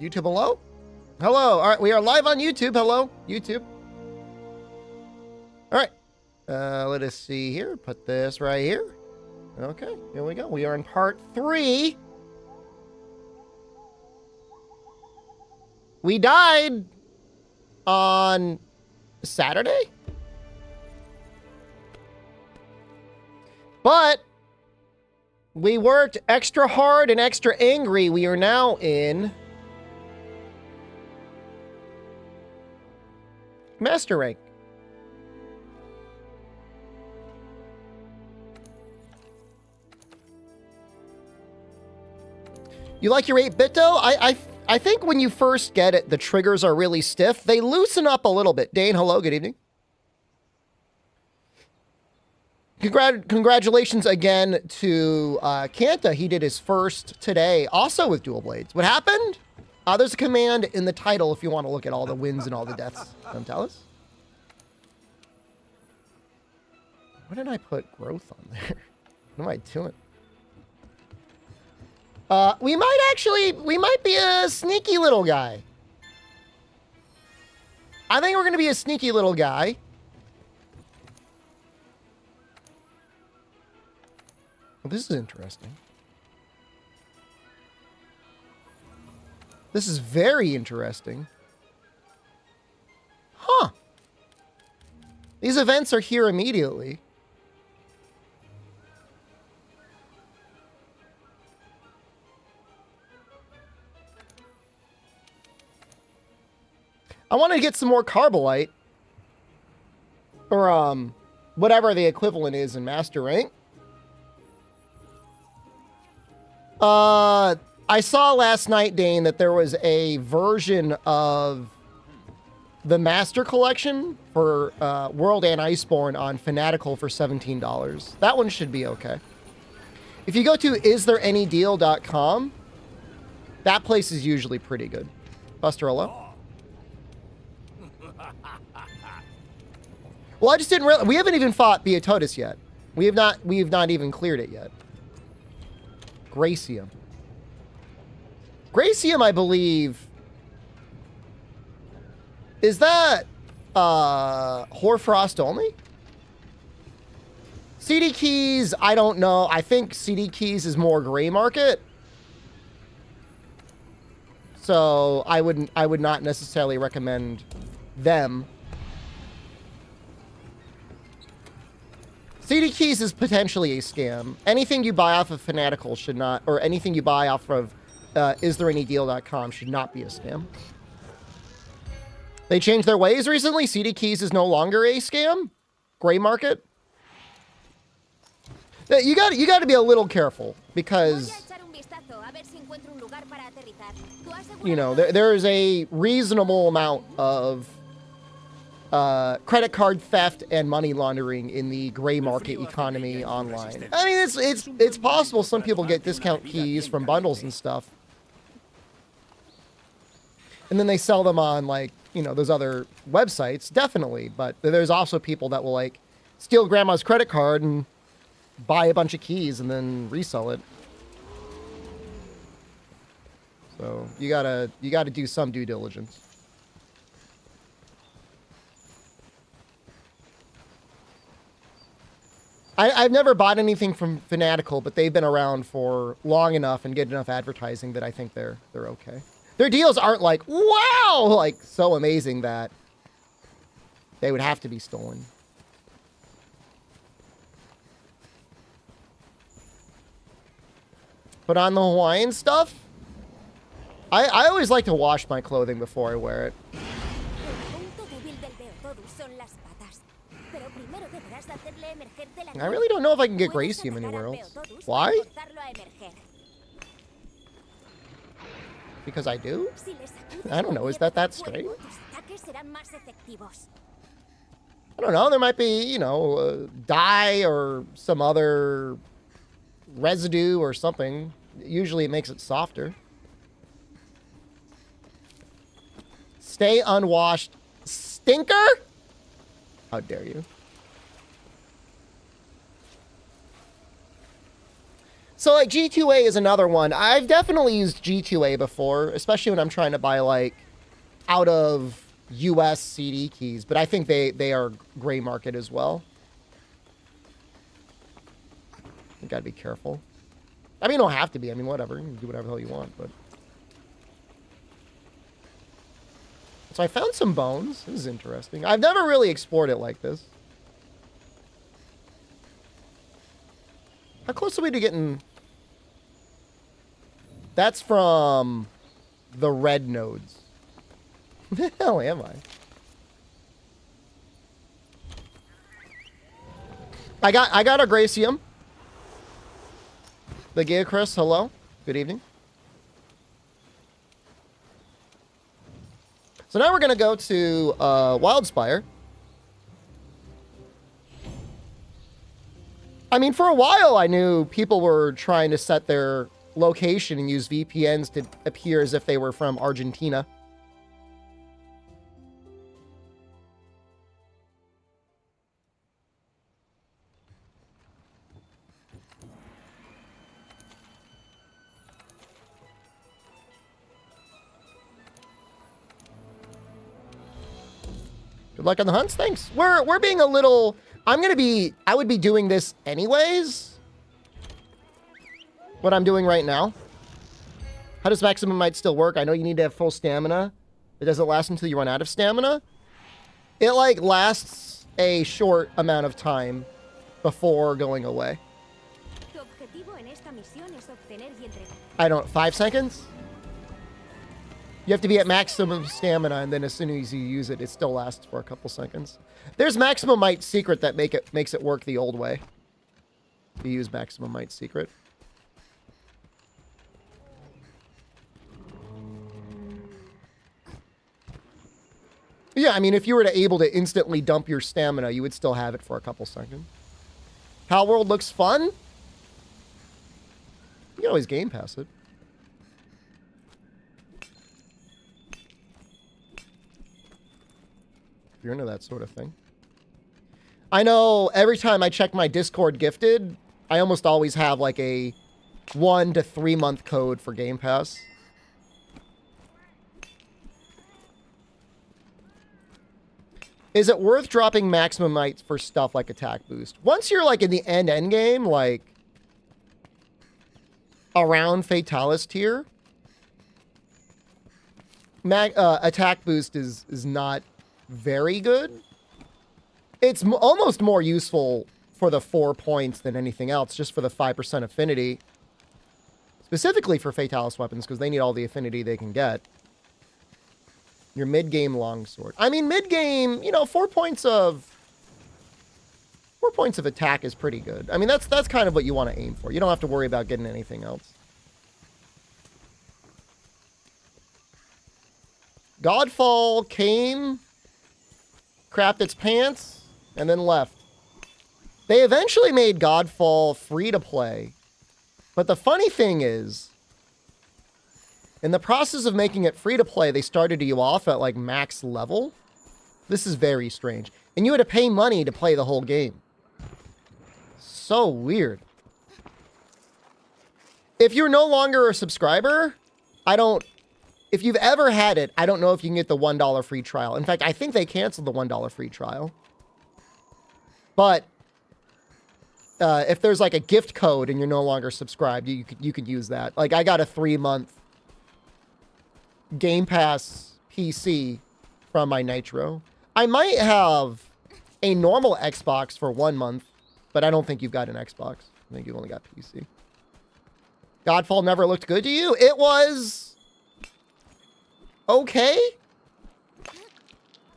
YouTube, hello? Hello. All right, we are live on YouTube. Hello, YouTube. All right. Let us see here. Put this right here. Okay, here we go. We are in part 3. We died on Saturday? But we worked extra hard and extra angry. We are now in Master Rank. You like your 8-bit though? I think when you first get it, the triggers are really stiff. They loosen up a little bit. Dane, hello, good evening. Congratulations again to Kanta. He did his first today, also with dual blades. What happened? There's a command in the title if you want to look at all the wins and all the deaths. Fatalis. Why did I put growth on there? What am I doing? We might be a sneaky little guy. I think we're going to be a sneaky little guy. Well, this is interesting. This is very interesting. Huh. These events are here immediately. I want to get some more Carbolite. Or, whatever the equivalent is in Master Rank. I saw last night, Dane, that there was a version of the Master Collection for World and Iceborne on Fanatical for $17. That one should be okay. If you go to isthereanydeal.com, that place is usually pretty good. Buster, hello? Well, I just didn't realize we haven't even fought Beatotus yet. We have not even cleared it yet. Gracium. Gracium, I believe. Is that Hoarfrost only? CD Keys, I don't know. I think CD Keys is more gray market. So I would not necessarily recommend them. CD Keys is potentially a scam. Anything you buy off of Fanatical should not, or anything you buy off of isthereanydeal.com should not be a scam. They changed their ways recently. CD Keys is no longer a scam. Gray market. You got to be a little careful because, you know, there is a reasonable amount of credit card theft and money laundering in the gray market economy online. I mean, it's possible some people get discount keys from bundles and stuff, and then they sell them on, like, you know, those other websites, definitely. But there's also people that will, like, steal grandma's credit card and buy a bunch of keys and then resell it. So you gotta do some due diligence. I've never bought anything from Fanatical, but they've been around for long enough and get enough advertising that I think they're okay. Their deals aren't like, wow, like so amazing that they would have to be stolen. But on the Hawaiian stuff, I always like to wash my clothing before I wear it. I really don't know if I can get Gracium anywhere else. Why? Because I do? I don't know. Is that straight? I don't know. There might be, you know, dye or some other residue or something. Usually it makes it softer. Stay unwashed. Stinker? How dare you? So like G2A is another one. I've definitely used G2A before, especially when I'm trying to buy like out of US CD keys, but I think they are gray market as well. You gotta be careful. I mean, you don't have to be. I mean, whatever. You can do whatever the hell you want, but. So I found some bones. This is interesting. I've never really explored it like this. How close are we to getting... That's from the red nodes. Who the hell am I? I got a Gracium. The Gia Chris, hello. Good evening. So now we're going to go to Wildspire. I mean, for a while, I knew people were trying to set their location and use VPNs to appear as if they were from Argentina. Good luck on the hunts. Thanks. We're being a little... I would be doing this anyways. What I'm doing right now. How does Maximum Might still work? I know you need to have full stamina. It doesn't last until you run out of stamina. It, like, lasts a short amount of time before going away. I don't... 5 seconds? You have to be at maximum stamina, and then as soon as you use it, it still lasts for a couple seconds. There's Maximum Might Secret that makes it work the old way. You use Maximum Might Secret. Yeah, I mean, if you were able to instantly dump your stamina, you would still have it for a couple seconds. Pal World looks fun. You can always Game Pass it. If you're into that sort of thing. I know every time I check my Discord gifted, I almost always have like a 1 to 3 month code for Game Pass. Is it worth dropping Maximum Might for stuff like attack boost? Once you're like in the end game, like around Fatalis tier, attack boost is not very good. It's almost more useful for the 4 points than anything else, just for the 5% affinity. Specifically for Fatalis weapons, because they need all the affinity they can get. Your mid-game longsword. I mean, mid-game, you know, 4 points of attack is pretty good. I mean, that's kind of what you want to aim for. You don't have to worry about getting anything else. Godfall came, crapped its pants, and then left. They eventually made Godfall free to play. But the funny thing is, in the process of making it free to play, they started you off at like max level. This is very strange. And you had to pay money to play the whole game. So weird. If you're no longer a subscriber, if you've ever had it, I don't know if you can get the $1 free trial. In fact, I think they canceled the $1 free trial. But if there's like a gift code and you're no longer subscribed, you could use that. Like I got a 3-month Game Pass PC from my Nitro. I might have a normal Xbox for 1 month, but I don't think you've got an Xbox. I think you've only got PC. Godfall never looked good to you? It was okay.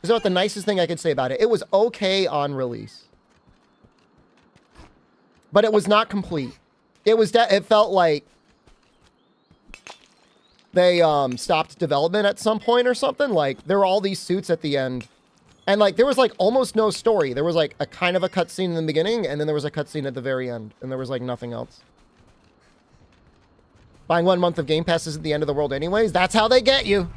Is that the nicest thing I could say about it? It was okay on release. But it was not complete. It felt like they stopped development at some point or something. Like, there were all these suits at the end. And, like, there was, like, almost no story. There was, like, a kind of a cutscene in the beginning, and then there was a cutscene at the very end. And there was, like, nothing else. Buying 1 month of Game Pass isn't the end of the world anyways. That's how they get you.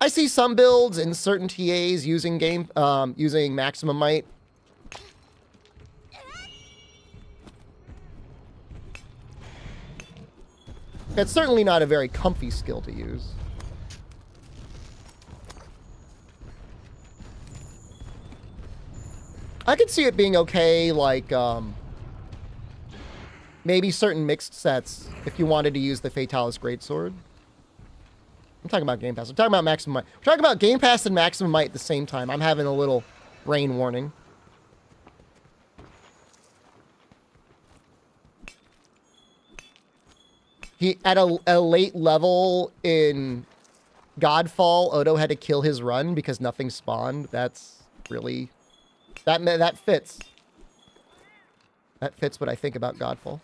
I see some builds in certain TAs using using Maximum Might It's certainly not a very comfy skill to use. I could see it being okay, like, maybe certain mixed sets if you wanted to use the Fatalis Greatsword. I'm talking about Game Pass. I'm talking about Maximum Might. We're talking about Game Pass and Maximum Might at the same time. I'm having a little brain warning. He, at a late level in Godfall, Odo had to kill his run because nothing spawned. That's really... That fits. That fits what I think about Godfall.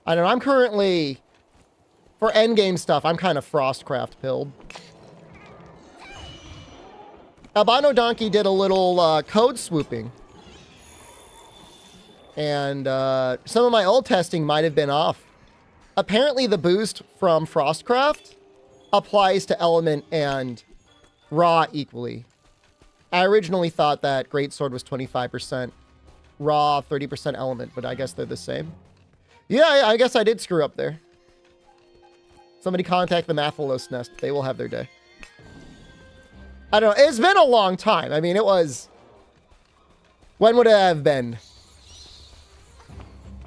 I don't know, I'm currently, for endgame stuff, I'm kind of Frostcraft pilled. Albino Donkey did a little code swooping. And some of my old testing might have been off. Apparently the boost from Frostcraft applies to Element and Raw equally. I originally thought that Greatsword was 25% Raw, 30% Element, but I guess they're the same. Yeah, I guess I did screw up there. Somebody contact the Mathalos Nest. They will have their day. I don't know. It's been a long time. I mean, it was... When would it have been?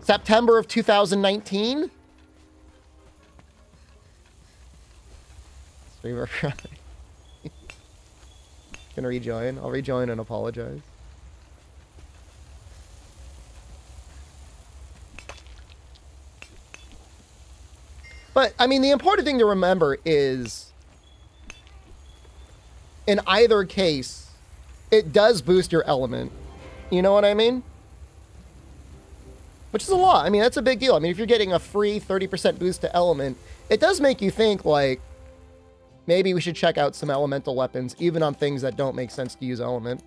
September of 2019? Streamer Cry. Gonna rejoin. I'll rejoin and apologize. But, I mean, the important thing to remember is, in either case, it does boost your element. You know what I mean? Which is a lot. I mean, that's a big deal. I mean, if you're getting a free 30% boost to element, it does make you think, like, maybe we should check out some elemental weapons, even on things that don't make sense to use element.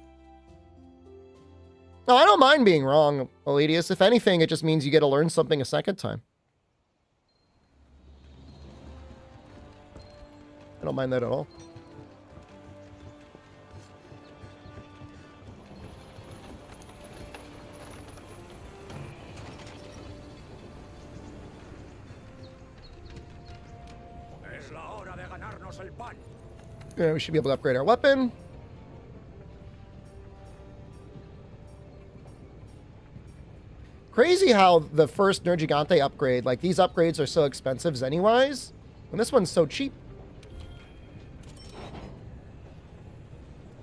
No, I don't mind being wrong, Eledius. If anything, it just means you get to learn something a second time. I don't mind that at all. Yeah, we should be able to upgrade our weapon. Crazy how the first Nergigante upgrade, like these upgrades are so expensive anyways, and this one's so cheap.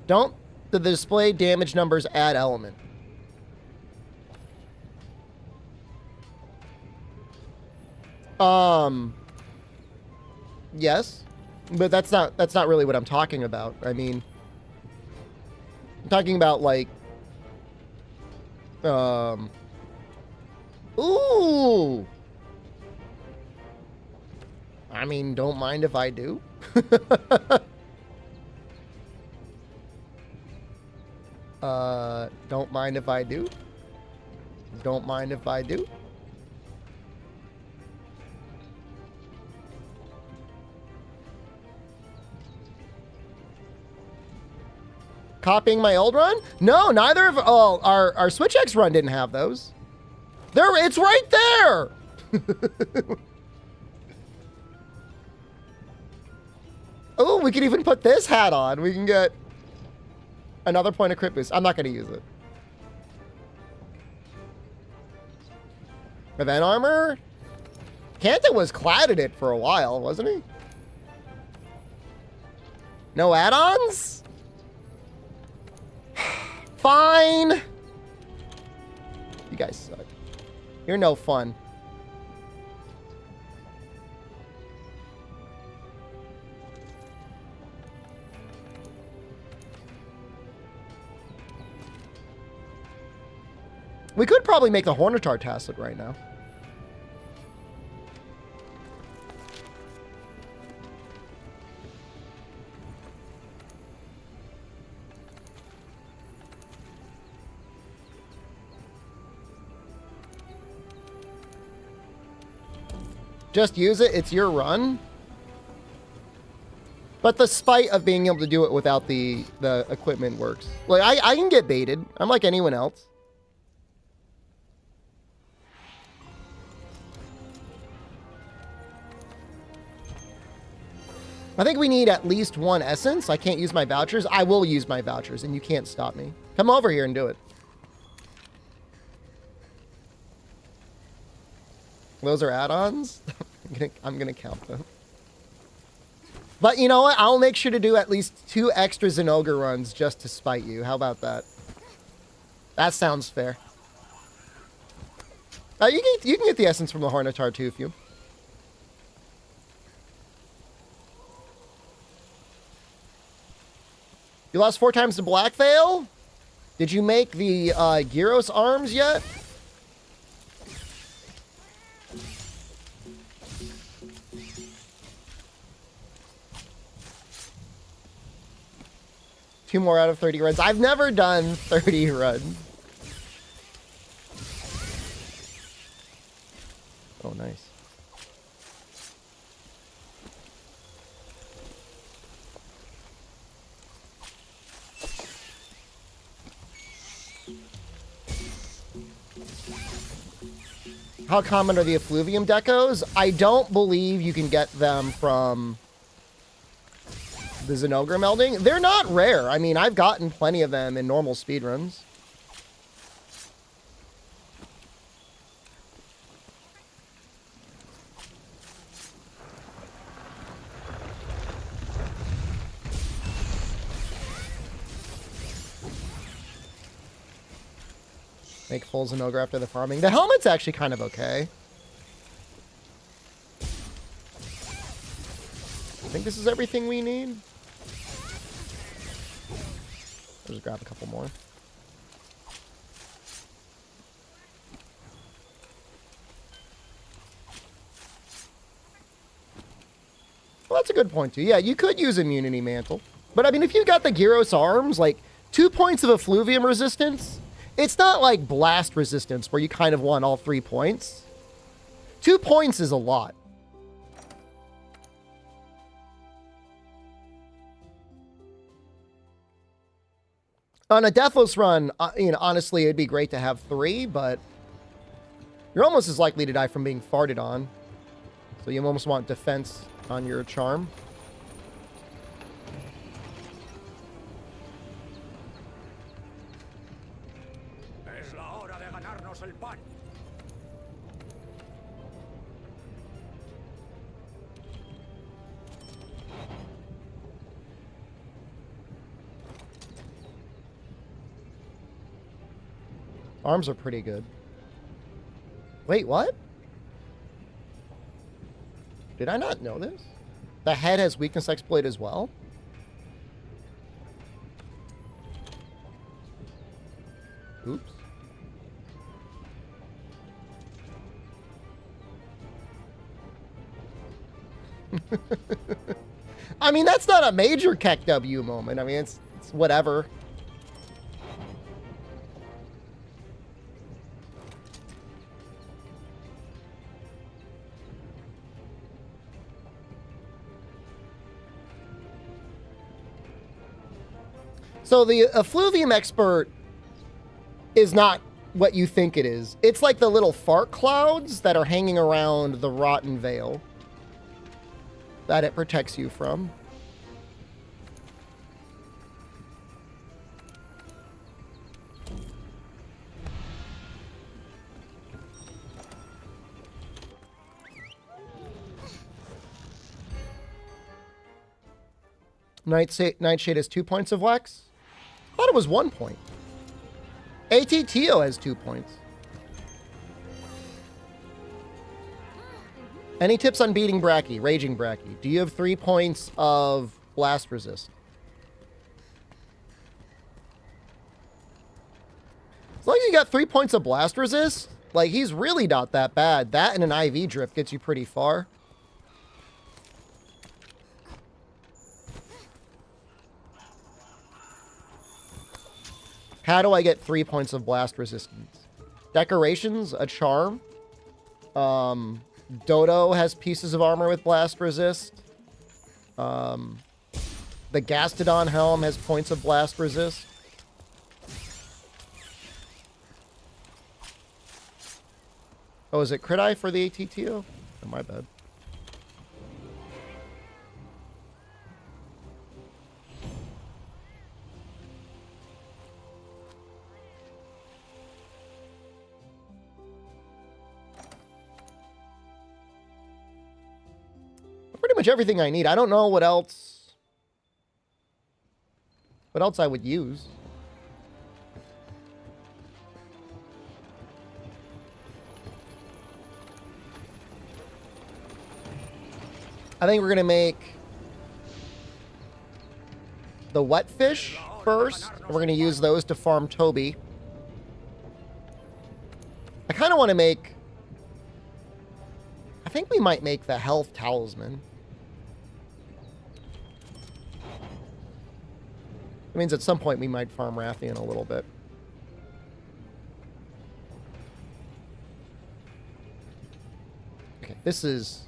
Don't the display damage numbers add element? Yes, but that's not really what I'm talking about. I mean, I'm talking about like, ooh. I mean, don't mind if I do. Don't mind if I do. Don't mind if I do. Copying my old run? No, neither of our Switch X run didn't have those. There, it's right there. Oh, we can even put this hat on. We can get another point of crit boost. I'm not going to use it. Event armor? Kanta was clad in it for a while, wasn't he? No add-ons? Fine. You guys suck. You're no fun. We could probably make the Hornitar Tacit right now. Just use it. It's your run. But the spite of being able to do it without the equipment works. Like, I can get baited. I'm like anyone else. I think we need at least one essence. I can't use my vouchers. I will use my vouchers, and you can't stop me. Come over here and do it. Those are add-ons? I'm gonna count them. But you know what? I'll make sure to do at least 2 extra Zinogre runs just to spite you. How about that? That sounds fair. You can get the essence from the Hornitar too if you... You lost 4 times to Black Veil? Did you make the Gyros arms yet? Two more out of 30 runs. I've never done 30 runs. Oh, nice. How common are the effluvium decos? I don't believe you can get them from the Zinogre melding. They're not rare. I mean, I've gotten plenty of them in normal speedruns. Make full Zinogre after the farming. The helmet's actually kind of okay. I think this is everything we need. I'll just grab a couple more. Well, that's a good point, too. Yeah, you could use Immunity Mantle. But, I mean, if you got the Gyros arms, like, 2 points of Effluvium resistance, it's not like Blast resistance where you kind of want all 3 points. 2 points is a lot. On a Deathless run, you know, honestly, it'd be great to have 3, but you're almost as likely to die from being farted on. So you almost want defense on your charm. Arms are pretty good. Wait, what? Did I not know this? The head has weakness exploit as well? Oops. I mean, that's not a major Keck W moment. I mean, it's whatever. So the Effluvium Expert is not what you think it is. It's like the little fart clouds that are hanging around the Rotten Veil that it protects you from. Nightshade has 2 points of wax. I thought it was 1 point. ATTO has 2 points. Any tips on beating Bracky, Raging Bracky? Do you have 3 points of blast resist? As long as you got 3 points of blast resist, like, he's really not that bad. That and an IV drip gets you pretty far. How do I get 3 points of blast resistance? Decorations, a charm. Dodo has pieces of armor with blast resist. The Gastodon helm has points of blast resist. Oh, is it crit eye for the ATTO? Oh, my bad. Pretty much everything I need. I don't know what else I would use. I think we're going to make the wet fish first. We're going to use those to farm Toby. I kind of want to make... I think we might make the health talisman. It means at some point we might farm Rathian a little bit. Okay, this is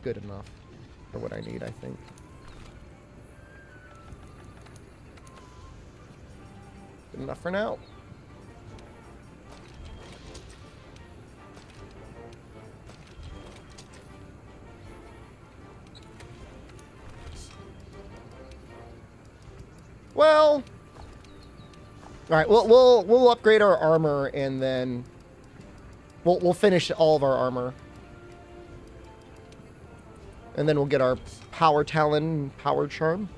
good enough for what I need, I think. Good enough for now. Well, all right. We'll upgrade our armor and then we'll finish all of our armor, and then we'll get our power talon, power charm.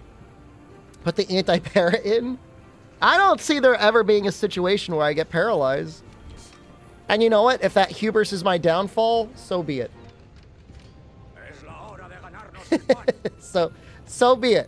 Put the anti-para in. I don't see there ever being a situation where I get paralyzed. And you know what? If that hubris is my downfall, so be it. so be it.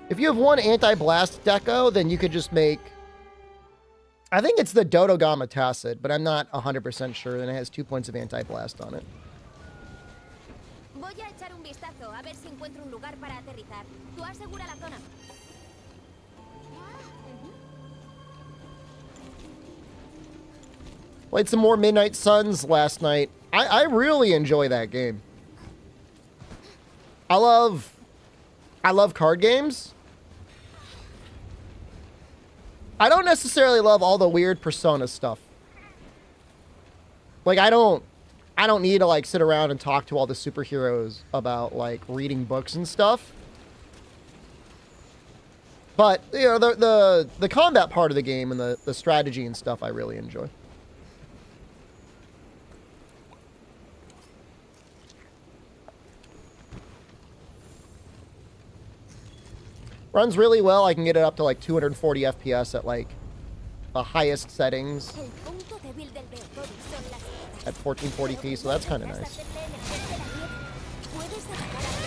If you have one anti-blast deco, then you could just make... I think it's the Dodogama Tacit, but I'm not 100% sure. Then it has 2 points of anti-blast on it. Voy a echar un vistazo a ver si encuentro un lugar para aterrizar. Tú asegura la zona. Played some more Midnight Suns last night. I really enjoy that game. I love card games. I don't necessarily love all the weird Persona stuff. Like, I don't need to, like, sit around and talk to all the superheroes about, like, reading books and stuff. But, you know, the combat part of the game and the strategy and stuff I really enjoy. Runs really well. I can get it up to like 240 FPS at like the highest settings at 1440p, so that's kind of nice.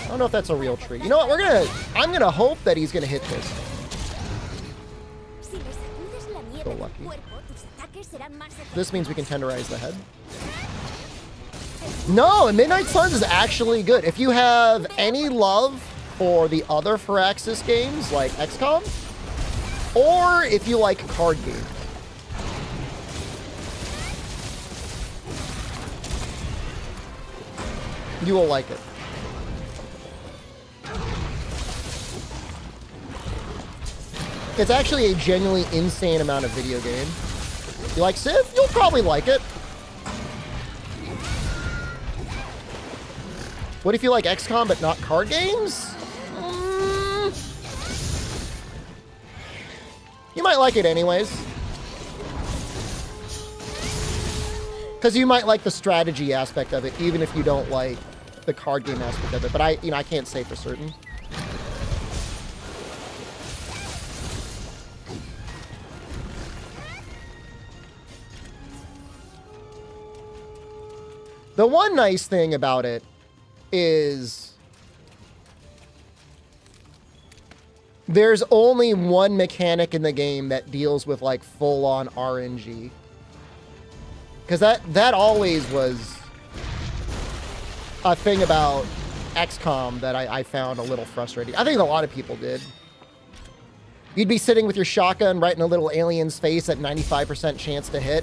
I don't know if that's a real tree. You know what? I'm gonna hope that he's gonna hit this. So lucky. This means we can tenderize the head. No, Midnight Suns is actually good. If you have any love for the other Firaxis games like XCOM, or if you like card games, you will like it. It's actually a genuinely insane amount of video game. You like Civ? You'll probably like it. What if you like XCOM but not card games? You might like it anyways. Because you might like the strategy aspect of it, even if you don't like the card game aspect of it. But I can't say for certain. The one nice thing about it is There's only one mechanic in the game that deals with like full-on RNG. Because that always was a thing about XCOM that I found a little frustrating. I think a lot of people did. You'd be sitting with your shotgun right in a little alien's face at 95% chance to hit.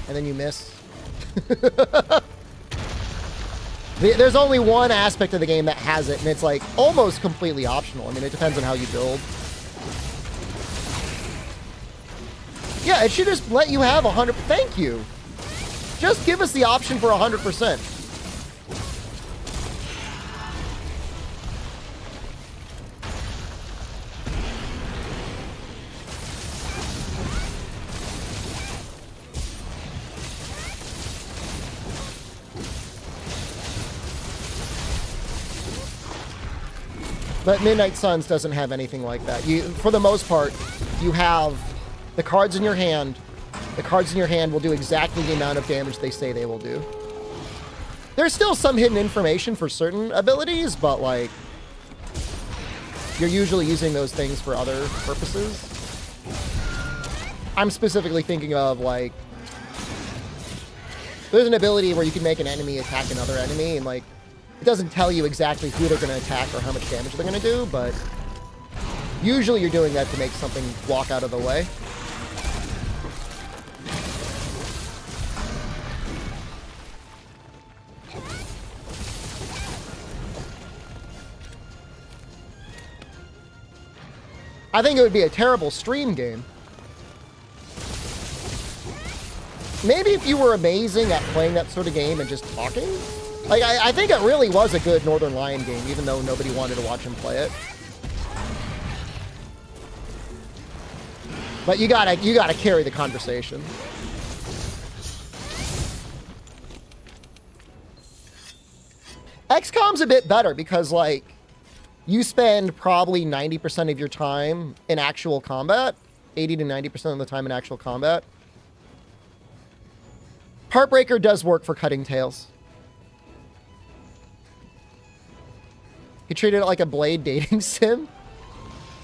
And then you miss. There's only one aspect of the game that has it, and it's like almost completely optional. I mean, it depends on how you build. Yeah, it should just let you have 100. Thank you. Just give us the option for 100%. But Midnight Suns doesn't have anything like that. For the most part, you have the cards in your hand. The cards in your hand will do exactly the amount of damage they say they will do. There's still some hidden information for certain abilities, but like, you're usually using those things for other purposes. I'm specifically thinking of like, there's an ability where you can make an enemy attack another enemy, and like, it doesn't tell you exactly who they're going to attack or how much damage they're going to do, but usually you're doing that to make something walk out of the way. I think it would be a terrible stream game. Maybe if you were amazing at playing that sort of game and just talking. Like, I think it really was a good Northern Lion game, even though nobody wanted to watch him play it. But you gotta carry the conversation. XCOM's a bit better because, like, you spend probably 90% of your time in actual combat. 80 to 90% of the time in actual combat. Heartbreaker does work for cutting tails. You treat it like a Blade dating sim.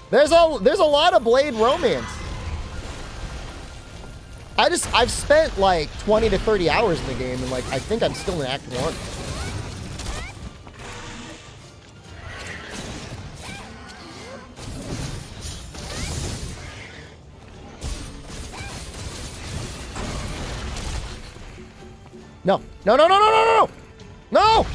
There's a lot of Blade romance. I've spent like 20 to 30 hours in the game, and like I think I'm still in Act 1. No. No, no, no, no, no, no! No!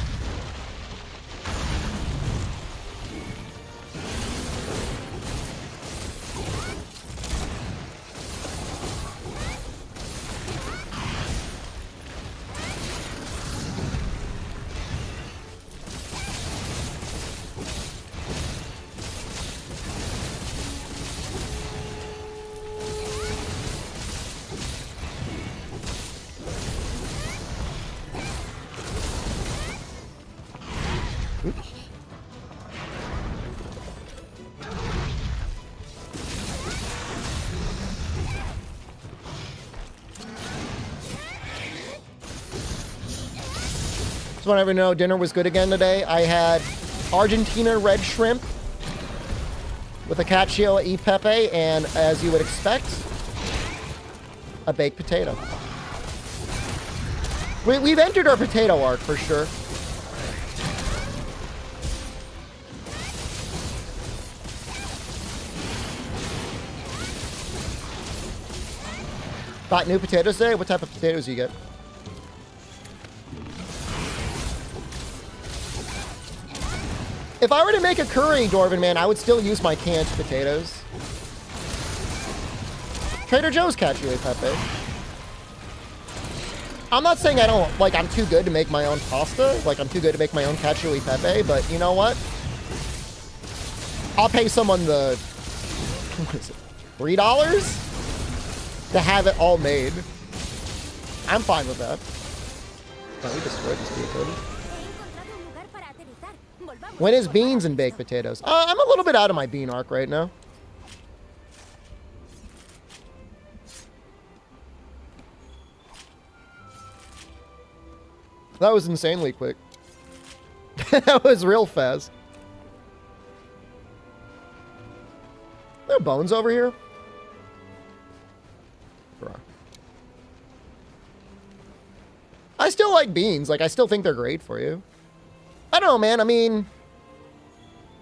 Just want everyone to know dinner was good again today. I had Argentina red shrimp with a cacio e pepe, and as you would expect, a baked potato. We've entered our potato arc for sure. Got new potatoes today? What type of potatoes do you get? If I were to make a curry, Dwarven Man, I would still use my canned potatoes. Trader Joe's cacio e pepe. I'm not saying I don't, like, I'm too good to make my own pasta. Like, I'm too good to make my own cacio e pepe, but you know what? I'll pay someone the, what is it, $3 to have it all made. I'm fine with that. Oh, we destroyed this vehicle. When is beans and baked potatoes? I'm a little bit out of my bean arc right now. That was insanely quick. That was real fast. there bones over here? Bruh. I still like beans. Like, I still think they're great for you. I don't know, man. I mean,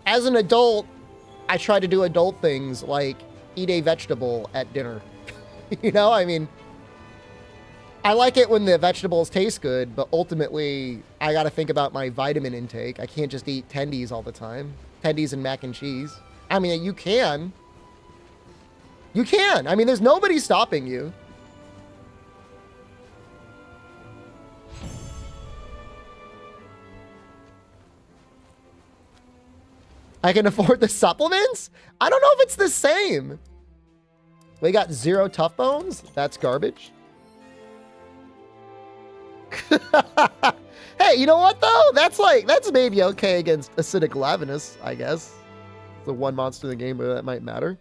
as an adult, I try to do adult things like eat a vegetable at dinner. You know, I mean, I like it when the vegetables taste good, but ultimately, I got to think about my vitamin intake. I can't just eat tendies all the time. Tendies and mac and cheese. I mean, you can. You can. I mean, there's nobody stopping you. I can afford the supplements? I don't know if it's the same. We got 0 tough bones. That's garbage. Hey, you know what though? That's maybe okay against acidic lavinus, I guess. The one monster in the game where that might matter.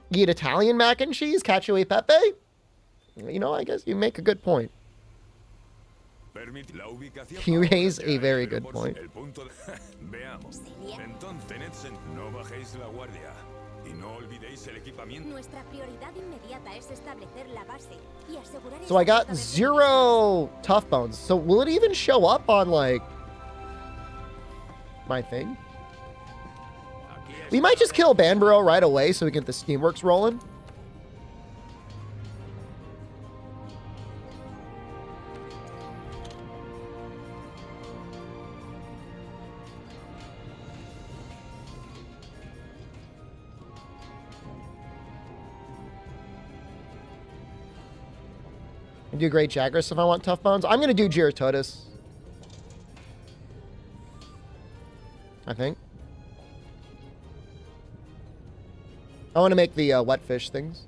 You eat Italian mac and cheese, cacio e pepe? You know, I guess you make a good point. You raise a very good point. So I got 0 tough bones. So will it even show up on, like, my thing? We might just kill Banburo right away so we get the Steamworks rolling. I do Great Jagras if I want tough bones. I'm going to do Giratotus. I think. I want to make the wet fish things.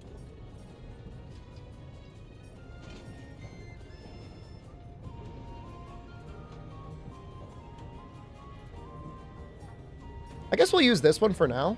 I guess we'll use this one for now.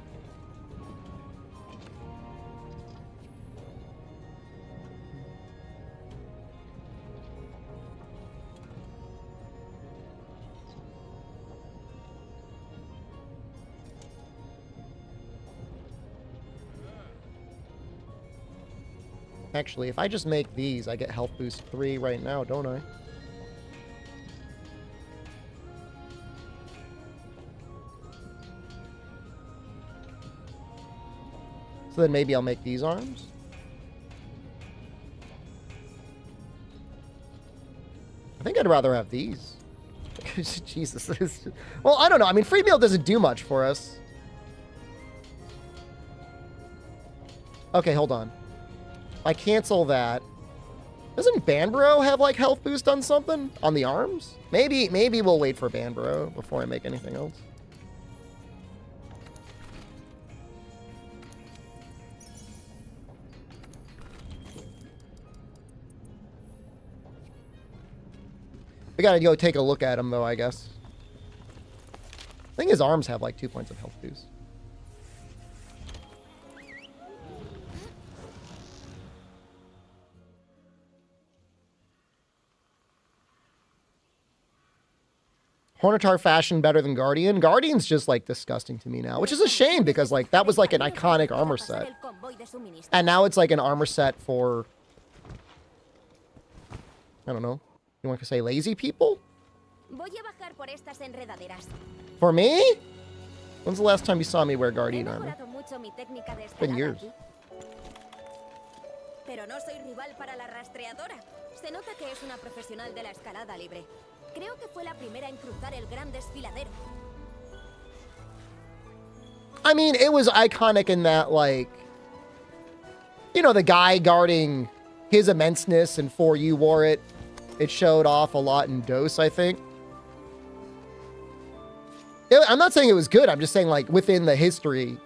Actually, if I just make these, I get health boost 3 right now, don't I? So then maybe I'll make these arms. I think I'd rather have these. Jesus. Well, I don't know. I mean, free meal doesn't do much for us. Okay, hold on. I cancel that. Doesn't Banburo have like health boost on something? On the arms? Maybe we'll wait for Banburo before I make anything else. We gotta go take a look at him though, I guess. I think his arms have like 2 points of health boost. Hornitar fashion better than Guardian. Guardian's just like disgusting to me now, which is a shame because like that was like an iconic armor set. And now it's like an armor set for, I don't know. You want to say lazy people? For me? When's the last time you saw me wear Guardian armor? It's been years. Pero no soy rival para la rastreadora. Se nota que es una profesional de la escalada libre. Creo que fue la primera en cruzar el gran desfiladero. I mean, it was iconic in that, like, you know, the guy guarding his immenseness and 4U wore it. It showed off a lot in DOS, I think. I'm not saying it was good. I'm just saying, like, within the history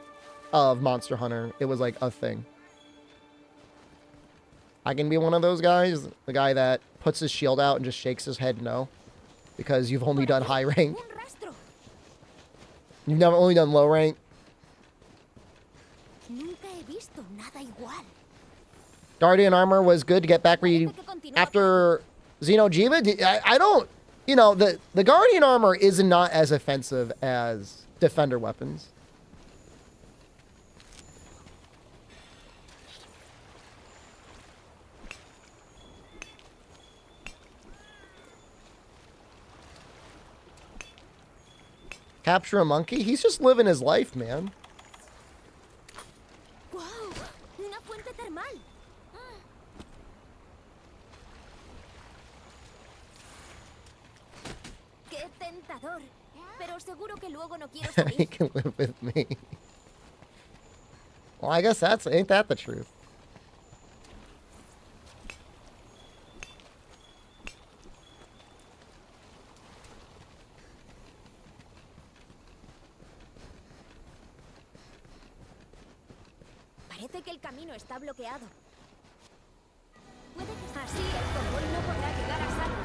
of Monster Hunter, it was, like, a thing. I can be one of those guys. The guy that puts his shield out and just shakes his head no. Because you've only done high rank. You've never only done low rank. Guardian armor was good to get back where you... After Xeno'jiiva, I don't... You know, the Guardian armor is not as offensive as Defender weapons. Capture a monkey? He's just living his life, man. ¡Wow! ¡Una fuente termal! ¡Qué tentador! Pero seguro que luego no quiero He salir. can live with me. Well, I guess ain't that the truth? Parece que el camino está bloqueado. Puede que así el convoy no podrá llegar a salvo.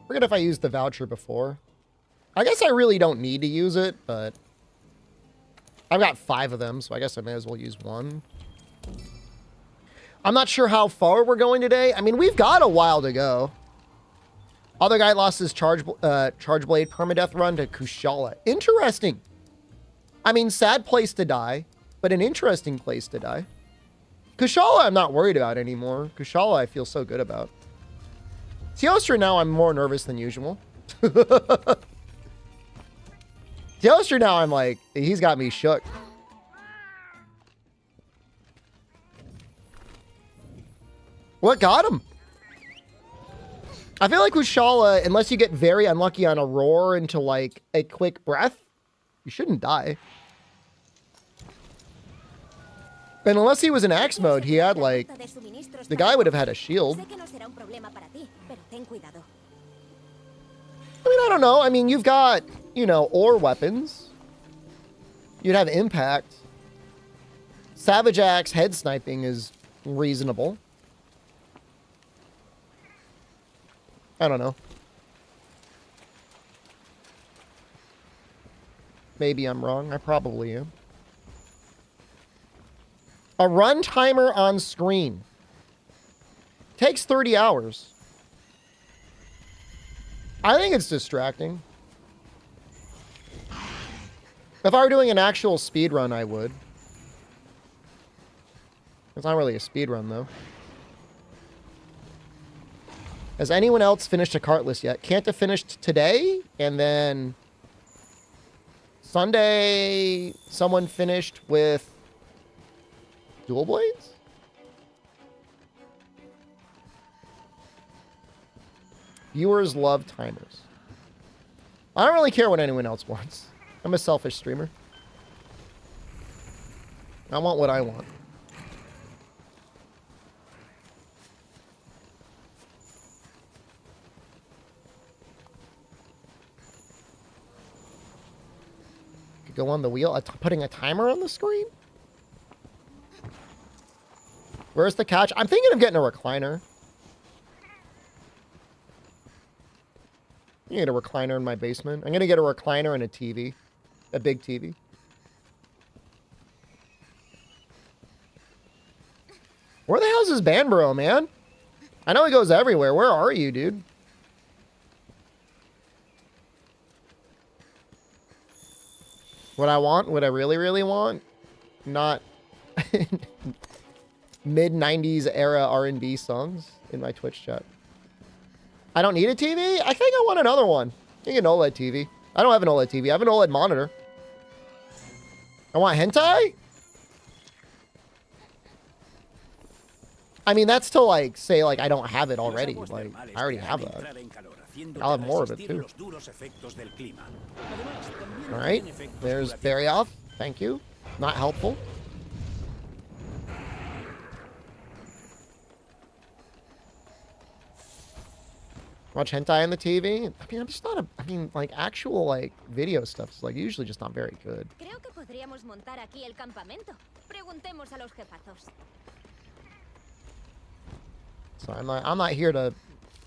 Forget if I used the voucher before. I guess I really don't need to use it, but I've got 5 of them, so I guess I may as well use one. I'm not sure how far we're going today. I mean, we've got a while to go. Other guy lost his charge blade permadeath run to Kushala. Interesting. I mean, sad place to die, but an interesting place to die. Kushala I'm not worried about anymore. Kushala I feel so good about. Teostra now I'm more nervous than usual. Teostra now I'm like, he's got me shook. What got him? I feel like Kushala, unless you get very unlucky on a roar into like a quick breath, you shouldn't die. And unless he was in axe mode, he had like, the guy would have had a shield. I mean, I don't know. I mean, you've got, you know, ore weapons. You'd have impact. Savage Axe head sniping is reasonable. I don't know. Maybe I'm wrong. I probably am. A run timer on screen. Takes 30 hours. I think it's distracting. If I were doing an actual speed run, I would. It's not really a speed run, though. Has anyone else finished a cart list yet? Can't have finished today, and then Sunday, someone finished with dual blades? Viewers love timers. I don't really care what anyone else wants. I'm a selfish streamer. I want what I want. Could go on the wheel. Putting a timer on the screen? Where's the catch? I'm thinking of getting a recliner. I need a recliner in my basement. I'm going to get a recliner and a TV. A big TV. Where the hell's this Banbro, man? I know he goes everywhere. Where are you, dude? What I want? What I really, really want? Not mid-90s era R&B songs in my Twitch chat. I don't need a TV? I think I want another one. I think an OLED TV. I don't have an OLED TV. I have an OLED monitor. I want hentai? I mean, that's to, like, say, like, I don't have it already. Like, I already have that. I'll have more of it, too. Alright. There's Berry Off. Thank you. Not helpful. Watch hentai on the TV? I mean, I'm just not a... I mean, like, actual, like, video stuff is, like, usually just not very good. Creo que podríamos montar aquí el campamento. Preguntemos a los jefazos. So I'm not here to,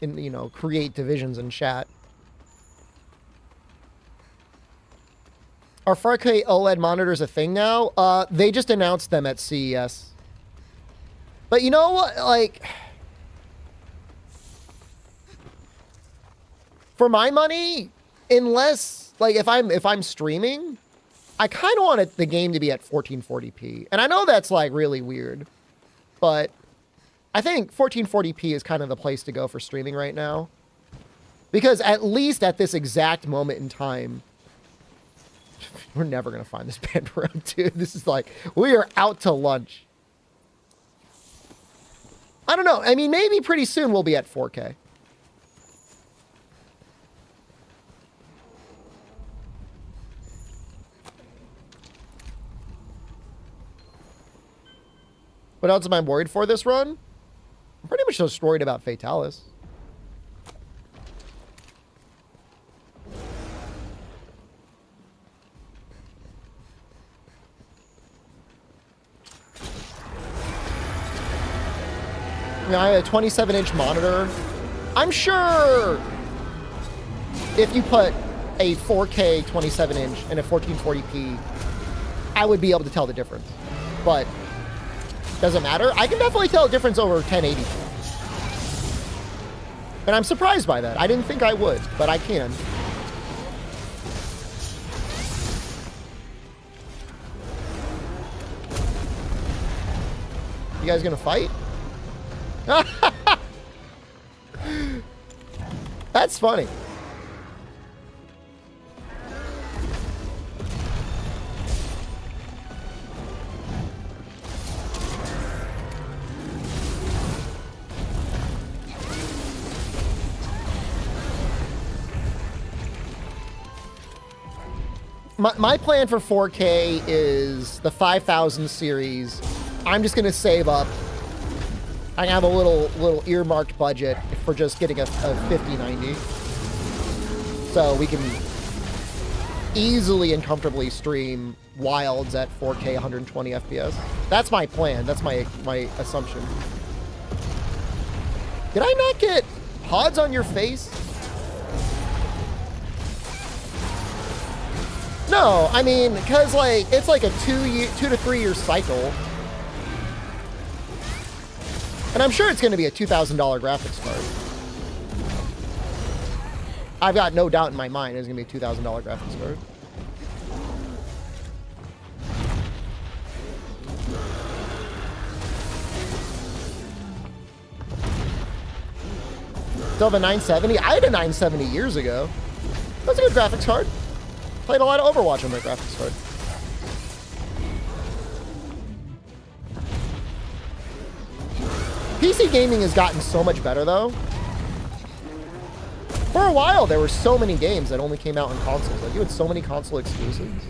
you know, create divisions in chat. Are 4K OLED monitors a thing now? They just announced them at CES. But you know what? Like... For my money, unless like if I'm streaming, I kind of want the game to be at 1440p. And I know that's like really weird, but I think 1440p is kind of the place to go for streaming right now. Because at least at this exact moment in time, we're never going to find this band room, dude. This is like, we are out to lunch. I don't know. I mean, maybe pretty soon we'll be at 4K. What else am I worried for this run? I'm pretty much just worried about Fatalis. You know, I have a 27-inch monitor. I'm sure if you put a 4K 27-inch and a 1440p, I would be able to tell the difference. But doesn't matter. I can definitely tell a difference over 1080. And I'm surprised by that. I didn't think I would, but I can. You guys gonna fight? That's funny. My plan for 4K is the 5000 series. I'm just gonna save up. I have a little earmarked budget for just getting a 5090, so we can easily and comfortably stream Wilds at 4K 120 FPS. That's my plan. That's my assumption. Did I not get pods on your face? No, I mean, because like it's like a 2 to 3 year cycle. And I'm sure it's going to be a $2,000 graphics card. I've got no doubt in my mind it's going to be a $2,000 graphics card. Still have a 970? I had a 970 years ago. That's a good graphics card. Played a lot of Overwatch on that graphics card. PC gaming has gotten so much better, though. For a while, there were so many games that only came out on consoles. Like, you had so many console exclusives.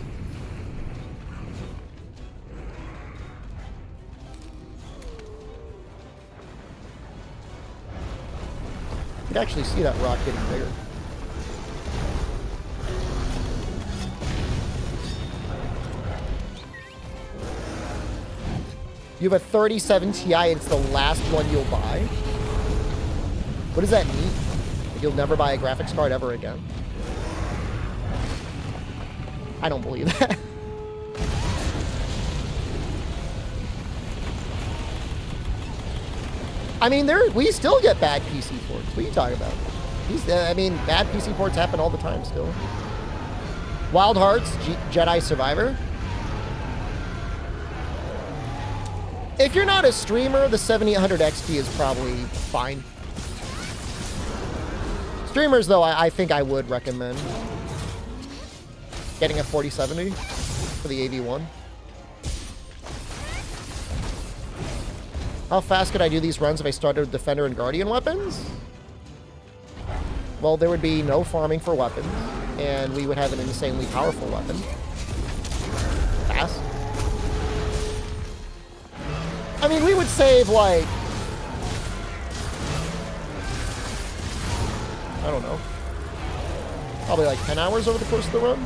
You can actually see that rock getting bigger. You have a 37 Ti and it's the last one you'll buy? What does that mean? Like you'll never buy a graphics card ever again? I don't believe that. I mean, we still get bad PC ports. What are you talking about? I mean, bad PC ports happen all the time still. Wild Hearts, Jedi Survivor. If you're not a streamer, the 7800 XT is probably fine. Streamers, though, I think I would recommend getting a 4070 for the AV1. How fast could I do these runs if I started with Defender and Guardian weapons? Well, there would be no farming for weapons, and we would have an insanely powerful weapon. Fast. I mean, we would save, like, I don't know, probably like 10 hours over the course of the run.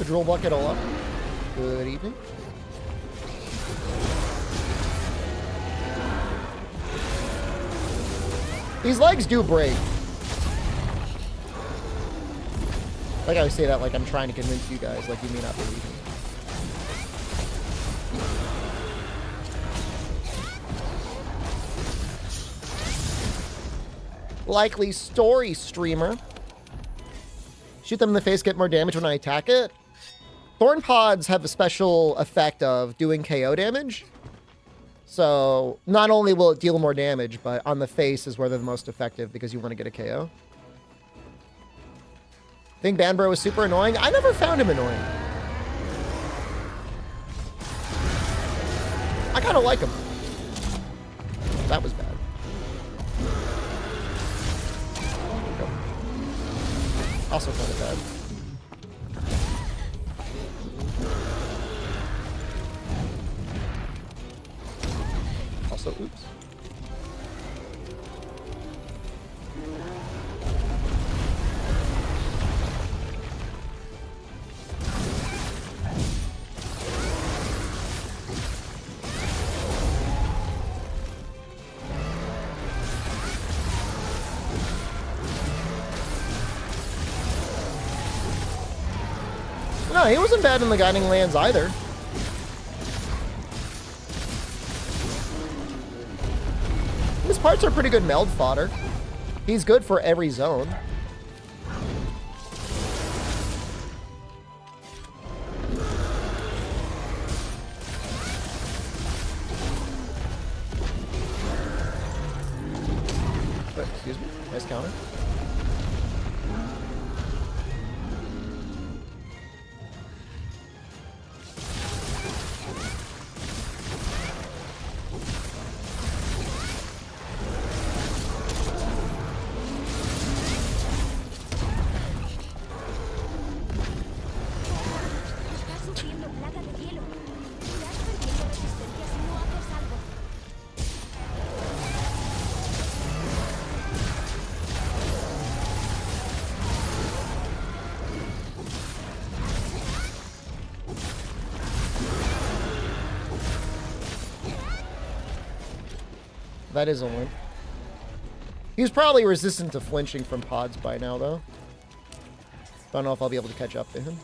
Drool Bucket Ola. Good evening. These legs do break. Like I always say that like I'm trying to convince you guys, like you may not believe me. Likely story streamer. Shoot them in the face, get more damage when I attack it. Thorn pods have a special effect of doing KO damage. So not only will it deal more damage, but on the face is where they're the most effective because you want to get a KO. Think Banbro was super annoying? I never found him annoying. I kind of like him. That was bad. Also kind of bad. Also, oops. No, he wasn't bad in the Guiding Lands either. His parts are pretty good meld fodder. He's good for every zone. Excuse me, nice counter. That is a win. He's probably resistant to flinching from pods by now, though. Don't know if I'll be able to catch up to him.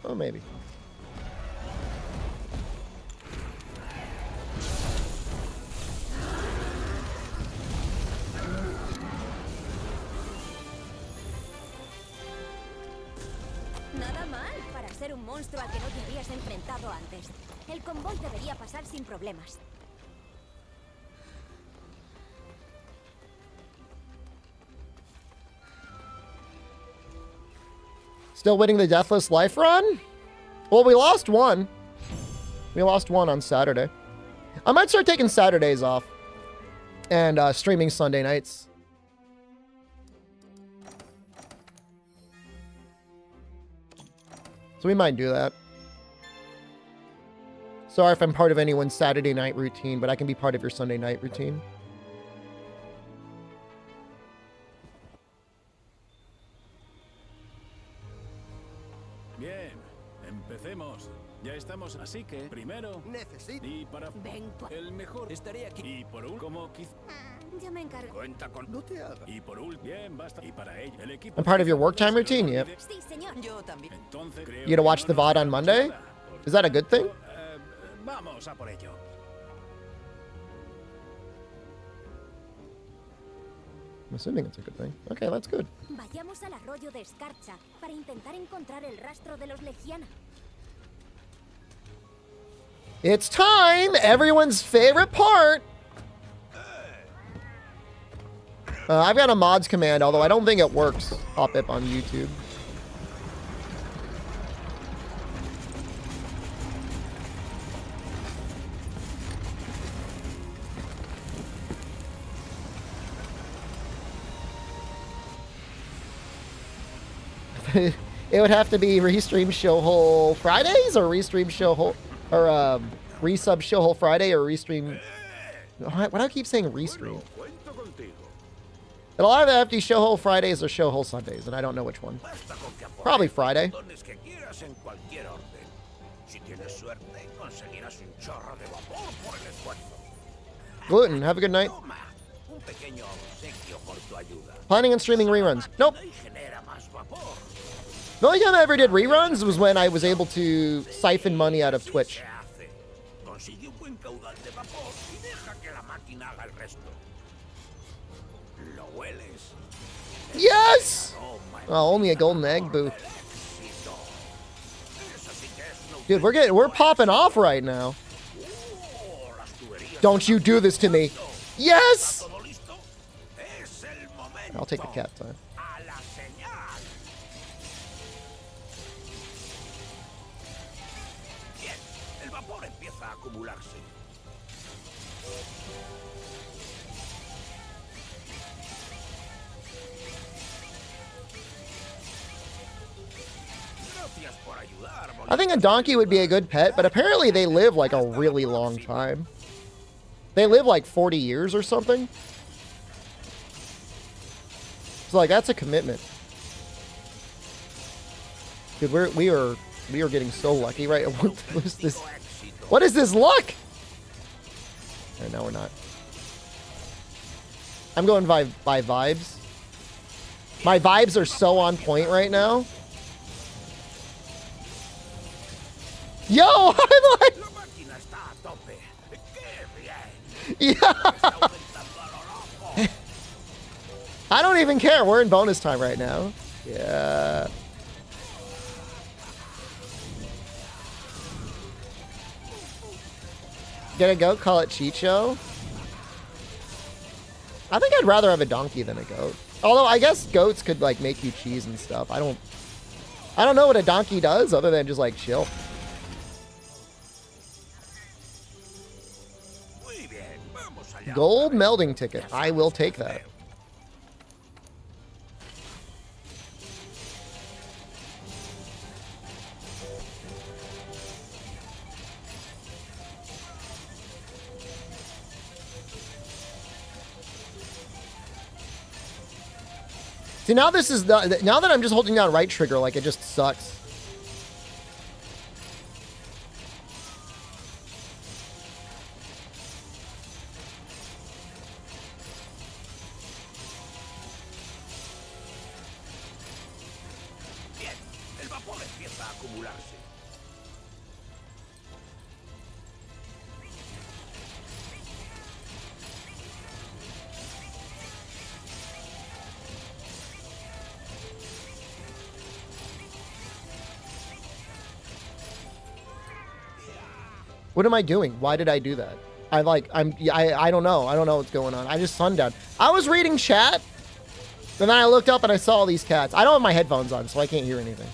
Oh, maybe. Nada mal para ser un monstruo al que no te habías enfrentado antes. El convoy debería pasar sin problemas. Still winning the Deathless life run? Well, we lost one. We lost one on Saturday. I might start taking Saturdays off and streaming Sunday nights. So we might do that. Sorry if I'm part of anyone's Saturday night routine, but I can be part of your Sunday night routine. Bien, empecemos. Ya estamos, así que primero Necesito. y para Ven, el mejor Estaré aquí. y por último quizá yo me encargo. cuenta con No te hagas. y por último bien basta y para ello el equipo. I'm part of your work time routine, yep. Sí, señor. Yo también. Entonces creo You gonna watch que the VOD on Monday? Is that a good thing? Vamos a por ello. I'm assuming it's a good thing. Okay, that's good. Vayamos al arroyo de Escarcha para intentar encontrar el rastro de los Legiana. It's time! Everyone's favorite part! I've got a mods command, although I don't think it works. Pop up on YouTube. It would have to be restream showhole Fridays or restream showhole or resub showhole Friday or restream. Why do I keep saying restream? But a lot of the FD Showhole Fridays are Showhole Sundays, and I don't know which one. Probably Friday. Gluten, have a good night. Planning on streaming reruns. Nope. The only time I ever did reruns was when I was able to siphon money out of Twitch. Yes! Oh, only a golden egg, boo. Dude, we're popping off right now. Don't you do this to me. Yes! I'll take the cat time. I think a donkey would be a good pet, but apparently they live like a really long time. They live like 40 years or something. So like that's a commitment. Dude, we are getting so lucky, right? What is this? What is this luck? Right, no, we're not. I'm going by vibes. My vibes are so on point right now. Yo, I'm like... Yeah. I don't even care. We're in bonus time right now. Yeah. Get a goat, call it Chicho. I think I'd rather have a donkey than a goat. Although I guess goats could like make you cheese and stuff. I don't know what a donkey does other than just like chill. Gold melding ticket. I will take that. See, now this is now that I'm just holding down right trigger, like it just sucks. What am I doing? Why did I do that? I don't know. I don't know what's going on. I just sundown. I was reading chat, and then I looked up and I saw all these cats. I don't have my headphones on, so I can't hear anything.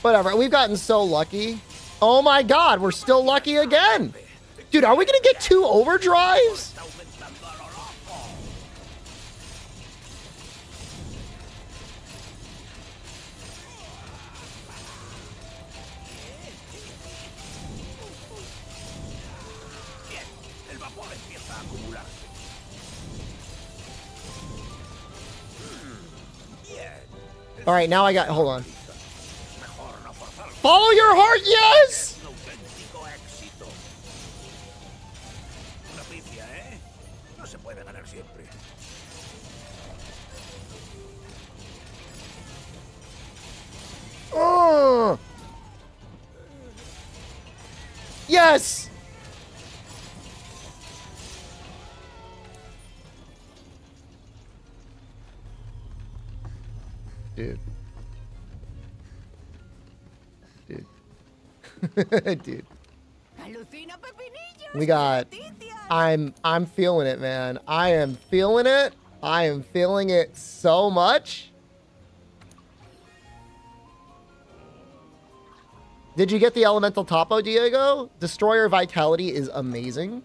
Whatever. We've gotten so lucky. Oh my god, we're still lucky again. Dude, are we gonna get 2 overdrives? All right, now I got, hold on. Follow your heart, yes! Yes! Dude. Dude. We got... I'm feeling it, man. I am feeling it. I am feeling it so much. Did you get the elemental topo, Diego? Destroyer vitality is amazing.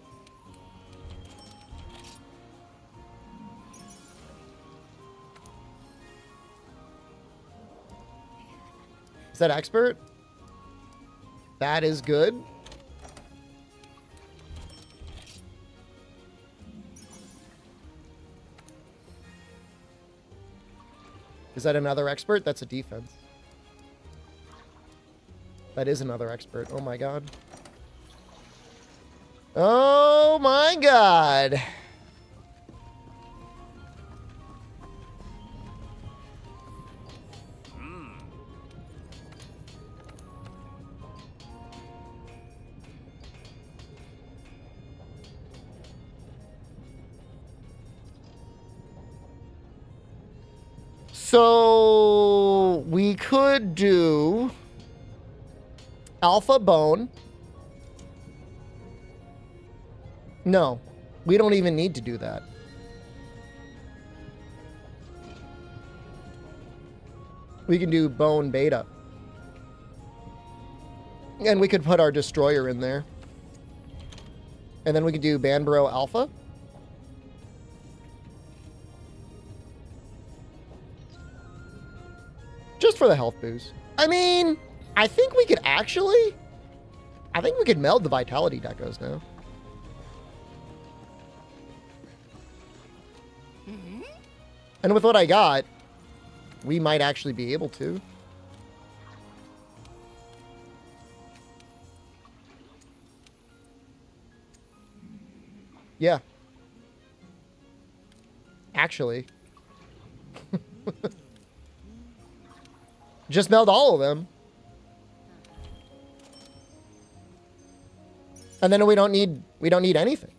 said expert. That is good. Is that another expert? That's a defense. That is another expert. Oh my god. Oh my god. So we could do Alpha Bone. No, we don't even need to do that. We can do Bone Beta. And we could put our Destroyer in there. And then we could do Banbro Alpha. Just for the health boost. I mean, I think we could actually... I think we could meld the Vitality decos now. And with what I got, we might actually be able to. Yeah. Actually. Just meld all of them. And then we don't need anything.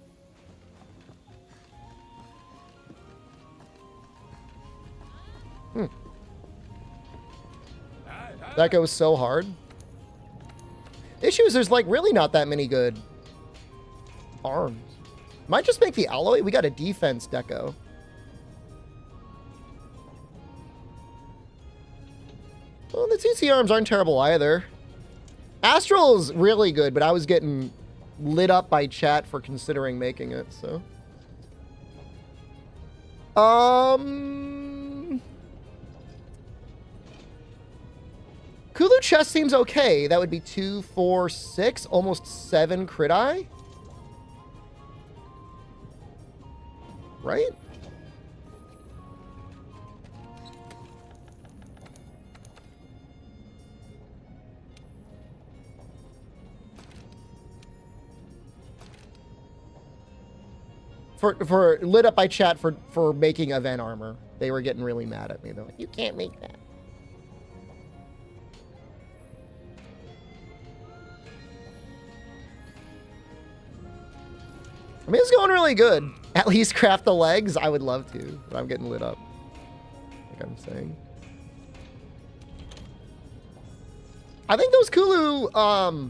That goes so hard. Issue is there's like really not that many good arms. Might just make the alloy. We got a defense deco. Well, the TC arms aren't terrible either. Astral's really good, but I was getting lit up by chat for considering making it, so. Kulu chest seems okay. That would be 2, 4, 6, almost 7 crit eye. Right? For lit up by chat for making event armor. They were getting really mad at me. They're like, you can't make that. I mean, it's going really good. At least craft the legs. I would love to, but I'm getting lit up. Like I'm saying. I think those Kulu, I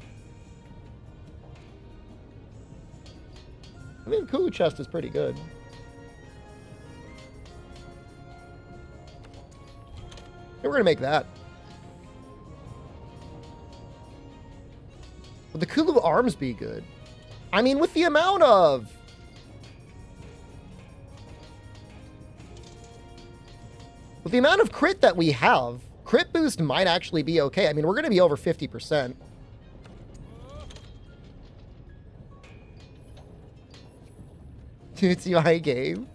mean, Kulu chest is pretty good. We're gonna make that. Would the Kulu arms be good? I mean, with the amount of... With the amount of crit that we have, crit boost might actually be okay. I mean, we're going to be over 50%. It's my game.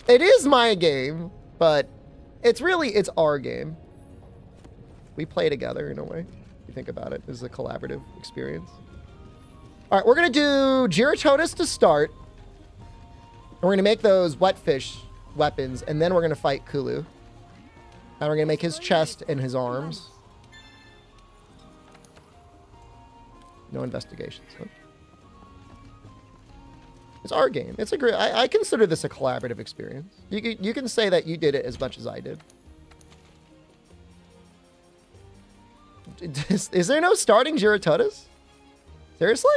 It is my game, but it's our game. We play together in a way. If you think about it, this is a collaborative experience. All right, we're going to do Giratonis to start. And we're going to make those Wetfish weapons, and then we're going to fight Kulu. And we're going to make his chest and his arms. No investigations. Huh? It's our game. It's a great... I consider this a collaborative experience. You can say that you did it as much as I did. Is there no starting Giratonis? Seriously?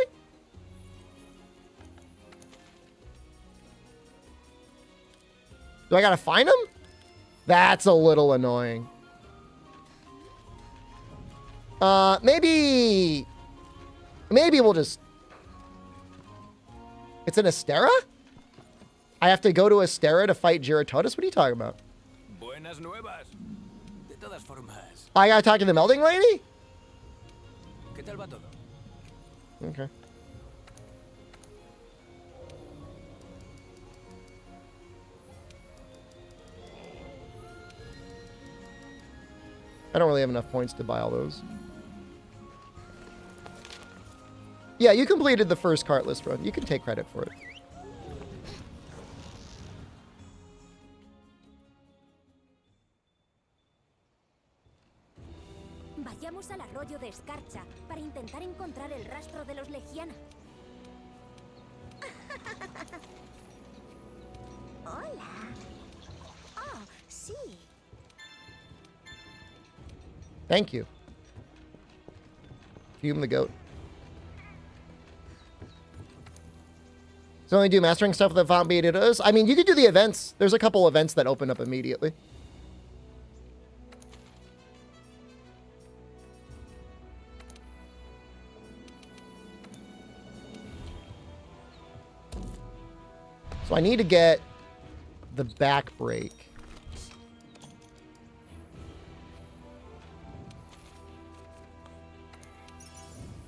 Do I gotta find him? That's a little annoying. Maybe we'll just... It's an Astera? I have to go to Astera to fight Giratonis? What are you talking about? Buenas nuevas. De todas formas, I gotta talk to the melding lady? ¿Qué tal va todo? Okay. I don't really have enough points to buy all those. Yeah, you completed the first cart list run. You can take credit for it. Vayamos al arroyo de escarcha para intentar encontrar el rastro de los Legiana. Hola. Oh, sí. Thank you. Fume the goat. So only do mastering stuff with the font beta does? I mean, you could do the events. There's a couple events that open up immediately. So I need to get the back brake.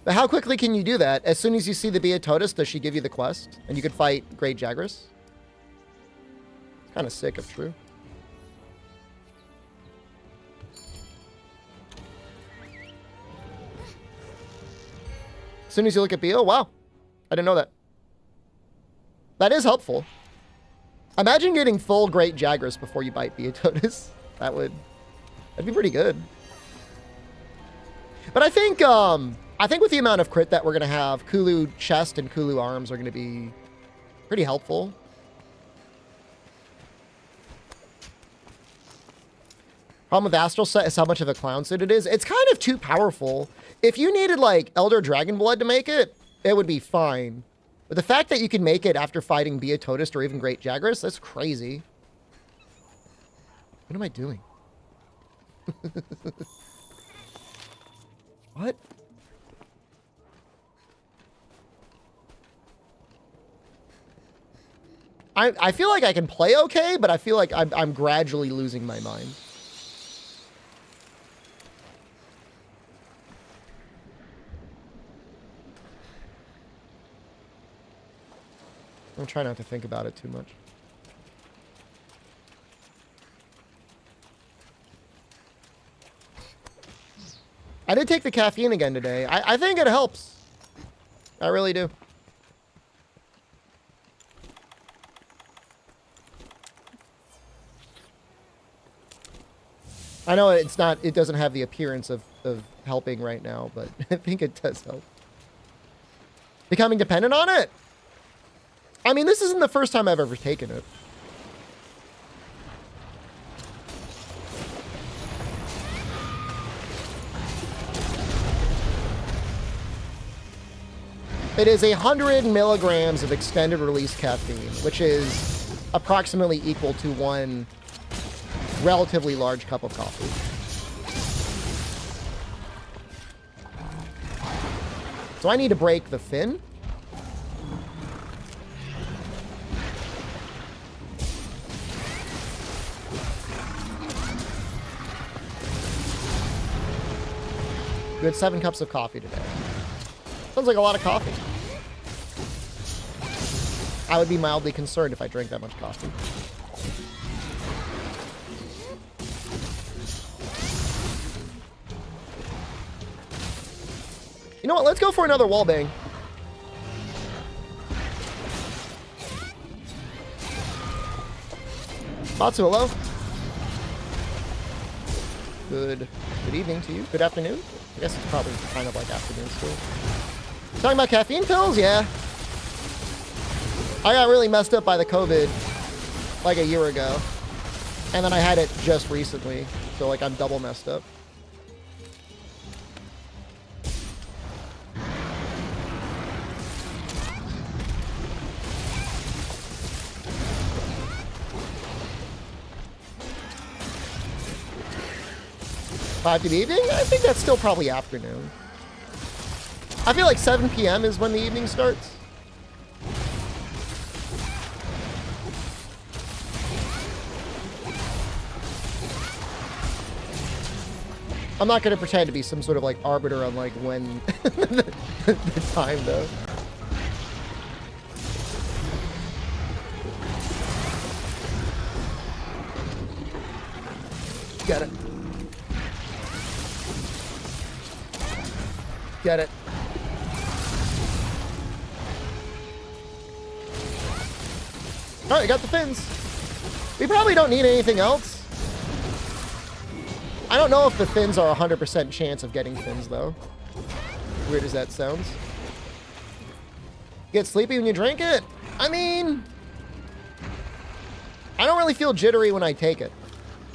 But how quickly can you do that? As soon as you see the Beatotus, does she give you the quest? And you could fight Great Jagras? It's kind of sick if true. As soon as you look at B, oh wow. I didn't know that. That is helpful. Imagine getting full Great Jagras before you bite Beatotus. That'd be pretty good. But I think with the amount of crit that we're gonna have, Kulu chest and Kulu arms are gonna be pretty helpful. Problem with Astral Set is how much of a clown suit it is. It's kind of too powerful. If you needed like Elder Dragon Blood to make it, it would be fine. But the fact that you can make it after fighting Beatotus or even Great Jagras, that's crazy. What am I doing? What? I feel like I can play okay, but I feel like I'm gradually losing my mind. I'm trying not to think about it too much. I did take the caffeine again today. I think it helps. I really do. I know it doesn't have the appearance of helping right now, but I think it does help. Becoming dependent on it? I mean, this isn't the first time I've ever taken it. It is 100 milligrams of extended release caffeine, which is approximately equal to one relatively large cup of coffee. So I need to break the fin. We had 7 cups of coffee today. Sounds like a lot of coffee. I would be mildly concerned if I drank that much coffee. You know what? Let's go for another wall bang. Matsu, hello. Good evening to you. Good afternoon. I guess it's probably kind of like afternoon still. Talking about caffeine pills? Yeah. I got really messed up by the COVID like a year ago. And then I had it just recently. So like I'm double messed up. Five to the evening? I think that's still probably afternoon. I feel like 7 p.m. is when the evening starts. I'm not going to pretend to be some sort of like arbiter on like when the time though. Get it. Get it. All right, got the fins. We probably don't need anything else. I don't know if the fins are 100% chance of getting fins, though. Weird as that sounds. Get sleepy when you drink it? I mean, I don't really feel jittery when I take it,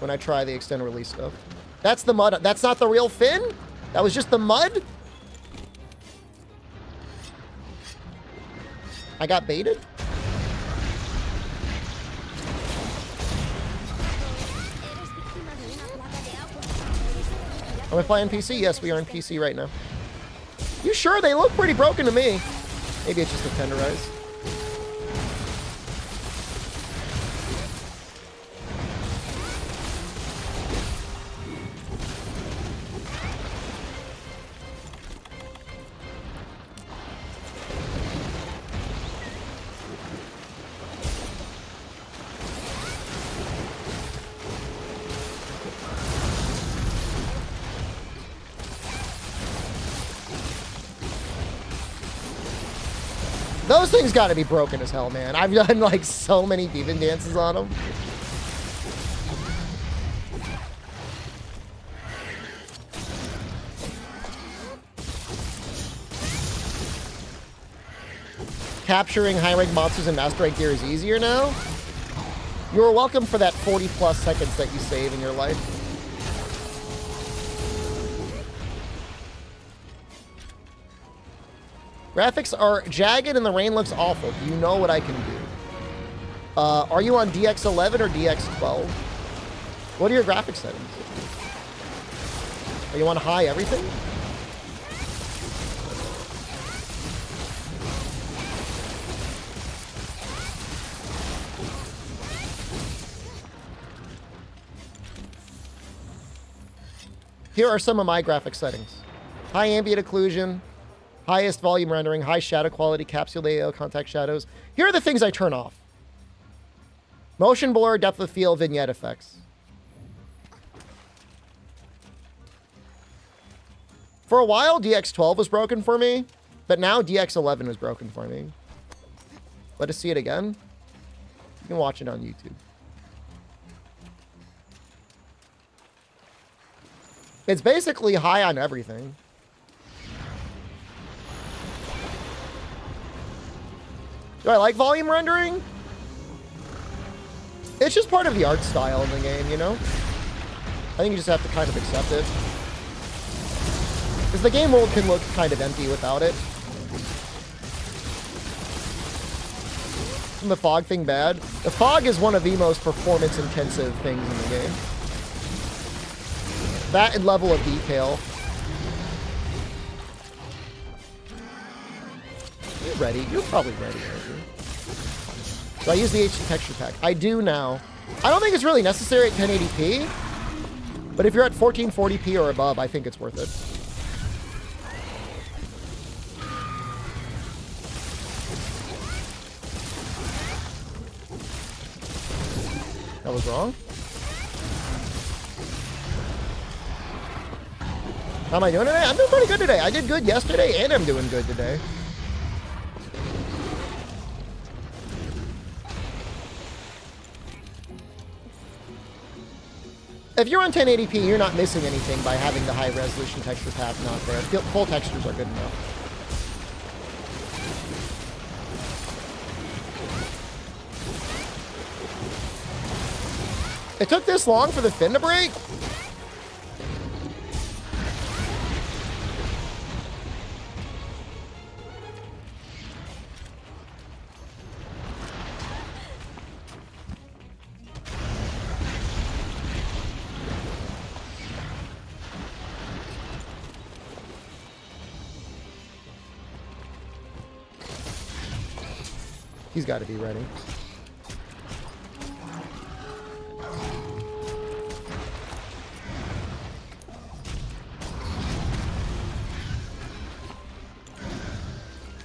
when I try the extended release stuff. That's the mud. That's not the real fin? That was just the mud? I got baited? Are we playing PC? Yes, we are in PC right now. You sure? They look pretty broken to me. Maybe it's just a tenderize. Those things got to be broken as hell, man. I've done like so many demon dances on them. Capturing high-rank monsters in Master Rank gear is easier now. You're welcome for that 40+ seconds that you save in your life. Graphics are jagged and the rain looks awful. Do you know what I can do? Are you on DX11 or DX12? What are your graphics settings? Are you on high everything? Here are some of my graphic settings. High ambient occlusion. Highest volume rendering, high shadow quality, capsule layout, contact shadows. Here are the things I turn off. Motion blur, depth of field, vignette effects. For a while, DX12 was broken for me, but now DX11 is broken for me. Let us see it again. You can watch it on YouTube. It's basically high on everything. Do I like volume rendering? It's just part of the art style in the game, you know? I think you just have to kind of accept it. Because the game world can look kind of empty without it. Isn't the fog thing bad? The fog is one of the most performance-intensive things in the game. That and level of detail. You're ready. You're probably ready, aren't you? So I use the HD texture pack. I do now. I don't think it's really necessary at 1080p, but if you're at 1440p or above, I think it's worth it. That was wrong. How am I doing today? I'm doing pretty good today. I did good yesterday, and I'm doing good today. If you're on 1080p, you're not missing anything by having the high resolution texture pack not there. Full textures are good enough. It took this long for the fin to break? He's got to be ready.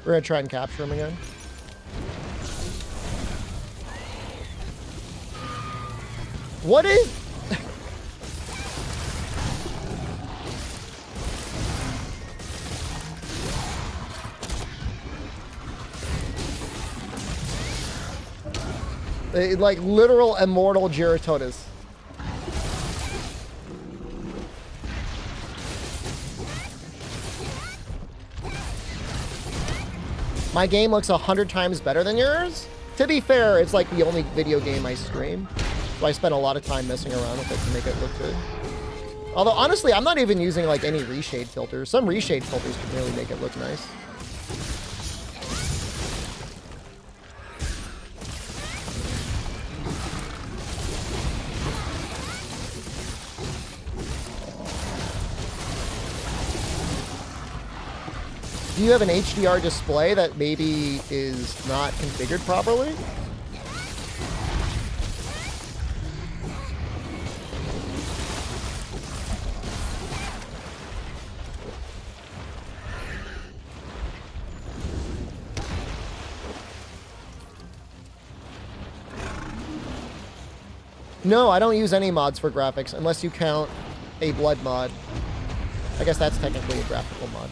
We're gonna try and capture him again. What is... like literal immortal Giratonis. My game looks 100 times better than yours? To be fair, it's like the only video game I stream. So I spent a lot of time messing around with it to make it look good. Although, honestly, I'm not even using like any reshade filters. Some reshade filters can really make it look nice. Do you have an HDR display that maybe is not configured properly? No, I don't use any mods for graphics unless you count a blood mod. I guess that's technically a graphical mod.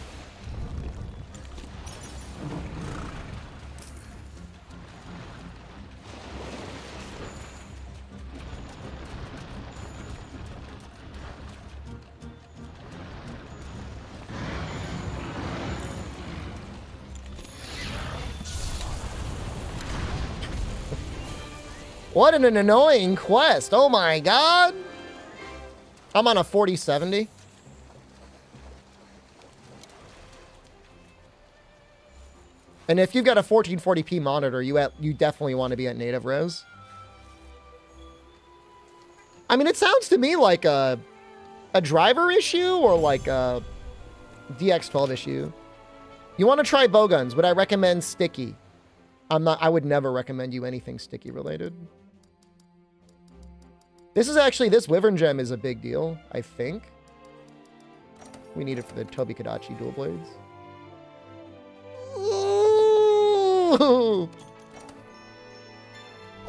What an annoying quest. Oh my god. I'm on a 4070. And if you've got a 1440p monitor, you definitely want to be at native res. I mean, it sounds to me like a driver issue or like a DX12 issue. You want to try bowguns. Would I recommend sticky? I would never recommend you anything sticky related. This Wyvern Gem is a big deal, I think. We need it for the Tobi Kadachi dual blades. Ooh.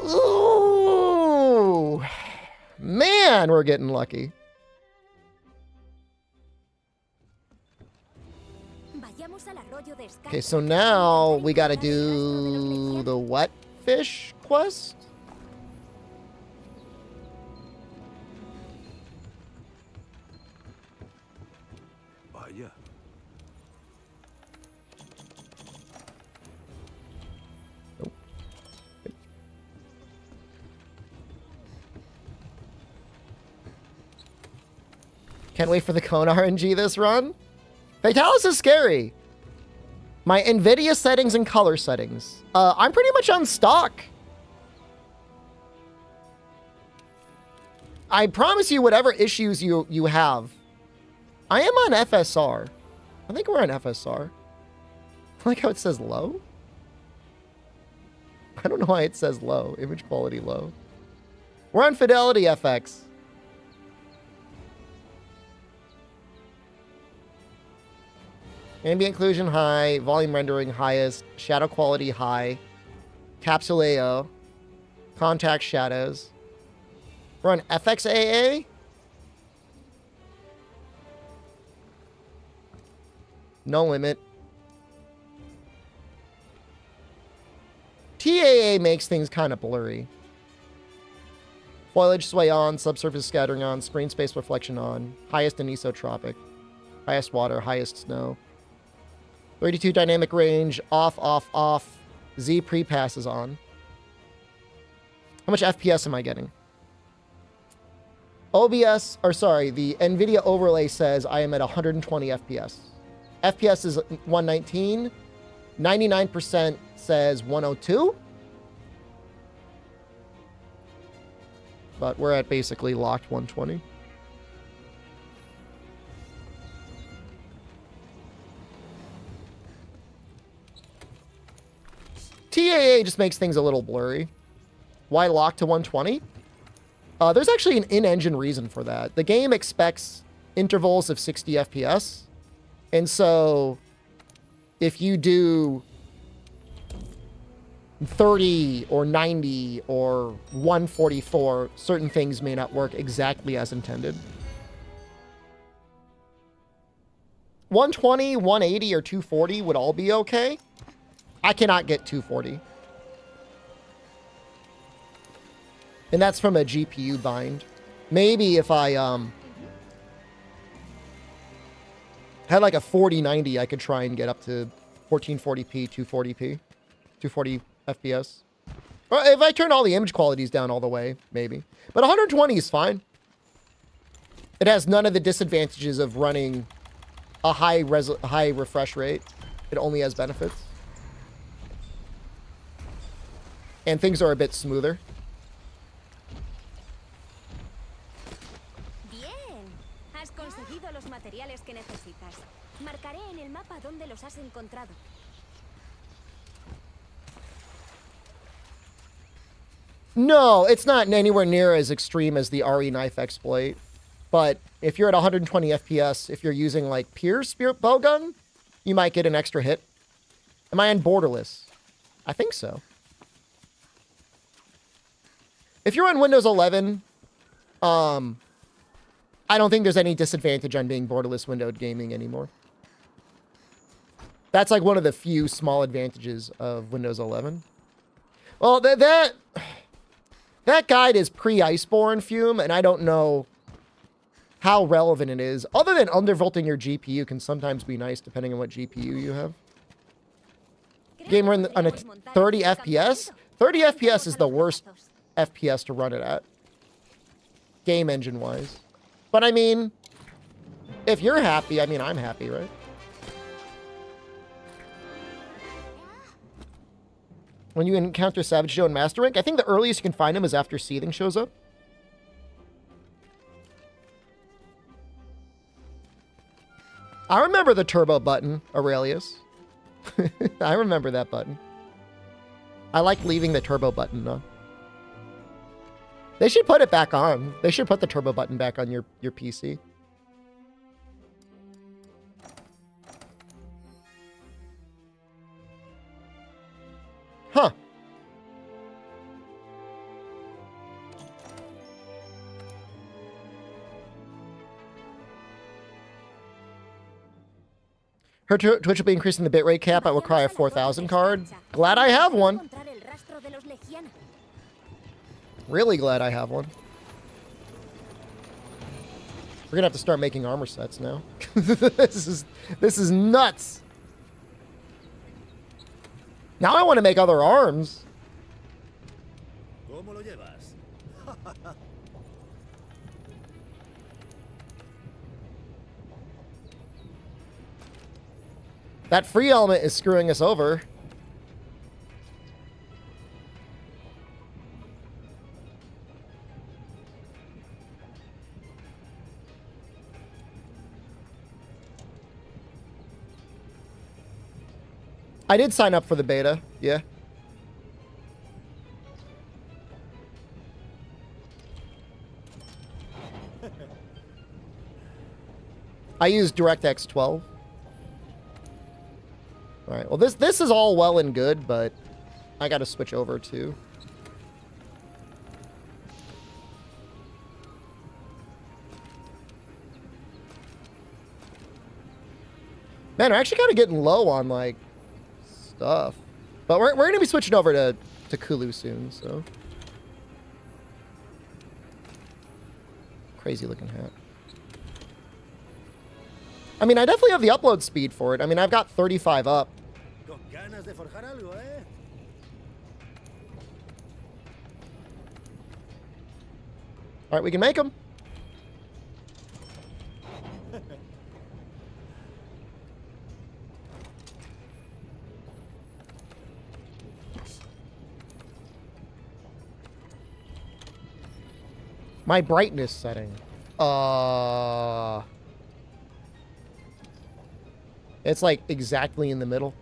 Ooh. Man, we're getting lucky. Okay, so now we gotta do the what fish quest? Vaya. Nope. Can't wait for the cone RNG this run. Fatalis is scary. My NVIDIA settings and color settings. I'm pretty much on stock. I promise you whatever issues you have. I am on FSR. I think we're on FSR. I like how it says low. I don't know why it says low. Image quality low. We're on Fidelity FX. Ambient occlusion high, volume rendering highest, shadow quality high, capsule AO, contact shadows. We're on FXAA. No limit. TAA makes things kind of blurry. Foliage sway on, subsurface scattering on, screen space reflection on, highest anisotropic, highest water, highest snow. 32 dynamic range, off, off, off. Z pre-pass is on. How much FPS am I getting? OBS, or sorry, the NVIDIA overlay says I am at 120 FPS. FPS is 119. 99% says 102. But we're at basically locked 120. TAA just makes things a little blurry. Why lock to 120? There's actually an in-engine reason for that. The game expects intervals of 60 FPS. And so if you do 30 or 90 or 144, certain things may not work exactly as intended. 120, 180, or 240 would all be okay. I cannot get 240. And that's from a GPU bind. Maybe if I had like a 4090, I could try and get up to 1440p, 240p, 240 FPS. Or if I turn all the image qualities down all the way, maybe. But 120 is fine. It has none of the disadvantages of running a high refresh rate. It only has benefits. And things are a bit smoother. Bien. Has conseguido los materiales que necesitas. Marcaré en el mapa dónde los has encontrado. No, it's not anywhere near as extreme as the RE knife exploit. But if you're at 120 FPS, if you're using like Pierce Spirit Bowgun, you might get an extra hit. Am I on borderless? I think so. If you're on Windows 11, I don't think there's any disadvantage on being borderless windowed gaming anymore. That's like one of the few small advantages of Windows 11. Well, that guide is pre-Iceborne, Fume, and I don't know how relevant it is. Other than undervolting your GPU can sometimes be nice depending on what GPU you have. Game run on a 30 FPS? 30 FPS is the worst FPS to run it at. Game engine-wise. But I mean, if you're happy, I mean, I'm happy, right? When you encounter Savage Joe in Master Rank, I think the earliest you can find him is after Seething shows up. I remember the turbo button, Aurelius. I remember that button. I like leaving the turbo button on. They should put it back on. They should put the turbo button back on your PC. Huh. Her Twitch will be increasing the bitrate cap. I will cry a 4000 card. Glad I have one. Really glad I have one. We're gonna have to start making armor sets now. This is nuts. Now I want to make other arms. ¿Cómo lo llevas? That free element is screwing us over. I did sign up for the beta, yeah. I use DirectX 12. All right, well, this is all well and good, but I got to switch over to... Man, we're actually kind of getting low on, like, stuff. But we're going to be switching over to Kulu soon, so... Crazy looking hat. I mean, I definitely have the upload speed for it. I mean, I've got 35 up. Con ganas de forjar algo, ¿eh? All right, we can make them. My brightness setting. It's like exactly in the middle.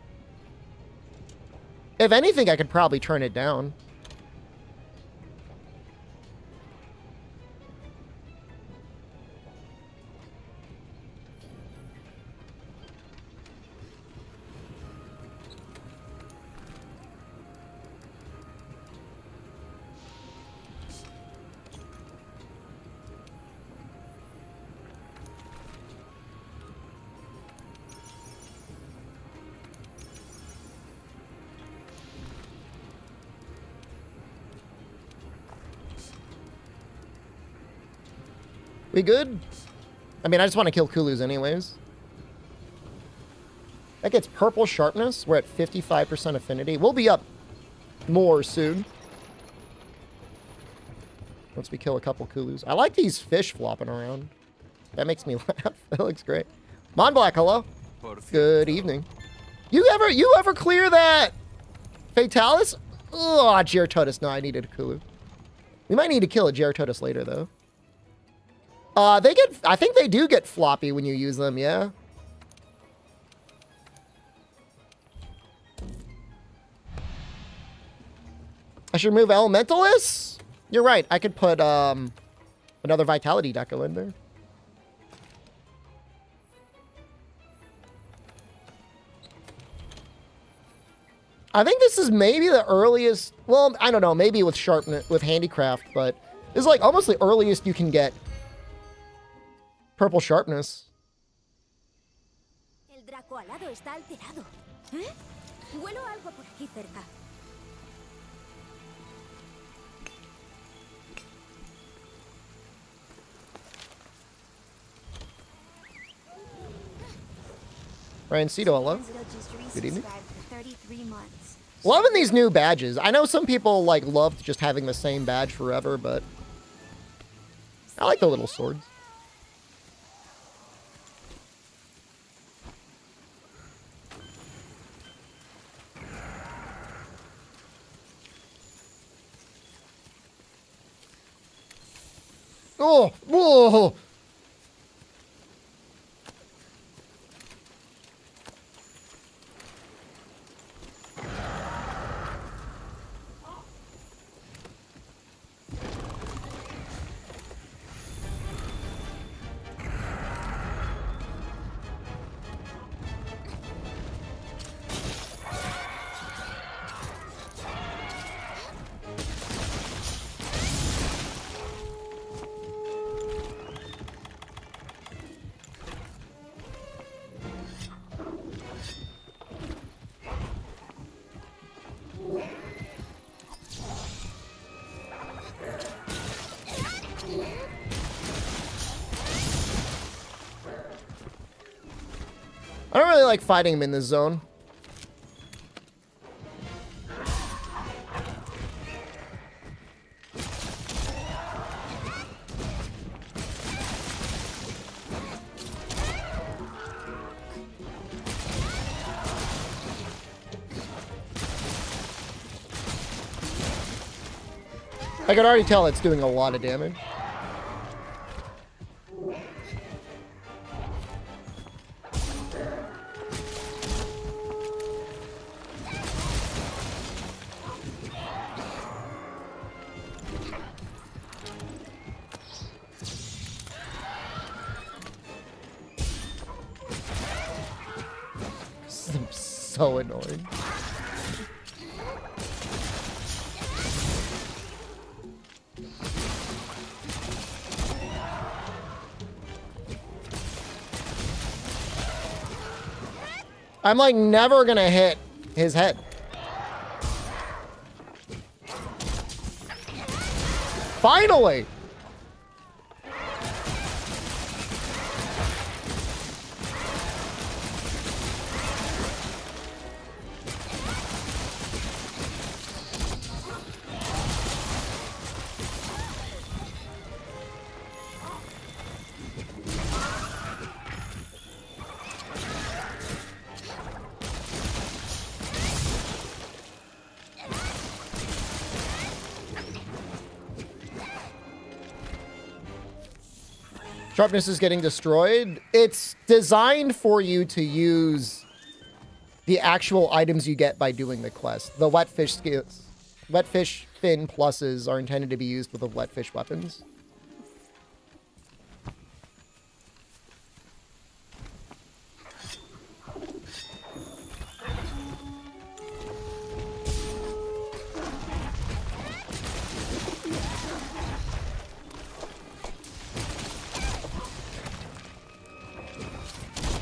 If anything, I could probably turn it down. We good? I mean, I just want to kill Kulus anyways. That gets purple sharpness. We're at 55% affinity. We'll be up more soon. Once we kill a couple Kulus. I like these fish flopping around. That makes me laugh. That looks great. Monblack, hello. Good evening. You ever clear that Fatalis? Oh, Geratodus. No, I needed a Kulu. We might need to kill a Geratodus later, though. I think they do get floppy when you use them, yeah? I should remove Elementalists? You're right. I could put another Vitality Deco in there. I think this is maybe the earliest. Well, I don't know. Maybe with sharpness, with handicraft, but this is like almost the earliest you can get purple sharpness. El Draco alado está alterado. ¿Eh? Huelo algo por aquí cerca. Ryan Cito, hello. Good evening. Loving these new badges. I know some people like loved just having the same badge forever, but I like the little swords. Oh, whoa. I don't really like fighting him in this zone. I can already tell it's doing a lot of damage. So annoying. I'm like never gonna hit his head. Finally! Sharpness is getting destroyed. It's designed for you to use the actual items you get by doing the quest. The wetfish skills, wetfish fin pluses are intended to be used with the wetfish weapons.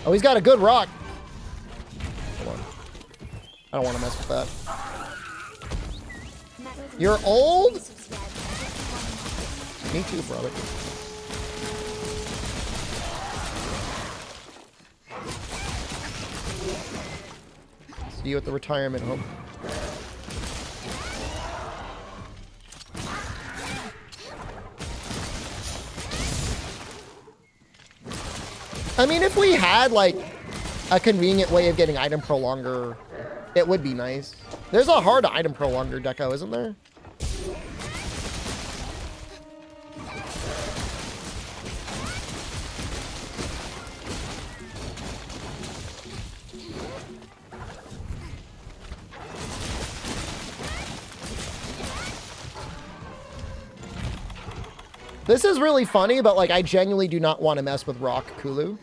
Oh, he's got a good rock. Hold on. I don't want to mess with that. You're old? Me too, brother. to you at the retirement home. I mean, if we had, like, a convenient way of getting item prolonger, it would be nice. There's a hard item prolonger deco, isn't there? This is really funny, but, like, I genuinely do not want to mess with Rock Kulu.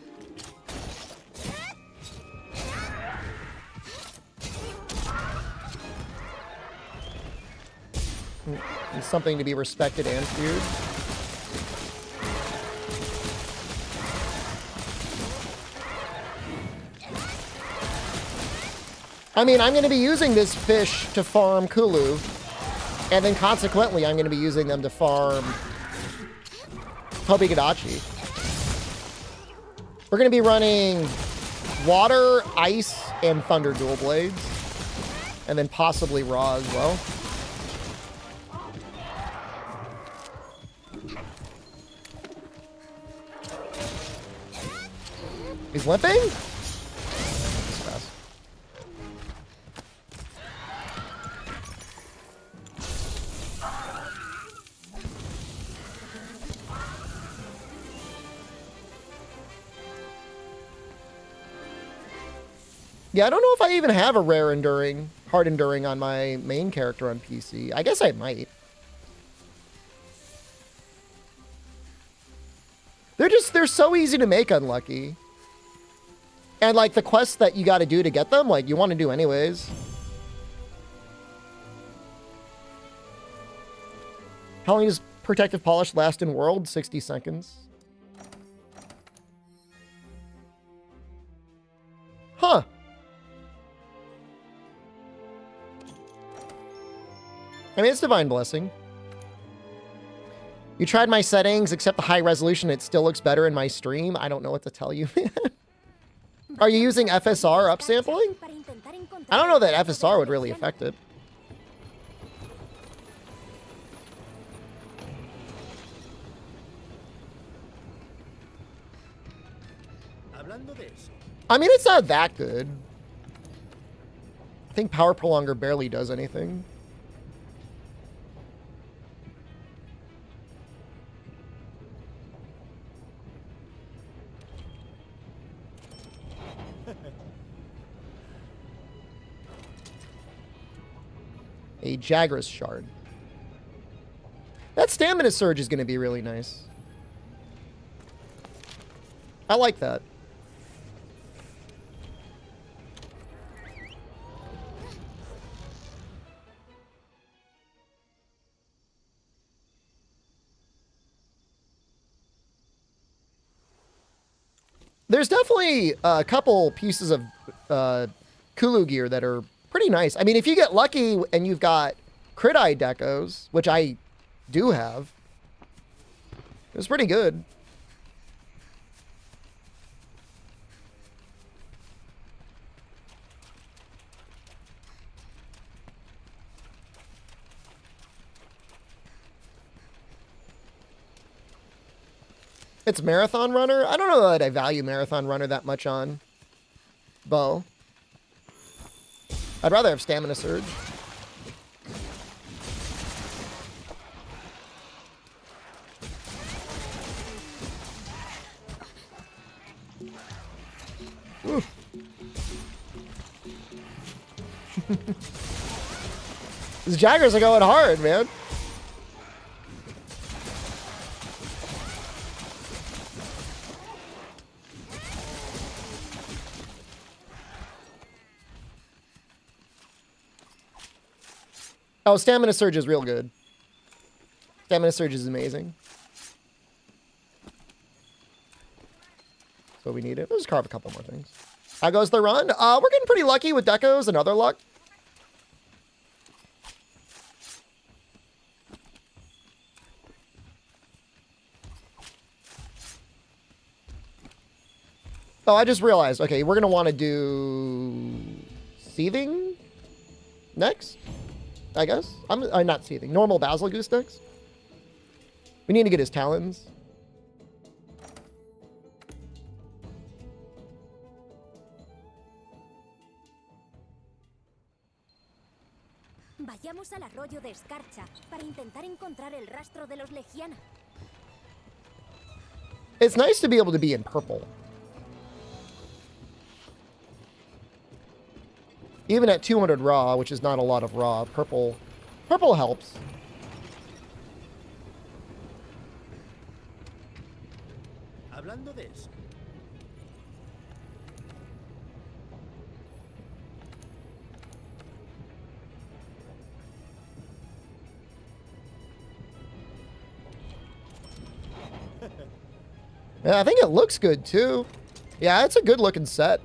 It's something to be respected and feared. I mean, I'm going to be using this fish to farm Kulu, and then consequently, I'm going to be using them to farm Hobigadachi. We're going to be running Water, Ice, and Thunder dual blades, and then possibly Raw as well. He's limping? That's fast. Yeah, I don't know if I even have a rare enduring, hard enduring on my main character on PC. I guess I might. They're so easy to make unlucky. And, like, the quests that you got to do to get them, like, you want to do anyways. How long does Protective Polish last in World? 60 seconds. Huh. I mean, it's Divine Blessing. You tried my settings, except the high resolution, it still looks better in my stream. I don't know what to tell you, man. Are you using FSR upsampling? I don't know that FSR would really affect it. I mean, it's not that good. I think Power Prolonger barely does anything. A Jagras Shard. That Stamina Surge is going to be really nice. I like that. There's definitely a couple pieces of Kulu gear that are pretty nice. I mean, if you get lucky and you've got Crit Eye decos, which I do have, it's pretty good. It's Marathon Runner. I don't know that I value Marathon Runner that much on Bow. I'd rather have Stamina Surge. These Jaggers are going hard, man. Oh, Stamina Surge is real good. Stamina Surge is amazing. So we need it. Let's carve a couple more things. How goes the run? We're getting pretty lucky with decos and other luck. Oh, I just realized. Okay, we're going to want to do Seething next, I guess. I'm not Seething. Normal Basil Goose next. We need to get his talons. Vayamos al arroyo de escarcha para intentar encontrar el rastro de los Legiana. It's nice to be able to be in purple. Even at 200 raw, which is not a lot of raw, purple helps. Hablando de eso. Yeah, I think it looks good too. Yeah, it's a good looking set.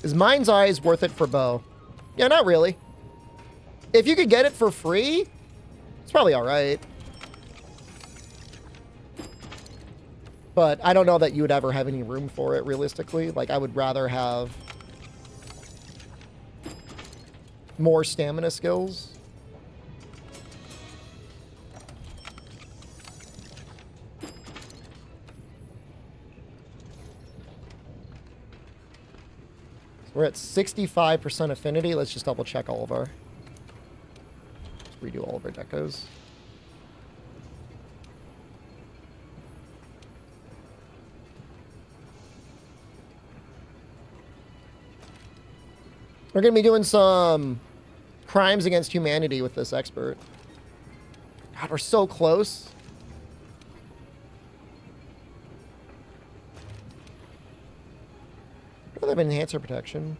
Is Mind's Eyes worth it for bow? Yeah, not really. If you could get it for free, it's probably alright. But I don't know that you would ever have any room for it, realistically. Like, I would rather have more stamina skills. We're at 65% affinity. Let's just double check all of our... Just redo all of our decos. We're going to be doing some crimes against humanity with this expert. God, we're so close. They have enhancer protection.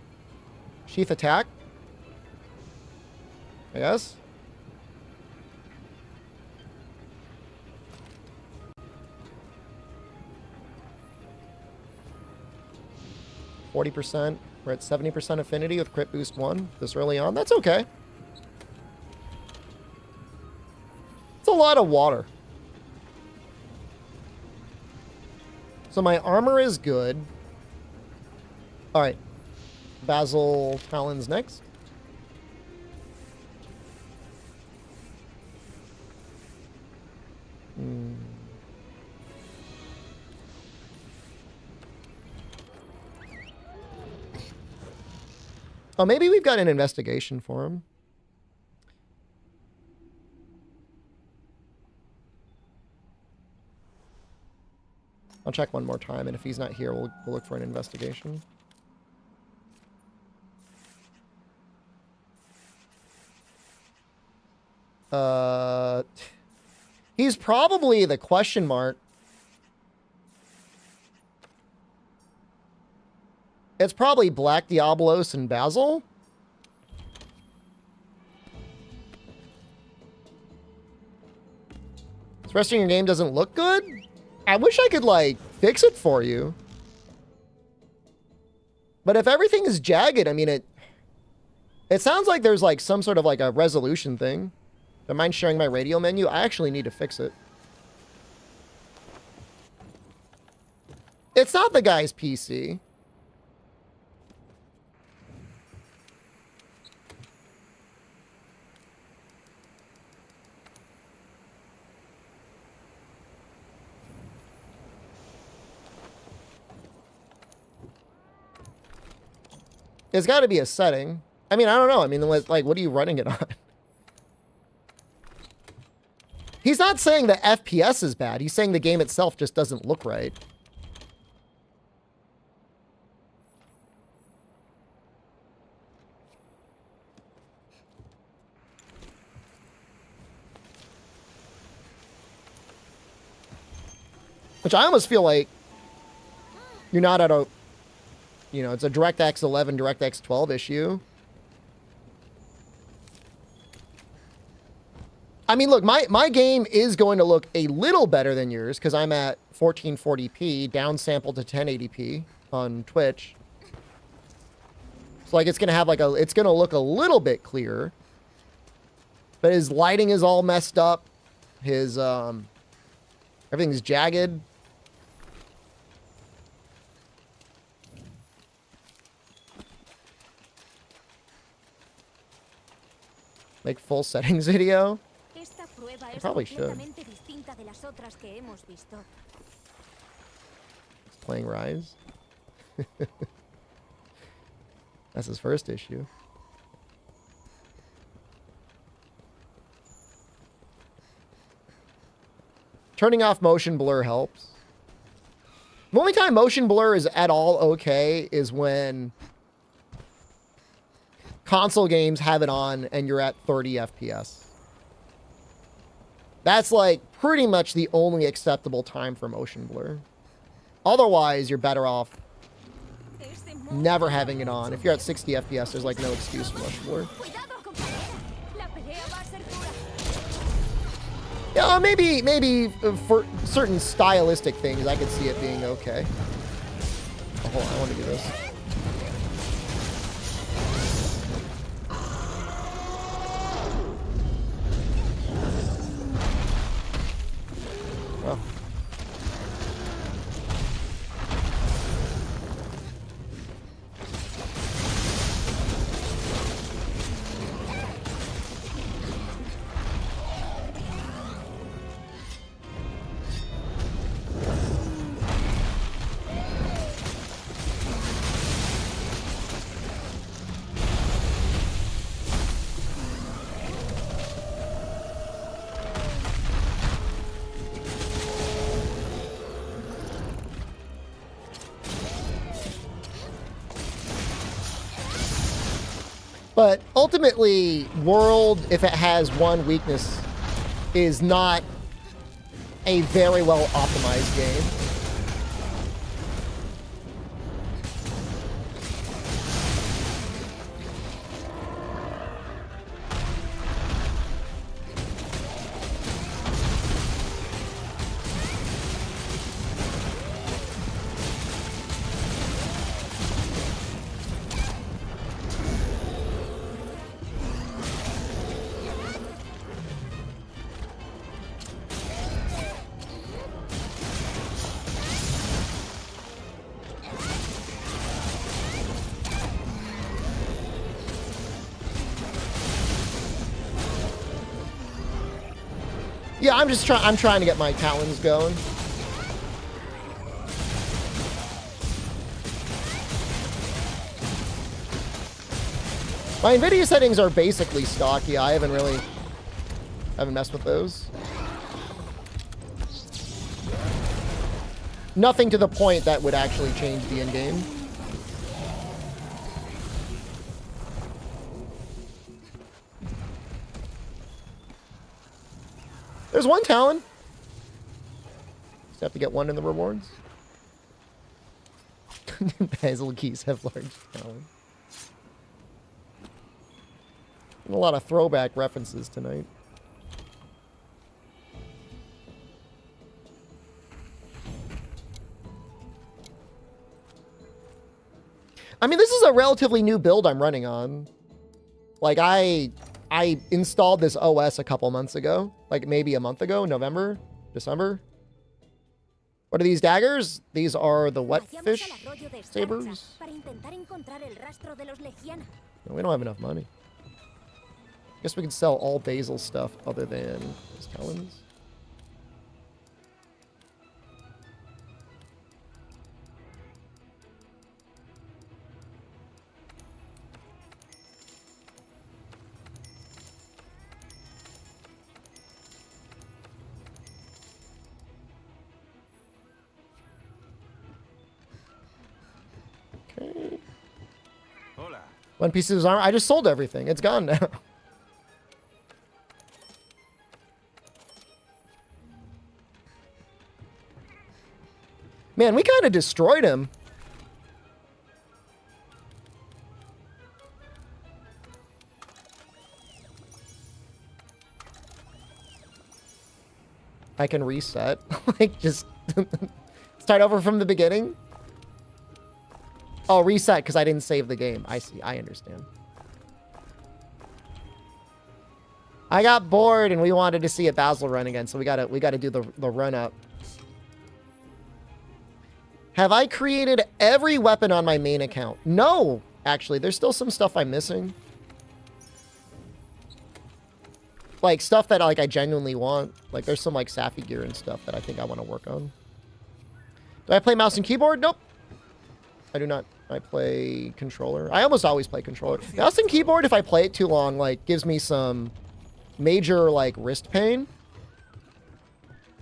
Sheath attack. I guess. %. We're at 70% affinity with crit boost 1 this early on. That's okay. It's a lot of water. So my armor is good. All right, Basil Talons next. Oh, maybe we've got an investigation for him. I'll check one more time, and if he's not here, we'll look for an investigation. He's probably the question mark. It's probably Black Diablos and Basil. The rest of your game doesn't look good? I wish I could, like, fix it for you. But if everything is jagged, I mean, it sounds like there's, like, some sort of, like, a resolution thing. Don't mind sharing my radio menu? I actually need to fix it. It's not the guy's PC. It's got to be a setting. I mean, I don't know. I mean, like, what are you running it on? He's not saying the FPS is bad. He's saying the game itself just doesn't look right. Which I almost feel like you're not at a, you know, it's a DirectX 11, DirectX 12 issue. I mean, look, my game is going to look a little better than yours because I'm at 1440p, downsampled to 1080p on Twitch. So like it's gonna have like it's gonna look a little bit clearer. But his lighting is all messed up. His everything's jagged. Make full settings video. I probably should. It's playing Rise. That's his first issue. Turning off motion blur helps. The only time motion blur is at all okay is when console games have it on and you're at 30 FPS. That's like pretty much the only acceptable time for motion blur. Otherwise, you're better off never having it on. If you're at 60 FPS, there's like no excuse for motion blur. Yeah, maybe for certain stylistic things, I could see it being okay. Oh, hold on, I want to do this. Well. But ultimately, World, if it has one weakness, is not a very well optimized game. Yeah, I'm trying to get my talons going. My NVIDIA settings are basically stocky. I haven't messed with those. Nothing to the point that would actually change the in-game. There's one talon. Just have to get one in the rewards. Basil keys have large talons. And a lot of throwback references tonight. I mean, this is a relatively new build I'm running on. Like, I installed this OS a couple months ago. Like, maybe a month ago, November, December. What are these daggers? These are the wetfish sabers. No, we don't have enough money. Guess we could sell all Basil stuff other than his talons. Okay. Hola. One piece of his armor. I just sold everything. It's gone now. Man, we kind of destroyed him. I can reset. Like, just start over from the beginning. Oh, reset because I didn't save the game. I see. I understand. I got bored and we wanted to see a Basil run again, so we gotta do the run up. Have I created every weapon on my main account? No, actually, there's still some stuff I'm missing. Like stuff that like I genuinely want. Like there's some like Safi gear and stuff that I think I want to work on. Do I play mouse and keyboard? Nope. I do not. I play controller. I almost always play controller. Mouse and keyboard, if I play it too long, like gives me some major like wrist pain.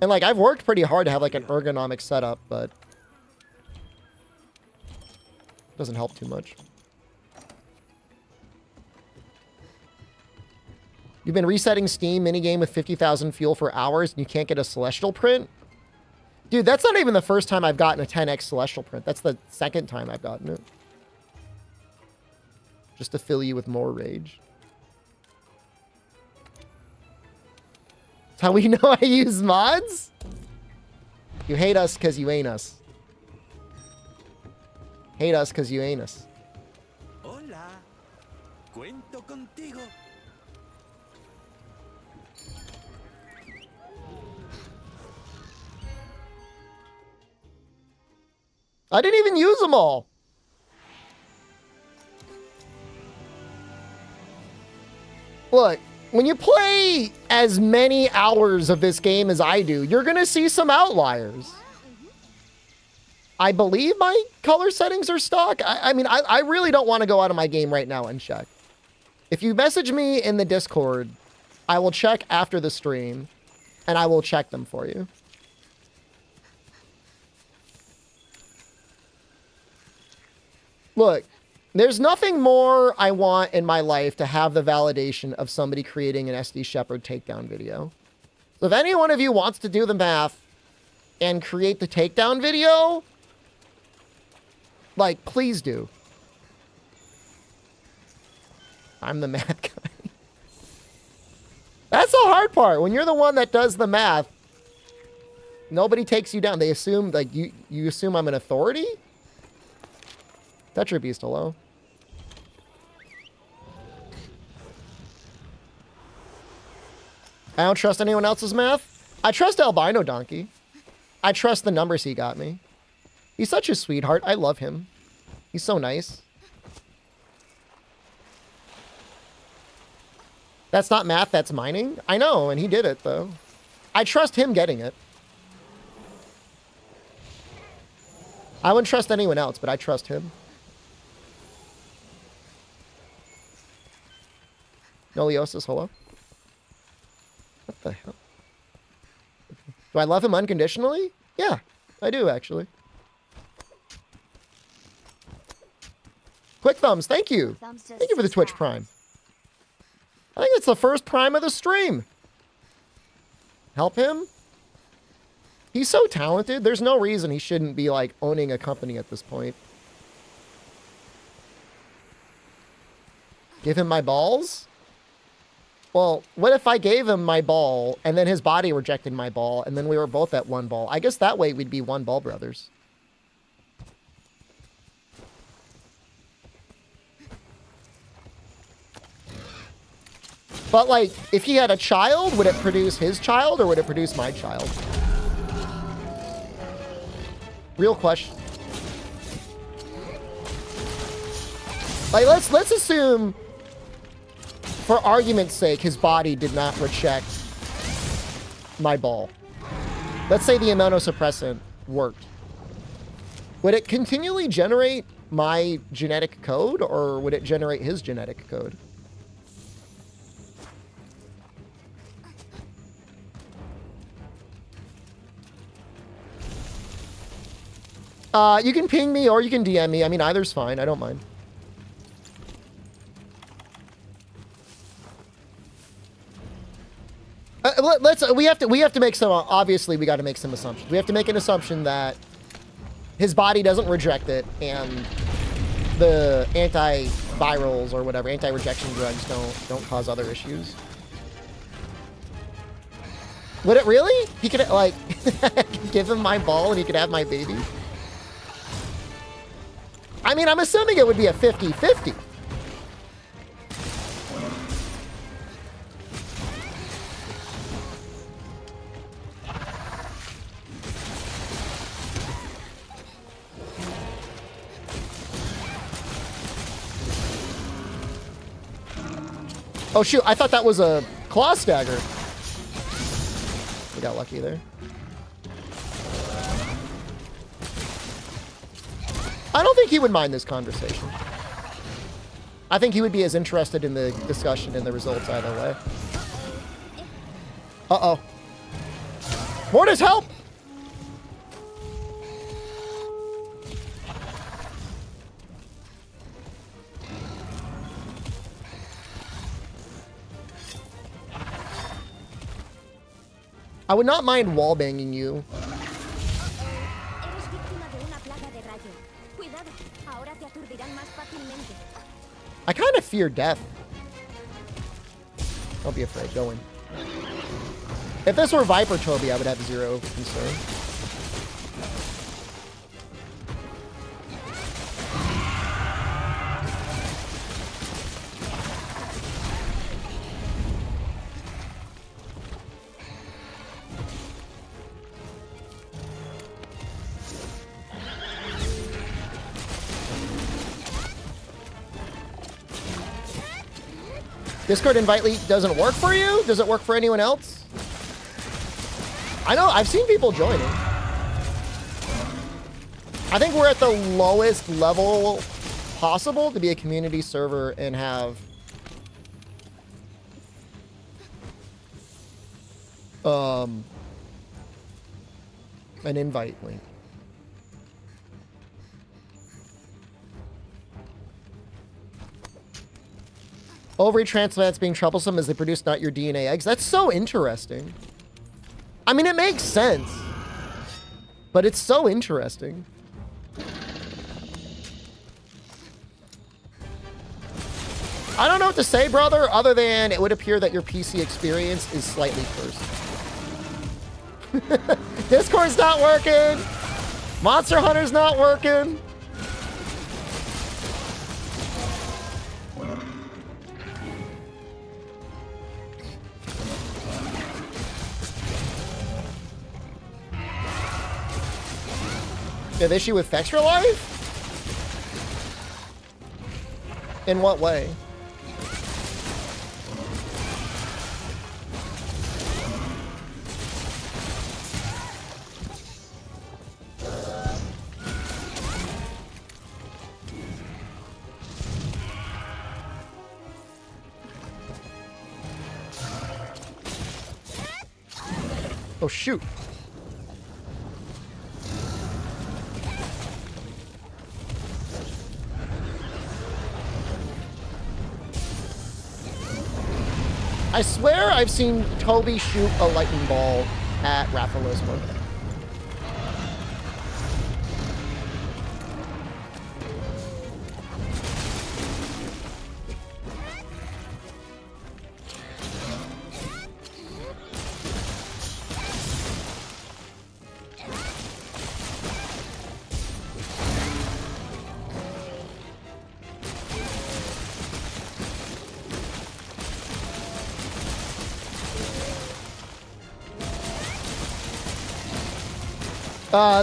And like I've worked pretty hard to have like an ergonomic setup, but it doesn't help too much. You've been resetting Steam minigame with 50,000 fuel for hours and you can't get a Celestial print? Dude, that's not even the first time I've gotten a 10x Celestial print. That's the second time I've gotten it. Just to fill you with more rage. That's how we know I use mods? You hate us because you ain't us. Hate us because you ain't us. Hola. Cuento contigo. I didn't even use them all. Look, when you play as many hours of this game as I do, you're going to see some outliers. I believe my color settings are stock. I mean, I really don't want to go out of my game right now and check. If you message me in the Discord, I will check after the stream, and I will check them for you. Look, there's nothing more I want in my life to have the validation of somebody creating an SD Shepherd takedown video. So if any one of you wants to do the math and create the takedown video, like, please do. I'm the math guy. That's the hard part. When you're the one that does the math, nobody takes you down. They assume, like, you assume I'm an authority? Tetra Beast, hello. I don't trust anyone else's math. I trust Albino Donkey. I trust the numbers he got me. He's such a sweetheart. I love him. He's so nice. That's not math, that's mining. I know, and he did it, though. I trust him getting it. I wouldn't trust anyone else, but I trust him. Noliosis, hello? What the hell? Do I love him unconditionally? Yeah, I do, actually. Quick thumbs, thank you. Thank you for the Twitch Prime. I think it's the first Prime of the stream. Help him? He's so talented. There's no reason he shouldn't be, like, owning a company at this point. Give him my balls? Well, what if I gave him my ball, and then his body rejected my ball, and then we were both at one ball? I guess that way we'd be one ball brothers. But, like, if he had a child, would it produce his child, or would it produce my child? Real question. Like, let's assume, for argument's sake, his body did not reject my ball. Let's say the immunosuppressant worked. Would it continually generate my genetic code, or would it generate his genetic code? You can ping me or you can DM me. I mean, either's fine. I don't mind. We have to make some, obviously we got to make some assumptions. We have to make an assumption that his body doesn't reject it and the antivirals or whatever, anti-rejection drugs don't cause other issues. Would it really? He could, like, give him my ball and he could have my baby? I mean, I'm assuming it would be a 50-50. Oh, shoot. I thought that was a claw stagger. We got lucky there. I don't think he would mind this conversation. I think he would be as interested in the discussion and the results either way. Uh-oh. Mortis, help! I would not mind wallbanging you. Eres víctima de una plaga de rayo. Cuidado, ahora te aturdirán más fácilmente. I kind of fear death. Don't be afraid. Go in. If this were Viper Toby, I would have zero concern. Discord invite link doesn't work for you? Does it work for anyone else? I know, I've seen people joining. I think we're at the lowest level possible to be a community server and have an invite link. Ovary transplants being troublesome as they produce not your DNA eggs. That's so interesting. I mean, it makes sense. But it's so interesting. I don't know what to say, brother, other than it would appear that your PC experience is slightly cursed. Discord's not working. Monster Hunter's not working. An issue with Fextra Life? In what way? Oh, shoot. I swear I've seen Toby shoot a lightning ball at Raffalosma.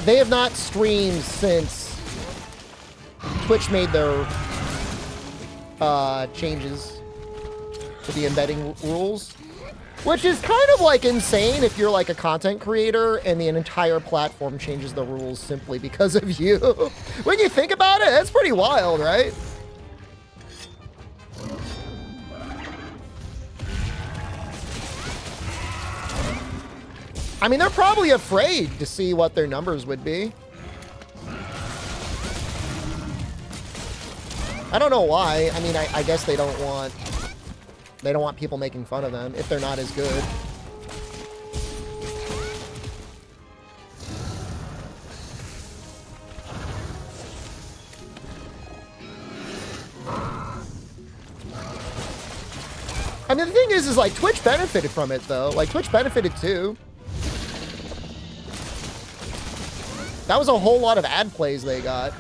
They have not streamed since Twitch made their changes to the embedding rules, which is kind of like insane if you're like a content creator and the entire platform changes the rules simply because of you. When you think about it, that's pretty wild, right? I mean, they're probably afraid to see what their numbers would be. I don't know why. I mean, I guess they don't want people making fun of them if they're not as good. I mean, the thing is like Twitch benefited from it though. Like Twitch benefited too. That was a whole lot of ad plays they got.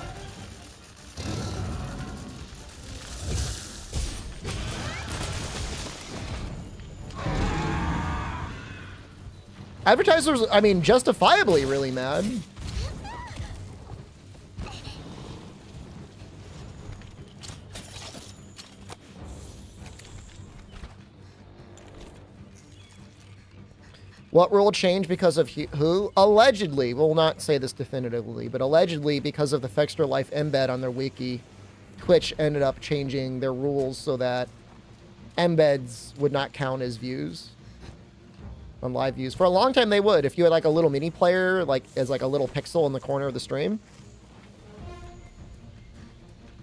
Advertisers, I mean, justifiably really mad. What rule changed because of who? Allegedly, we'll not say this definitively, but allegedly because of the Fextra Life embed on their wiki, Twitch ended up changing their rules so that embeds would not count as views on live views. For a long time they would. If you had like a little mini player, like as like a little pixel in the corner of the stream,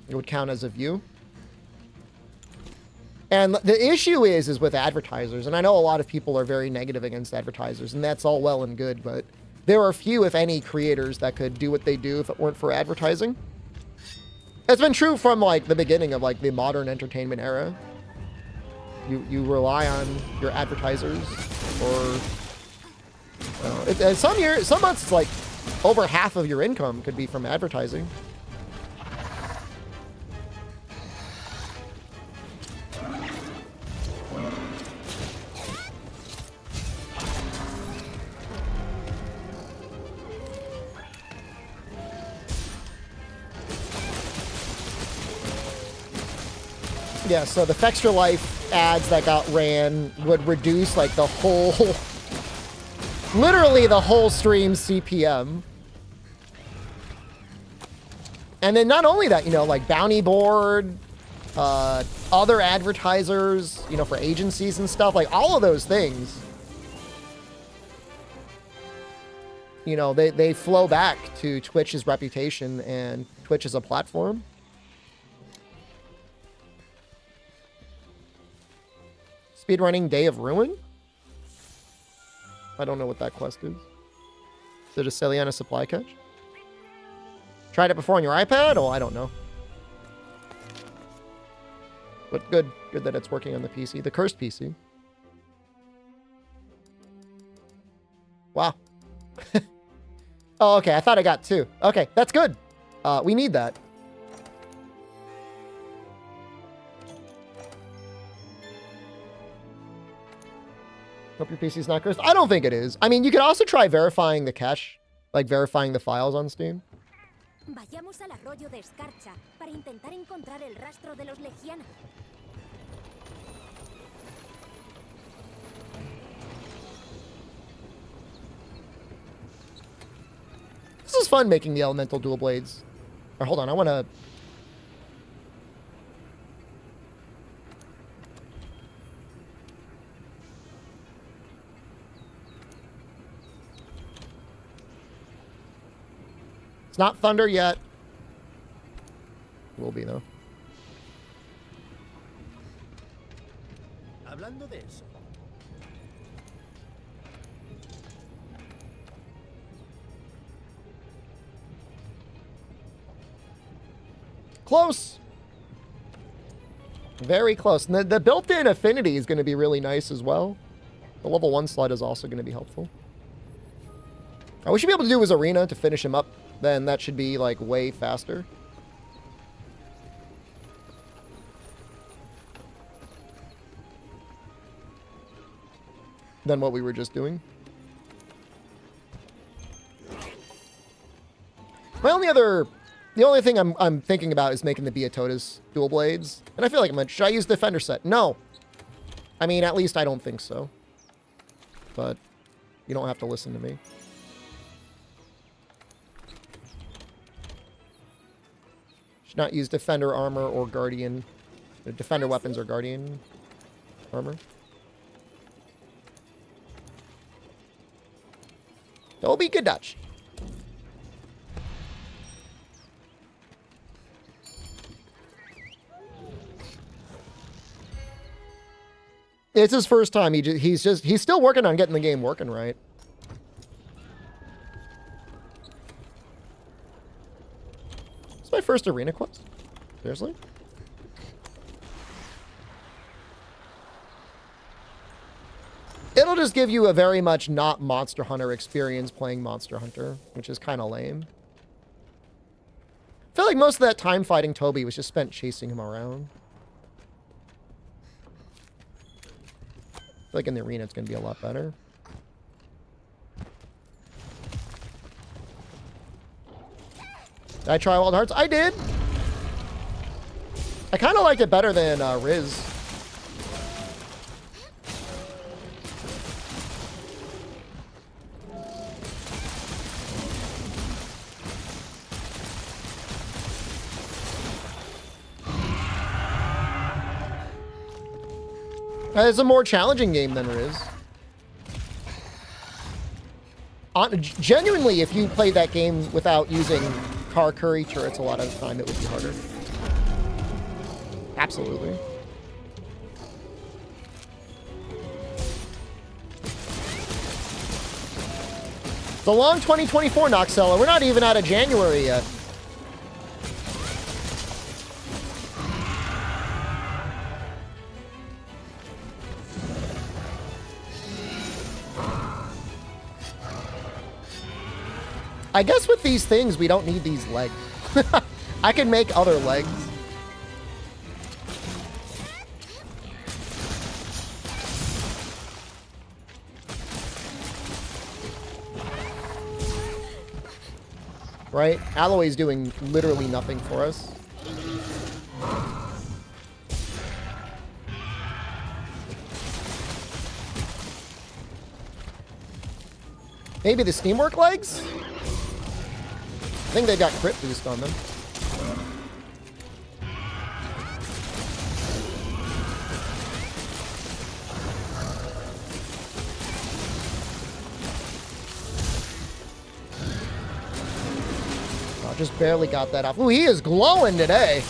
it would count as a view. And the issue is with advertisers, and I know a lot of people are very negative against advertisers, and that's all well and good, but there are few, if any, creators that could do what they do if it weren't for advertising. It's been true from like the beginning of like the modern entertainment era. You rely on your advertisers, or some months it's like over half of your income could be from advertising. Yeah, so the Fextra Life ads that got ran would reduce like the whole, literally the whole stream's CPM. And then not only that, you know, like Bounty Board, other advertisers, you know, for agencies and stuff, like all of those things, you know, they flow back to Twitch's reputation and Twitch as a platform. Speedrunning Day of Ruin? I don't know what that quest is. Is it a Celiana supply catch? Tried it before on your iPad? Oh, I don't know. But good that it's working on the PC. The cursed PC. Wow. Oh, okay. I thought I got 2. Okay, that's good. We need that. Hope your PC's not cursed. I don't think it is. I mean, you could also try verifying the cache, like verifying the files on Steam. Vayamos al arroyo de escarcha para intentar encontrar el rastro de los Legiana. This is fun making the elemental dual blades. Or hold on, I want to... It's not thunder yet. Will be though. Hablando de eso. Close. Very close. And the built-in affinity is going to be really nice as well. The level 1 slot is also going to be helpful. We should be able to do his arena to finish him up. Then that should be like way faster. Than what we were just doing. The only thing I'm thinking about is making the Beatotas dual blades. And I feel like should I use the Defender set? No. I mean, at least I don't think so. But you don't have to listen to me. Should not use Defender armor or Guardian. Defender weapons or Guardian armor. Don't be good Dutch. It's his first time. He's still working on getting the game working right. It's my first arena quest. Seriously? It'll just give you a very much not Monster Hunter experience playing Monster Hunter, which is kind of lame. feel like most of that time fighting Toby was just spent chasing him around. I feel like in the arena it's going to be a lot better. Did I try Wild Hearts? I did! I kind of liked it better than Riz. It's a more challenging game than Riz. Genuinely, if you played that game without using car curry turrets a lot of the time, it would be harder. Absolutely. It's a long 2024, Noxella. We're not even out of January yet. I guess with these things, we don't need these legs. I can make other legs. Right? Alloy's doing literally nothing for us. Maybe the Steamwork legs? I think they got crit boost on them. Oh, just barely got that off. Ooh, he is glowing today.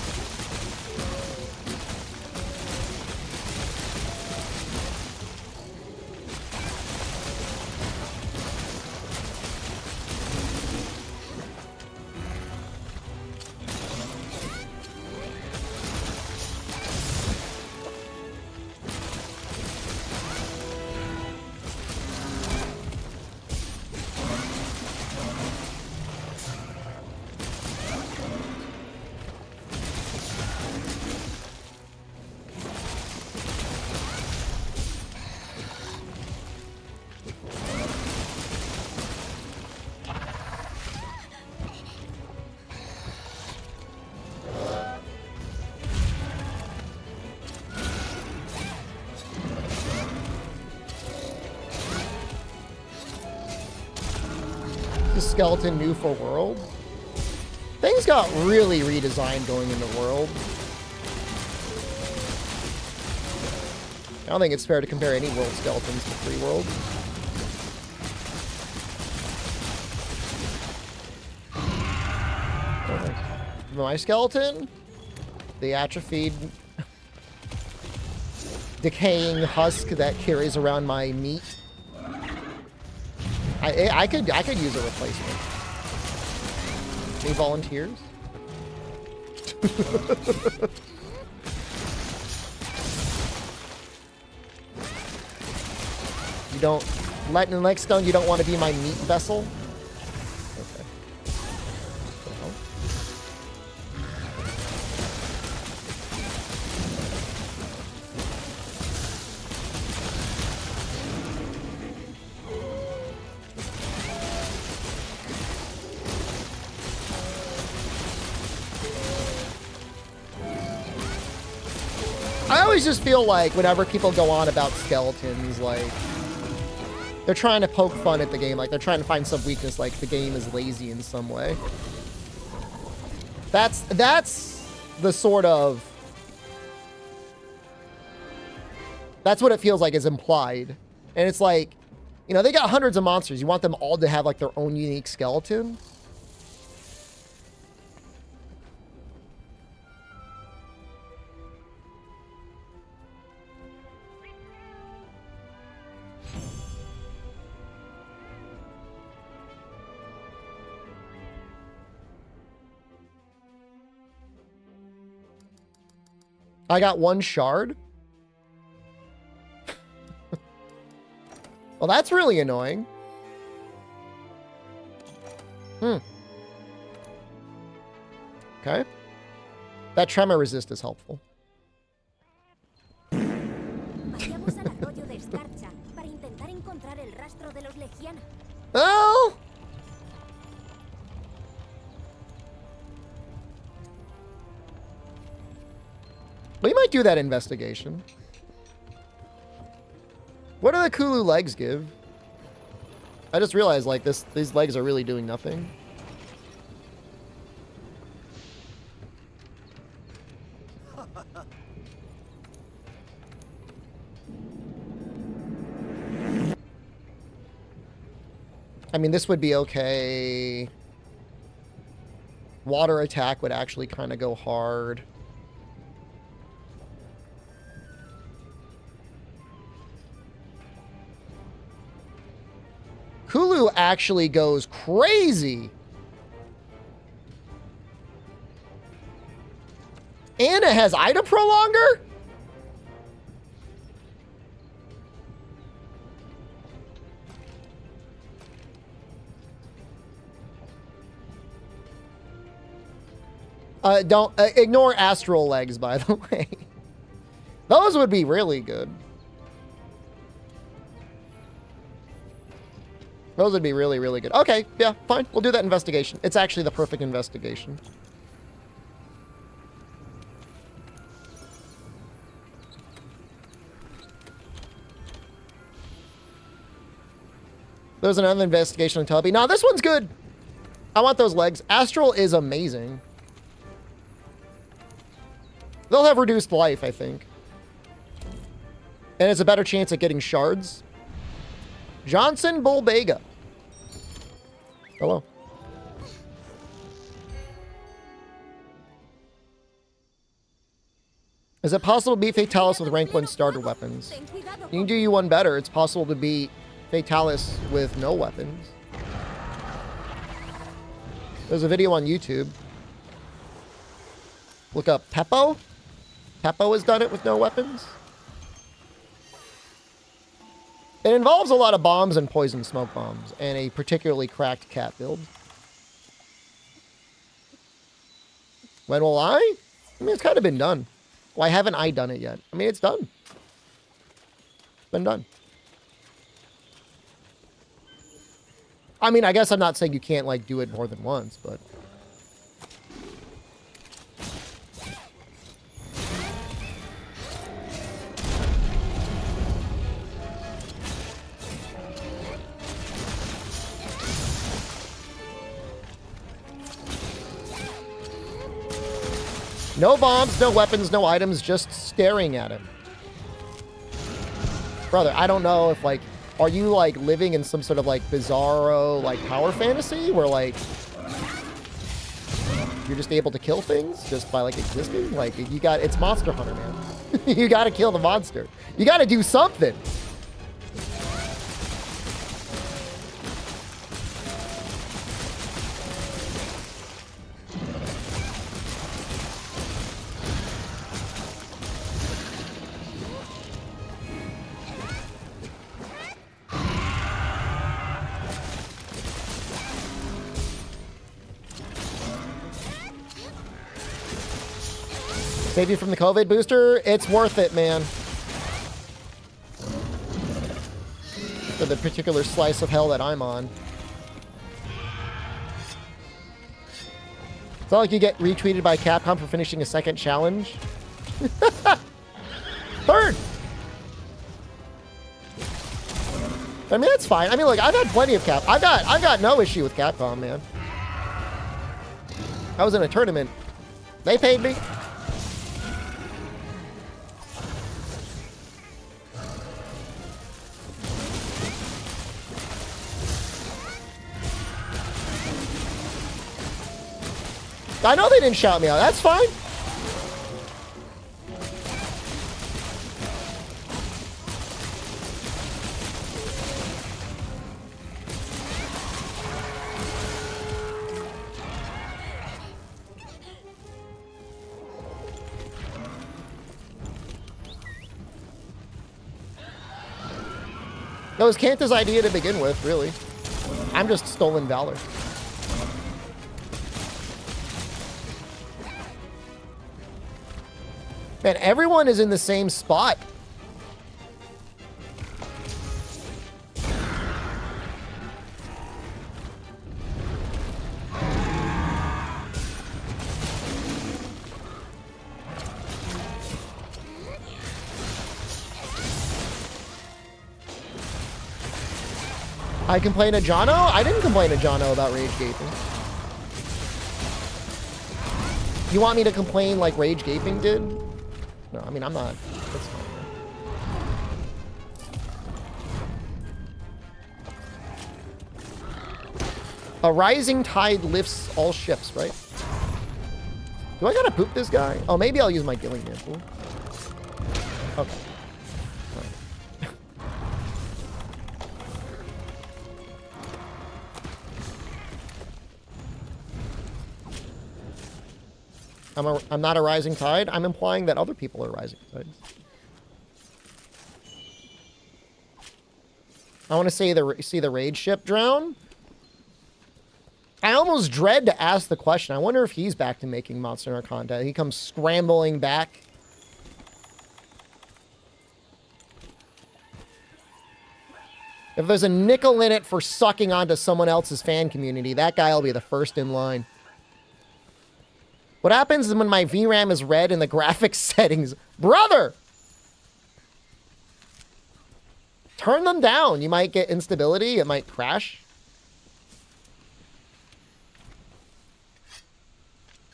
Skeleton new for World. Things got really redesigned going into World. I don't think it's fair to compare any World skeletons to Free World. My skeleton, the atrophied, decaying husk that carries around my meat. I could use a replacement. Any volunteers? You don't let in next stone. You don't want to be my meat vessel. Okay. Well. I always just feel like whenever people go on about skeletons, like, they're trying to poke fun at the game. Like, they're trying to find some weakness, like the game is lazy in some way. That's the sort of... That's what it feels like is implied. And it's like, you know, they got hundreds of monsters. You want them all to have, like, their own unique skeleton? I got one shard. Well, that's really annoying. Okay. That tremor resist is helpful. Vayamos al arroyo de escarcha para intentar encontrar el rastro de los Legiana. Oh! We might do that investigation. What do the Kulu legs give? I just realized, like, these legs are really doing nothing. I mean, this would be okay. Water attack would actually kind of go hard. Kulu actually goes crazy. And it has Ida Prolonger? Don't ignore Astral Legs, by the way. Those would be really good. Those would be really, really good. Okay, yeah, fine. We'll do that investigation. It's actually the perfect investigation. There's another investigation on Tubby. No, this one's good. I want those legs. Astral is amazing. They'll have reduced life, I think. And it's a better chance at getting shards. Johnson Bulbega. Hello. Is it possible to beat Fatalis with rank 1 starter weapons? You can do you one better. It's possible to beat Fatalis with no weapons. There's a video on YouTube. Look up Peppo. Peppo has done it with no weapons. It involves a lot of bombs and poison smoke bombs, and a particularly cracked cat build. When will I? I mean, it's kind of been done. Why haven't I done it yet? I mean, it's done. It's been done. I mean, I guess I'm not saying you can't, like, do it more than once, but... No bombs, no weapons, no items, just staring at him. Brother, I don't know if, like, are you, like, living in some sort of, like, bizarro, like, power fantasy where, like, you're just able to kill things just by, like, existing? Like, you got, it's Monster Hunter, man. You gotta kill the monster. You gotta do something. Save you from the COVID booster? It's worth it, man. For the particular slice of hell that I'm on. It's not like you get retweeted by Capcom for finishing a second challenge. Third! I mean, that's fine. I mean, look, I've had plenty of I've got no issue with Capcom, man. I was in a tournament. They paid me. I know they didn't shout me out. That's fine. That was Kanta's idea to begin with, really. I'm just stolen valor. Man, everyone is in the same spot. I complain to Jono? I didn't complain to Jono about rage gaping. You want me to complain like rage gaping did? No, I mean, I'm not. That's fine. A rising tide lifts all ships, right? Do I gotta poop this guy? Oh, maybe I'll use my Gilling Mantle. Okay. I'm not a rising tide. I'm implying that other people are rising tides. I want to see the raid ship drown. I almost dread to ask the question. I wonder if he's back to making Monster Hunter content. He comes scrambling back. If there's a nickel in it for sucking onto someone else's fan community, that guy will be the first in line. What happens when my VRAM is red in the graphics settings? Brother! Turn them down. You might get instability. It might crash.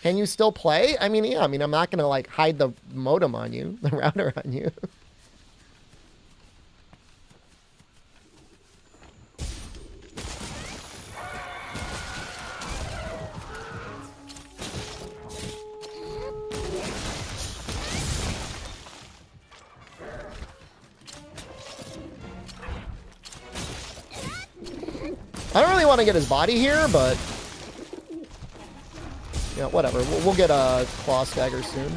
Can you still play? I mean, yeah. I mean, I'm not going to, like, hide the modem on you. The router on you. I don't really want to get his body here, but... yeah, whatever. We'll get a claw stagger soon.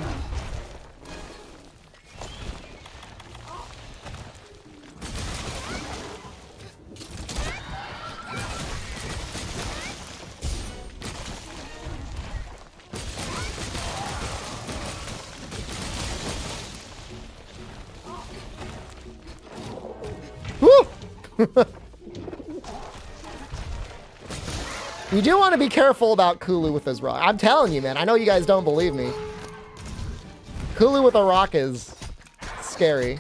Woo! You do want to be careful about Kulu with his rock. I'm telling you, man. I know you guys don't believe me. Kulu with a rock is scary.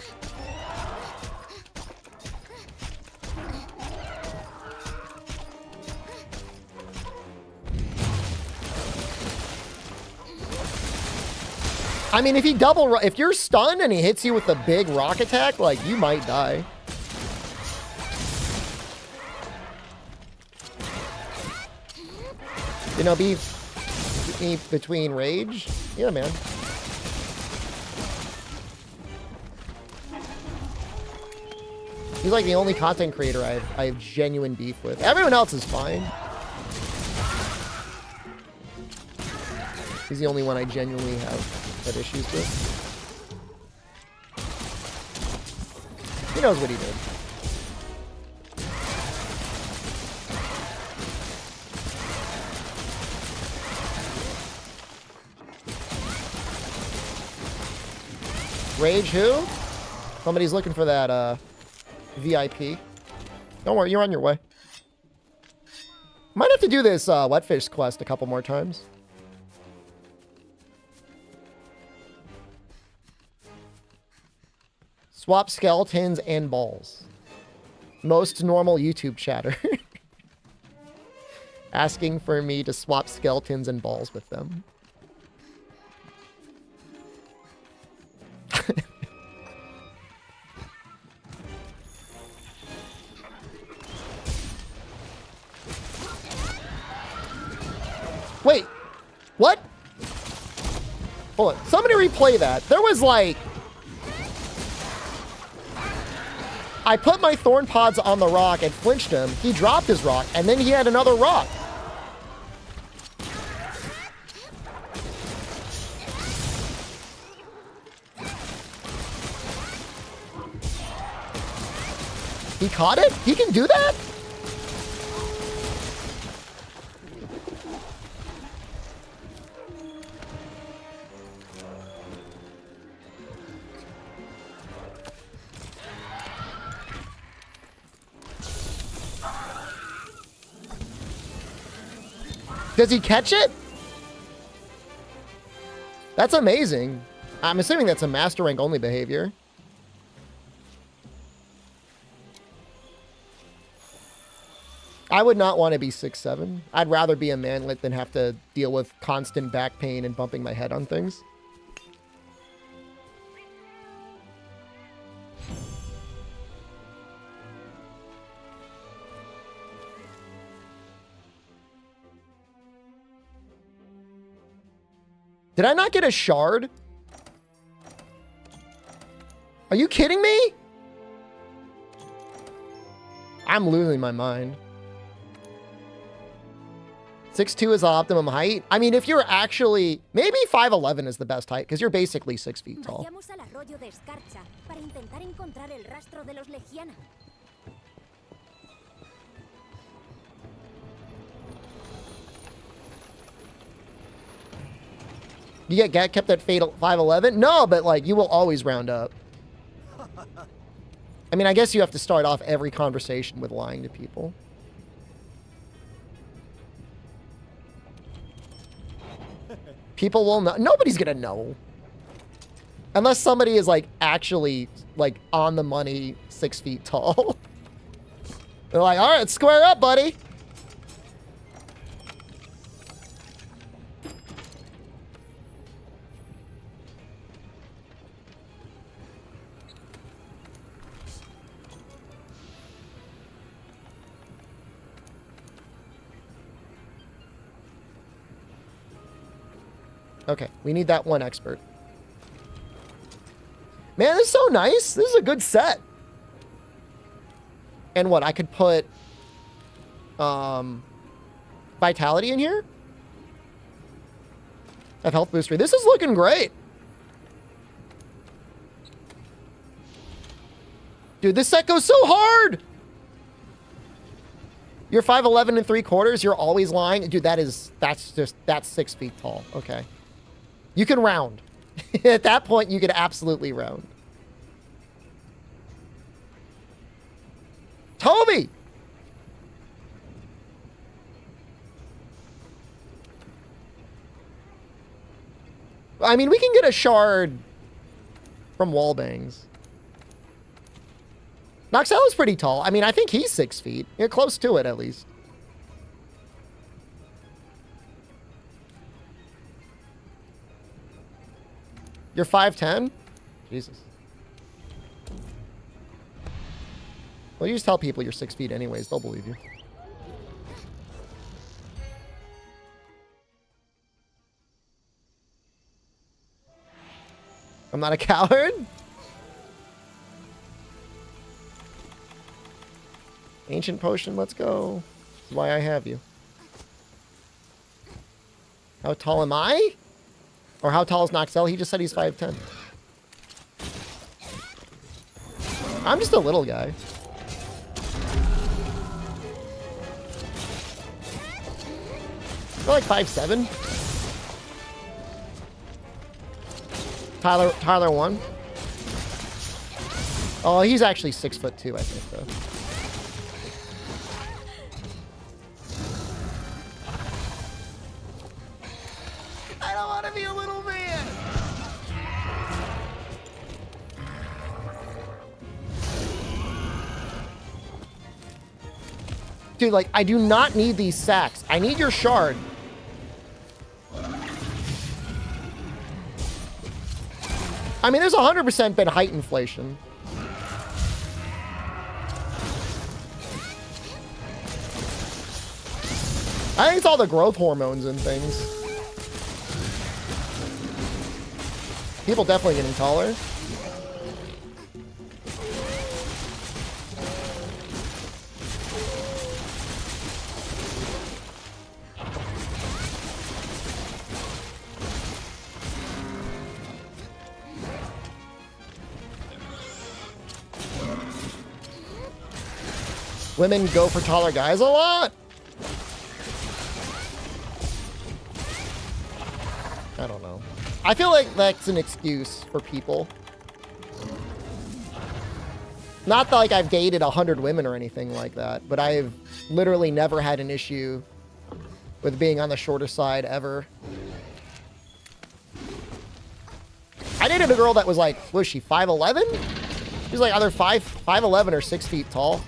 I mean, if you're stunned and he hits you with a big rock attack, like, you might die. You know, be between rage. Yeah, man. He's like the only content creator I have genuine beef with. Everyone else is fine. He's the only one I genuinely have issues with. He knows what he did. Rage who? Somebody's looking for that VIP. Don't worry, you're on your way. Might have to do this Wetfish quest a couple more times. Swap skeletons and balls. Most normal YouTube chatter. Asking for me to swap skeletons and balls with them. Wait, what? Hold on, somebody replay that. There was like... I put my thorn pods on the rock and flinched him. He dropped his rock, and then he had another rock. He caught it? He can do that? Does he catch it? That's amazing. I'm assuming that's a master rank only behavior. I would not want to be 6'7". I'd rather be a manlet than have to deal with constant back pain and bumping my head on things. Did I not get a shard? Are you kidding me? I'm losing my mind. 6'2" is optimum height. I mean, if you're actually... Maybe 5'11" is the best height, because you're basically 6 feet tall. Vayamos al arroyo de escarcha para intentar encontrar el rastro de los Legiana. You get kept at 5'11"? No, but like you will always round up. I mean, I guess you have to start off every conversation with lying to people. People will know. Nobody's gonna know. Unless somebody is like actually like on the money 6 feet tall. They're like, all right, square up, buddy. Okay, we need that one expert. Man, this is so nice. This is a good set. And what, I could put Vitality in here? Have health booster. This is looking great. Dude, this set goes so hard. You're 5'11" and 3/4. You're always lying. Dude, that's 6 feet tall. Okay. You can round. At that point, you could absolutely round. Toby! I mean, we can get a shard from wallbangs. Noxell is pretty tall. I mean, I think he's 6 feet. You're close to it, at least. You're 5'10"? Jesus. Well, you just tell people you're 6 feet anyways. They'll believe you. I'm not a coward? Ancient potion, let's go. That's why I have you. How tall am I? Or how tall is Noxell? He just said he's 5'10". I'm just a little guy. You're like 5'7". Tyler 1. Oh, he's actually 6'2", I think, though. I don't want to be a little man. Dude, like, I do not need these sacks. I need your shard. I mean, there's 100% been height inflation. I think it's all the growth hormones and things. People definitely getting taller. Women go for taller guys a lot. I don't know. I feel like that's an excuse for people. Not that, like, I've dated 100 women or anything like that, but I've literally never had an issue with being on the shorter side ever. I dated a girl that was like, was she 5'11"? She was like either 5'11" or 6 feet tall.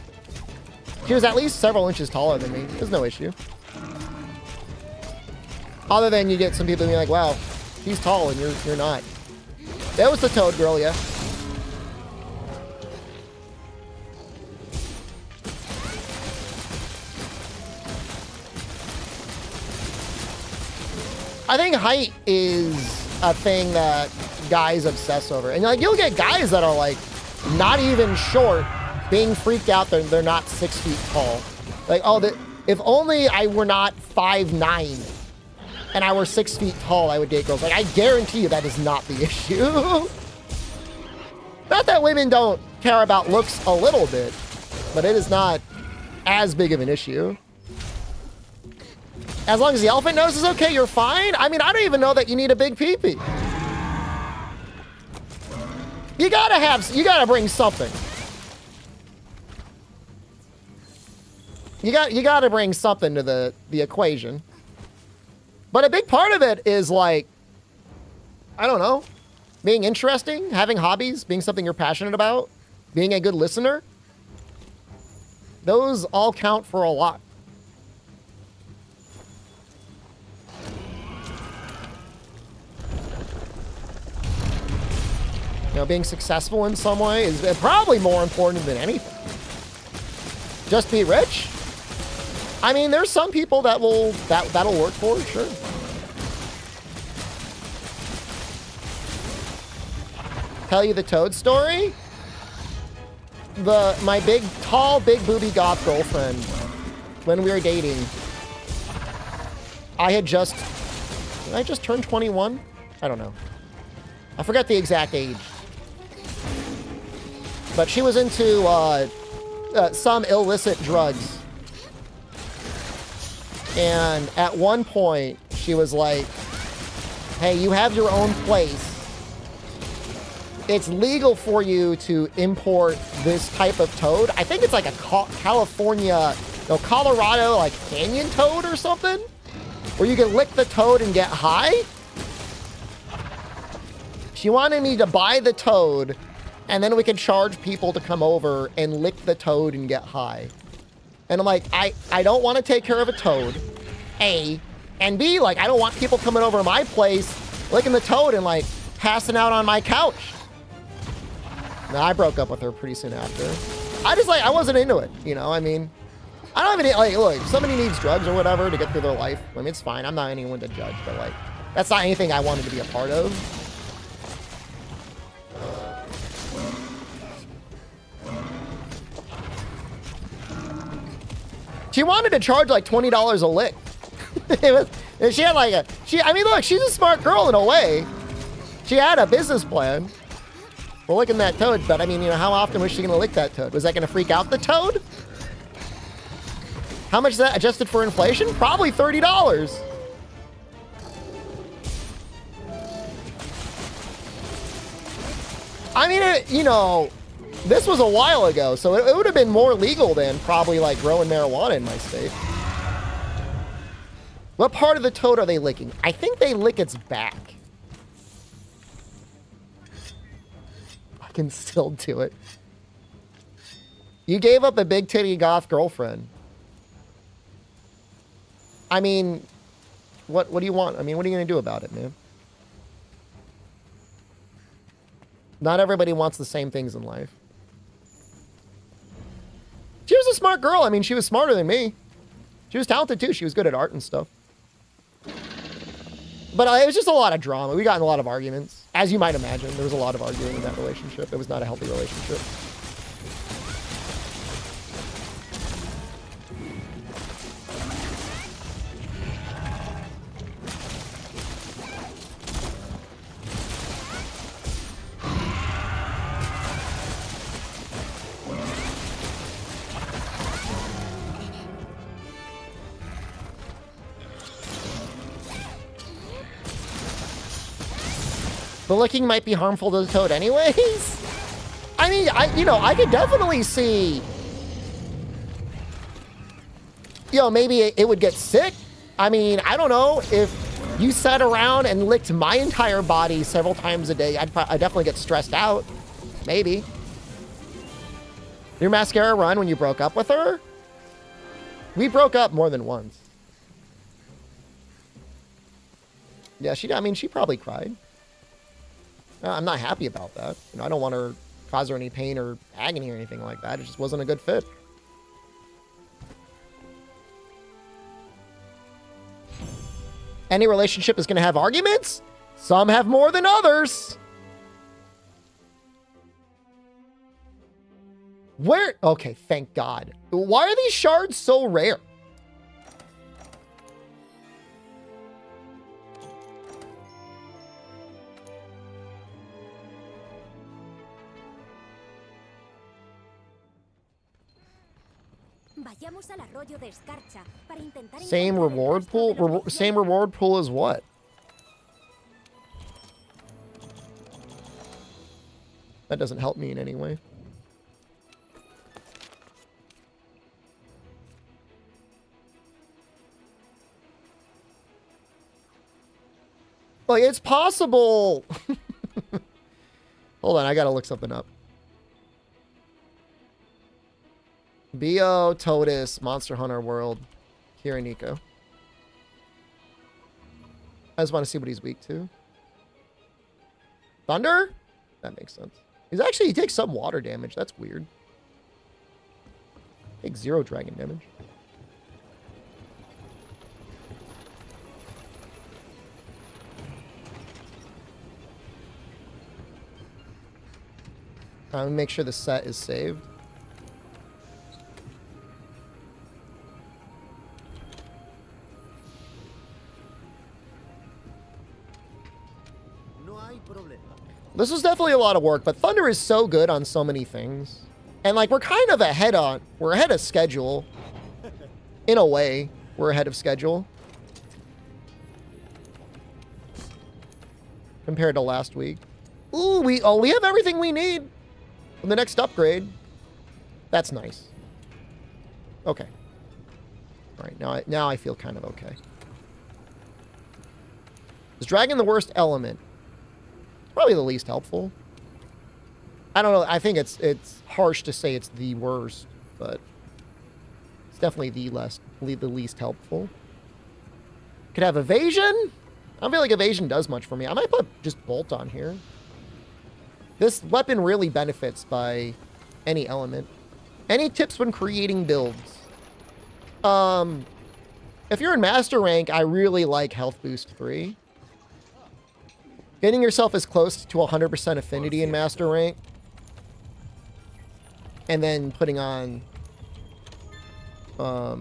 She was at least several inches taller than me. There's no issue. Other than you get some people being like, wow, she's tall and you're not. That was the Toad girl, yeah. I think height is a thing that guys obsess over. And like you'll get guys that are like not even short being freaked out that they're not 6 feet tall. Like, oh, if only I were not 5'9" and I were 6 feet tall, I would date girls. Like, I guarantee you that is not the issue. Not that women don't care about looks a little bit, but it is not as big of an issue. As long as the elephant nose is okay, you're fine. I mean, I don't even know that you need a big peepee. You gotta bring something. You gotta bring something to the equation. But a big part of it is like, I don't know, being interesting, having hobbies, being something you're passionate about, being a good listener. Those all count for a lot. You know, being successful in some way is probably more important than anything. Just be rich? I mean, there's some people that'll work for, sure. Tell you the Toad story? My big booby goth girlfriend, when we were dating, did I just turn 21? I don't know. I forget the exact age. But she was into some illicit drugs. And at one point, she was like, hey, you have your own place. It's legal for you to import this type of toad. I think it's like a Colorado, like canyon toad or something, where you can lick the toad and get high. She wanted me to buy the toad, and then we could charge people to come over and lick the toad and get high. And I'm like, I don't want to take care of a toad, A. And B, like, I don't want people coming over to my place, licking the toad and, like, passing out on my couch. No, I broke up with her pretty soon after. I wasn't into it, you know? I mean, I don't even, like, look, if somebody needs drugs or whatever to get through their life, I mean, it's fine. I'm not anyone to judge, but, like, that's not anything I wanted to be a part of. She wanted to charge like $20 a lick. I mean, look, she's a smart girl in a way. She had a business plan. We're licking that toad, but I mean, you know, how often was she going to lick that toad? Was that going to freak out the toad? How much is that adjusted for inflation? Probably $30. I mean, you know, this was a while ago, so it would have been more legal than probably like growing marijuana in my state. What part of the toad are they licking? I think they lick its back. I can still do it. You gave up a big titty goth girlfriend. I mean, what do you want? I mean, what are you going to do about it, man? Not everybody wants the same things in life. She was a smart girl. I mean, she was smarter than me. She was talented too. She was good at art and stuff. But it was just a lot of drama. We got in a lot of arguments. As you might imagine, there was a lot of arguing in that relationship. It was not a healthy relationship. The licking might be harmful to the toad anyways. I mean, I could definitely see, maybe it would get sick I mean, I don't know. If you sat around and licked my entire body several times a day, I'd definitely get stressed out. Maybe. Your mascara run when you broke up with her? We broke up more than once. Yeah, I mean, she probably cried. I'm not happy about that. You know, I don't want to cause her any pain or agony or anything like that. It just wasn't a good fit. Any relationship is going to have arguments. Some have more than others. Where? Okay, thank God. Why are these shards so rare? Vayamos al arroyo de escarcha para intentar Same encontrar el reward rastro pool? de lo que Same hicieron. reward pool as what? That doesn't help me in any way. Like, it's possible. Hold on, I gotta look something up. B.O. Totus, Monster Hunter World, Kiriniko. I just want to see what he's weak to. Thunder? That makes sense. He takes some water damage. That's weird. Takes 0 dragon damage. Let me make sure the set is saved. This was definitely a lot of work, but Thunder is so good on so many things. And like we're kind of ahead of schedule. In a way, we're ahead of schedule. Compared to last week. Ooh, we have everything we need for the next upgrade. That's nice. Okay. All right, now I feel kind of okay. Is Dragon the worst element? Probably the least helpful. I don't know. I think it's harsh to say it's the worst, but it's definitely the least helpful. Could have evasion. I don't feel like evasion does much for me. I might put just bolt on here. This weapon really benefits by any element. Any tips when creating builds? If you're in master rank, I really like health boost 3. Getting yourself as close to 100% affinity in master rank. And then putting on... Oh,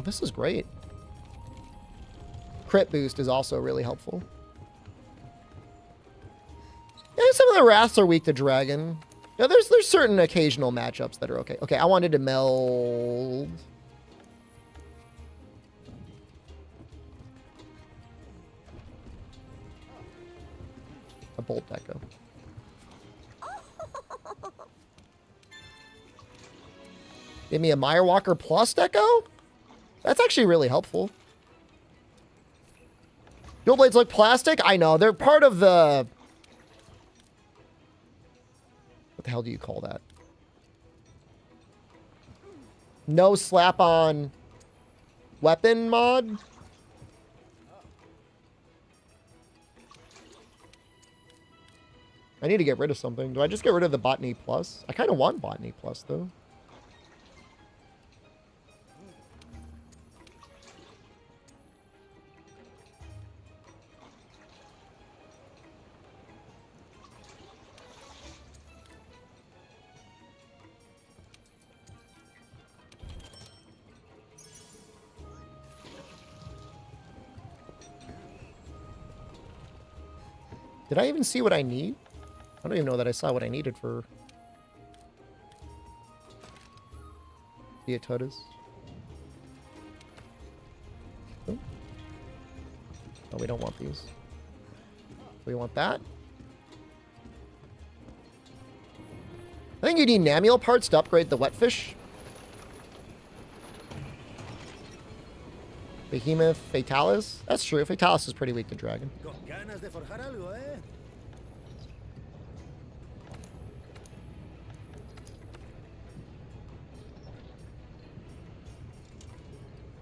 this is great. Crit boost is also really helpful. Yeah, some of the wraths are weak to dragon. Yeah, there's certain occasional matchups that are okay. Okay, I wanted to meld... a bolt deco. Give me a Mirewalker plus deco? That's actually really helpful. Dual blades look plastic? I know. They're part of the... What the hell do you call that? No slap-on weapon mod? I need to get rid of something. Do I just get rid of the Botany Plus? I kind of want Botany Plus, though. Did I even see what I need? I don't even know that I saw what I needed for Deathless. Oh, we don't want these. We want that. I think you need Namiel parts to upgrade the Wetfish. Behemoth, Fatalis. That's true. Fatalis is pretty weak to dragon. Con ganas de forjar algo, ¿eh?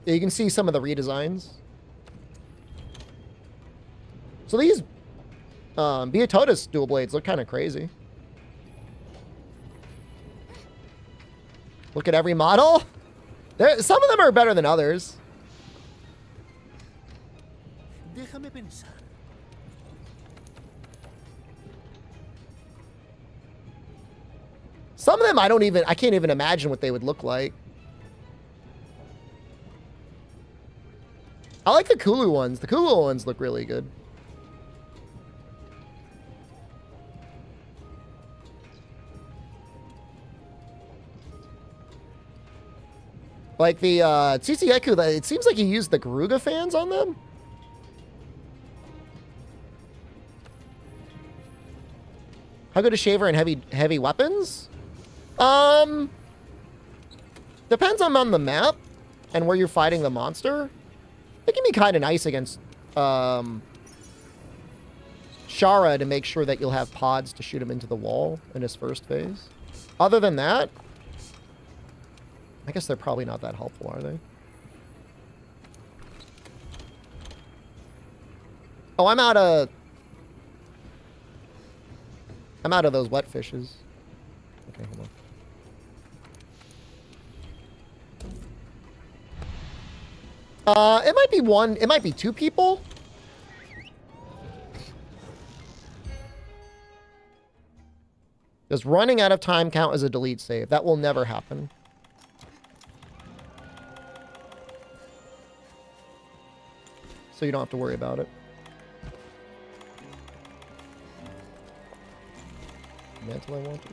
Yeah, you can see some of the redesigns. So these Beatotus dual blades look kind of crazy. Look at every model. Some of them are better than others. Déjame pensar. Some of them I can't even imagine what they would look like. I like the Kulu ones. The Kulu ones look really good. Like the Tsutsugeku, it seems like you used the Garuga fans on them. How good is Shaver and heavy weapons? Depends on the map and where you're fighting the monster. It can be kind of nice against Shara to make sure that you'll have pods to shoot him into the wall in his first phase. Other than that, I guess they're probably not that helpful, are they? Oh, I'm out of those wet fishes. Okay, hold on. It might be one, it might be two people. Does running out of time count as a delete save? That will never happen. So you don't have to worry about it. Mantle I want to.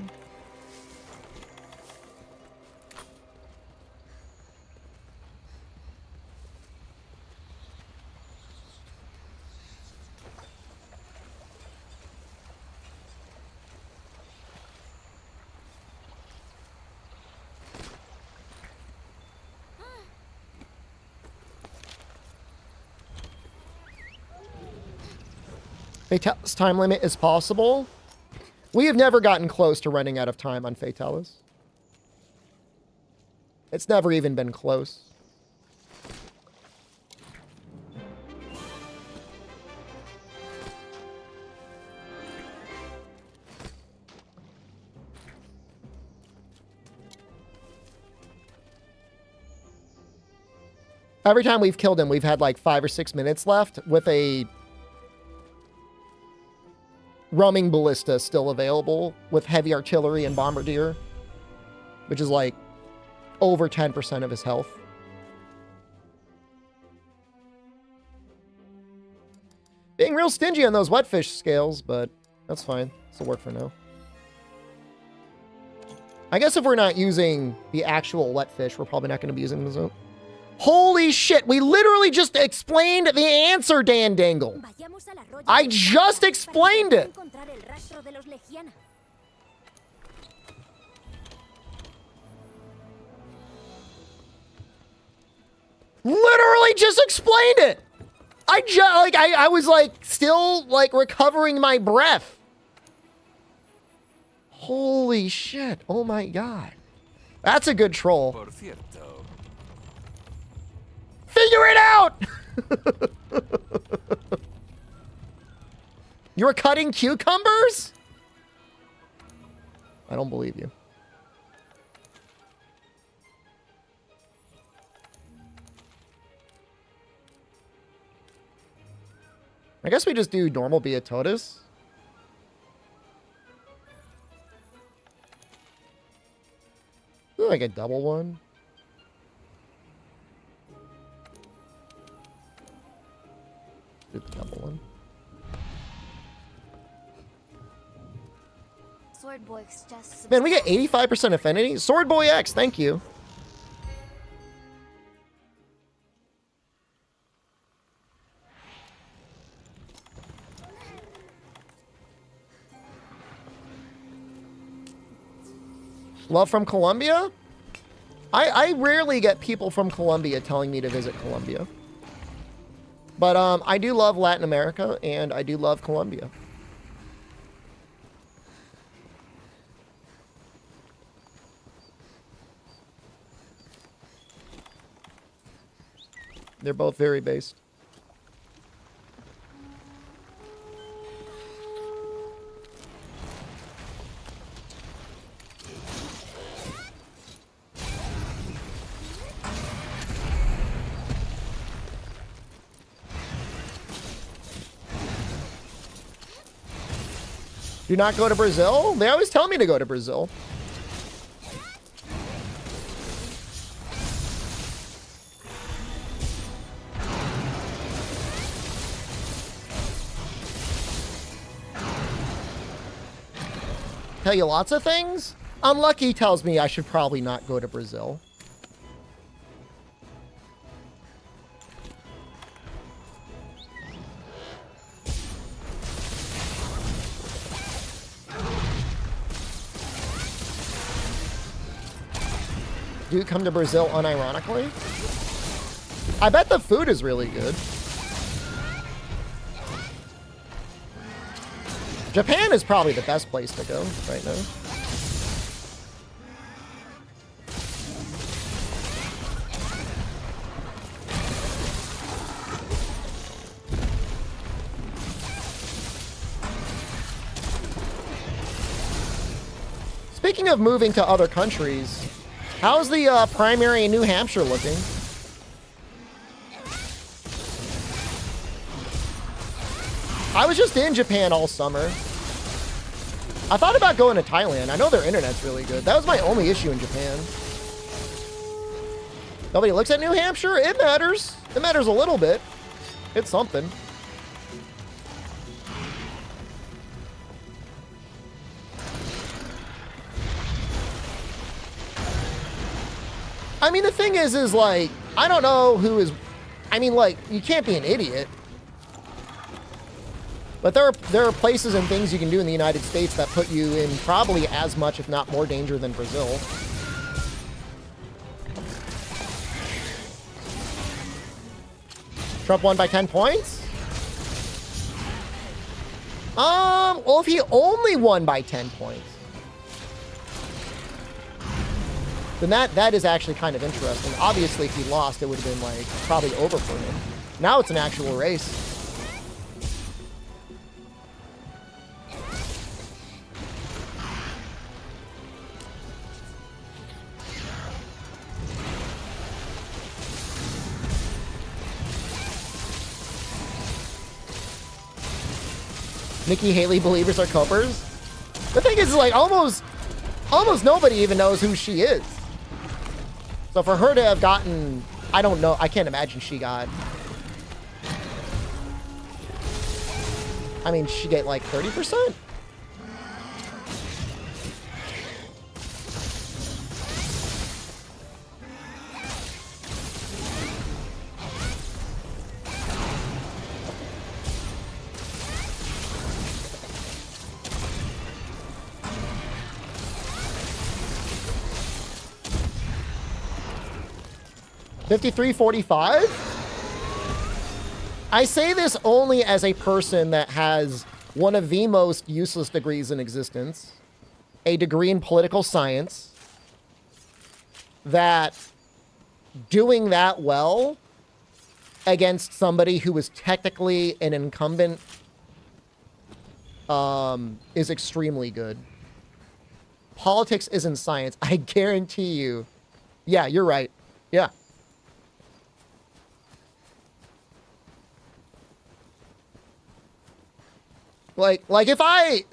Fatalis time limit is possible. We have never gotten close to running out of time on Fatalis. It's never even been close. Every time we've killed him, we've had like 5 or 6 minutes left with a roaming ballista still available with heavy artillery and bombardier, which is like over 10% of his health. Being real stingy on those wetfish scales, but that's fine. This'll work for now. I guess if we're not using the actual wetfish, we're probably not going to be using the zone. Holy shit, we literally just explained the answer, Dan Dangle. I just explained it. Literally just explained it. I was like still like recovering my breath. Holy shit. Oh my god. That's a good troll. Figure it out! You were cutting cucumbers? I don't believe you. I guess we just do normal Beatotus. Like a double one. Do the double one. Sword Boy just Man, we get 85% affinity. Sword Boy X, thank you. Love from Colombia? I rarely get people from Colombia telling me to visit Colombia. But I do love Latin America, and I do love Colombia. They're both very based. Do not go to Brazil? They always tell me to go to Brazil. Tell you lots of things? Unlucky tells me I should probably not go to Brazil. Do you come to Brazil unironically? I bet the food is really good. Japan is probably the best place to go right now. Speaking of moving to other countries, how's the primary in New Hampshire looking? I was just in Japan all summer. I thought about going to Thailand. I know their internet's really good. That was my only issue in Japan. Nobody looks at New Hampshire? It matters. It matters a little bit. It's something. I mean, the thing is like, I don't know who is... I mean, like, you can't be an idiot. But there are places and things you can do in the United States that put you in probably as much, if not more, danger than Brazil. Trump won by 10 points? Well, if he only won by 10 points, then that is actually kind of interesting. Obviously, if he lost, it would have been, like, probably over for him. Now it's an actual race. Nikki Haley believers are copers. The thing is, like, almost nobody even knows who she is. So for her to have gotten, I don't know, I can't imagine she got. I mean, she get like 30%? $53.45? I say this only as a person that has one of the most useless degrees in existence, a degree in political science, that doing that well against somebody who is technically an incumbent is extremely good. Politics isn't science. I guarantee you. Yeah, you're right. Yeah. Like if I,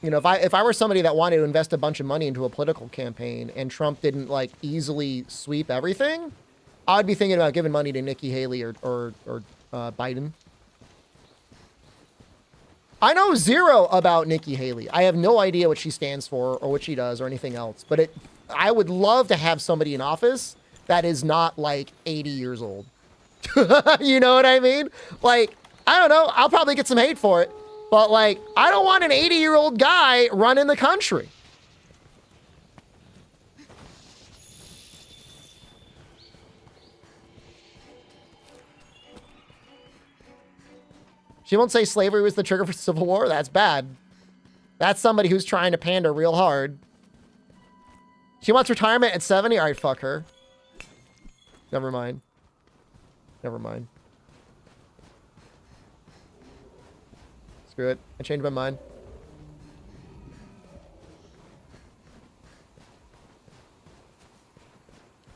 you know, if I were somebody that wanted to invest a bunch of money into a political campaign and Trump didn't like easily sweep everything, I'd be thinking about giving money to Nikki Haley or Biden. I know zero about Nikki Haley. I have no idea what she stands for or what she does or anything else. But I would love to have somebody in office that is not like 80 years old. You know what I mean? Like, I don't know. I'll probably get some hate for it. But, like, I don't want an 80-year-old guy running the country. She won't say slavery was the trigger for civil war. That's bad. That's somebody who's trying to pander real hard. She wants retirement at 70. All right, fuck her. Never mind. Never mind. Screw it. I changed my mind.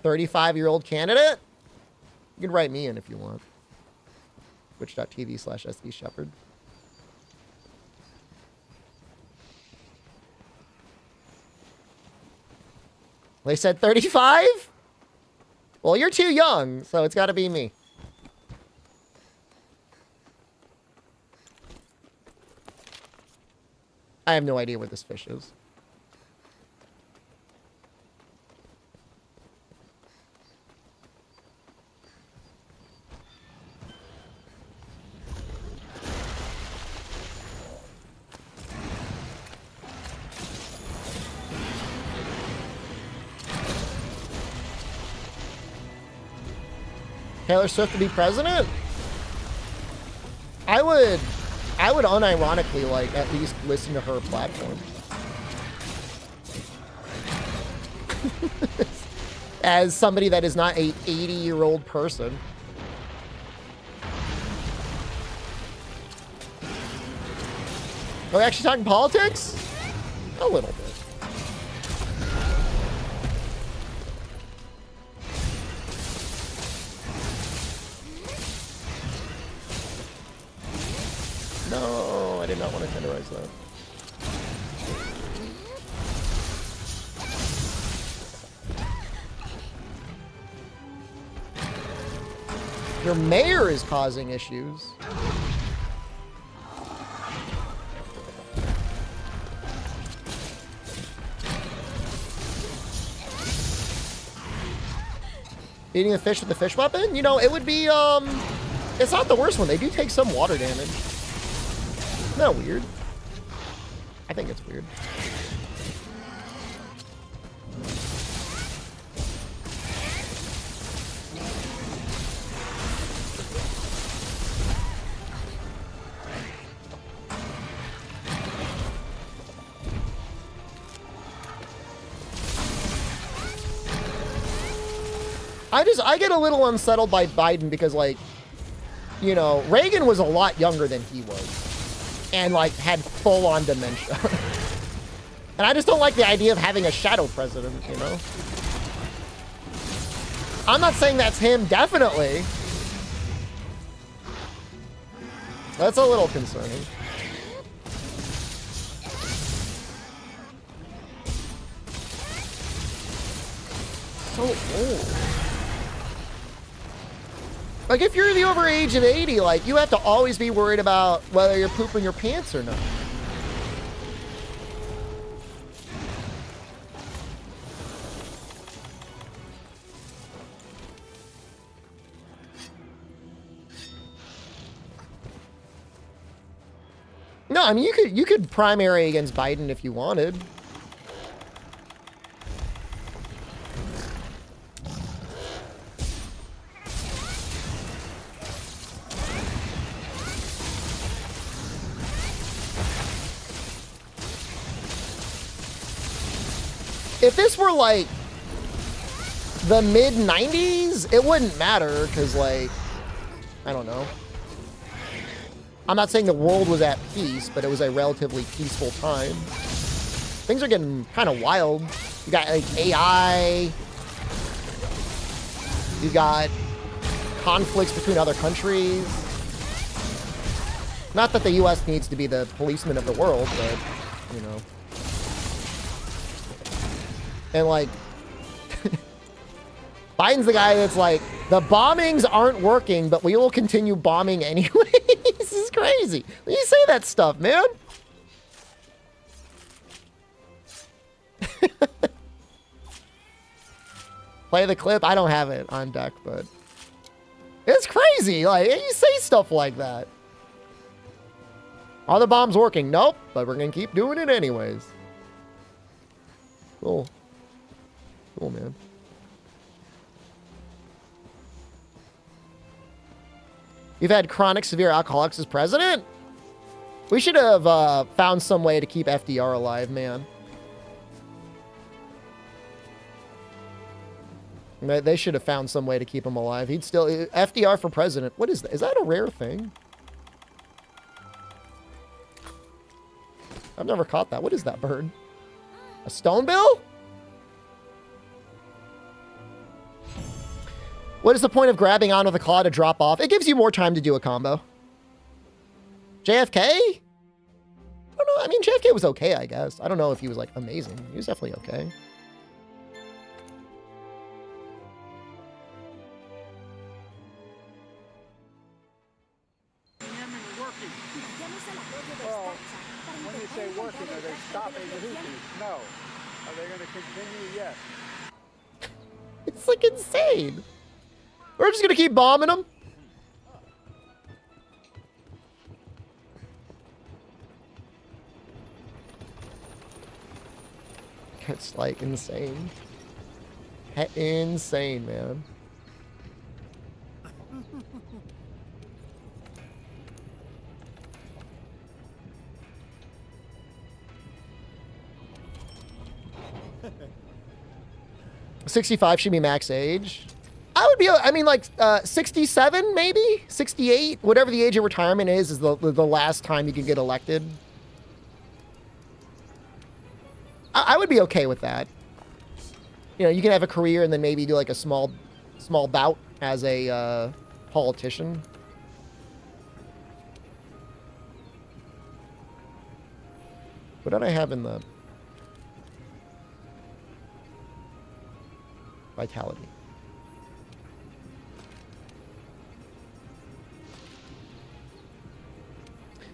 $35-year-old candidate? You can write me in if you want. Twitch.tv/SD Shepherd. They said 35? Well, you're too young, so it's got to be me. I have no idea where this fish is. Taylor Swift to be president? I would unironically, like, at least listen to her platform. As somebody that is not a 80-year-old person. Are we actually talking politics? A little bit. No, I did not want to tenderize that. Your mayor is causing issues. Eating a fish with the fish weapon? You know, it would be, it's not the worst one. They do take some water damage. Isn't that weird? I think it's weird. I get a little unsettled by Biden because, like, you know, Reagan was a lot younger than he was. And, like, had full-on dementia. And I just don't like the idea of having a shadow president, you know? I'm not saying that's him, definitely. That's a little concerning. So old. Like, if you're the over age of 80, like, you have to always be worried about whether you're pooping your pants or not. No, I mean, you could primary against Biden if you wanted. If this were, like, the mid-90s, it wouldn't matter, because, like, I don't know. I'm not saying the world was at peace, but it was a relatively peaceful time. Things are getting kind of wild. You got, like, AI. You got conflicts between other countries. Not that the U.S. needs to be the policeman of the world, but, you know. And, like, Biden's the guy that's like, the bombings aren't working, but we will continue bombing anyway. This is crazy. When you say that stuff, man. Play the clip. I don't have it on deck, but it's crazy. Like, you say stuff like that. Are the bombs working? Nope, but we're going to keep doing it anyways. Cool. Cool, man. We've had chronic severe alcoholics as president? We should have found some way to keep FDR alive, man. They should have found some way to keep him alive. He'd still... FDR for president. What is that? Is that a rare thing? I've never caught that. What is that bird? A stonebill? What is the point of grabbing on with a claw to drop off? It gives you more time to do a combo. JFK? I don't know. I mean, JFK was okay, I guess. I don't know if he was, like, amazing. He was definitely okay. When you say working, are they stopping the Houthis? No. Are they going to continue? Yes. It's like insane. We're just gonna keep bombing them. It's like insane. Insane, man. $65 should be max age. I would be, I mean, like, 67, maybe? 68? Whatever the age of retirement is the last time you can get elected. I would be okay with that. You know, you can have a career and then maybe do, like, a small bout as a politician. What did I have in the... Vitality.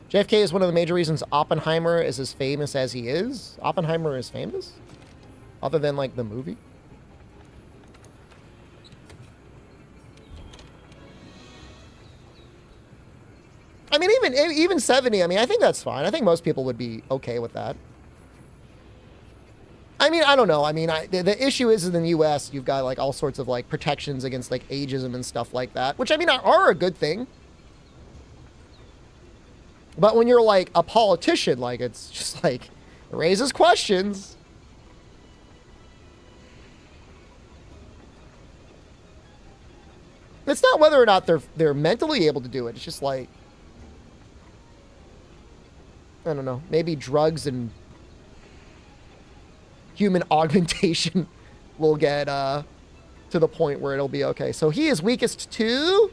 JFK is one of the major reasons Oppenheimer is as famous as he is. Oppenheimer is famous? Other than, like, the movie? I mean, even 70, I mean, I think that's fine. I think most people would be okay with that. I mean, I don't know. I mean, the issue is in the U.S., you've got, like, all sorts of, like, protections against, like, ageism and stuff like that, which, I mean, are a good thing. But when you're, like, a politician, like, it's just, like, it raises questions. It's not whether or not they're mentally able to do it. It's just, like, I don't know, maybe drugs and human augmentation will get to the point where it'll be okay. So he is weakest to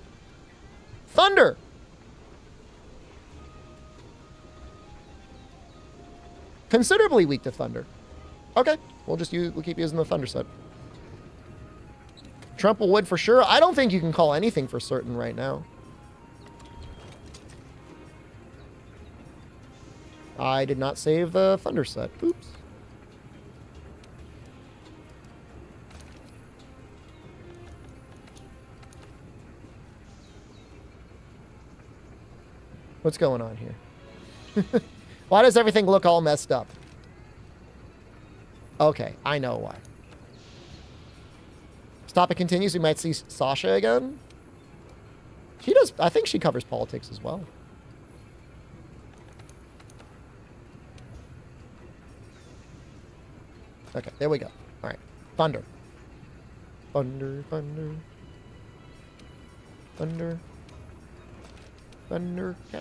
thunder. Considerably weak to thunder. Okay, we'll keep using the thunder set. Trump would for sure. I don't think you can call anything for certain right now. I did not save the thunder set. Oops. What's going on here? Why does everything look all messed up? Okay, I know why. Stop it continues. We might see Sasha again. She does. I think she covers politics as well. Okay, there we go. All right. Thunder. Thunder, thunder. Thunder. Thunder. Yeah.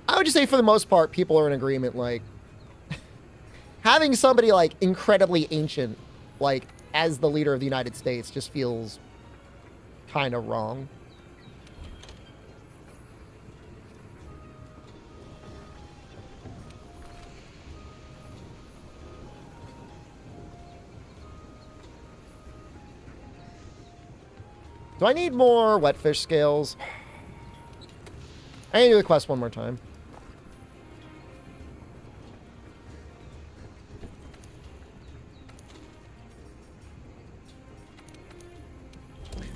I would just say for the most part, people are in agreement, like, having somebody, like, incredibly ancient, like, as the leader of the United States just feels kind of wrong. Do I need more wetfish scales? I need to do the quest one more time.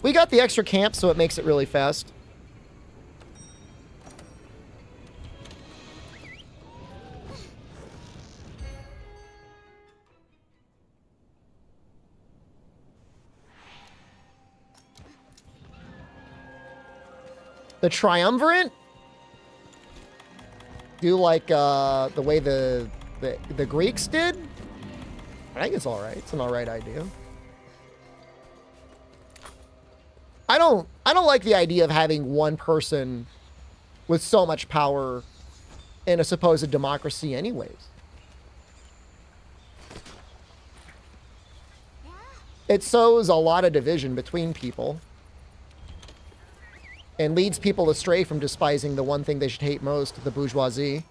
We got the extra camp, so it makes it really fast. The triumvirate? Do like the way the Greeks did? I think it's all right. It's an all right idea. I don't like the idea of having one person with so much power in a supposed democracy anyways. It sows a lot of division between people and leads people astray from despising the one thing they should hate most, the bourgeoisie.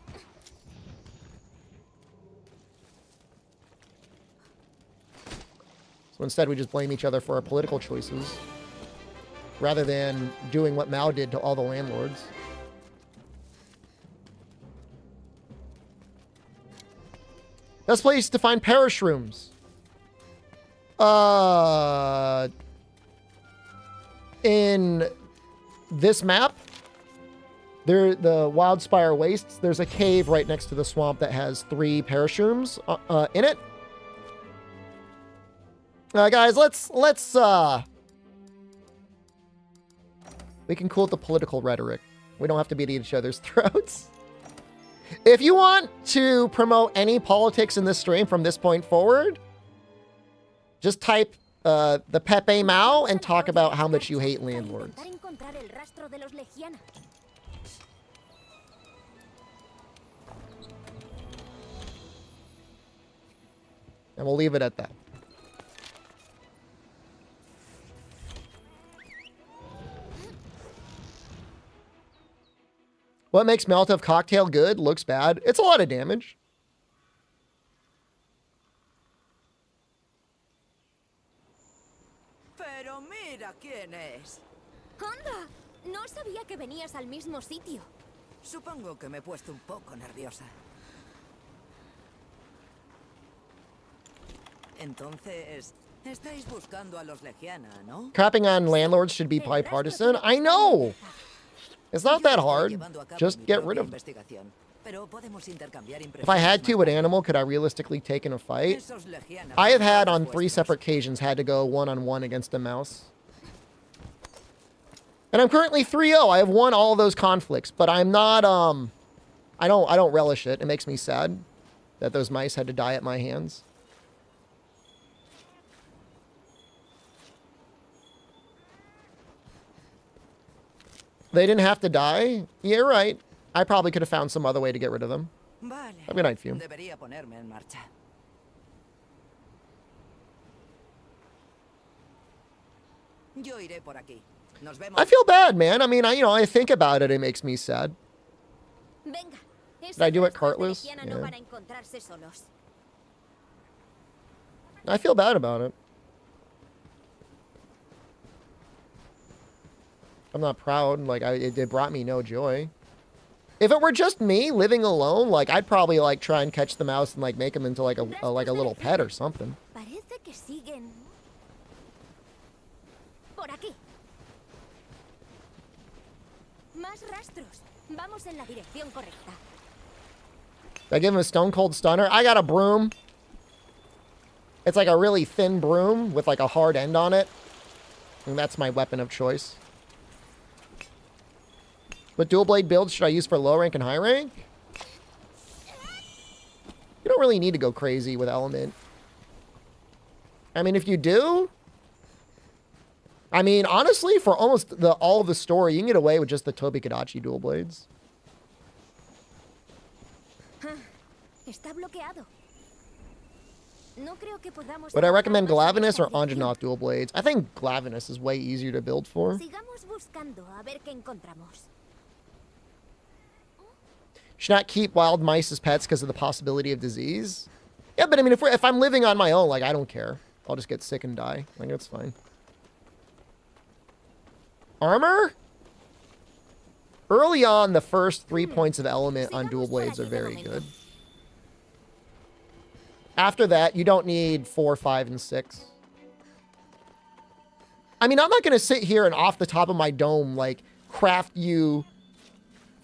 So instead we just blame each other for our political choices rather than doing what Mao did to all the landlords. Best place to find parish rooms. In this map, the Wildspire Wastes, there's a cave right next to the swamp that has 3 parish rooms in it. Guys, let's we can cool the political rhetoric. We don't have to beat each other's throats. If you want to promote any politics in this stream from this point forward, just type the Pepe Mao and talk about how much you hate landlords. And we'll leave it at that. What makes Molotov cocktail good? Looks bad. It's a lot of damage. Pero mira quién es. ¡Anda! No sabía que venías al mismo sitio. Supongo que me he puesto un poco nerviosa. Entonces, estáis buscando a los Legiana, ¿no? Crapping on landlords should be bipartisan. I know! It's not that hard. Just get rid of them. If I had to, what animal could I realistically take in a fight? I have had on 3 separate occasions had to go one-on-one against a mouse. And I'm currently 3-0. I have won all of those conflicts, but I'm not I don't relish it. It makes me sad that those mice had to die at my hands. They didn't have to die? Yeah, you're right. I probably could have found some other way to get rid of them. Have a good night, Fume. I feel bad, man. I mean, I think about it. It makes me sad. Did I do it cartless? Yeah. I feel bad about it. I'm not proud. Like, it brought me no joy. If it were just me living alone, like, I'd probably like try and catch the mouse and like make him into like a little pet or something. I give him a stone cold stunner. I got a broom. It's like a really thin broom with like a hard end on it. And that's my weapon of choice. What dual blade builds should I use for low rank and high rank? You don't really need to go crazy with element. I mean, if you do, I mean, honestly, for almost all of the story, you can get away with just the Tobi Kadachi dual blades. Would I recommend Glavinus or Anjanath dual blades? I think Glavinus is way easier to build for. Should not keep wild mice as pets because of the possibility of disease. Yeah, but I mean, if I'm living on my own, like, I don't care. I'll just get sick and die. Like, it's fine. Armor? Early on, the first 3 points of element on dual blades are very good. After that, you don't need 4, 5, and 6. I mean, I'm not going to sit here and off the top of my dome, like, craft you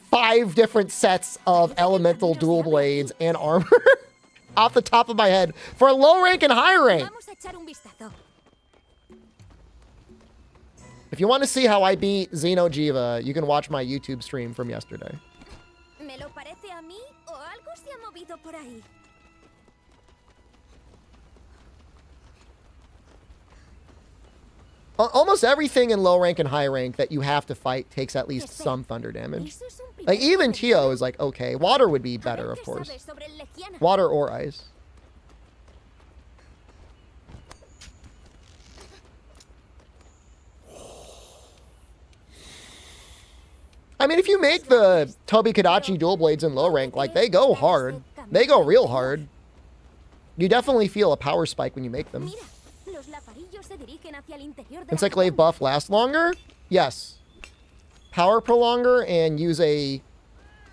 5 different sets of elemental dual blades and armor off the top of my head for low rank and high rank. If you want to see how I beat Xenojiva, you can watch my YouTube stream from yesterday. ¿Me lo parece a mí o algo se ha movido por ahí? Almost everything in low rank and high rank that you have to fight takes at least some thunder damage. Like, even Tio is like, okay. Water would be better, of course. Water or ice. I mean, if you make the Tobi Kadachi dual blades in low rank, like, they go hard. They go real hard. You definitely feel a power spike when you make them. Encyclave buff lasts longer? Yes. Power prolonger and use a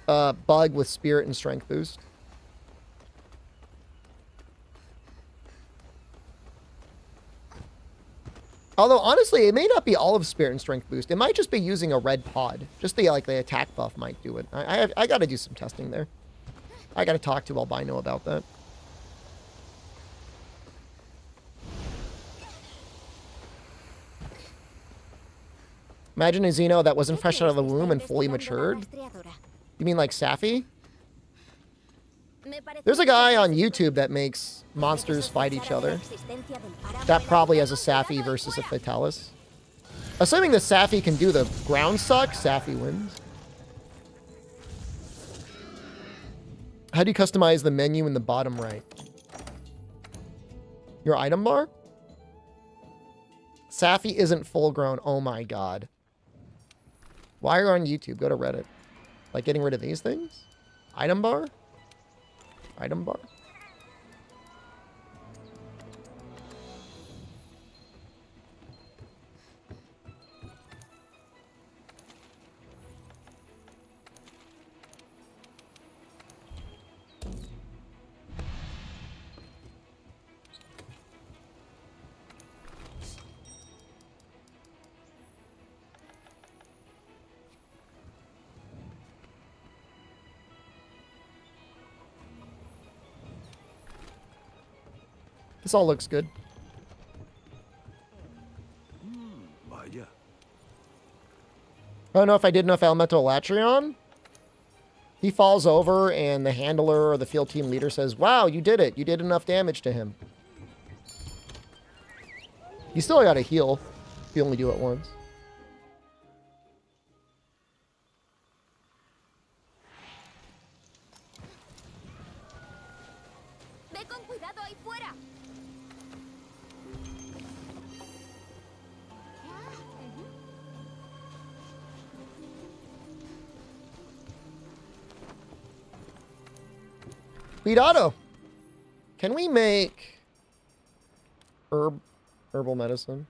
bug with spirit and strength boost. Although, honestly, it may not be all of spirit and strength boost. It might just be using a red pod. Just the attack buff might do it. I got to do some testing there. I got to talk to Albino about that. Imagine a Xeno that wasn't fresh out of the womb and fully matured. You mean like Safi? There's a guy on YouTube that makes monsters fight each other. That probably has a Safi versus a Fatalis. Assuming the Safi can do the ground suck, Safi wins. How do you customize the menu in the bottom right? Your item bar? Safi isn't full grown. Oh my god. Why are you on YouTube? Go to Reddit. Like getting rid of these things? Item bar? Item bar? This all looks good. Vaya. I don't know if I did enough Elemental Latrion. He falls over and the handler or the field team leader says, wow, you did it. You did enough damage to him. You still got to heal if you only do it once. Cuidado. Can we make herbal medicine?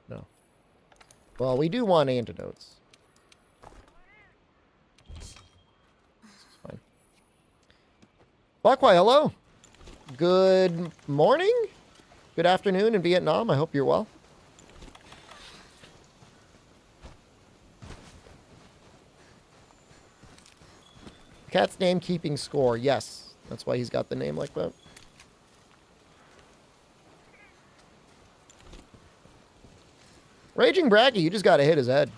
No. Well, we do want antidotes. Fine. Blackway, hello. Good morning. Good afternoon in Vietnam. I hope you're well. Cat's name keeping score. Yes. That's why he's got the name like that. Raging Braggy, you just got to hit his head.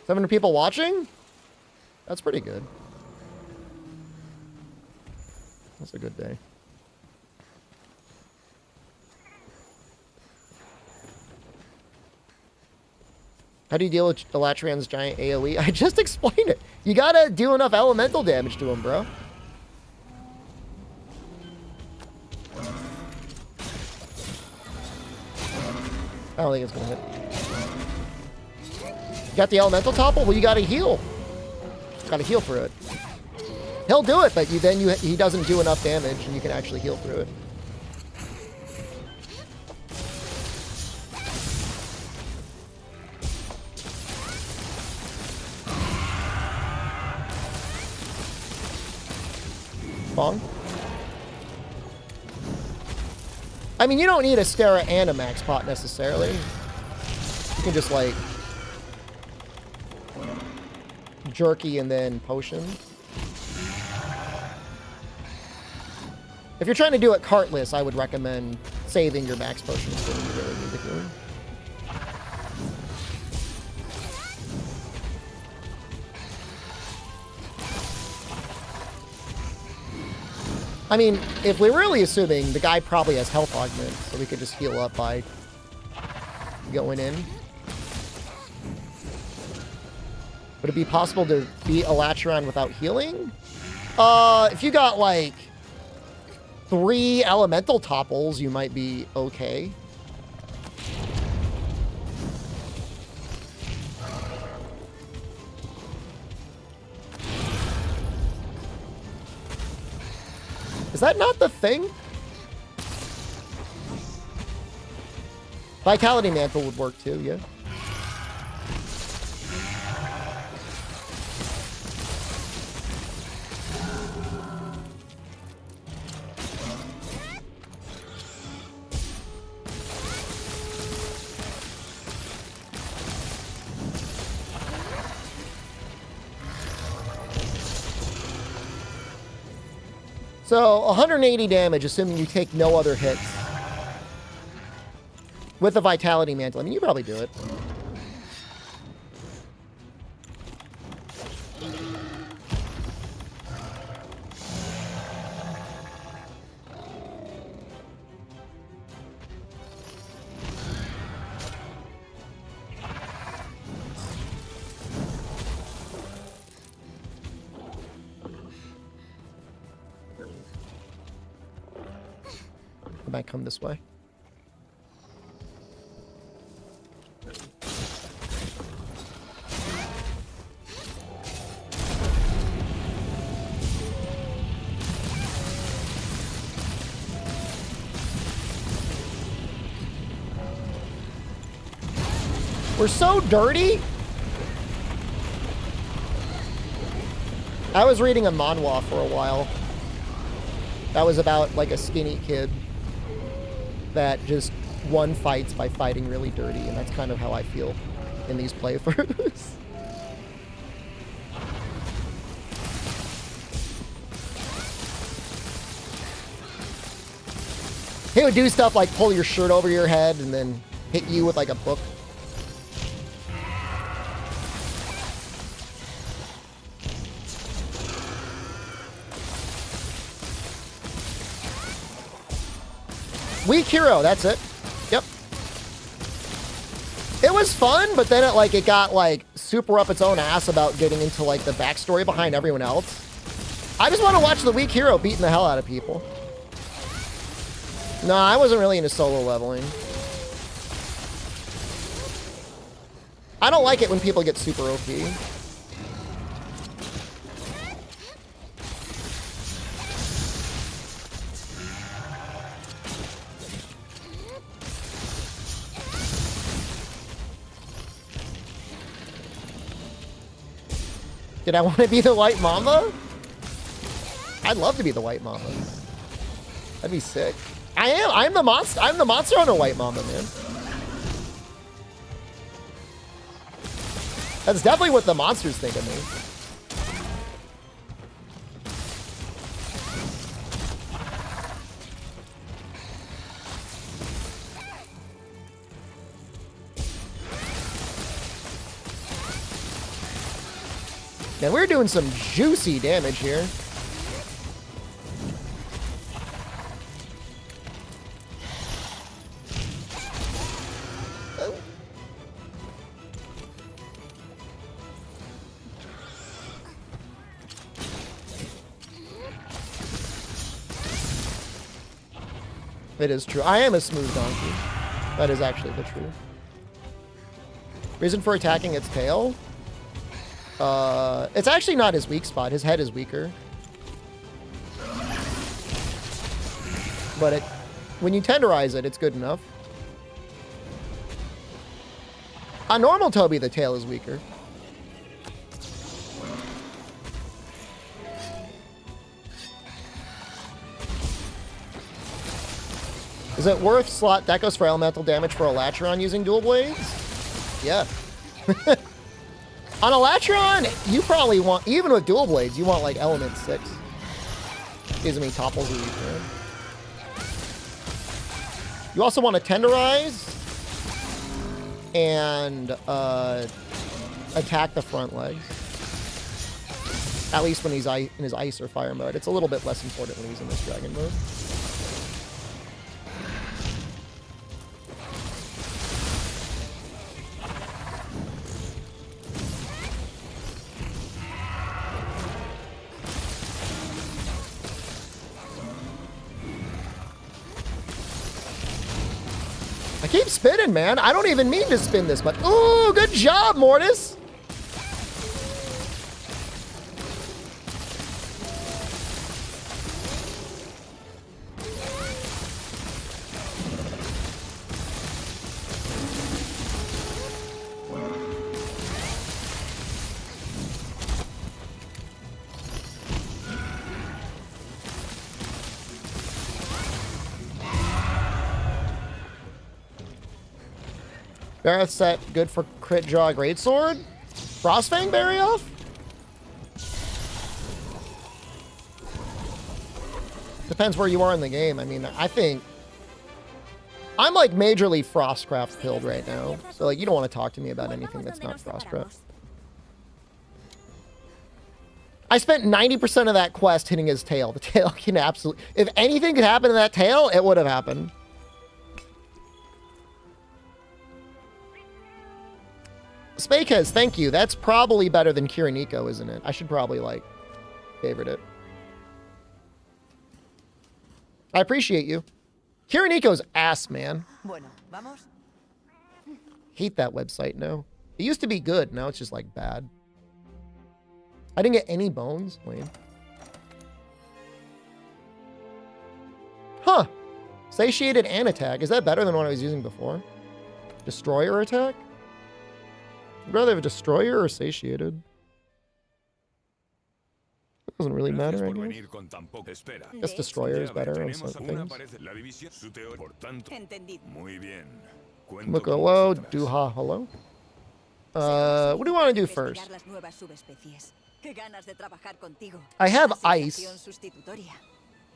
700 people watching? That's pretty good. That's a good day. How do you deal with Elatrian's giant AoE? I just explained it. You gotta do enough elemental damage to him, bro. I don't think it's gonna hit. You got the elemental topple? Well, you gotta heal. Gotta heal through it. He'll do it, but he doesn't do enough damage, and you can actually heal through it. Bong. I mean, you don't need a Stera and a Max Pot necessarily. You can just like jerky and then potion. If you're trying to do it cartless, I would recommend saving your max potions when you really need the healing. I mean, if we're really assuming the guy probably has health augment, so we could just heal up by going in. Would it be possible to beat Elatrion without healing? If you got like 3 elemental topples, you might be okay. Is that not the thing? Vitality Mantle would work too, yeah. So 180 damage, assuming you take no other hits. With a Vitality Mantle. I mean, you probably do it. It might come this way. We're so dirty. I was reading a manhwa for a while. That was about like a skinny kid that just won fights by fighting really dirty, and that's kind of how I feel in these playthroughs. He would do stuff like pull your shirt over your head and then hit you with like a book. Weak hero, that's it. Yep. It was fun, but then it got like super up its own ass about getting into like the backstory behind everyone else. I just want to watch the weak hero beating the hell out of people. No, I wasn't really into solo leveling. I don't like it when people get super OP. Did I want to be the White Mamba? I'd love to be the White Mamba. That'd be sick. I am. I'm the monster. I'm the monster on a White Mamba, man. That's definitely what the monsters think of me. Man, we're doing some juicy damage here. It is true. I am a smooth donkey. That is actually the truth. Reason for attacking its tail? It's actually not his weak spot. His head is weaker. But when you tenderize it, it's good enough. On normal Toby, the tail is weaker. Is it worth slot Decos for elemental damage for Elatrion using dual blades? Yeah. On Elatrion, you probably want, even with dual blades, you want like element 6. Gives me topples are weaker. You also want to tenderize and attack the front legs. At least when he's in his ice or fire mode. It's a little bit less important when he's in this dragon mode. I keep spinning, man. I don't even mean to spin this much. Ooh, good job, Mortis. Barrett set good for crit draw greatsword. Frostfang berry off? Depends where you are in the game. I mean, I think I'm like majorly Frostcraft pilled right now. So like you don't want to talk to me about anything that's not Frostcraft. I spent 90% of that quest hitting his tail. The tail can absolutely, if anything could happen to that tail, it would have happened. Spakez, thank you. That's probably better than Kiriniko, isn't it? I should probably, like, favorite it. I appreciate you. Kiriniko's ass, man. Bueno, vamos. Hate that website now. It used to be good. Now it's just, like, bad. I didn't get any bones. Lame. Huh. Satiated and attack. Is that better than what I was using before? Destroyer attack? I'd rather have a destroyer or satiated. It doesn't really matter, I guess. I guess destroyer is better on some things. Look hello, Duha hello. What do you want to do first? I have ice.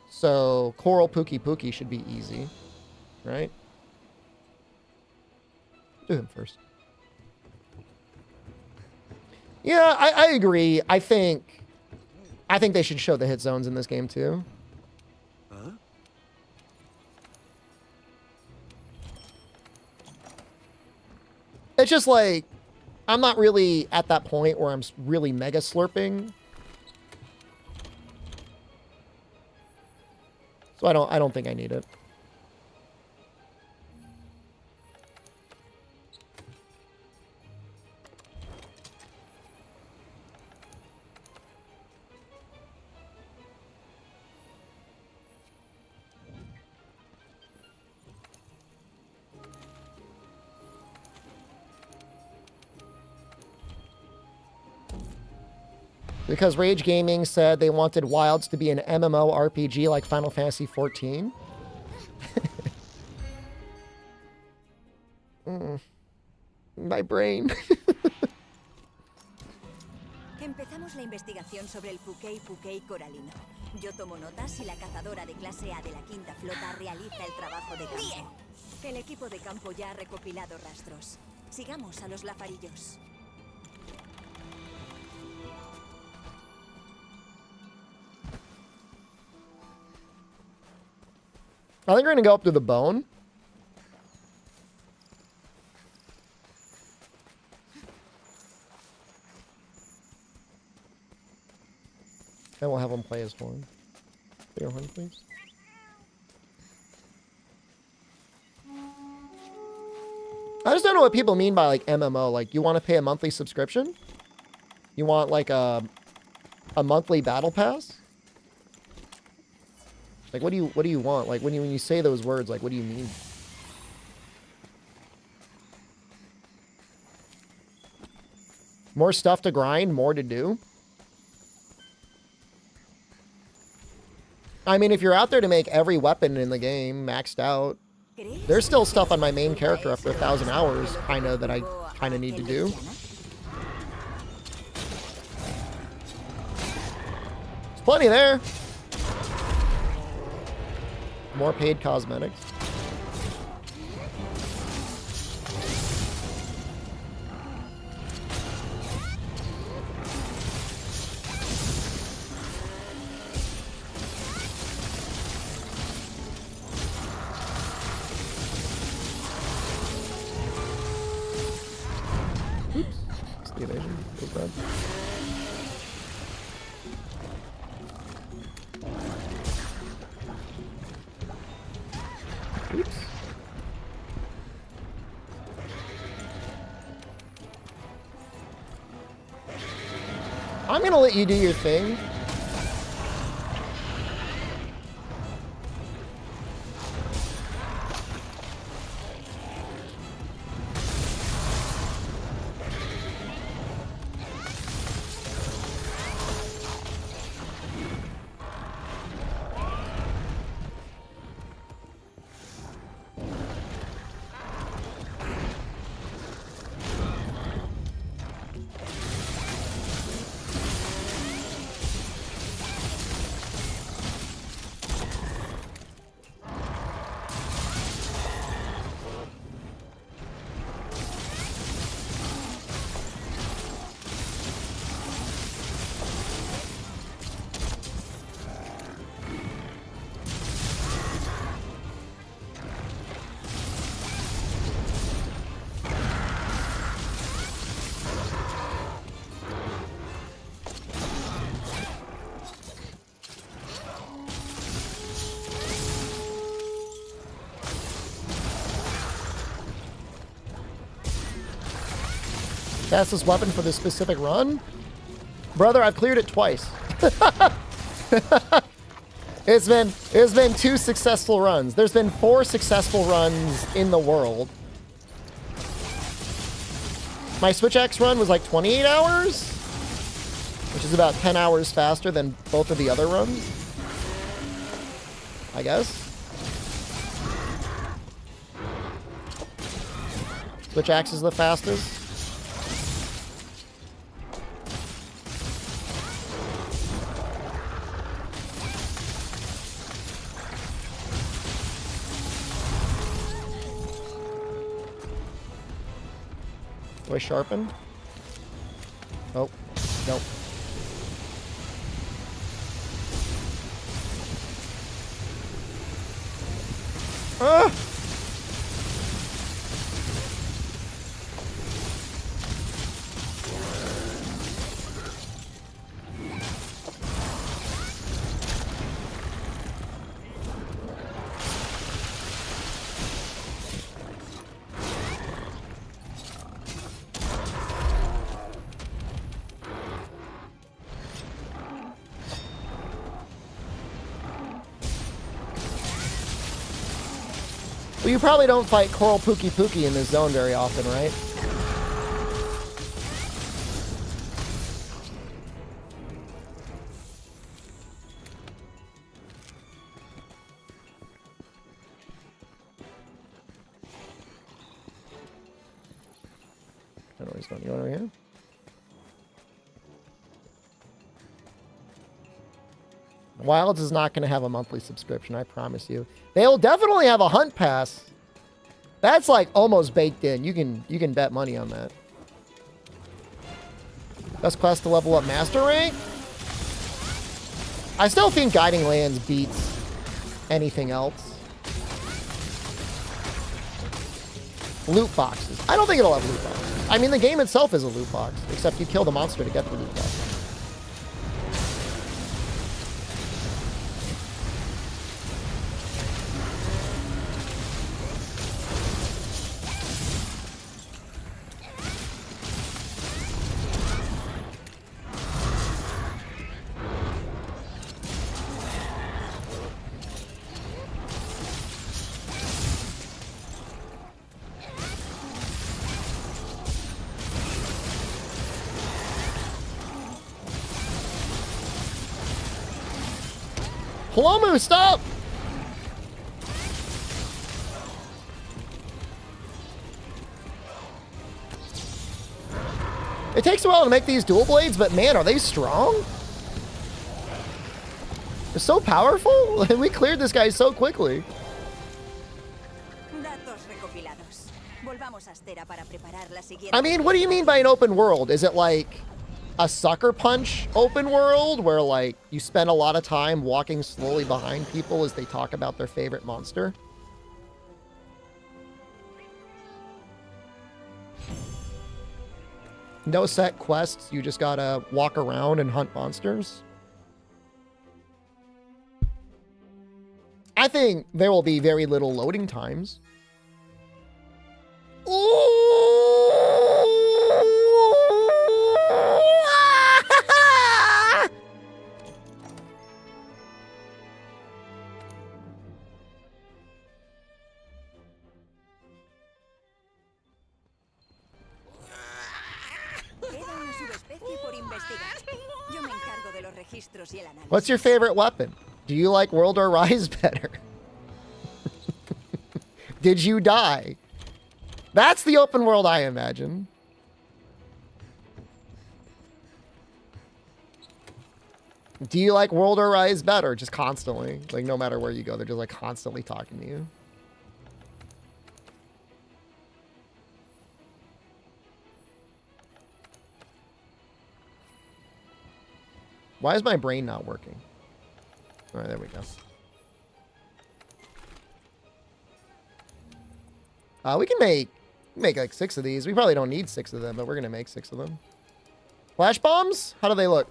So Coral Pookie Pookie should be easy. Right? Do him first. Yeah, I agree. I think they should show the hit zones in this game too. Huh? It's just like I'm not really at that point where I'm really mega slurping. So I don't think I need it. Because Rage Gaming said they wanted Wilds to be an MMO RPG like Final Fantasy XIV. My brain. Empezamos la investigación sobre el Pukei coralino. Yo tomo notas y la cazadora de clase A de la quinta flota realiza el trabajo de campo. Bien. El equipo de campo ya ha recopilado rastros. Sigamos a los lafarillos. I think we're gonna go up to the bone. And we'll have him play his horn. Play your horn, please. I just don't know what people mean by like MMO. Like, you want to pay a monthly subscription? You want like a monthly battle pass? Like, what do you want? Like, when you say those words, like, what do you mean? More stuff to grind, more to do? I mean, if you're out there to make every weapon in the game maxed out, there's still stuff on my main character after 1,000 hours, kind of, that I kind of need to do. There's plenty there. More paid cosmetics. I'm gonna let you do your thing. Fastest weapon for this specific run? Brother, I've cleared it twice. It's been 2 successful runs. There's been 4 successful runs in the world. My Switch X run was like 28 hours, which is about 10 hours faster than both of the other runs, I guess. Switch X is the fastest. Do I sharpen? Oh, nope. Ah! Well, you probably don't fight Coral Pookie Pookie in this zone very often, right? I don't know where he's going. You want over here? Wilds is not going to have a monthly subscription, I promise you. They'll definitely have a hunt pass. That's like almost baked in. You can bet money on that. Best quest to level up master rank? I still think Guiding Lands beats anything else. Loot boxes. I don't think it'll have loot boxes. I mean, the game itself is a loot box, except you kill the monster to get the loot box. Palomu, stop! It takes a while to make these dual blades, but man, are they strong? They're so powerful, and we cleared this guy so quickly. I mean, what do you mean by an open world? Is it like a Sucker Punch open world where like you spend a lot of time walking slowly behind people as they talk about their favorite monster? No set quests, you just gotta walk around and hunt monsters? I think there will be very little loading times. Ooh! registros y el análisis. What's your favorite weapon? Do you like World or Rise better? Did you die? That's the open world I imagine. Do you like World or Rise better? Just constantly. Like, no matter where you go, they're just, like, constantly talking to you. Why is my brain not working? All right, there we go. We can make like 6 of these. We probably don't need 6 of them, but we're going to make 6 of them. Flash bombs? How do they look?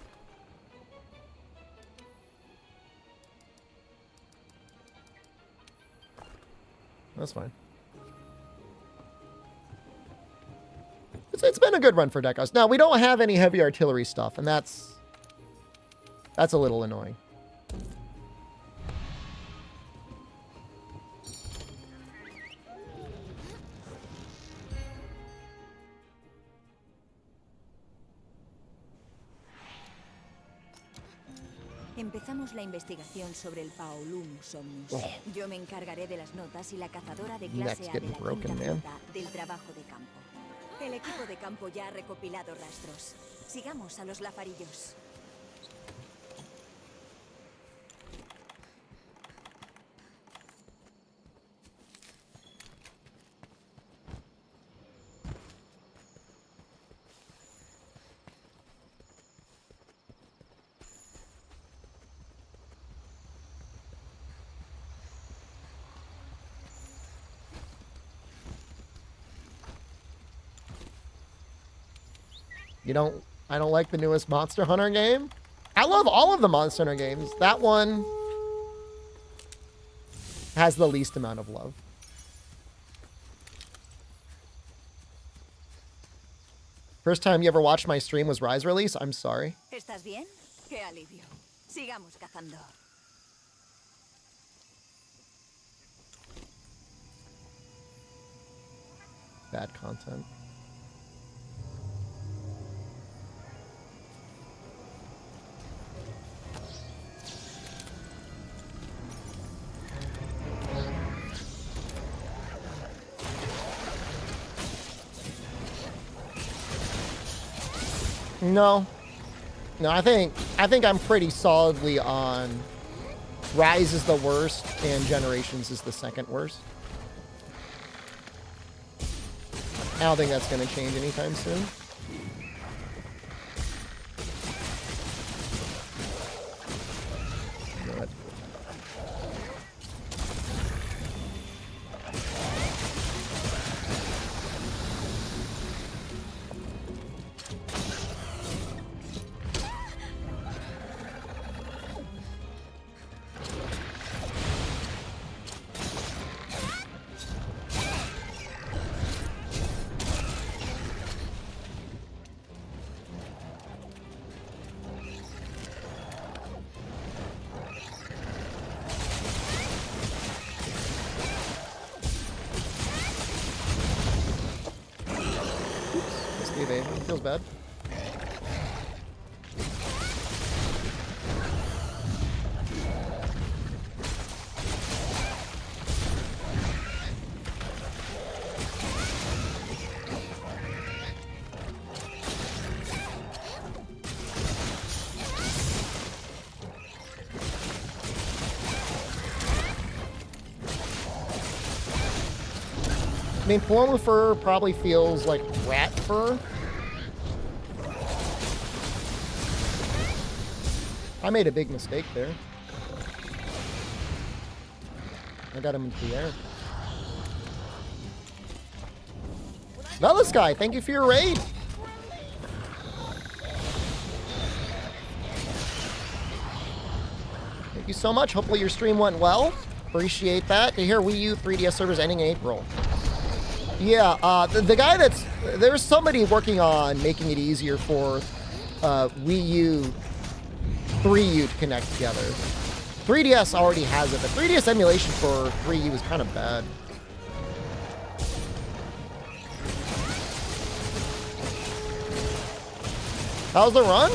That's fine. It's been a good run for Deckhouse. Now, we don't have any heavy artillery stuff, and that's a little annoying. Empezamos la investigación sobre el Paolumus Omnis. Yo me encargaré de las notas y la cazadora de clase A de la quinta flota del trabajo de campo. El equipo de campo ya ha recopilado rastros. Sigamos a los lafarillos. I don't like the newest Monster Hunter game. I love all of the Monster Hunter games. That one has the least amount of love. First time you ever watched my stream was Rise release? I'm sorry. ¿Estás bien? Qué alivio. Sigamos cazando. Bad content. No, I think I'm pretty solidly on Rise is the worst and Generations is the second worst. I don't think that's going to change anytime soon. Good. Feels bad. I mean, formal fur probably feels like rat fur. I made a big mistake there. I got him into the air. Deathless guy, thank you for your raid. Thank you so much. Hopefully your stream went well. Appreciate that. To hear Wii U 3DS servers ending in April. Yeah, the guy there's somebody working on making it easier for Wii U 3U to connect together. 3DS already has it, but 3DS emulation for 3U is kind of bad. How's the run?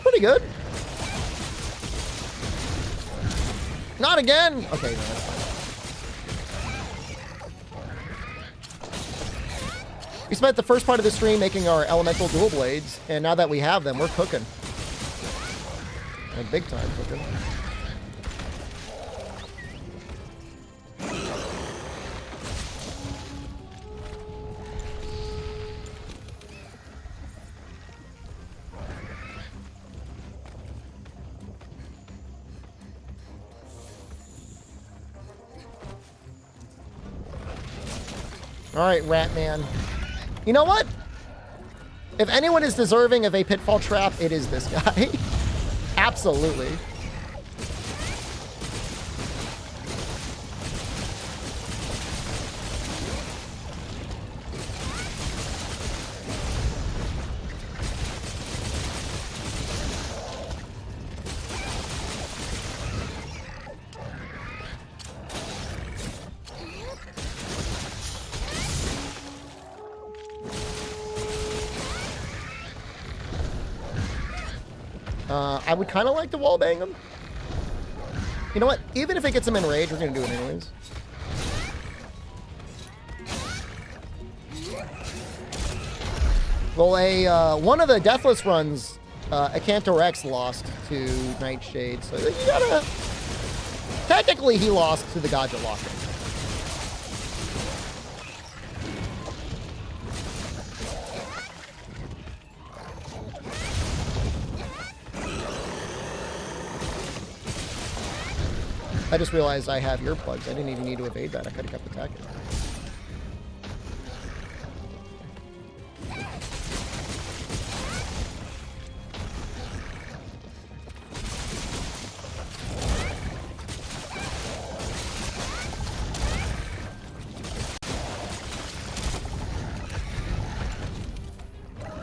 Pretty pretty good. Not again. Okay, no, that's fine. We spent the first part of the stream making our elemental dual blades, and now that we have them, we're cooking. Like big time cooking. All right, Ratman. You know what? If anyone is deserving of a pitfall trap, it is this guy. Absolutely. I would kind of like to wallbang him. You know what? Even if it gets him in rage, we're going to do it anyways. Well, one of the Deathless runs, Acantor X lost to Nightshade, so you gotta... Technically, he lost to the Gadget Locker. I just realized I have earplugs. I didn't even need to evade that. I could have kept attacking.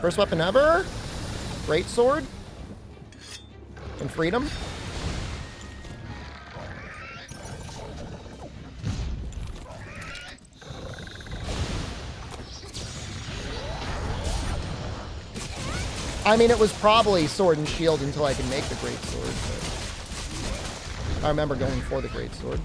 First weapon ever. Great sword. And freedom. I mean, it was probably sword and shield until I could make the great sword. But I remember going for the great sword.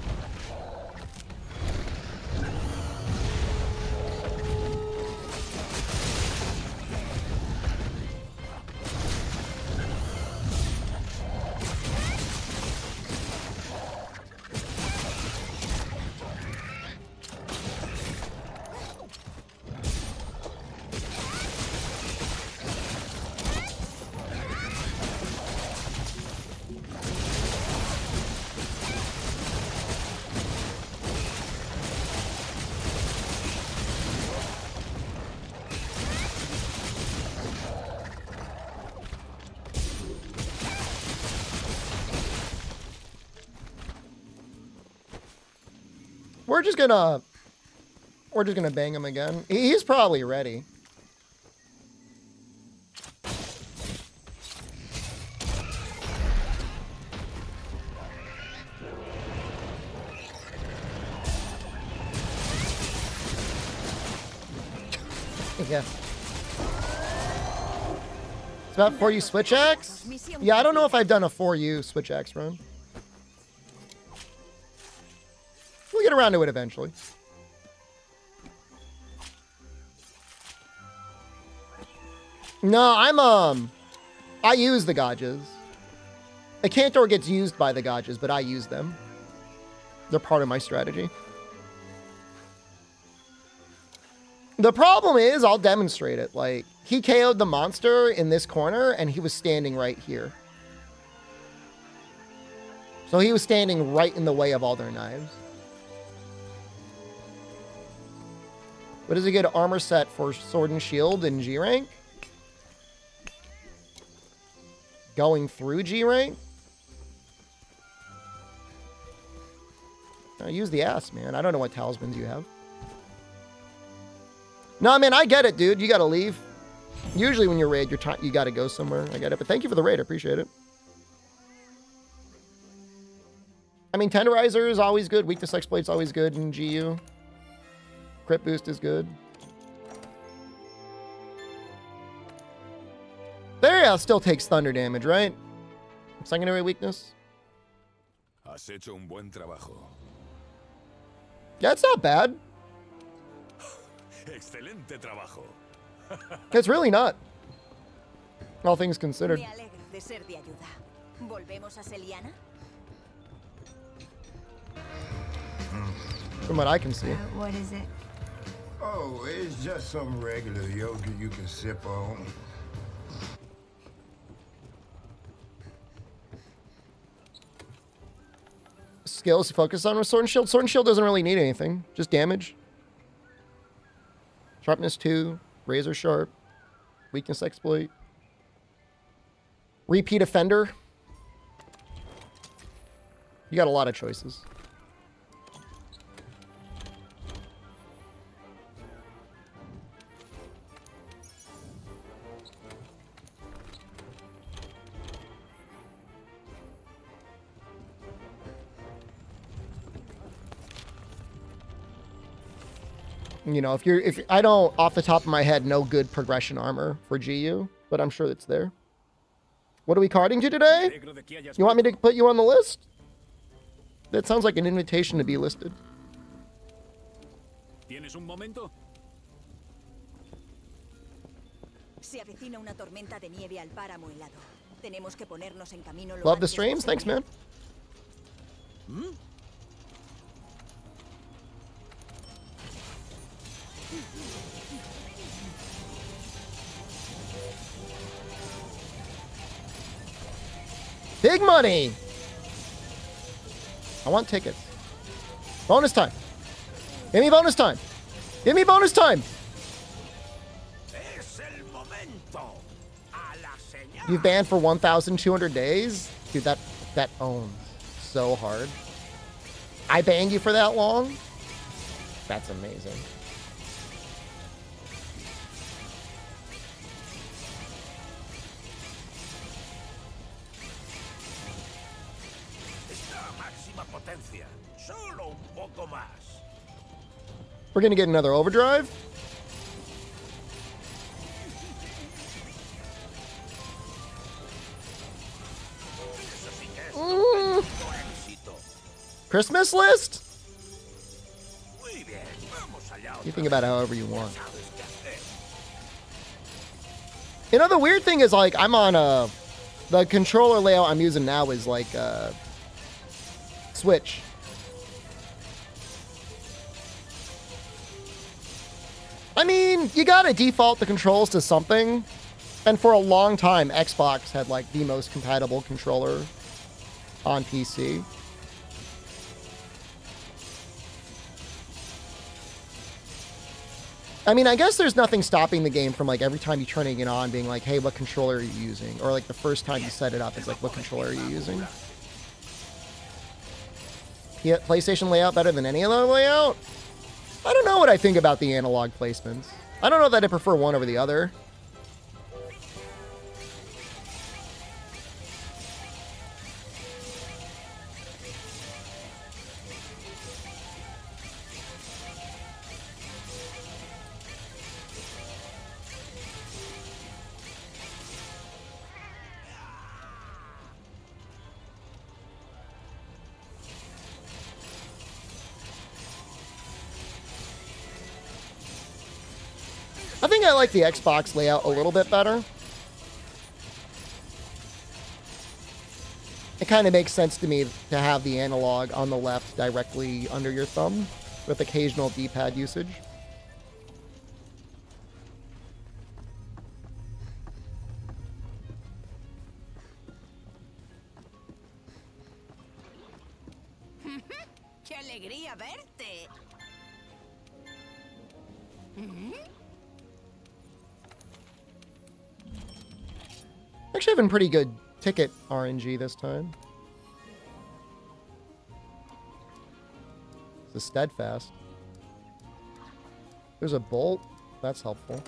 We're just gonna bang him again. He's probably ready. Yeah. It's about 4U switch axe? Yeah, I don't know if I've done a 4U switch axe run. We'll get around to it eventually. No, I use the Gajas. A Cantor gets used by the Gajas, but I use them. They're part of my strategy. The problem is, I'll demonstrate it. Like, he KO'd the monster in this corner, and he was standing right here. So he was standing right in the way of all their knives. What is a good armor set for Sword and Shield in G rank? Going through G rank? Use the ass, man. I don't know what talismans you have. No, man, I get it, dude. You gotta leave. Usually when you raid, you gotta go somewhere. I get it. But thank you for the raid. I appreciate it. I mean, Tenderizer is always good. Weakness Exploit's always good in GU. Crit Boost is good. There, Goliath still takes thunder damage, right? Secondary weakness. Has hecho un buen trabajo. Yeah, it's not bad. Excelente trabajo. It's really not. All things considered. Me alegro de ser de ayuda. ¿Volvemos a Seliana? From what I can see. What is it? Oh, it's just some regular yogurt you can sip on. Skills to focus on with Sword and Shield. Sword and Shield doesn't really need anything. Just damage. Sharpness 2. Razor Sharp. Weakness Exploit. Repeat Offender. You got a lot of choices. You know, if I don't, off the top of my head, know good progression armor for GU, but I'm sure it's there. What are we carding to today? You want me to put you on the list? That sounds like an invitation to be listed. ¿Tienes un momento? Se avecina una tormenta de nieve al páramo helado. Tenemos que ponernos en camino lo Love the antes streams. Thanks, posible. man. Big money! I want tickets. Bonus time. Give me bonus time. Give me bonus time. You've banned for 1,200 days? Dude, that owns so hard. I banned you for that long? That's amazing. We're gonna get another overdrive. Christmas list? You think about it however you want. You know, the weird thing is, like, I'm on the controller layout I'm using now is like Switch. I mean, you gotta default the controls to something. And for a long time, Xbox had like the most compatible controller on PC. I mean, I guess there's nothing stopping the game from, like, every time you're turning it on being like, hey, what controller are you using? Or, like, the first time you set it up, it's like, what controller are you using? Yeah, PlayStation layout better than any other layout? I don't know what I think about the analog placements. I don't know that I prefer one over the other. I think I like the Xbox layout a little bit better. It kind of makes sense to me to have the analog on the left directly under your thumb with occasional D-pad usage. ¡Qué alegría verte! Actually having pretty good ticket RNG this time. It's a steadfast. There's a bolt. That's helpful.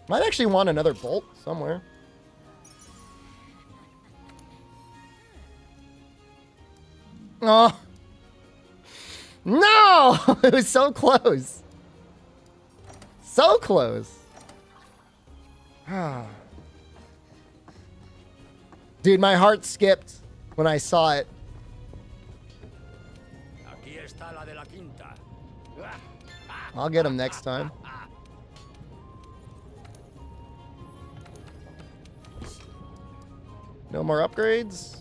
Might actually want another bolt somewhere. Oh. No! It was so close. So close. Dude, my heart skipped when I saw it. Aquí está la de la quinta. I'll get him next time. No more upgrades?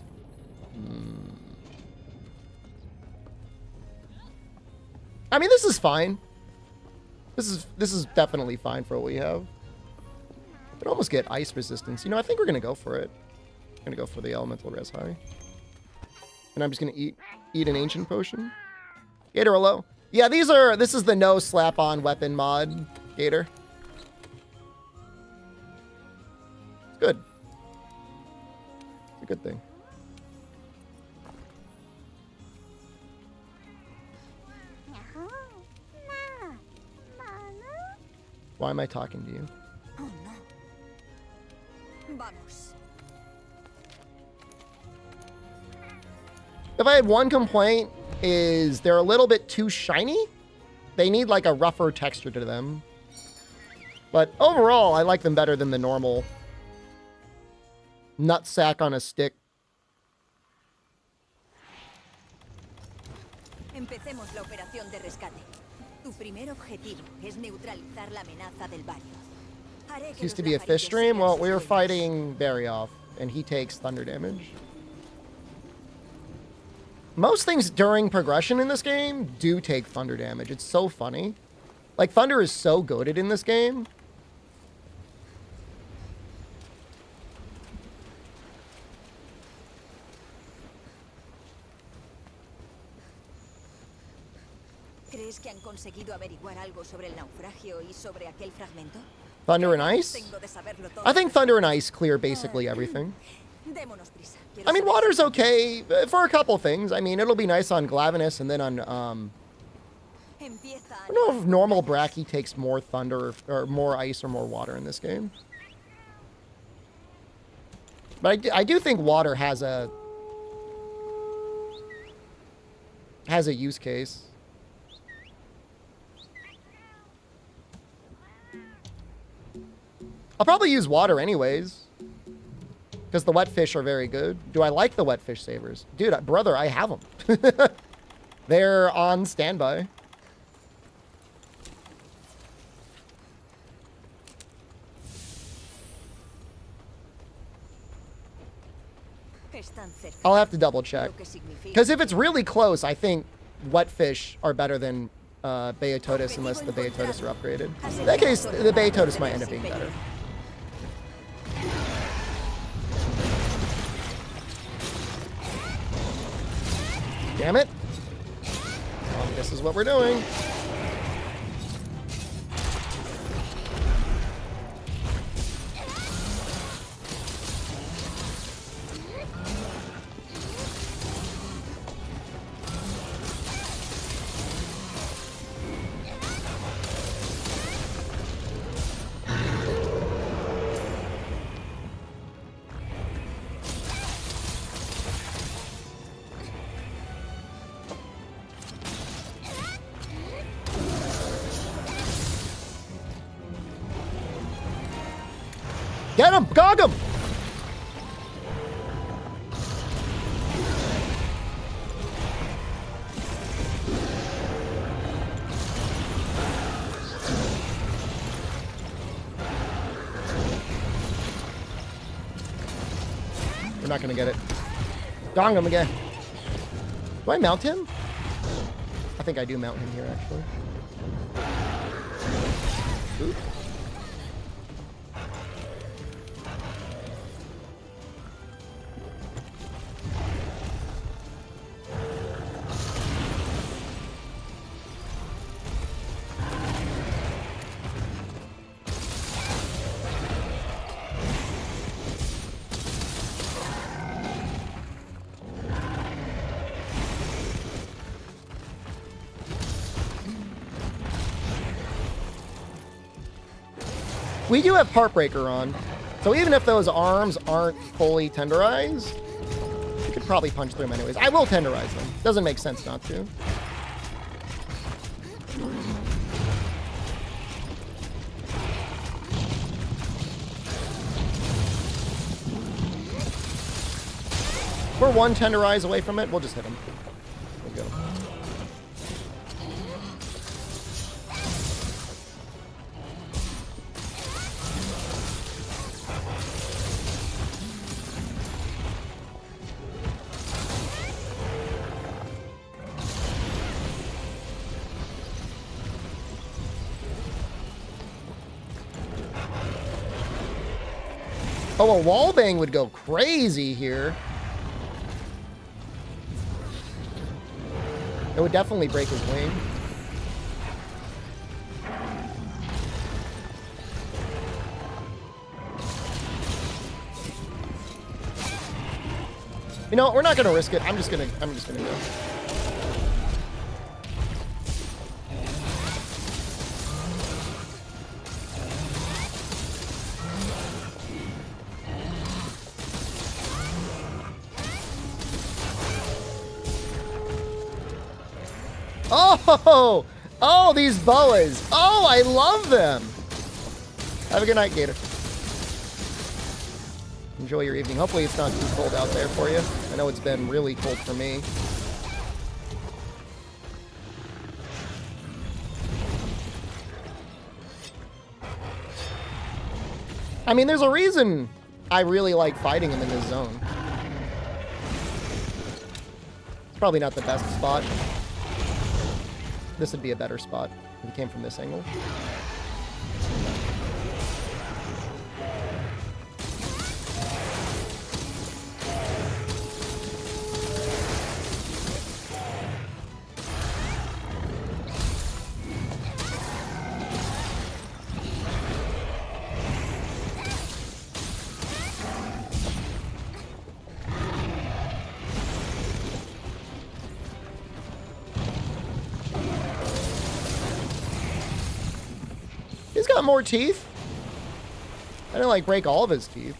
I mean, this is fine. This is definitely fine for what we have. Could almost get ice resistance. You know, I think we're gonna go for it. I'm gonna go for the elemental res high. And I'm just gonna eat an ancient potion. Gator hello. Yeah, this is the no slap on weapon mod, Gator. It's good. It's a good thing. Why am I talking to you? Oh no. Vamos. If I had one complaint, is they're a little bit too shiny. They need like a rougher texture to them. But overall, I like them better than the normal nutsack on a stick. Empecemos la operación de rescate. Tu primer objetivo es neutralizar la amenaza del barrio. Haré que Used to los be a fish lajaritos stream. sean Well, sus we were dueños. fighting Barryoff, and he takes thunder damage. Most things during progression in this game do take thunder damage. It's so funny. Like, thunder is so goated in this game. ¿Crees que han conseguido averiguar algo sobre el naufragio y sobre aquel fragmento? Thunder and ice? Tengo de saberlo todo. I think thunder and ice clear basically everything. Démonos prisa. Quiero I mean, saber water's si- okay for a couple things. I mean, it'll be nice on Glavenus and then on, Empieza I don't know if normal Bracky takes more thunder or more ice or more water in this game. But I do think water has a use case. I'll probably use water anyways. Because the wet fish are very good. Do I like the wet fish savers? Dude, brother, I have them. They're on standby. Están cerca. I'll have to double check. Lo que significa Because if it's really close, I think wet fish are better than Beatotus unless the Beatotus are upgraded. In that case, the Beatotus might end up being better. Damn it. This is what we're doing. Get him! Gog him! We're not gonna get it. Dong him again. Do I mount him? I think I do mount him here, actually. Oops. We do have Heartbreaker on, so even if those arms aren't fully tenderized, we could probably punch through them anyways. I will tenderize them. Doesn't make sense not to. We're one tenderize away from it. We'll just hit him. There we go. Oh, a wall bang would go crazy here. It would definitely break his wing. You know, we're not gonna risk it. I'm just gonna go. Oh, oh, these boas. Oh, I love them. Have a good night, Gator. Enjoy your evening. Hopefully it's not too cold out there for you. I know it's been really cold for me. I mean, there's a reason I really like fighting him in this zone. It's probably not the best spot. This would be a better spot if it came from this angle. He's got more teeth. I didn't like break all of his teeth.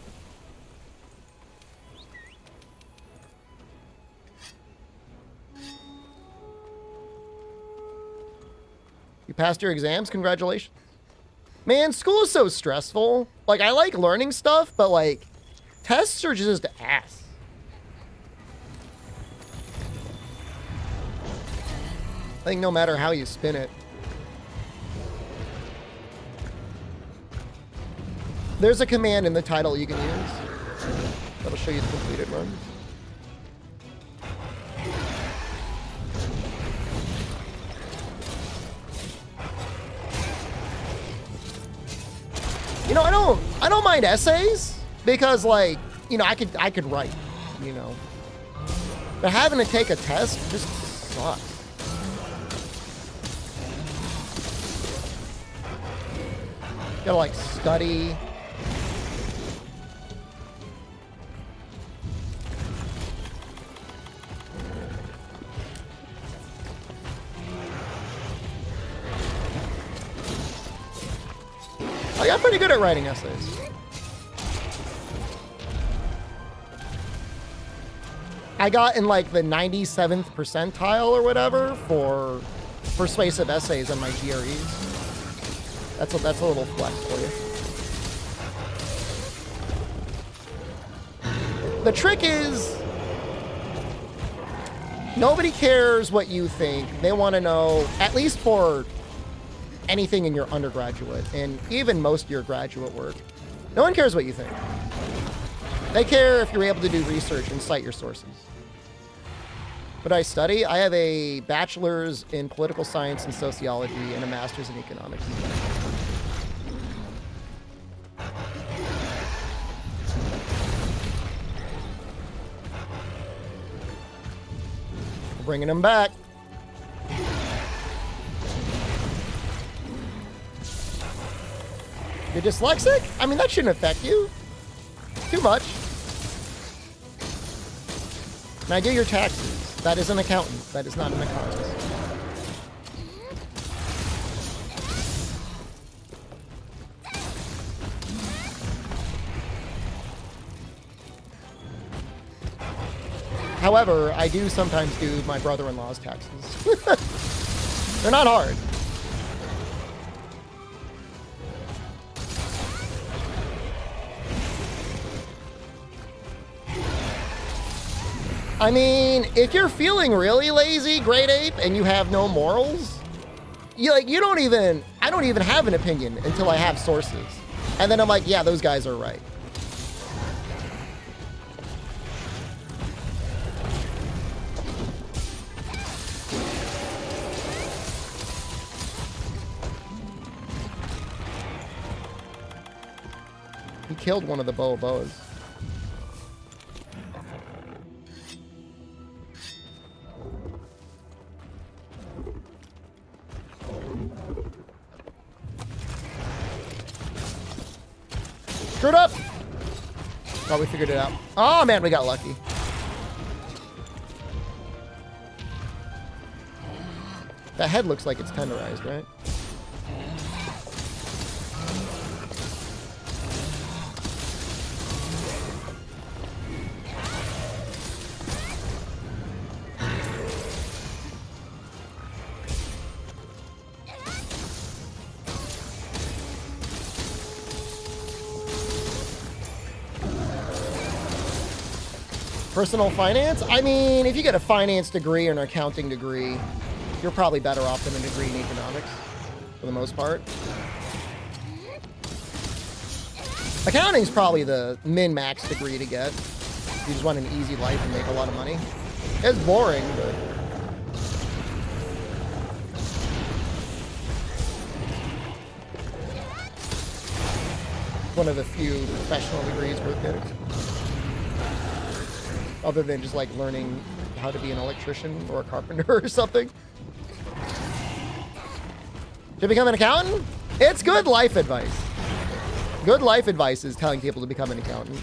You passed your exams? Congratulations. Man, school is so stressful. Like, I like learning stuff, but like, tests are just ass. I think no matter how you spin it. There's a command in the title you can use that'll show you the completed run. You know, I don't mind essays because, like, you know, I could write, you know, but having to take a test just sucks. Gotta like study. I got pretty good at writing essays. I got in like the 97th percentile or whatever for persuasive essays on my GREs. That's a little flex for you. The trick is nobody cares what you think. They want to know, at least for anything in your undergraduate and even most of your graduate work, no one cares what you think. They care if you're able to do research and cite your sources. What I study, I have a bachelor's in political science and sociology and a master's in economics. Bringing them back. You're dyslexic? I mean, that shouldn't affect you too much. And I do your taxes. That is an accountant. That is not an economist. However, I do sometimes do my brother-in-law's taxes. They're not hard. I mean, if you're feeling really lazy, Great Ape, and you have no morals, I don't even have an opinion until I have sources. And then I'm like, yeah, those guys are right. He killed one of the boas. Screwed up! Oh, we figured it out. Oh, man, we got lucky. That head looks like it's tenderized, right? Personal finance? I mean, if you get a finance degree or an accounting degree, you're probably better off than a degree in economics, for the most part. Accounting's probably the min-max degree to get. You just want an easy life and make a lot of money. It's boring, but... one of the few professional degrees worth getting. Other than just like learning how to be an electrician or a carpenter or something. To become an accountant? It's good life advice. Good life advice is telling people to become an accountant.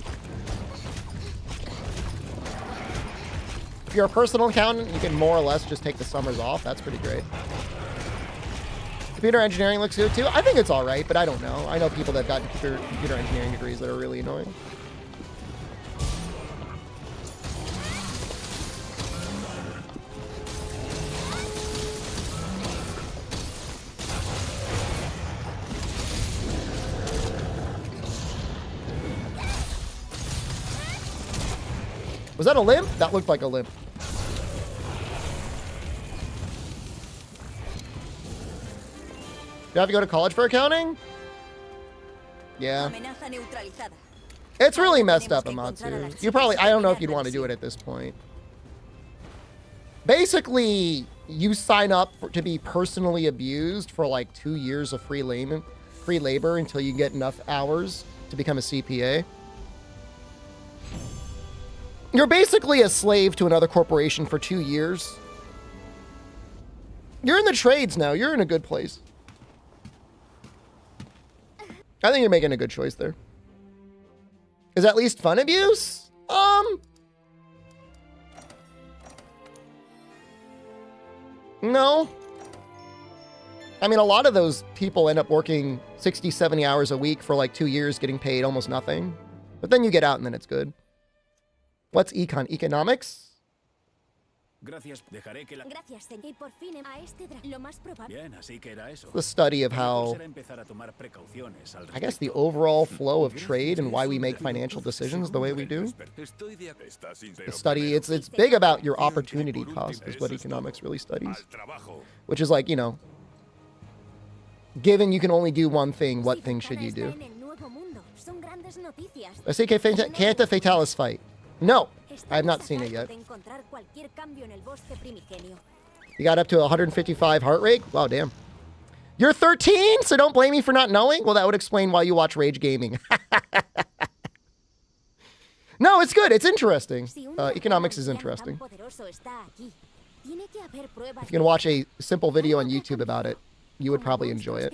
If you're a personal accountant, you can more or less just take the summers off. That's pretty great. Computer engineering looks good too. I think it's all right, but I don't know. I know people that have gotten computer engineering degrees that are really annoying. Was that a limp? That looked like a limp. You have to go to college for accounting? Yeah. It's really messed up, Amatsu. You probably, I don't know if you'd want to do it at this point. Basically, you sign up to be personally abused for like 2 years of free labor until you get enough hours to become a CPA. You're basically a slave to another corporation for 2 years. You're in the trades now. You're in a good place. I think you're making a good choice there. Is at least fun abuse? No. I mean, a lot of those people end up working 60, 70 hours a week for like 2 years, getting paid almost nothing. But then you get out and then it's good. What's econ? Economics? Gracias. Dejaré que la... Gracias, y por fin a este lo más probable. Bien, así que era eso. The study of how, I guess, the overall flow of trade and why we make financial decisions the way we do. The study, it's big about your opportunity cost is what economics really studies. Which is like, you know, given you can only do one thing, what thing should you do? Let's see, can't the Fatalis fight? No, I have not seen it yet. You got up to 155 heart rate? Wow, damn. You're 13, so don't blame me for not knowing? Well, that would explain why you watch Rage Gaming. No, it's good. It's interesting. Economics is interesting. If you can watch a simple video on YouTube about it, you would probably enjoy it.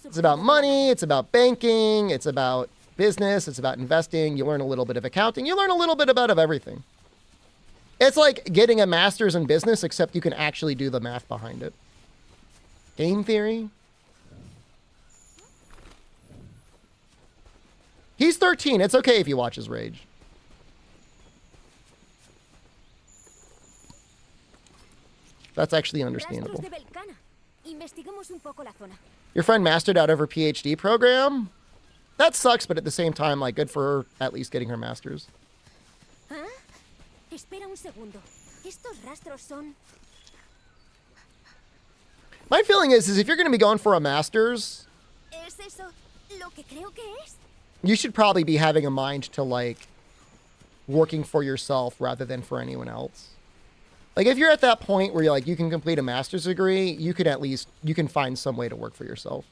It's about money. It's about banking. It's about business. It's about investing. You learn a little bit of accounting. You learn a little bit about everything. It's like getting a master's in business, except you can actually do the math behind it. Game theory. He's 13. It's okay if he watches Rage. That's actually understandable. Your friend mastered out of her PhD program? That sucks, but at the same time, like, good for her at least getting her master's. Espera un segundo. Estos rastros son... My feeling is if you're going to be going for a Masters, ¿Es eso lo que creo que es? you should probably be having a mind to, like, working for yourself rather than for anyone else. Like, if you're at that point where you're like, you can complete a master's degree, you could at least, you can find some way to work for yourself.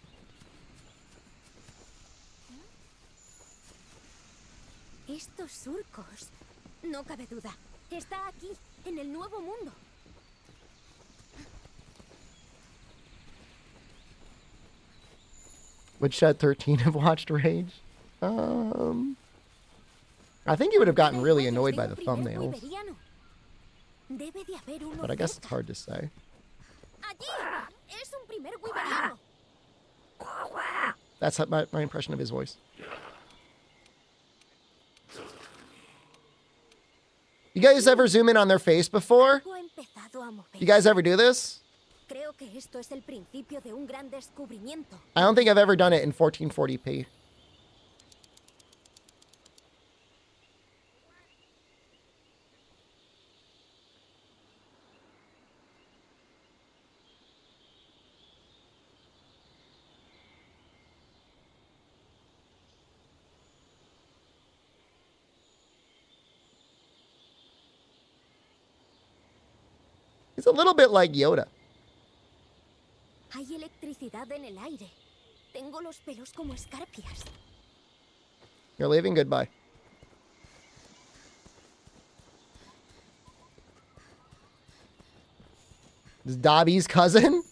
Estos surcos. No cabe duda. Está aquí, en el Nuevo Mundo. Would Shed 13 have watched Rage? I think he would have gotten really annoyed by the thumbnails. Debe de haber uno But I guess it's cerca. hard to say. Allí. Es un primer wiberiano. That's my impression of his voice. You guys ever zoom in on their face before? Algo ha empezado a moverse. You guys ever do this? Creo que esto es el principio de un gran descubrimiento. I don't think I've ever done it in 1440p. He's a little bit like Yoda. Hay electricidad en el aire. Tengo los pelos como escarpias. You're leaving? Goodbye. Is Dobby's cousin?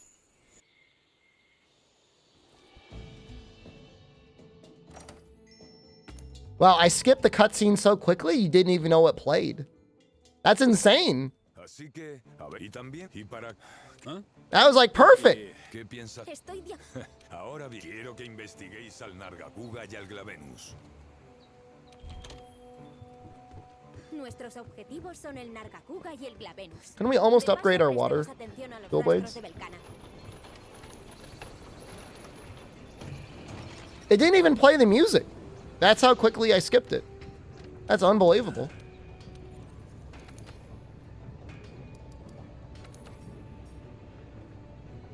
Wow, I skipped the cutscene so quickly you didn't even know it played. That's insane. Así que, a ver, y también, y para... That was like perfect. ¿Qué piensas? Estoy de... Ahora bien, quiero que investiguéis al Nargacuga y al Glavenus. Nuestros objetivos son el Nargacuga y el Glavenus. Can we almost Además, upgrade our prestemos water atención a los dual blades? rastros de Belcana. It didn't even play the music. That's how quickly I skipped it. That's unbelievable.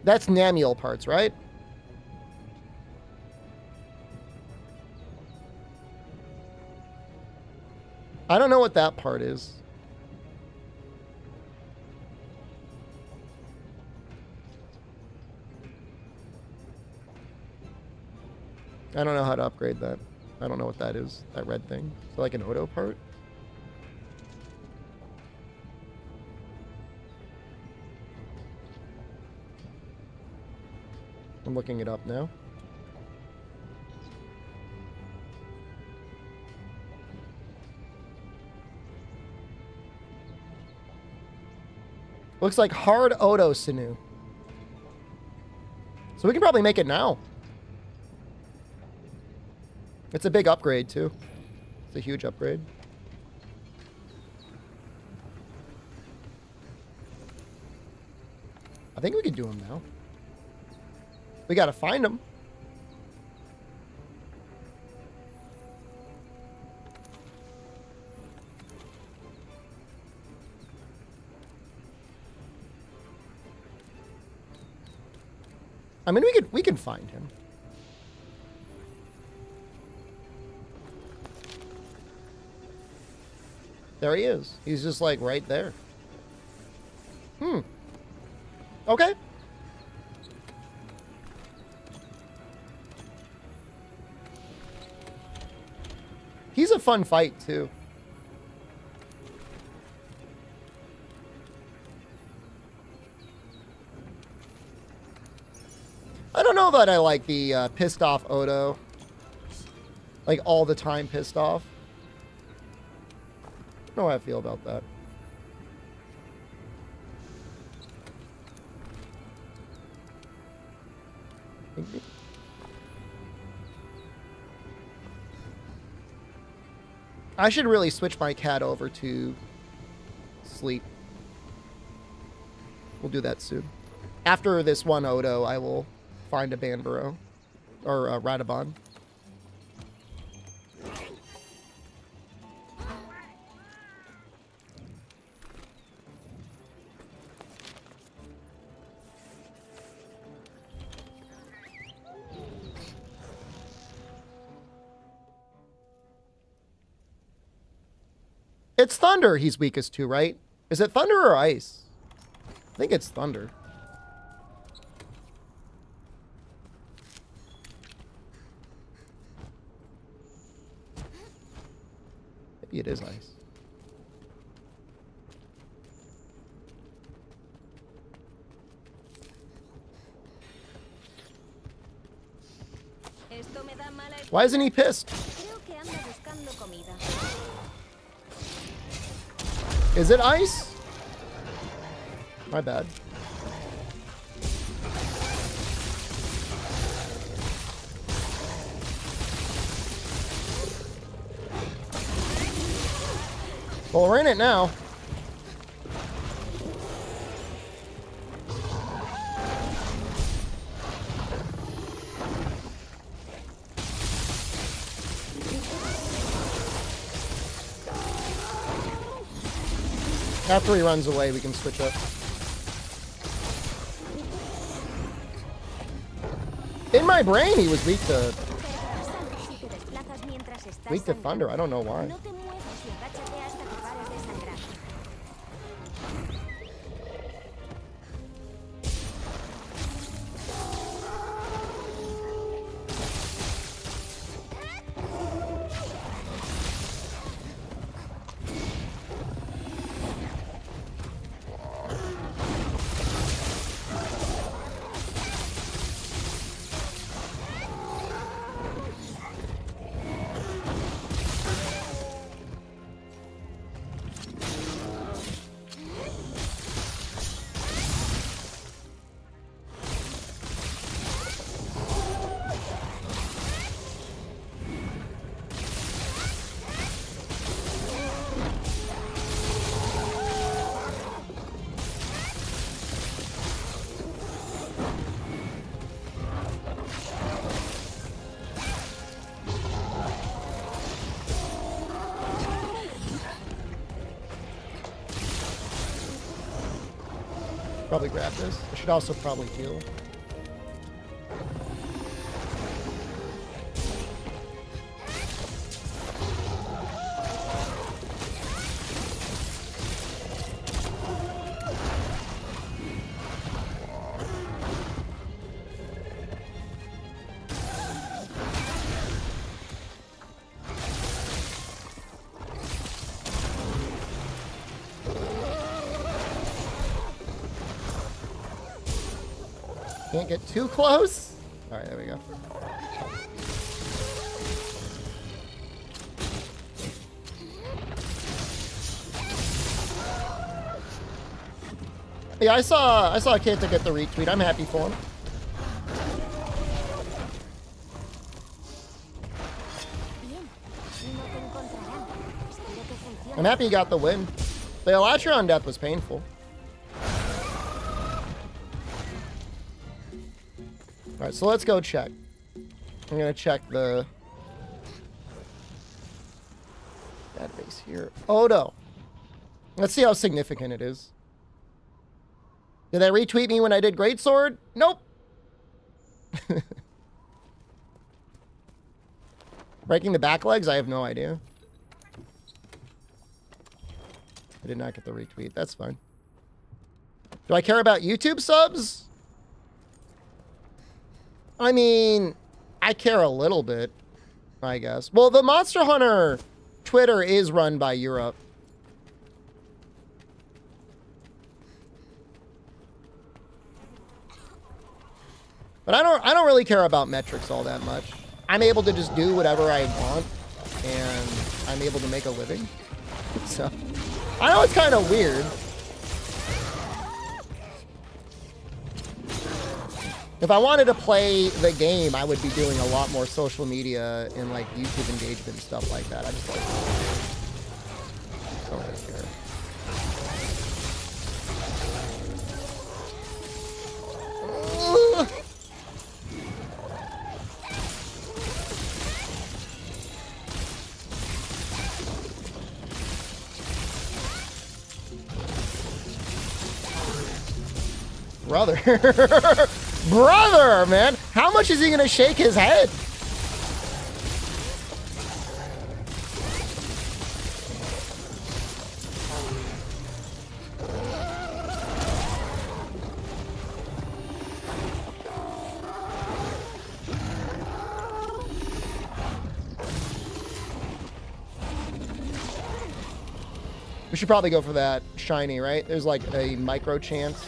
That's Namiel parts, right? I don't know what that part is. I don't know how to upgrade that. I don't know what that is, that red thing. So like an Odo part? I'm looking it up now. Looks like hard Odo Sinew. So we can probably make it now. It's a big upgrade too. It's a huge upgrade. I think we could do them now. We gotta find them. I mean, we can find him. There he is. He's just like right there. Okay. He's a fun fight too. I don't know that I like the pissed off Odo. Like all the time pissed off. I don't know how I feel about that. I should really switch my cat over to sleep. We'll do that soon. After this one Odo, I will find a Banbaro. Or a Radabon. It's thunder he's weakest to, right? Is it thunder or ice? I think it's thunder. Maybe it is ice. Why isn't he pissed? Is it ice? My bad. Well, we're in it now. After he runs away, we can switch up. In my brain, he was weak to thunder. I don't know why. Probably grab this. I should also probably heal. Can't get too close. All right, there we go. Yeah, I saw Kenta get the retweet. I'm happy for him. I'm happy he got the win. The Elatron death was painful. All right, so let's go check. I'm gonna check the database here. Odo. Let's see how significant it is. Did they retweet me when I did Greatsword? Nope. Breaking the back legs? I have no idea. I did not get the retweet. That's fine. Do I care about YouTube subs? I mean, I care a little bit, I guess. Well, the Monster Hunter Twitter is run by Europe. But I don't really care about metrics all that much. I'm able to just do whatever I want, and I'm able to make a living. So, I know it's kind of weird. If I wanted to play the game, I would be doing a lot more social media and like YouTube engagement and stuff like that. I just like don't really care. Brother. Brother, man. How much is he going to shake his head? We should probably go for that shiny, right? There's like a micro chance.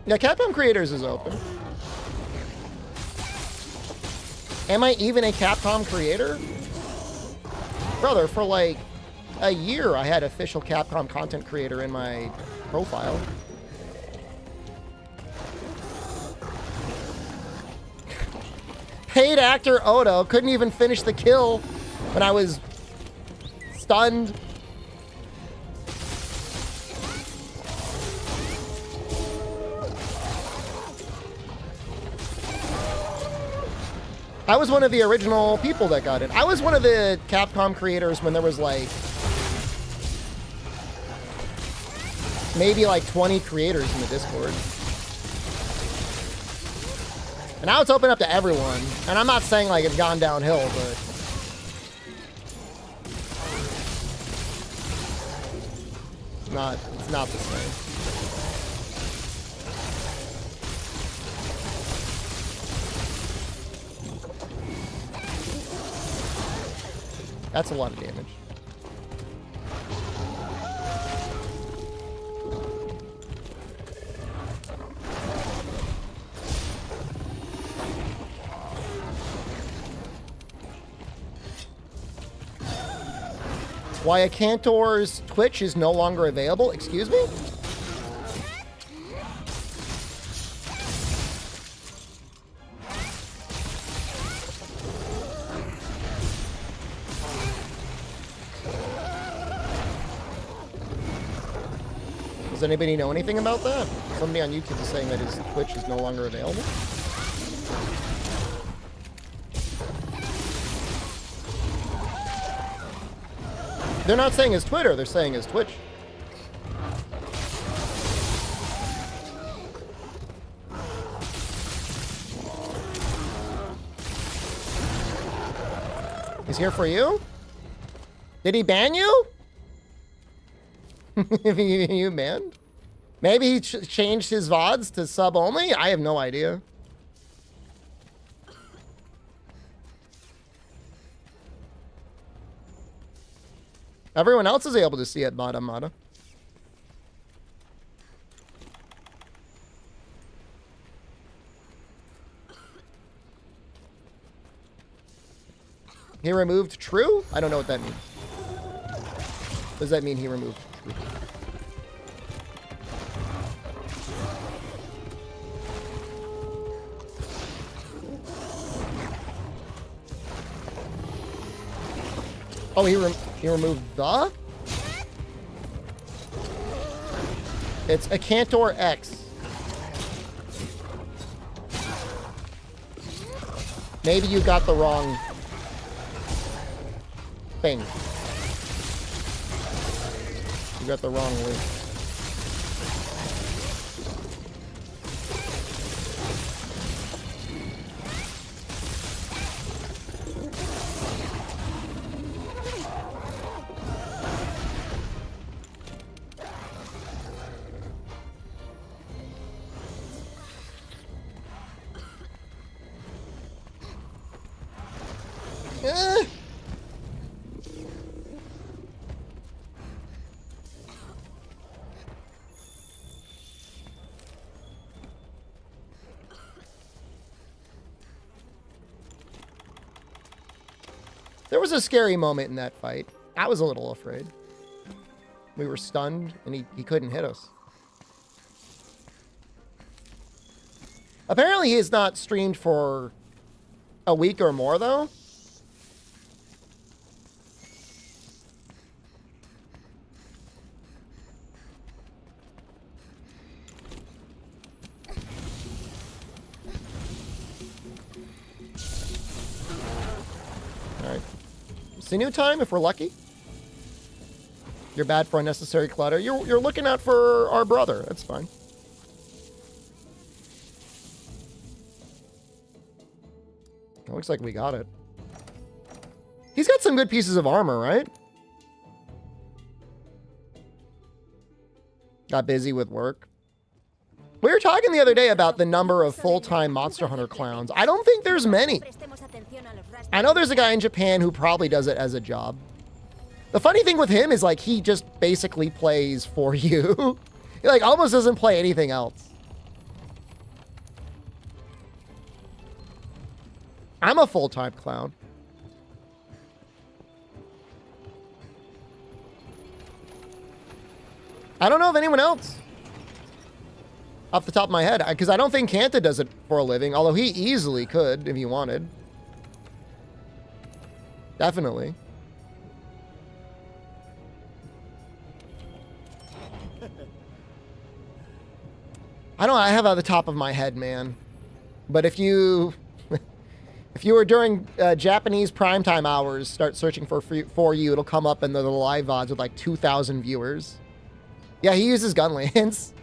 Yeah, Capcom Creators is open. Am I even a Capcom creator? Brother, for like a year I had official Capcom content creator in my profile. Paid actor Odo couldn't even finish the kill when I was stunned. I was one of the original people that got it. I was one of the Capcom creators when there was like maybe like 20 creators in the Discord. And now it's open up to everyone. And I'm not saying like it's gone downhill, but it's not the same. That's a lot of damage. Why a Cantor's Twitch is no longer available? Excuse me? Does anybody know anything about that? Somebody on YouTube is saying that his Twitch is no longer available. They're not saying his Twitter, they're saying his Twitch. He's here for you? Did he ban you? You banned? Maybe he changed his VODs to sub only? I have no idea. Everyone else is able to see it, Mata. He removed True? I don't know what that means. Does that mean he removed True? Oh, he removed the? It's a Cantor X. Maybe you got the wrong thing. You got the wrong link. There was a scary moment in that fight. I was a little afraid. We were stunned, and he couldn't hit us. Apparently, he has not streamed for a week or more, though. All right. Sinew time if we're lucky. You're bad for unnecessary clutter. You're looking out for our brother. That's fine. It looks like we got it. He's got some good pieces of armor, right? Got busy with work. We were talking the other day about the number of full-time Monster Hunter clowns. I don't think there's many. I know there's a guy in Japan who probably does it as a job. The funny thing with him is, like, he just basically plays for you. He, like, almost doesn't play anything else. I'm a full-time clown. I don't know of anyone else off the top of my head, because I don't think Kanta does it for a living, although he easily could if he wanted. Definitely. I have at the top of my head, man. But if you if you were during Japanese primetime hours, start searching for you, it'll come up in the live VODs with like 2,000 viewers. Yeah, he uses Gunlance.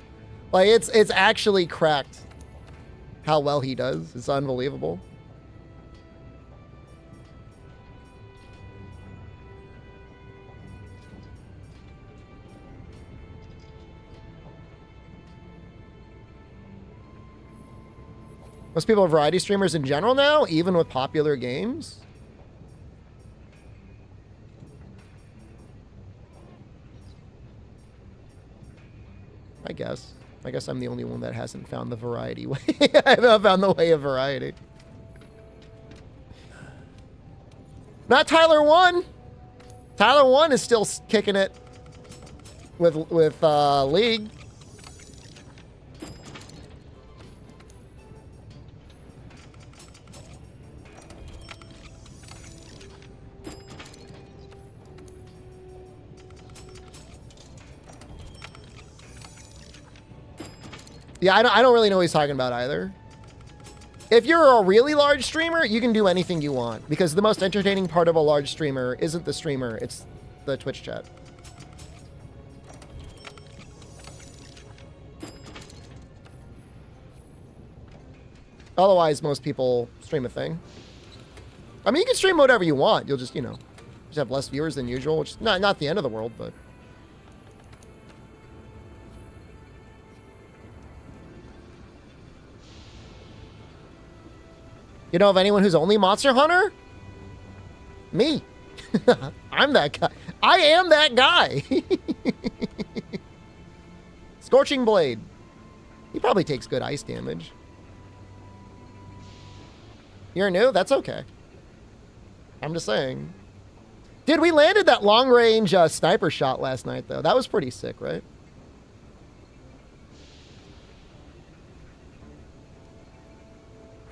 Like, it's actually cracked how well he does. It's unbelievable. Most people are variety streamers in general now, even with popular games. I guess I'm the only one that hasn't found the variety way. I haven't found the way of variety. Not Tyler 1. Tyler 1 is still kicking it with League. Yeah, I don't really know what he's talking about either. If you're a really large streamer, you can do anything you want, because the most entertaining part of a large streamer isn't the streamer, it's the Twitch chat. Otherwise, most people stream a thing. I mean, you can stream whatever you want. You'll just, you know, just have less viewers than usual, which is not the end of the world, but... You know of anyone who's only Monster Hunter? Me. I'm that guy. I am that guy. Scorching Blade. He probably takes good ice damage. You're new? That's okay. I'm just saying. Dude, we landed that long-range sniper shot last night, though. That was pretty sick, right?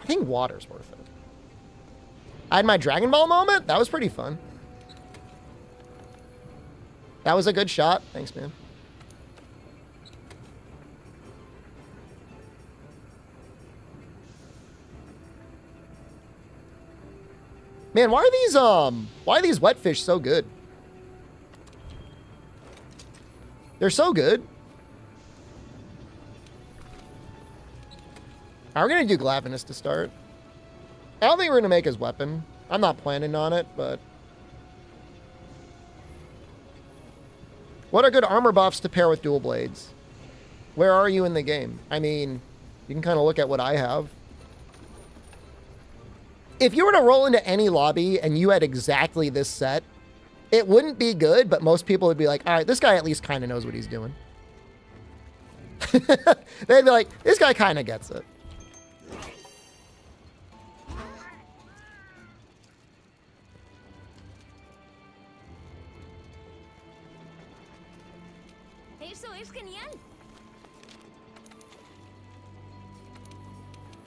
I think water's worth it. I had my Dragon Ball moment. That was pretty fun. That was a good shot. Thanks, man. Man, why are these wet fish so good? They're so good. We're going to do Glavenus to start. I don't think we're going to make his weapon. I'm not planning on it, but... What are good armor buffs to pair with dual blades? Where are you in the game? I mean, you can kind of look at what I have. If you were to roll into any lobby and you had exactly this set, it wouldn't be good, but most people would be like, all right, this guy at least kind of knows what he's doing. They'd be like, this guy kind of gets it.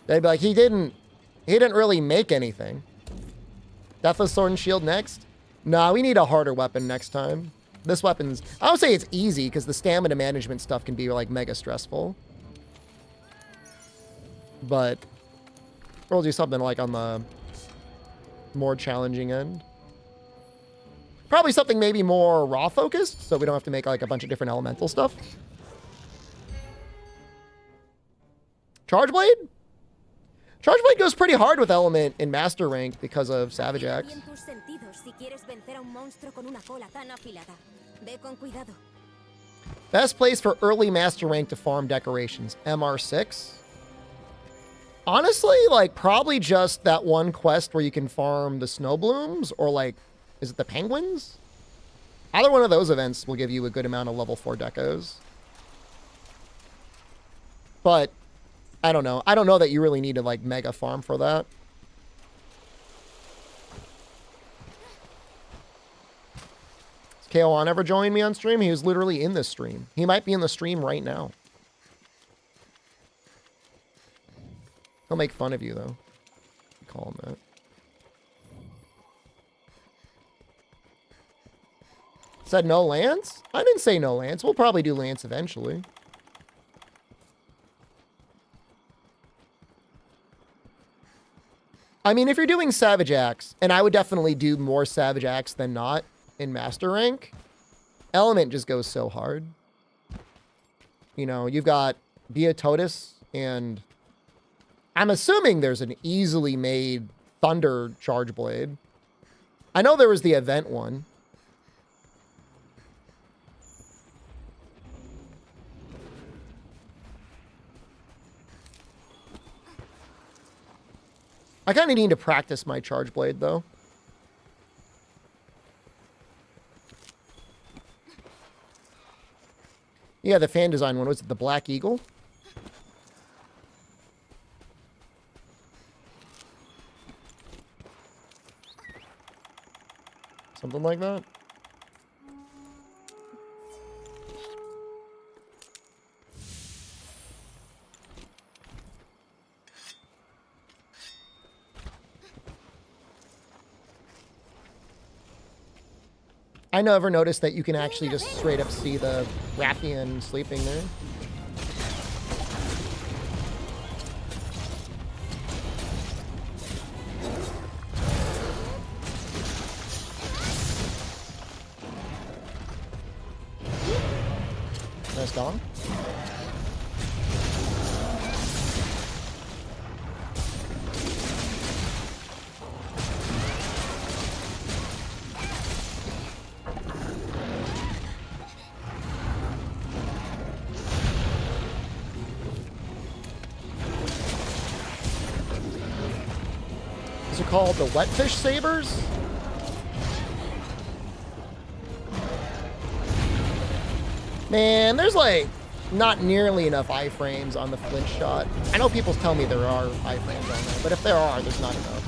They'd be like, he didn't really make anything. Deathless Sword and Shield next? Nah, we need a harder weapon next time. This weapon's... I would say it's easy, because the stamina management stuff can be, like, mega stressful. But we'll do something, like, on the more challenging end. Probably something maybe more raw-focused, so we don't have to make, like, a bunch of different elemental stuff. Charge Blade? Charge Blade goes pretty hard with Element in Master Rank because of Savage Axe. Best place for early master rank to farm decorations. MR6. Honestly, like, probably just that one quest where you can farm the snow blooms, or like, is it the penguins? Either one of those events will give you a good amount of level 4 decos. But, I don't know. I don't know that you really need to, like, mega farm for that. Has KON ever joined me on stream? He was literally in this stream. He might be in the stream right now. He'll make fun of you, though. Call him that. Said no Lance? I didn't say no Lance. We'll probably do Lance eventually. I mean, if you're doing Savage Axe, and I would definitely do more Savage Axe than not in Master Rank, Element just goes so hard. You know, you've got Deathless, and I'm assuming there's an easily made Thunder Charge Blade. I know there was the event one. I kind of need to practice my Charge Blade, though. Yeah, the fan design one. Was it the Black Eagle? Something like that? I never noticed that you can actually just straight up see the Rathian sleeping there. Nice dong. Called the Wetfish Sabers. Man, there's like not nearly enough iframes on the flinch shot. I know people tell me there are iframes on there, but if there are, there's not enough.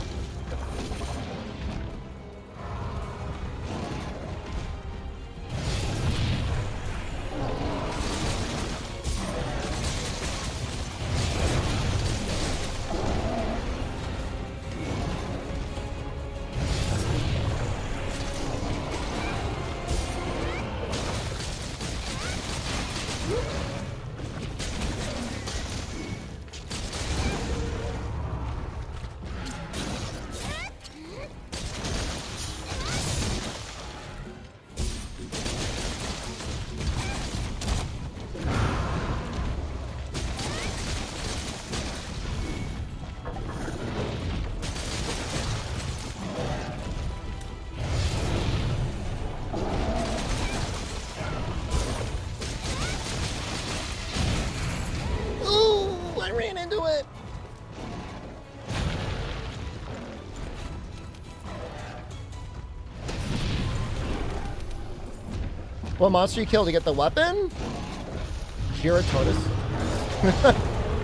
What monster you kill to get the weapon? Giratotus.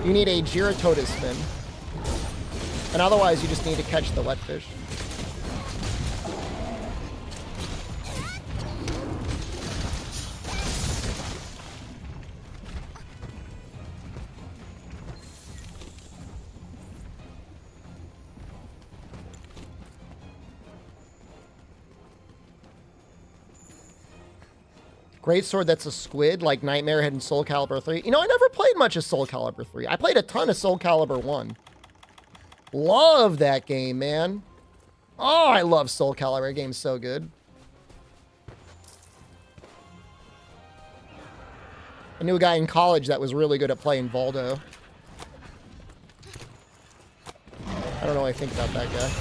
You need a Giratotus spin. And otherwise you just need to catch the Wetfish. Great sword that's a squid, like Nightmare Head and Soul Calibur 3. You know, I never played much of Soul Calibur 3. I played a ton of Soul Calibur 1. Love that game, man. Oh, I love Soul Calibur. That game's so good. I knew a guy in college that was really good at playing Voldo. I don't know what I think about that guy.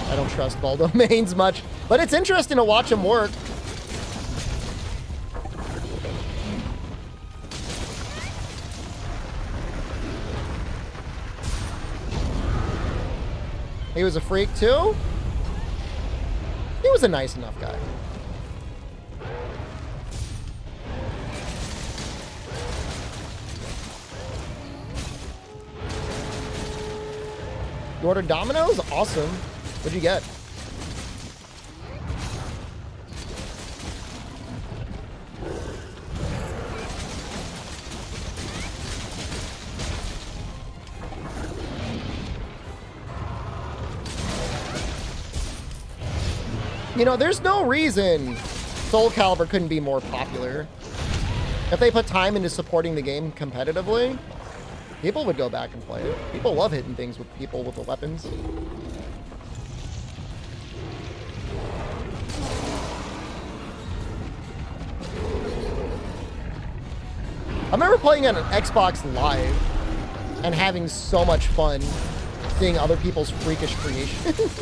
I don't trust Voldo mains much, but it's interesting to watch him work. He was a freak too? He was a nice enough guy. You ordered Domino's? Awesome. What'd you get? You know, there's no reason Soul Calibur couldn't be more popular. If they put time into supporting the game competitively, people would go back and play it. People love hitting things with people with the weapons. I remember playing on an Xbox Live and having so much fun seeing other people's freakish creations.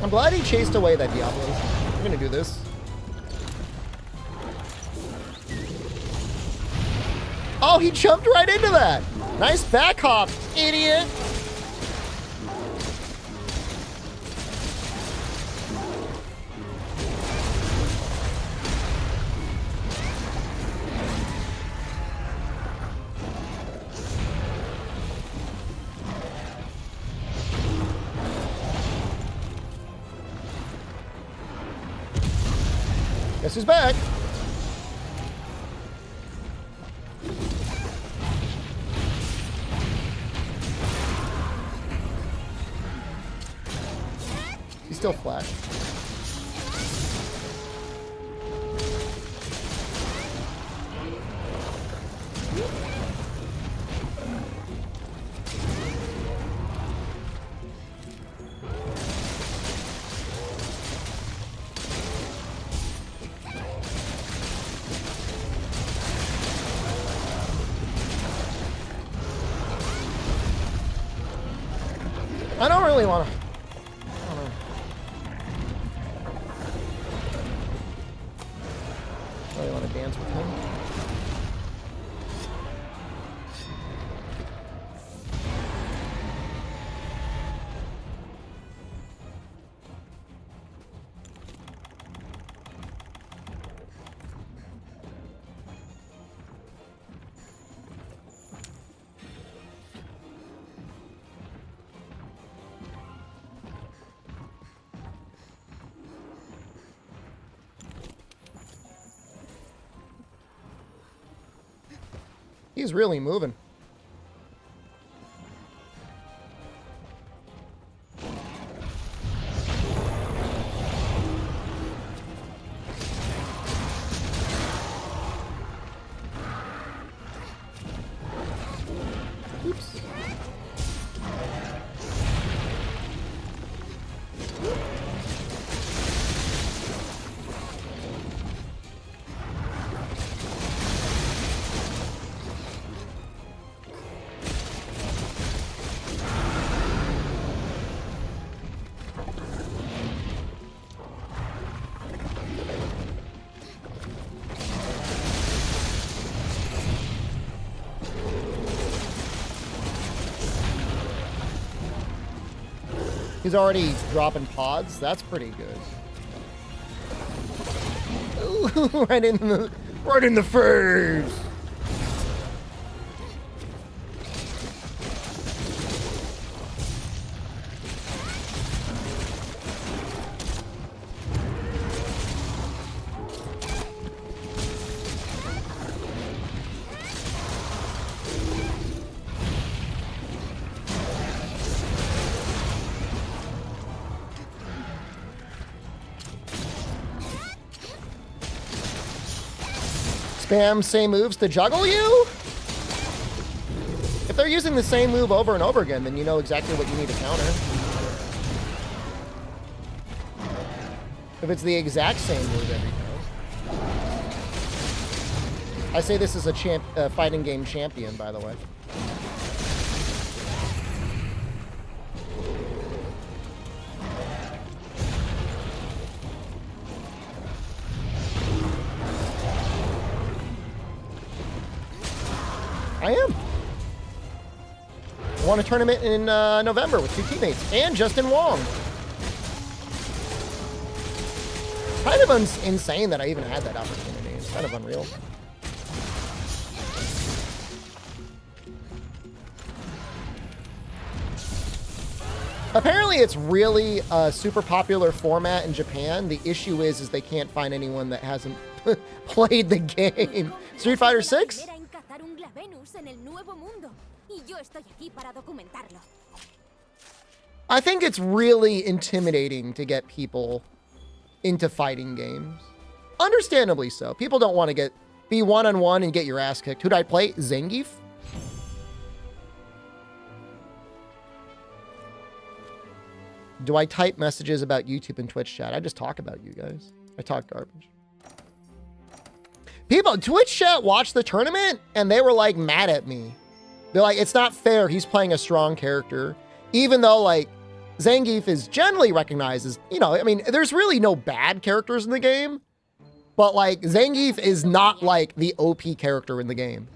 I'm glad he chased away that Deathless. I'm gonna do this. Oh, he jumped right into that. Nice back hop, idiot. Guess who's back? He's still flat. I don't really want to. I don't know. I really want to dance with him. He's really moving. Oops. He's already dropping pods. That's pretty good. Ooh, right in the face. Spam same moves to juggle you? If they're they're using the same move over and over again, then you know exactly what you need to counter. If it's the exact same move every time. I say this is a fighting game champion, by the way. I am. Won a tournament in November with 2 teammates and Justin Wong. Kind of insane that I even had that opportunity. It's kind of unreal. Apparently, it's really a super popular format in Japan. The issue is they can't find anyone that hasn't played the game. Street Fighter 6? I think it's really intimidating to get people into fighting games. Understandably so. People don't want to be one-on-one and get your ass kicked. Who'd I play? Zangief? Do I type messages about YouTube and Twitch chat? I just talk about you guys. I talk garbage. People, Twitch chat watched the tournament and they were like mad at me. They're like, it's not fair. He's playing a strong character. Even though like Zangief is generally recognized as, you know, I mean, there's really no bad characters in the game. But like Zangief is not like the OP character in the game.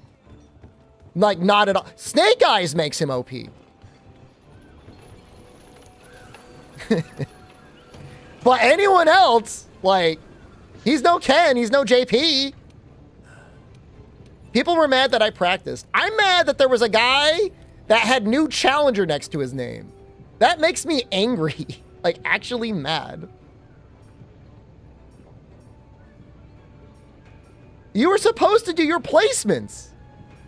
Like not at all. Snake Eyes makes him OP. But anyone else, like, he's no Ken, he's no JP. People were mad that I practiced. I'm mad that there was a guy that had new challenger next to his name. That makes me angry, like actually mad. You were supposed to do your placements.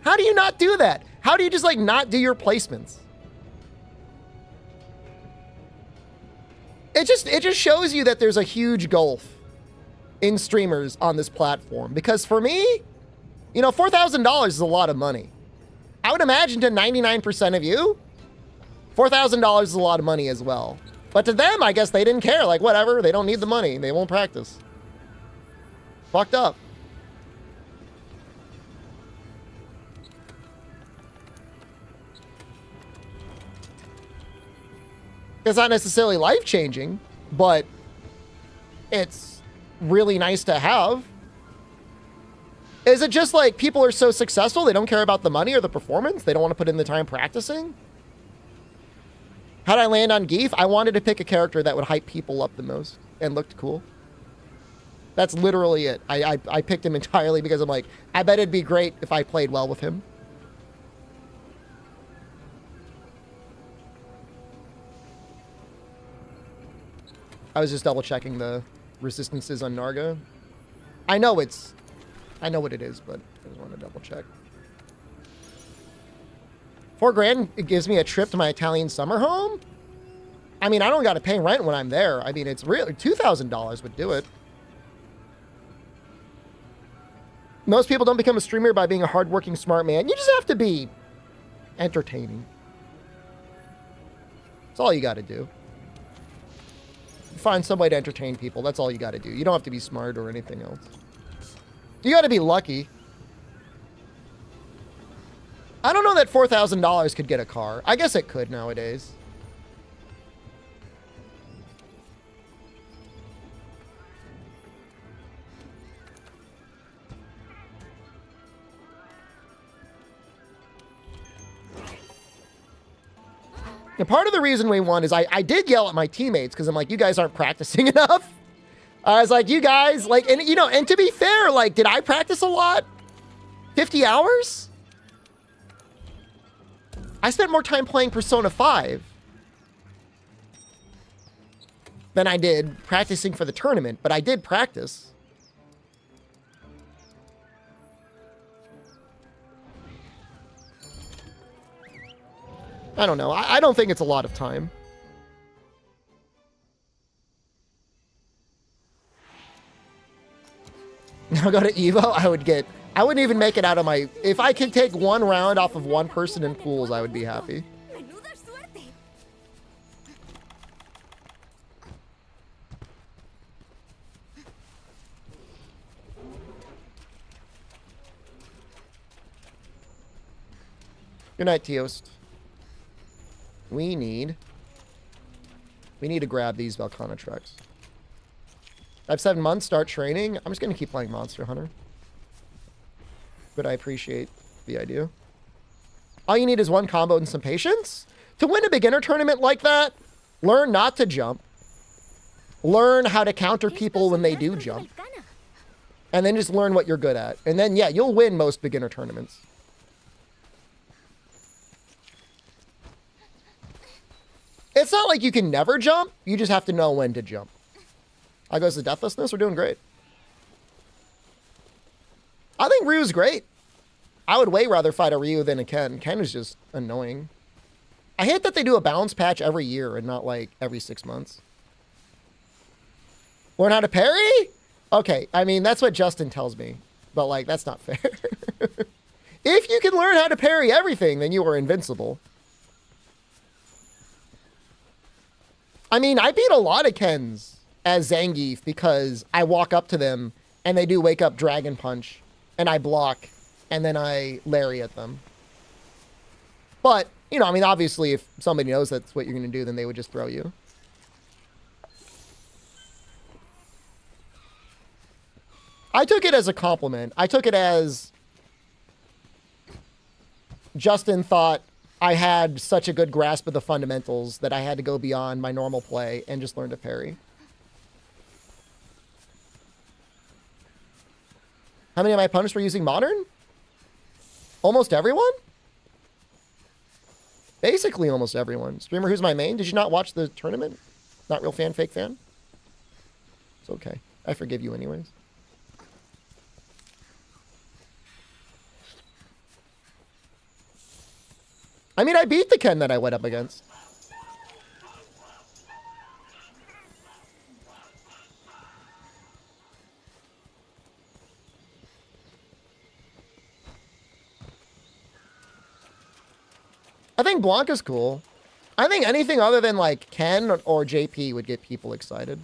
How do you not do that? How do you just like not do your placements? It just shows you that there's a huge gulf in streamers on this platform. Because for me, you know, $4,000 is a lot of money. I would imagine to 99% of you, $4,000 is a lot of money as well. But to them, I guess they didn't care. Like, whatever, they don't need the money. They won't practice. Fucked up. It's not necessarily life-changing, but it's really nice to have. Is it just like people are so successful, they don't care about the money or the performance? They don't want to put in the time practicing? How'd I land on Geef? I wanted to pick a character that would hype people up the most and looked cool. That's literally it. I picked him entirely because I'm like, I bet it'd be great if I played well with him. I was just double checking the resistances on Narga. I know what it is, but I just want to double check. $4,000, it gives me a trip to my Italian summer home? I mean, I don't got to pay rent when I'm there. I mean, it's really $2,000 would do it. Most people don't become a streamer by being a hardworking, smart man. You just have to be entertaining. That's all you got to do. Find somebody to entertain people. That's all you got to do. You don't have to be smart or anything else. You got to be lucky. I don't know that $4,000 could get a car. I guess it could nowadays. And part of the reason we won is I did yell at my teammates because I'm like, you guys aren't practicing enough. I was like, you guys, like, and you know, and to be fair, like, did I practice a lot? 50 hours? I spent more time playing Persona 5 than I did practicing for the tournament, but I did practice. I don't know. I don't think it's a lot of time. Now go to Evo, I would get I wouldn't even make it out of my... If I could take one round off of one person in pools, I would be happy. Menuda suerte. Good night, Teost. We need to grab these Velcana trucks. I have 7 months, start training. I'm just going to keep playing Monster Hunter. But I appreciate the idea. All you need is one combo and some patience. To win a beginner tournament like that, learn not to jump. Learn how to counter people when they do jump. And then just learn what you're good at. And then, yeah, you'll win most beginner tournaments. It's not like you can never jump. You just have to know when to jump. I goes to Deathlessness. We're doing great. I think Ryu's great. I would way rather fight a Ryu than a Ken. Ken is just annoying. I hate that they do a balance patch every year and not like every 6 months. Learn how to parry? Okay, I mean, that's what Justin tells me. But like, that's not fair. If you can learn how to parry everything, then you are invincible. I mean, I beat a lot of Kens as Zangief because I walk up to them and they do wake up Dragon Punch and I block and then I lariat them. But, you know, I mean, obviously if somebody knows that's what you're going to do, then they would just throw you. I took it as a compliment. I took it as Justin thought I had such a good grasp of the fundamentals that I had to go beyond my normal play and just learn to parry. How many of my opponents were using Modern? Almost everyone? Basically almost everyone. Streamer, who's my main? Did you not watch the tournament? Not real fan, fake fan? It's okay. I forgive you anyways. I mean, I beat the Ken that I went up against. I think Blanca's cool. I think anything other than like Ken or JP would get people excited.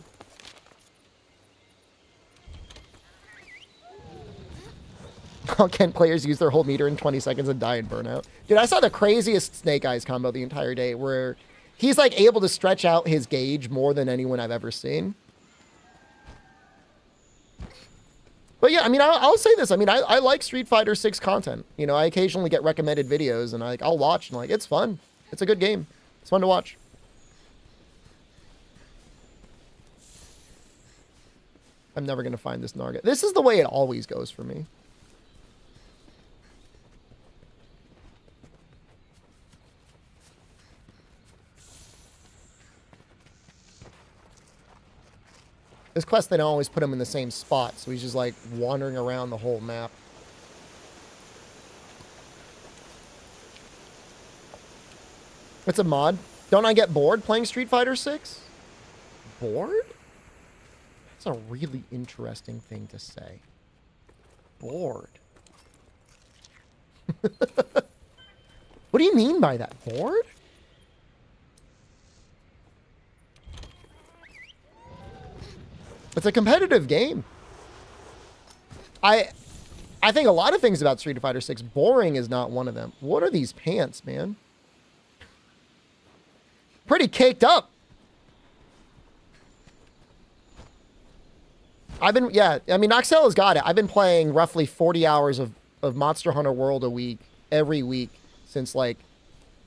How Ken players use their whole meter in 20 seconds and die in burnout. Dude, I saw the craziest Snake Eyes combo the entire day where he's like able to stretch out his gauge more than anyone I've ever seen. But yeah, I mean, I'll say this. I mean, I like Street Fighter 6 content. You know, I occasionally get recommended videos and I'll watch and like, it's fun. It's a good game. It's fun to watch. I'm never going to find this Narga. This is the way it always goes for me. This quest, they don't always put him in the same spot, so he's just like wandering around the whole map. It's a mod. Don't I get bored playing Street Fighter 6? Bored? That's a really interesting thing to say. Bored. What do you mean by that? Bored? It's a competitive game. I think a lot of things about Street Fighter 6, boring is not one of them. What are these pants, man? Pretty caked up. Yeah, I mean, Noxella's got it. I've been playing roughly 40 hours of Monster Hunter World a week, every week, since like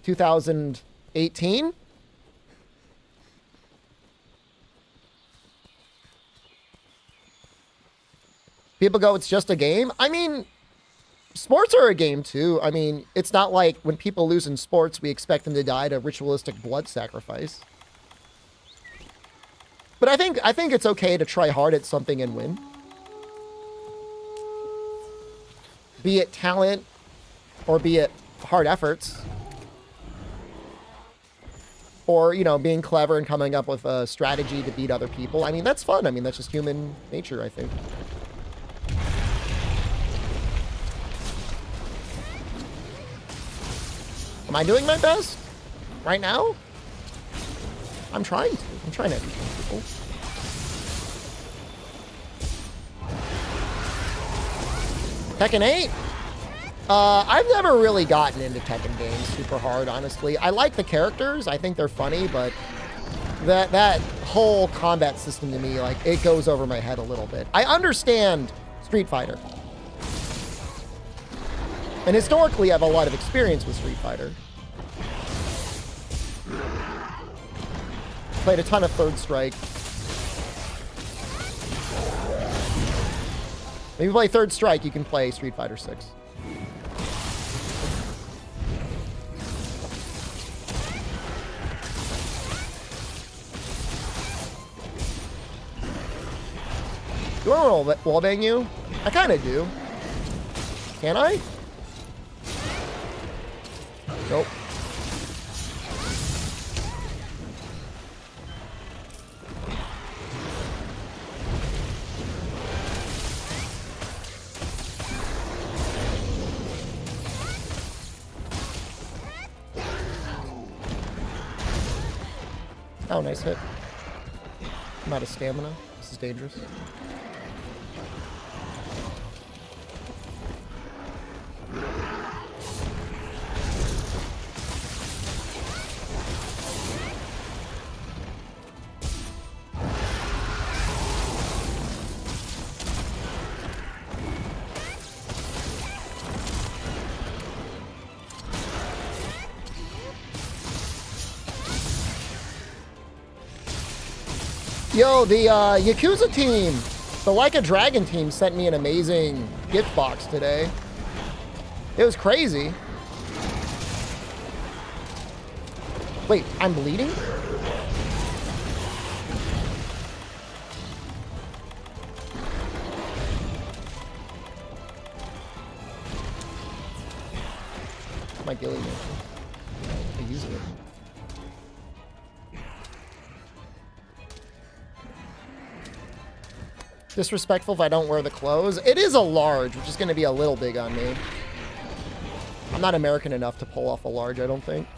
2018. People go, it's just a game. I mean, sports are a game too. I mean, it's not like when people lose in sports, we expect them to die to ritualistic blood sacrifice. But I think it's okay to try hard at something and win. Be it talent or be it hard efforts. Or, you know, being clever and coming up with a strategy to beat other people. I mean, that's fun. I mean, that's just human nature, I think. Am I doing my best? Right now? I'm trying to. I'm trying to educate people. Tekken 8? I've never really gotten into Tekken games super hard, honestly. I like the characters. I think they're funny, but that whole combat system to me, like, it goes over my head a little bit. I understand Street Fighter. And historically, I have a lot of experience with Street Fighter. Played a ton of Third Strike. If you play Third Strike, you can play Street Fighter 6. Do I want to wallbang you? I kind of do. Can I? Nope. Oh, nice hit. I'm out of stamina. This is dangerous. Yo, the Yakuza team, the Like a Dragon team sent me an amazing gift box today. It was crazy. Wait, I'm bleeding? My ghillie mission. I use it. Disrespectful if I don't wear the clothes. It is a large, which is going to be a little big on me. I'm not American enough to pull off a large, I don't think.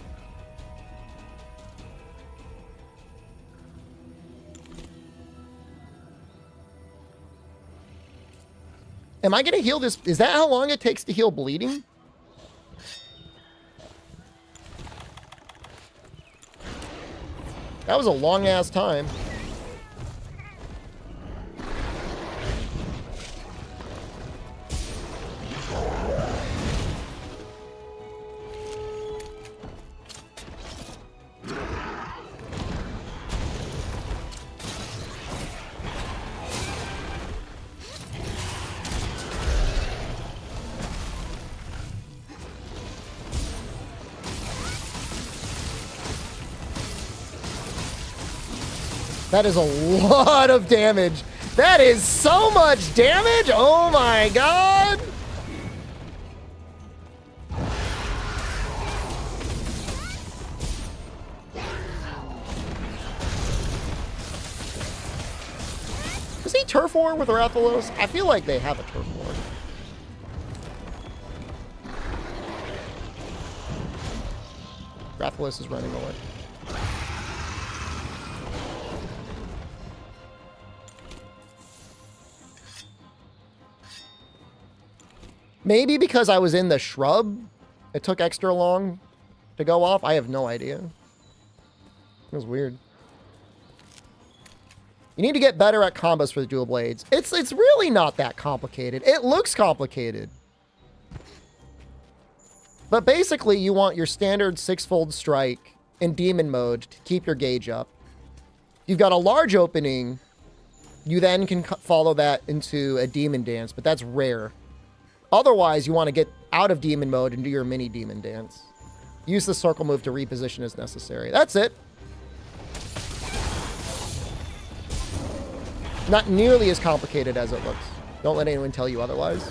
Am I going to heal this? Is that how long it takes to heal bleeding? That was a long-ass time. That is a lot of damage. That is so much damage. Oh my god. Is he turf war with Rathalos? I feel like they have a turf war. Rathalos is running away. Maybe because I was in the shrub, it took extra long to go off. I have no idea. It was weird. You need to get better at combos with dual blades. It's really not that complicated. It looks complicated. But basically, you want your standard six-fold strike in demon mode to keep your gauge up. You've got a large opening. You then can follow that into a demon dance, but that's rare. Otherwise, you want to get out of demon mode and do your mini demon dance. Use the circle move to reposition as necessary. That's it. Not nearly as complicated as it looks. Don't let anyone tell you otherwise.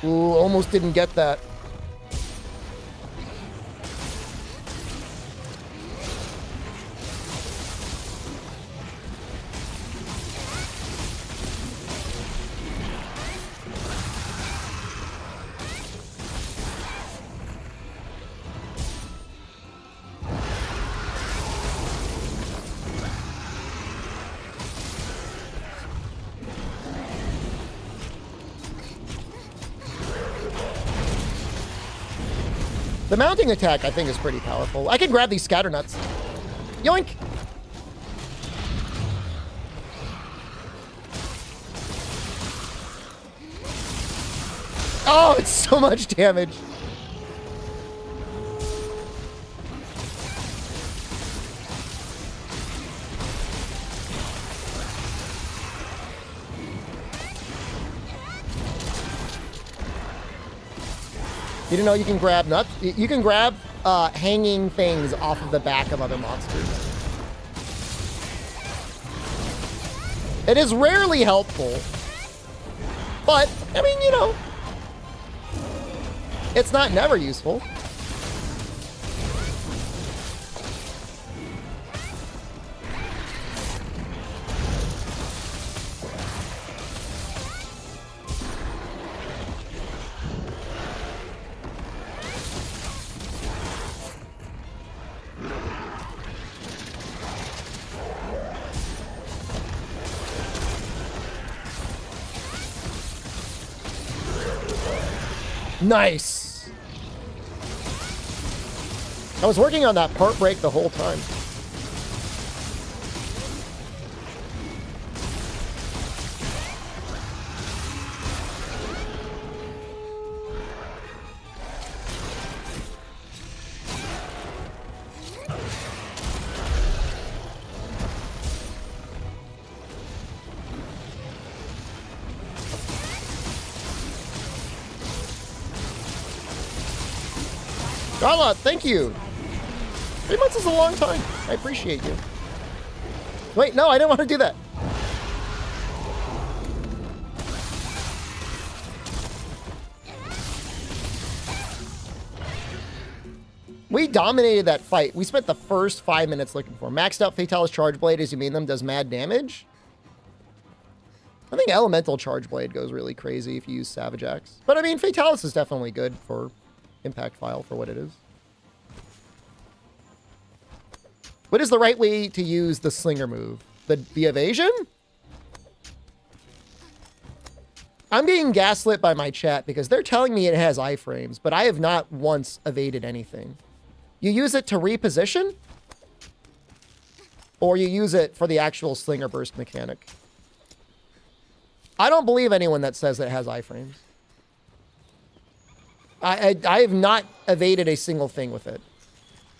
Ooh, almost didn't get that. The mounting attack, I think, is pretty powerful. I can grab these scatter nuts. Yoink! Oh, it's so much damage. You didn't know you can grab nuts? You can grab hanging things off of the back of other monsters. It is rarely helpful. But, I mean, you know, it's not never useful. Nice. I was working on that part break the whole time. Carla, thank you. 3 months is a long time. I appreciate you. Wait, no, I didn't want to do that. We dominated that fight. We spent the first 5 minutes looking for maxed out Fatalis Charge Blade as you mean them does mad damage. I think Elemental Charge Blade goes really crazy if you use Savage Axe. But I mean, Fatalis is definitely good for impact file for what it is. What is the right way to use the slinger move? The evasion? I'm being gaslit by my chat because they're telling me it has iframes, but I have not once evaded anything. You use it to reposition? Or you use it for the actual slinger burst mechanic? I don't believe anyone that says it has iframes. I have not evaded a single thing with it.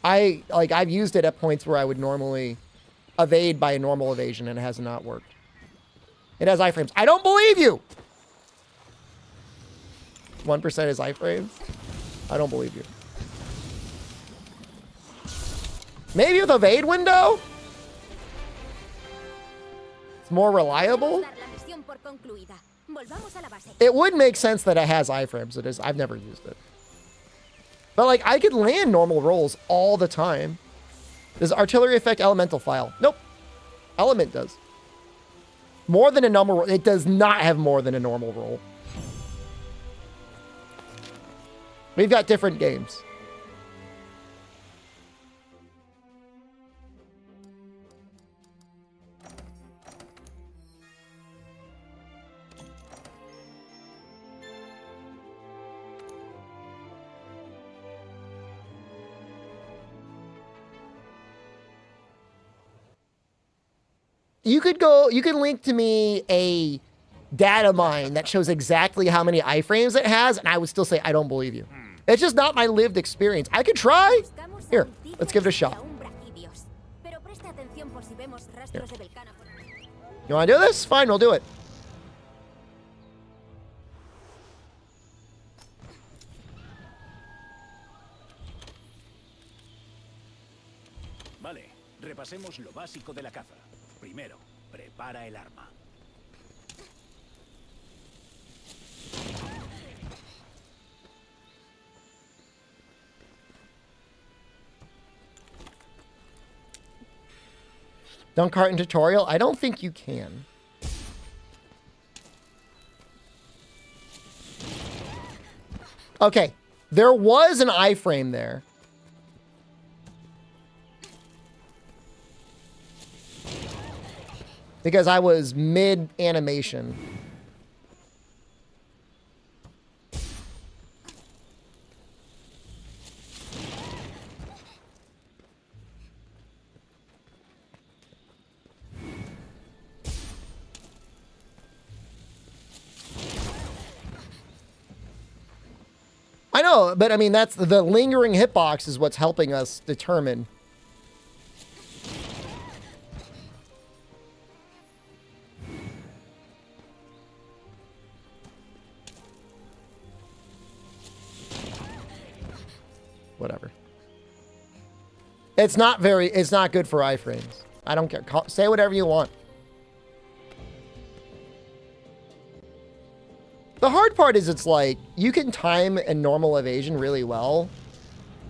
I've used it at points where I would normally evade by a normal evasion and it has not worked. It has iframes. I don't believe you! 1% is iframes? I don't believe you. Maybe with evade window? It's more reliable? It would make sense that it has iframes. It is. I've never used it. But like, I could land normal rolls all the time. Does artillery affect elemental file? Nope. Element does. More than a normal roll. It does not have more than a normal roll. We've got different games. You could link to me a data mine that shows exactly how many iframes it has, and I would still say, I don't believe you. It's just not my lived experience. I could try. Here, let's give it a shot. Here. You want to do this? Fine, we'll do it. Vale, repasemos lo básico de la caza. Primero, prepara el arma. Dunk cart in tutorial? I don't think you can. Okay. There was an iframe there. Because I was mid-animation. I know, but I mean, that's the lingering hitbox is what's helping us determine. Whatever. It's not good for iframes. I don't care. Say whatever you want. The hard part is it's like, you can time a normal evasion really well.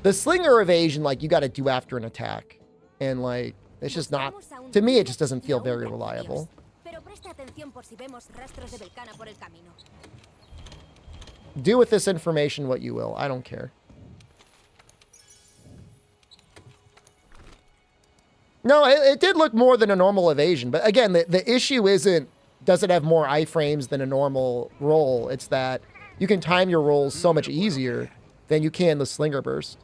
The slinger evasion, like, you got to do after an attack. And, like, it's just not... To me, it just doesn't feel very reliable. Do with this information what you will. I don't care. No, it did look more than a normal evasion. But, again, the issue isn't... Does it have more iframes than a normal roll? It's that you can time your rolls so much easier than you can the slinger burst.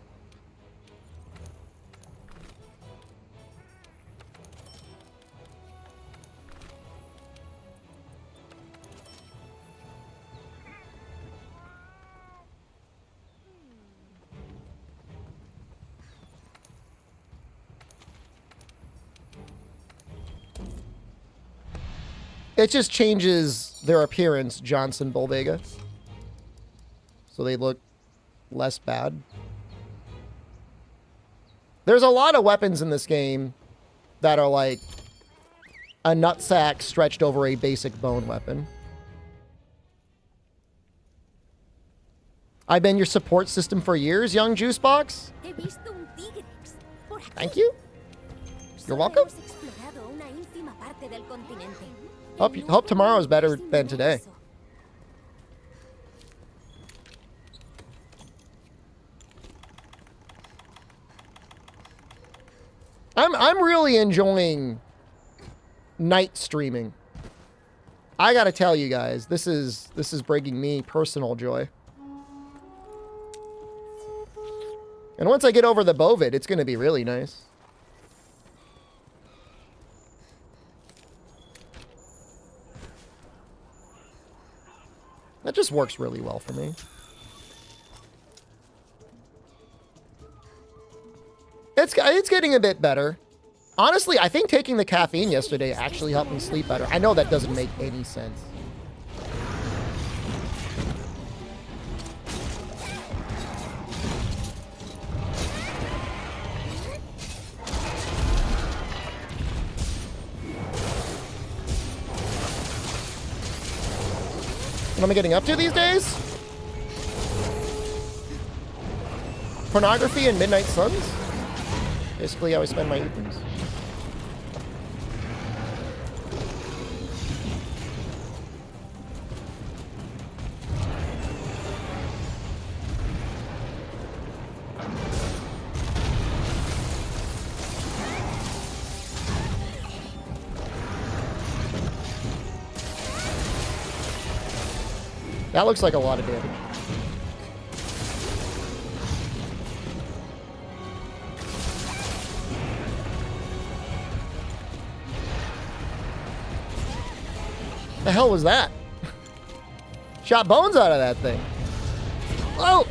It just changes their appearance, Johnson Bolvega. So they look less bad. There's a lot of weapons in this game that are like a nutsack stretched over a basic bone weapon. I've been your support system for years, young Juicebox. Thank you. You're welcome. Hope tomorrow's better than today. I'm really enjoying night streaming. I gotta tell you guys, this is bringing me personal joy. And once I get over the Bovid, it's gonna be really nice. That just works really well for me. It's getting a bit better. Honestly, I think taking the caffeine yesterday actually helped me sleep better. I know that doesn't make any sense. What am I getting up to these days? Pornography and Midnight Suns? Basically how I spend my evenings. That looks like a lot of damage. The hell was that? Shot bones out of that thing. Oh!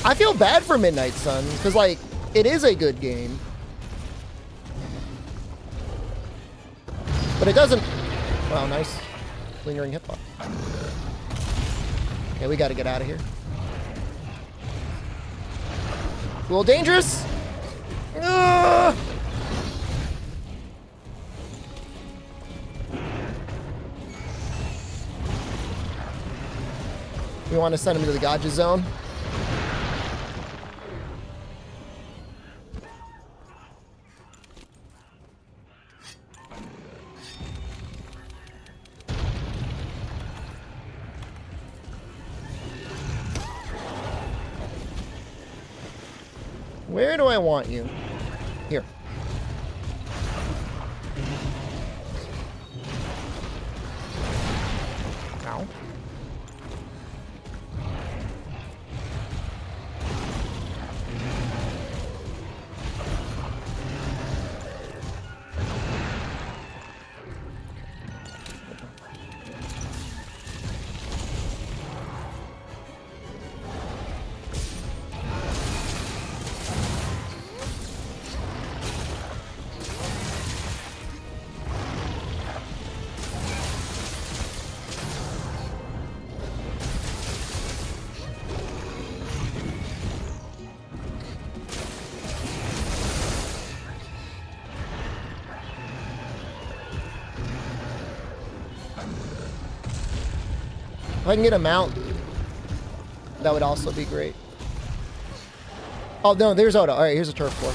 I feel bad for Midnight Suns, because, like, it is a good game. But it doesn't... Wow, nice lingering hitbox. Okay, we got to get out of here. A little dangerous. Ugh! We want to send him to the gotcha zone. Where do I want you? Here. Ow. If I can get a mount, that would also be great. Oh, no, there's Odo. All right, here's a turf war.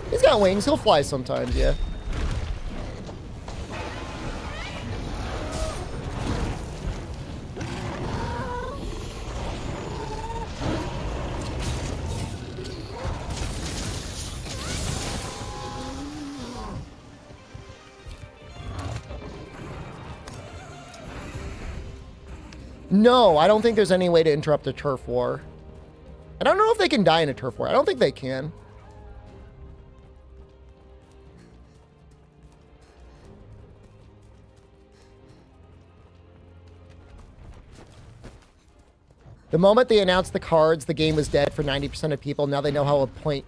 He's got wings. He'll fly sometimes, yeah. No, I don't think there's any way to interrupt a turf war. I don't know if they can die in a turf war. I don't think they can. The moment they announced the cards, the game was dead for 90% of people. Now they know how a point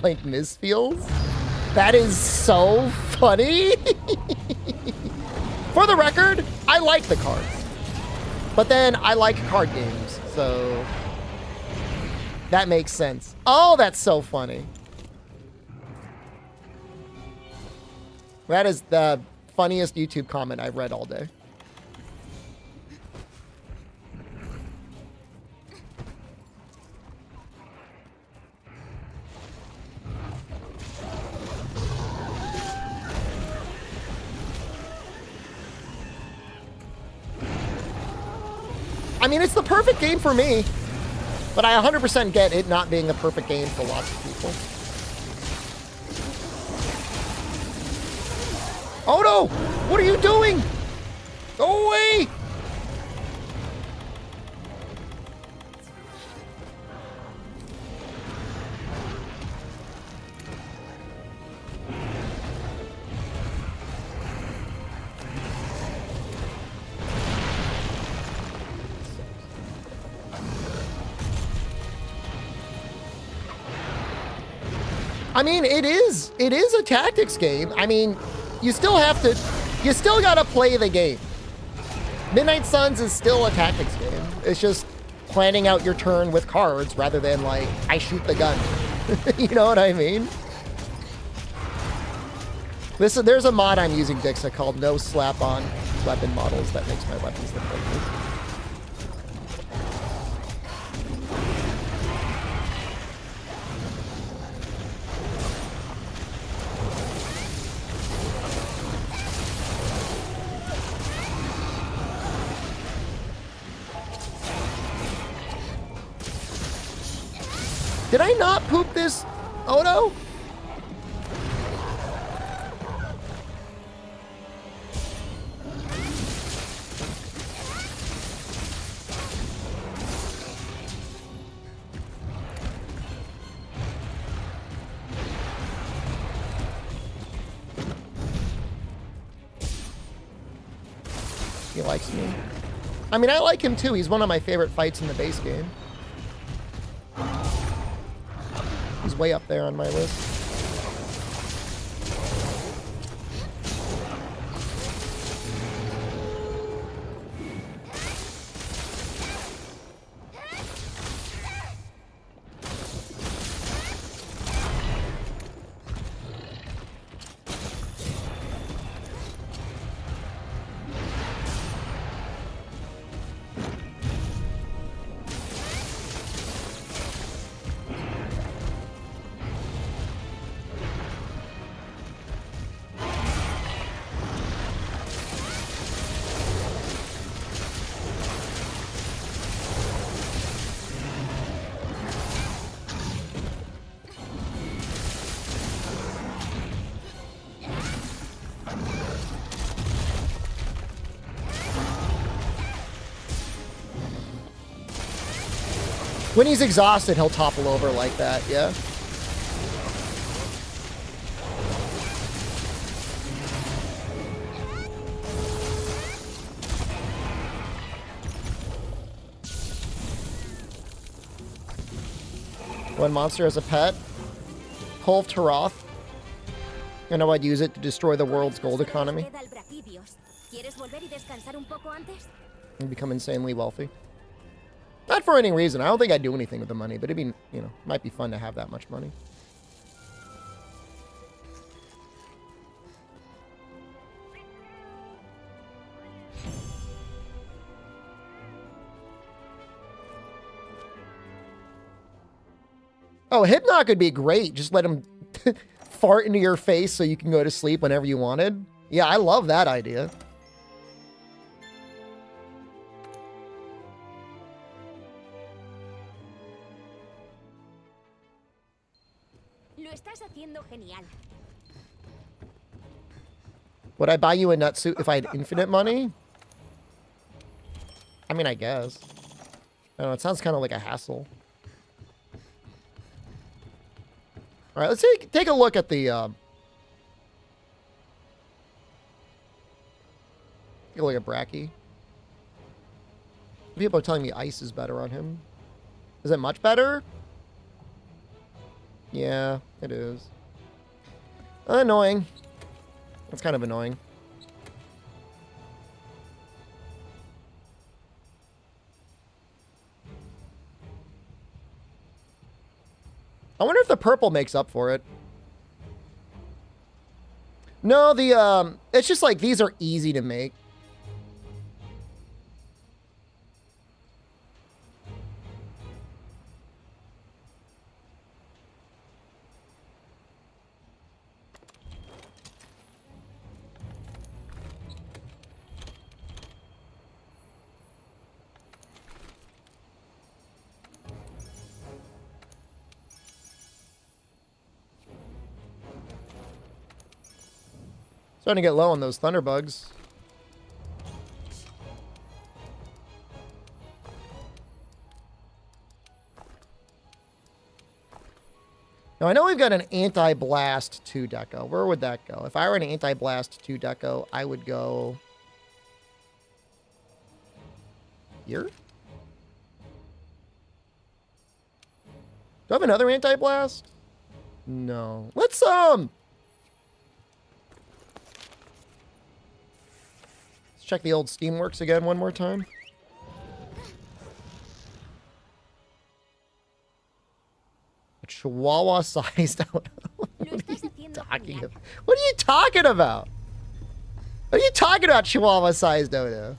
blank miss feels. That is so funny. For the record, I like the cards. But then I like card games, so that makes sense. Oh, that's so funny. That is the funniest YouTube comment I've read all day. I mean, it's the perfect game for me, but I 100% get it not being a perfect game for lots of people. Oh no! What are you doing? Go away! I mean, it is a tactics game. I mean, you still gotta play the game. Midnight Suns is still a tactics game. It's just planning out your turn with cards rather than like, I shoot the gun. You know what I mean? There's a mod I'm using, Dixa, called No Slap On Weapon Models that makes my weapons look like this. Did I not poop this? Oh no! He likes me. I mean, I like him too. He's one of my favorite fights in the base game. He's way up there on my list. When he's exhausted, he'll topple over like that, yeah? One monster as a pet. Kolv Taroth. I know I'd use it to destroy the world's gold economy. And become insanely wealthy. Not for any reason. I don't think I'd do anything with the money, but it'd be, you know, might be fun to have that much money. Oh, Hypnoc would be great. Just let him fart into your face so you can go to sleep whenever you wanted. Yeah, I love that idea. Would I buy you a nutsuit if I had infinite money? I mean, I guess. I don't know, it sounds kind of like a hassle. Alright, let's take a look at the... take a look at Bracky. People are telling me ice is better on him. Is it much better? Yeah, it is. Annoying. That's kind of annoying. I wonder if the purple makes up for it. No, the it's just like these are easy to make. Starting to get low on those thunderbugs. Now, I know we've got an anti-blast 2 deco. Where would that go? If I were an anti-blast 2 deco, I would go... here? Do I have another anti-blast? No. Let's, check the old Steamworks again one more time. A Chihuahua-sized... What are you talking about? What are you talking about? What are you talking about, Chihuahua-sized dodo?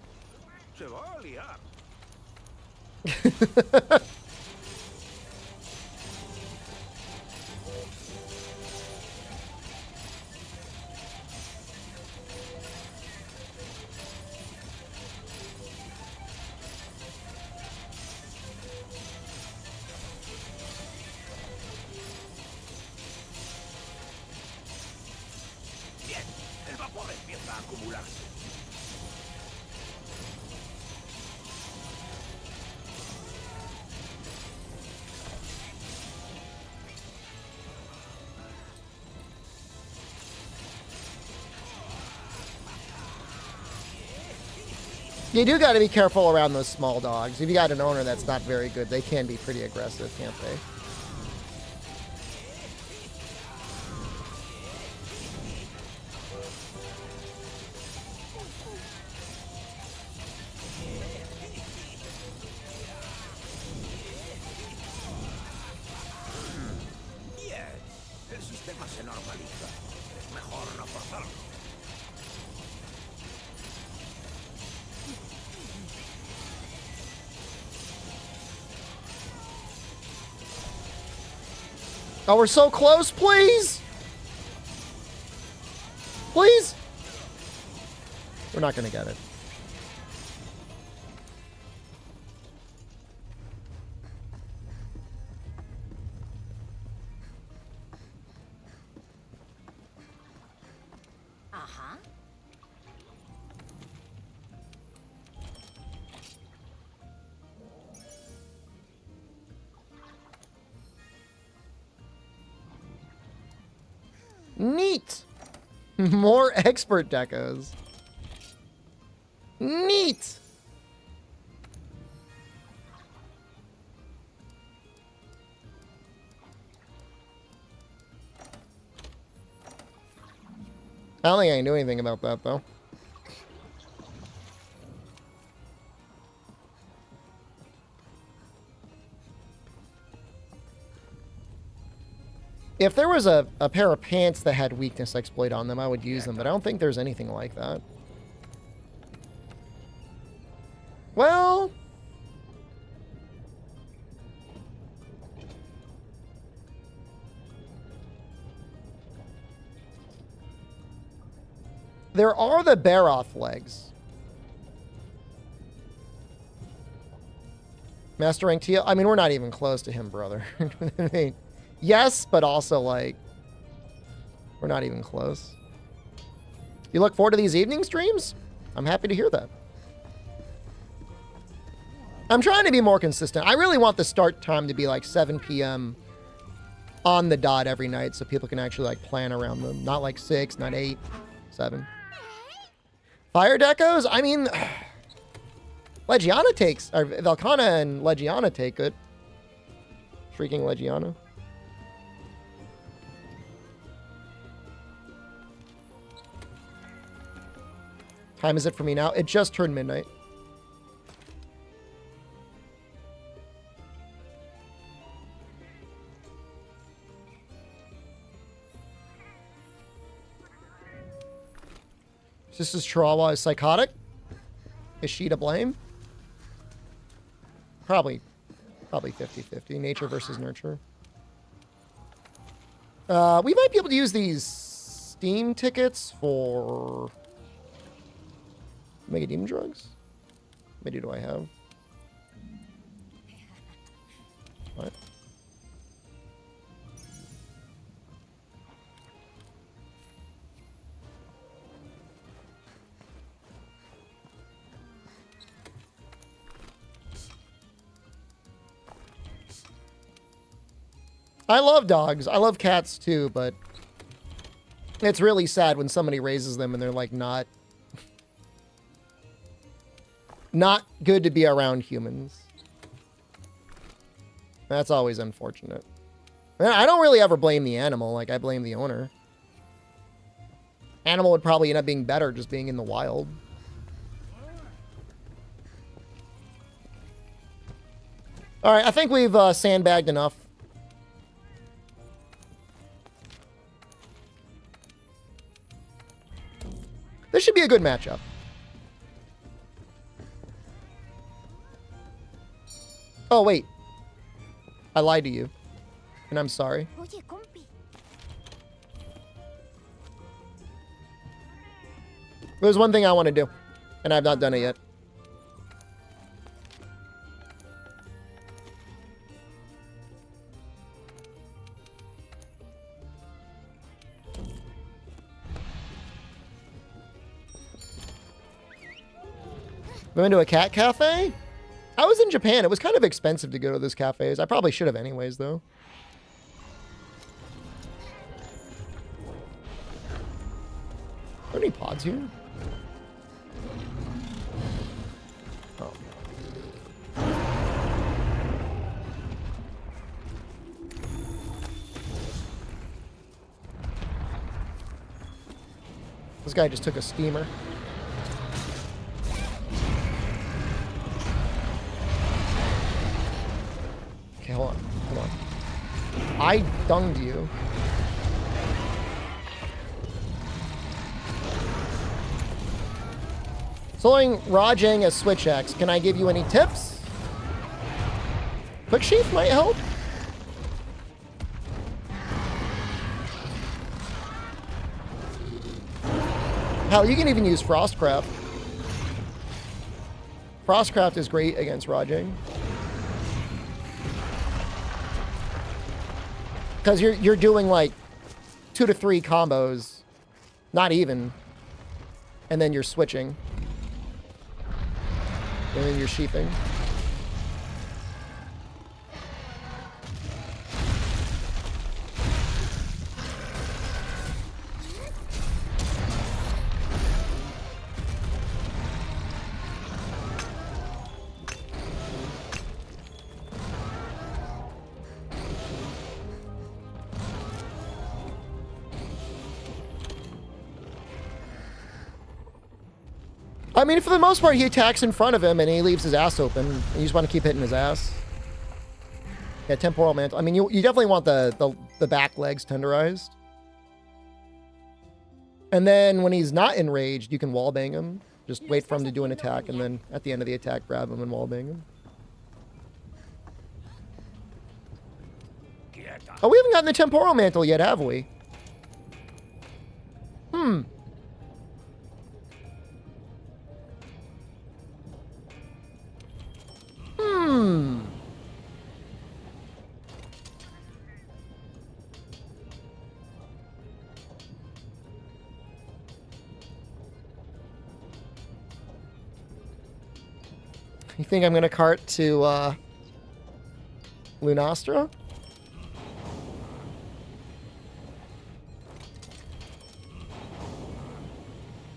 You do got to be careful around those small dogs. If you got an owner that's not very good, they can be pretty aggressive, can't they? Bien. El sistema se normaliza. Es mejor no forzarlo. Oh, we're so close, please! Please? We're not gonna get it. Ajá. Neat! More expert decos. Neat! I don't think I can do anything about that, though. If there was a pair of pants that had weakness exploit on them, I would use them, but I don't think there's anything like that. Well... there are the Baroth legs. Master rank TL? I mean, we're not even close to him, brother. I mean, yes, but also, like, we're not even close. You look forward to these evening streams? I'm happy to hear that. I'm trying to be more consistent. I really want the start time to be like 7 p.m. on the dot every night so people can actually, like, plan around them. Not like 6, not 8, 7. Fire decos? I mean, Legiana takes, or Velcana and Legiana take it. Shrieking Legiana. Time is it for me now? It just turned midnight. This is Chihuahua is psychotic. Is she to blame? Probably 50-50. Nature versus nurture. We might be able to use these Steam tickets for Mega Demon Drugs. How many do I have? What? I love dogs. I love cats too, but it's really sad when somebody raises them and they're like not good to be around humans. That's always unfortunate. I don't really ever blame the animal. Like, I blame the owner. Animal would probably end up being better just being in the wild. All right, I think we've sandbagged enough. This should be a good matchup. Oh, wait. I lied to you. And I'm sorry. There's one thing I want to do. And I've not done it yet. We went to a cat cafe? I was in Japan. It was kind of expensive to go to those cafes. I probably should have anyways, though. Are there any pods here? Oh. This guy just took a steamer. Okay, hold on. Hold on. I dunged you. Soloing Rajang as Switch X. Can I give you any tips? Quick Sheath might help. Hell, you can even use Frostcraft. Frostcraft is great against Rajang. Because you're doing like 2 to 3 combos. Not even. And then you're switching. And then you're sheathing. I mean, for the most part, he attacks in front of him and he leaves his ass open. And you just want to keep hitting his ass. Yeah, Temporal Mantle. I mean, you definitely want the back legs tenderized. And then when he's not enraged, you can wallbang him. Just wait for him to do an attack, and then at the end of the attack, grab him and wallbang him. Oh, we haven't gotten the Temporal Mantle yet, have we? Hmm. You think I'm going to cart to Lunastra?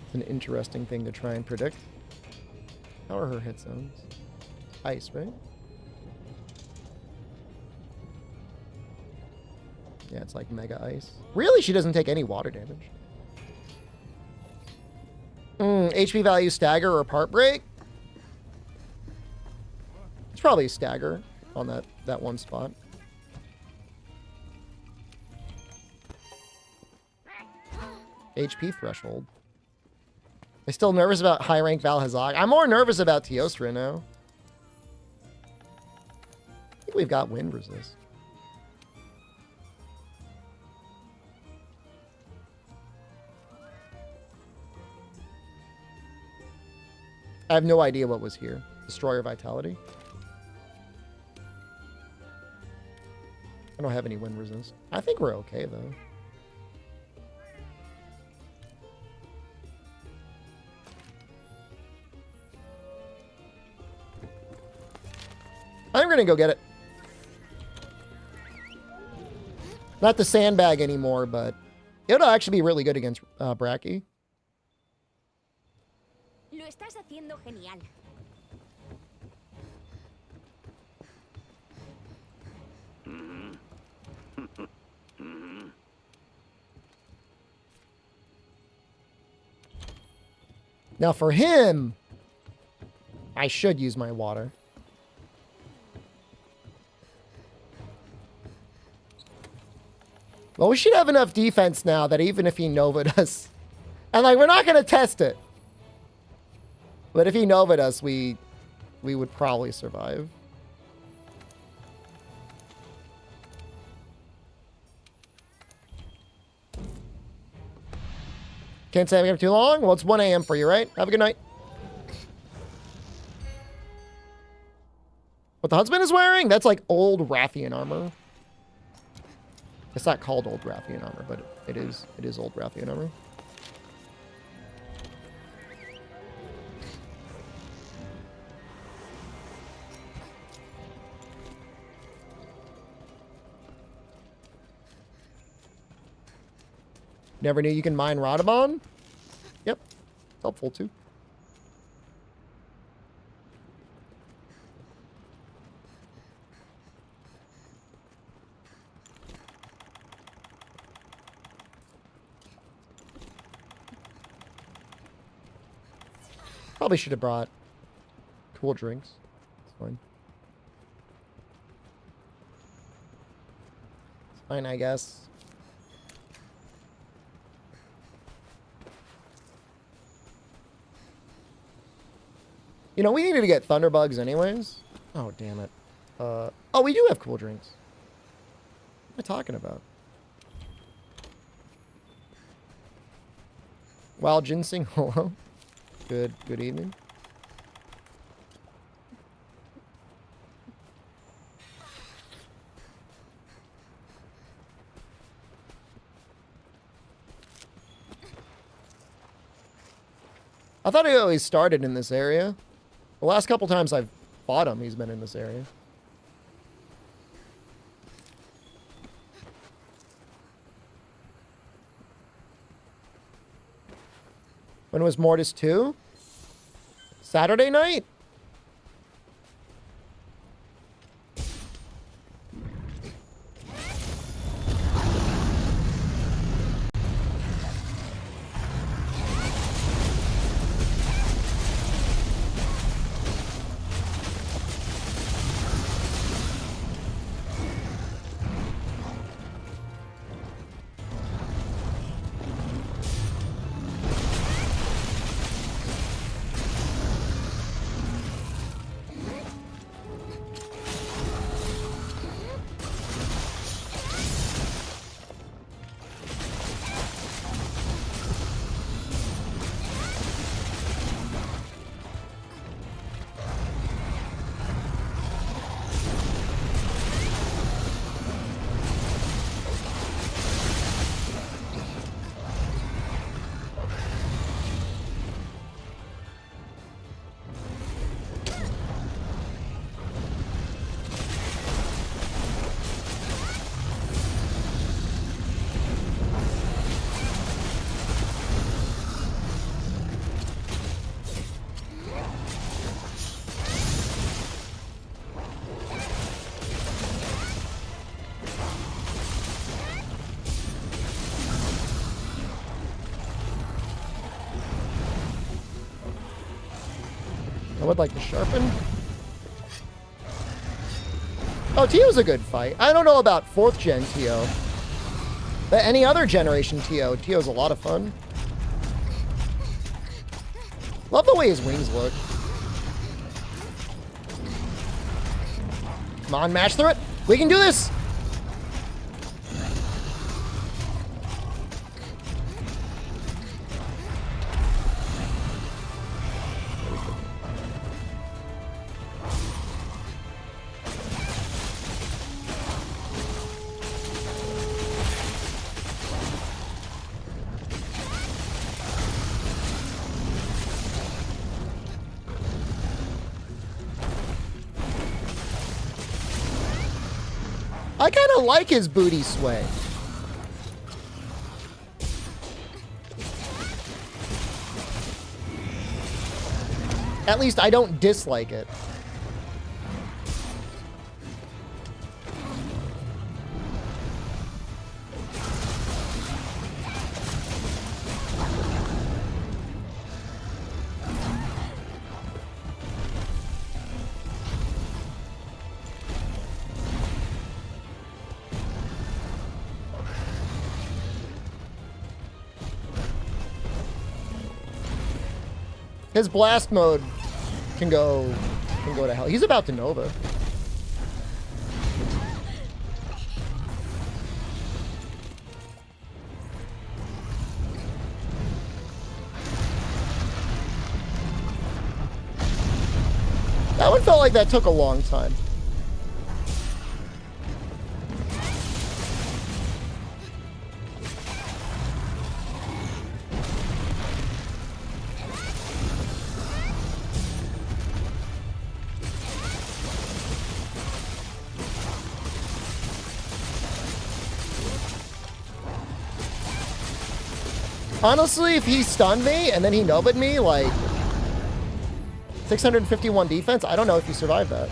It's an interesting thing to try and predict. How are her hit zones? Ice, right? Yeah, it's like mega ice. Really? She doesn't take any water damage. HP value stagger or part break? It's probably a stagger on that one spot. HP threshold. I'm still nervous about high rank Valhazak. I'm more nervous about Teostra now. I think we've got wind resist. I have no idea what was here. Destroyer Vitality. I don't have any wind resist. I think we're okay, though. I'm gonna go get it. Not the sandbag anymore, but it'll actually be really good against Bracky. Lo estás haciendo genial. Now for him, I should use my water. Well, we should have enough defense now that even if he Nova'd us, and like, we're not going to test it. But if he Nova'd us, we would probably survive. Can't say I'm up too long. Well, it's 1 a.m. for you, right? Have a good night. What the husband is wearing? That's like old Rathian armor. It's not called old Rathian armor, but it is old Rathian armor. Never knew you can mine Radabon? Yep. It's helpful too. Probably should have brought cool drinks. It's fine. It's fine, I guess. You know, we needed to get Thunderbugs anyways. Oh, damn it. Oh, we do have cool drinks. What am I talking about? Wild Ginseng, hello. Good evening. I thought he always started in this area. The last couple times I've fought him, he's been in this area. When was Mortis 2? Saturday night? I would like to sharpen. Oh, Tio's a good fight. I don't know about 4th gen Tio. But any other generation Tio's a lot of fun. Love the way his wings look. Come on, mash through it. We can do this. I kind of like his booty sway. At least I don't dislike it. His blast mode can go to hell. He's about to Nova. That one felt like that took a long time. Honestly, if he stunned me and then he Nova'd me, like 651 defense, I don't know if he survived that.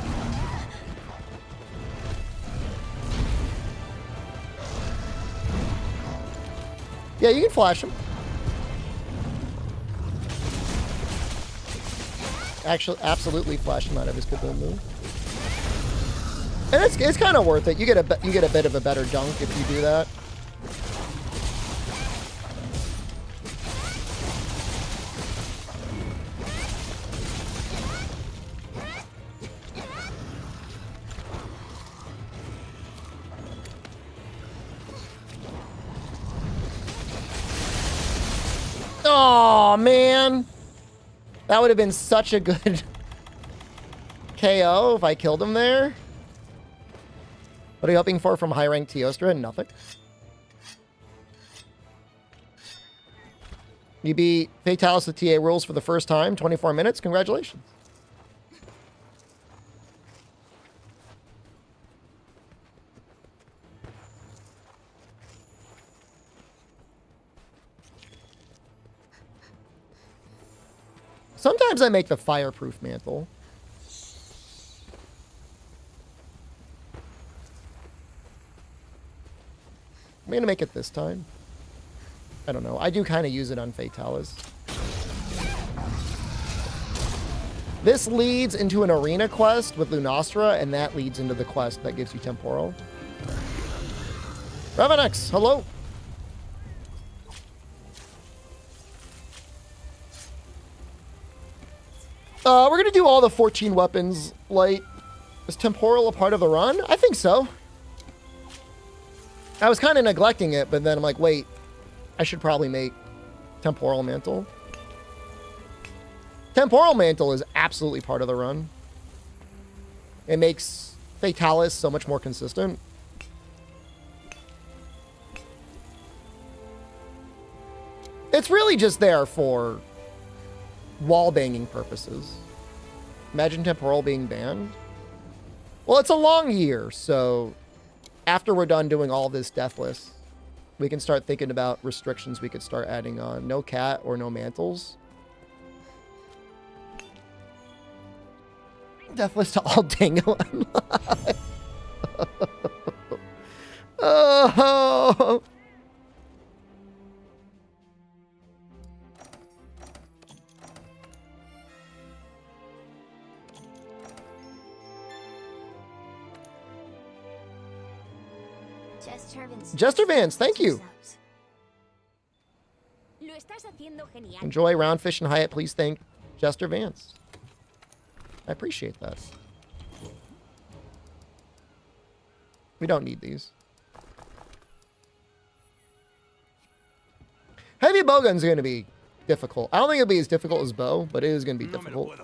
Yeah, you can flash him. Actually, absolutely flashed him out of his kaboom move. And it's kind of worth it. You get a bit of a better dunk if you do that. Oh man, that would have been such a good KO if I killed him there. What are you hoping for from high-ranked Teostra? Nothing. You beat Fatalis with TA rules for the first time, 24 minutes. Congratulations. Sometimes I make the fireproof mantle. I'm going to make it this time. I don't know. I do kind of use it on Fatalis. This leads into an arena quest with Lunastra, and that leads into the quest that gives you Temporal. Revenex, hello. We're going to do all the 14 weapons light. Is Temporal a part of the run? I think so. I was kind of neglecting it, but then I'm like, wait, I should probably make Temporal Mantle. Temporal Mantle is absolutely part of the run. It makes Fatalis so much more consistent. It's really just there for wall banging purposes. Imagine Temporal being banned. Well, it's a long year, so after we're done doing all this Deathless, we can start thinking about restrictions we could start adding on. No cat or no mantles. Deathless to all Dango. Oh. Jester Vance, thank you. Enjoy Round Fish and Hyatt. Please thank Jester Vance. I appreciate that. We don't need these. Heavy bowgun's going to be difficult. I don't think it'll be as difficult as bow, but it is going to be difficult.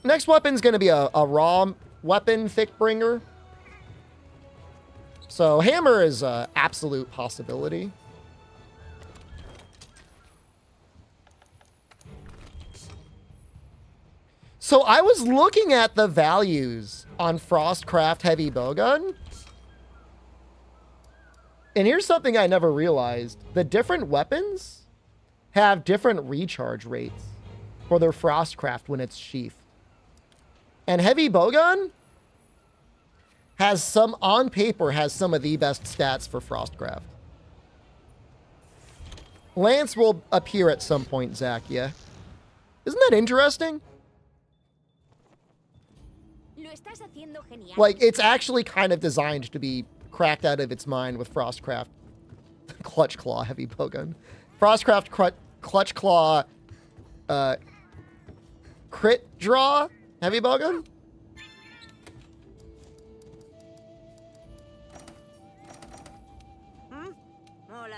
Next weapon's going to be a raw weapon, Thickbringer. So hammer is an absolute possibility. So I was looking at the values on Frostcraft Heavy Bowgun. And here's something I never realized. The different weapons have different recharge rates for their Frostcraft when it's sheathed. And Heavy Bowgun has some, on paper, has some of the best stats for Frostcraft. Lance will appear at some point, Zach, yeah? Isn't that interesting? Like, it's actually kind of designed to be cracked out of its mind with Frostcraft Clutch Claw Heavy Bowgun. Frostcraft Clutch Claw Crit Draw Heavy Bowgun?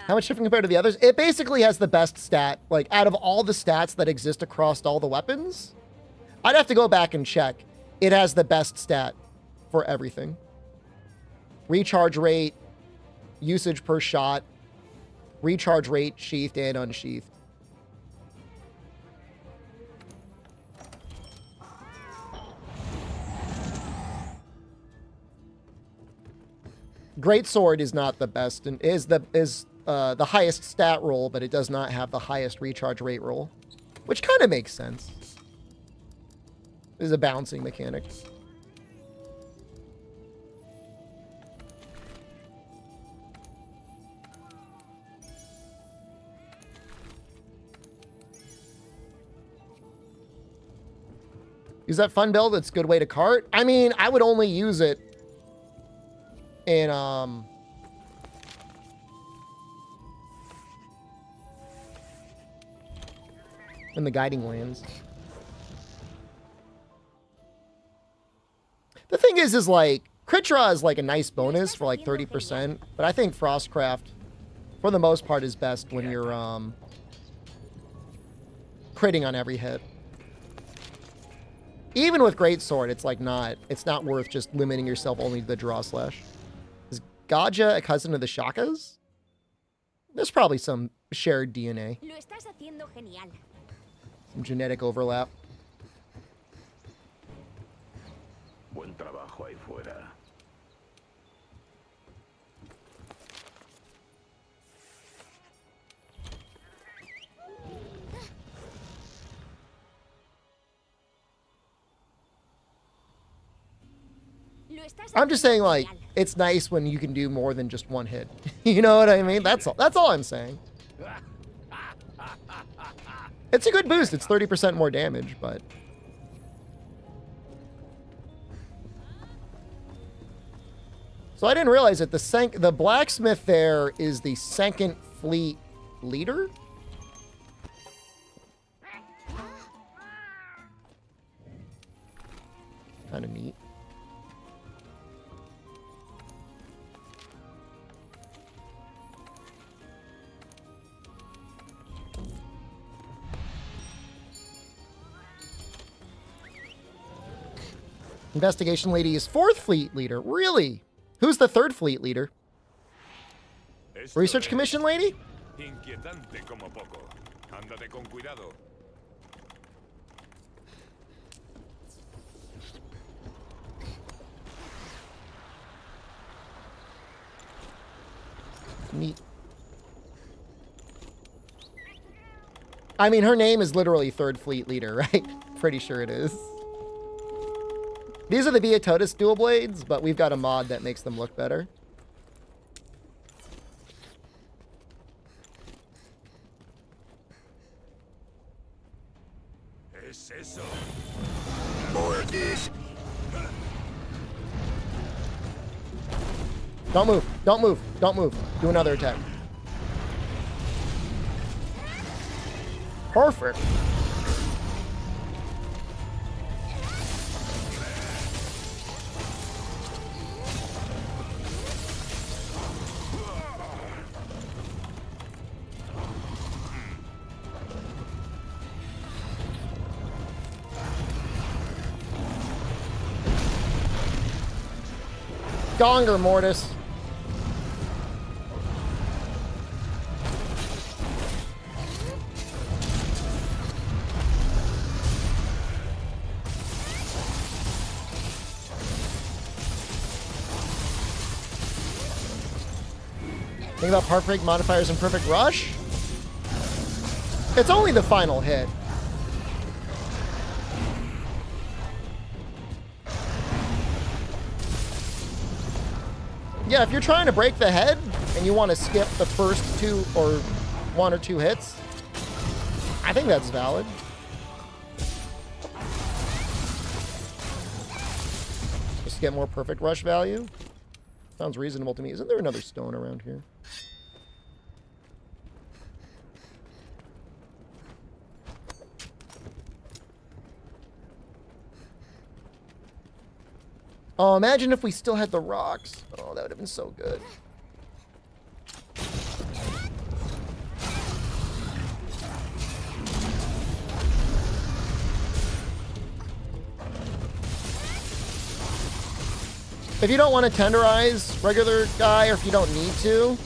How much different compared to the others? It basically has the best stat. Like, out of all the stats that exist across all the weapons, I'd have to go back and check. It has the best stat for everything. Recharge rate, usage per shot, recharge rate, sheathed and unsheathed. Greatsword is not the best and is the highest stat roll, but it does not have the highest recharge rate roll, which kind of makes sense. This is a balancing mechanic. Use that fun build. It's a good way to cart. I mean, I would only use it in the guiding lands. The thing is like, crit draw is like a nice bonus for like 30%, but I think Frostcraft, for the most part, is best when you're critting on every hit. Even with Greatsword, it's like it's not worth just limiting yourself only to the draw slash. Is Gaja a cousin of the Shakas? There's probably some shared DNA. Lo estás haciendo genial. Some genetic overlap. Buen trabajo ahí fuera. I'm just saying, like, it's nice when you can do more than just one hit. You know what I mean? That's all I'm saying. It's a good boost. It's 30% more damage, but... So I didn't realize that the blacksmith there is the second fleet leader? Kind of neat. Investigation lady is 4th fleet leader. Really? Who's the 3rd fleet leader? Research commission lady? Inquietante como poco. Ándate con cuidado. Neat. I mean, her name is literally 3rd fleet leader, right? Pretty sure it is. These are the Beatotus dual blades, but we've got a mod that makes them look better. Es eso. More of this. Don't move. Don't move. Don't move. Do another attack. Perfect. Gonger, Mortis. Think about Perfect modifiers and Perfect Rush? It's only the final hit. Yeah, if you're trying to break the head and you want to skip the first 2 or 1 or 2 hits, I think that's valid. Just to get more Perfect Rush value. Sounds reasonable to me. Isn't there another stone around here? Oh, imagine if we still had the rocks. Oh, that would have been so good. If you don't want to tenderize regular guy, or if you don't need to,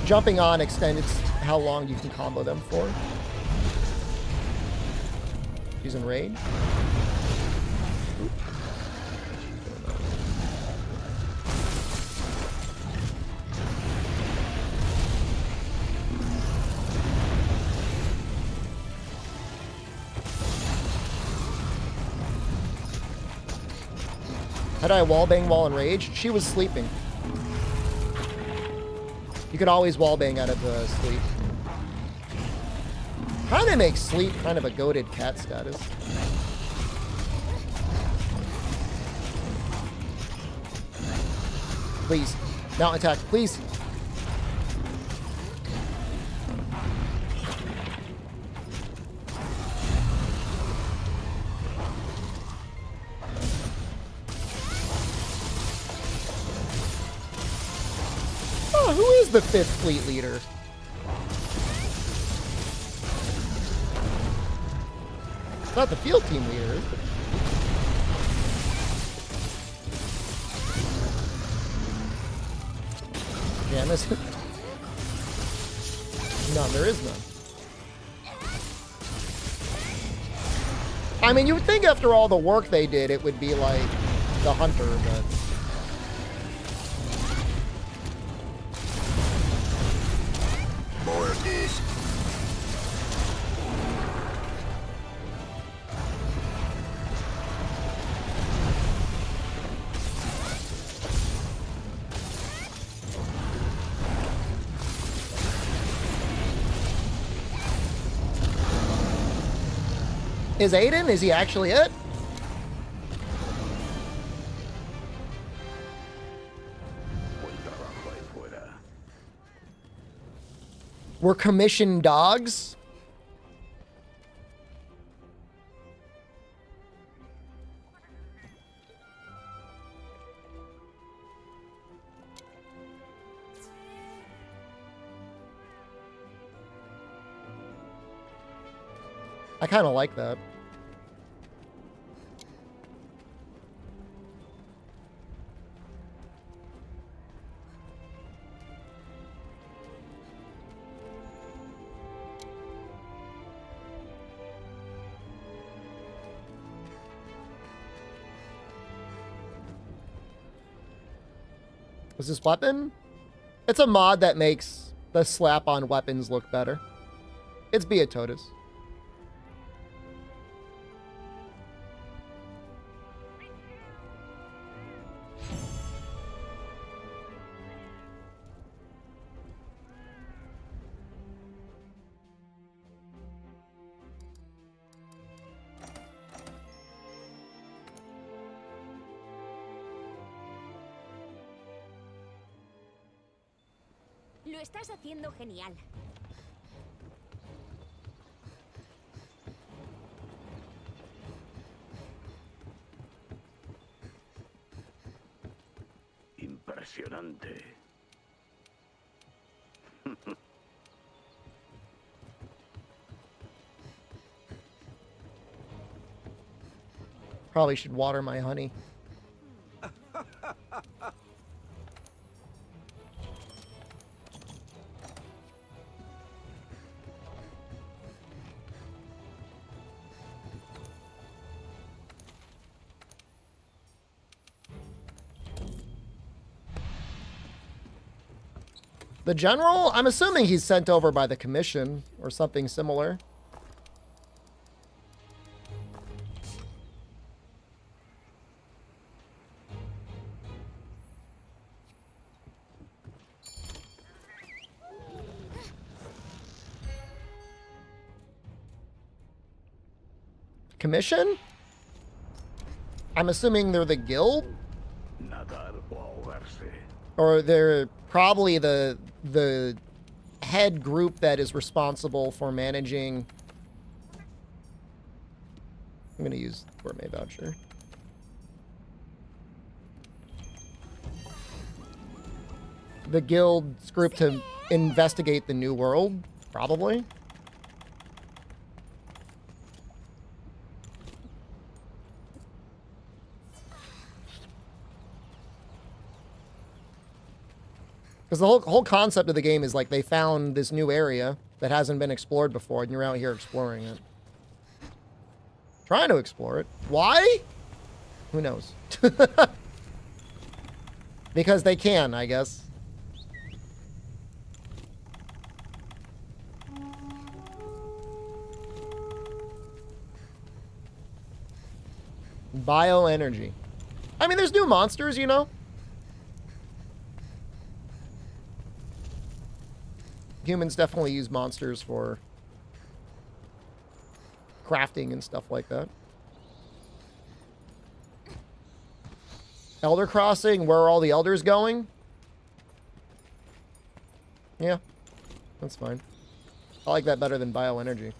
jumping on extends how long you can combo them for. Using raid. How did I wallbang while in rage? She was sleeping. You could always wallbang out of sleep. Kind of makes Sleep kind of a goated cat status. Please. Now attack, please. Oh, who is the 5th fleet leader? It's not the field team leader, is it? Damn, is it? None, there is none. I mean, you would think after all the work they did, it would be like the hunter, but... More of this. Is Aiden? Is he actually it? We're commissioned dogs? I kind of like that. Was this weapon? It's a mod that makes the slap-on weapons look better. It's Beatotus. Lo estás haciendo genial. Impresionante. Probably should water my honey. The general? I'm assuming he's sent over by the commission or something similar. Commission? I'm assuming they're the guild? Nadar o ahogarse. Or they're probably the head group that is responsible for managing. I'm going to use gourmet voucher. The guild's group to investigate the new world, probably. Because the whole concept of the game is like they found this new area that hasn't been explored before, and you're out here exploring it. Trying to explore it. Why? Who knows? Because they can, I guess. Bioenergy. I mean, there's new monsters, you know? Humans definitely use monsters for crafting and stuff like that. Elder Crossing, where are all the elders going? Yeah, that's fine. I like that better than bioenergy.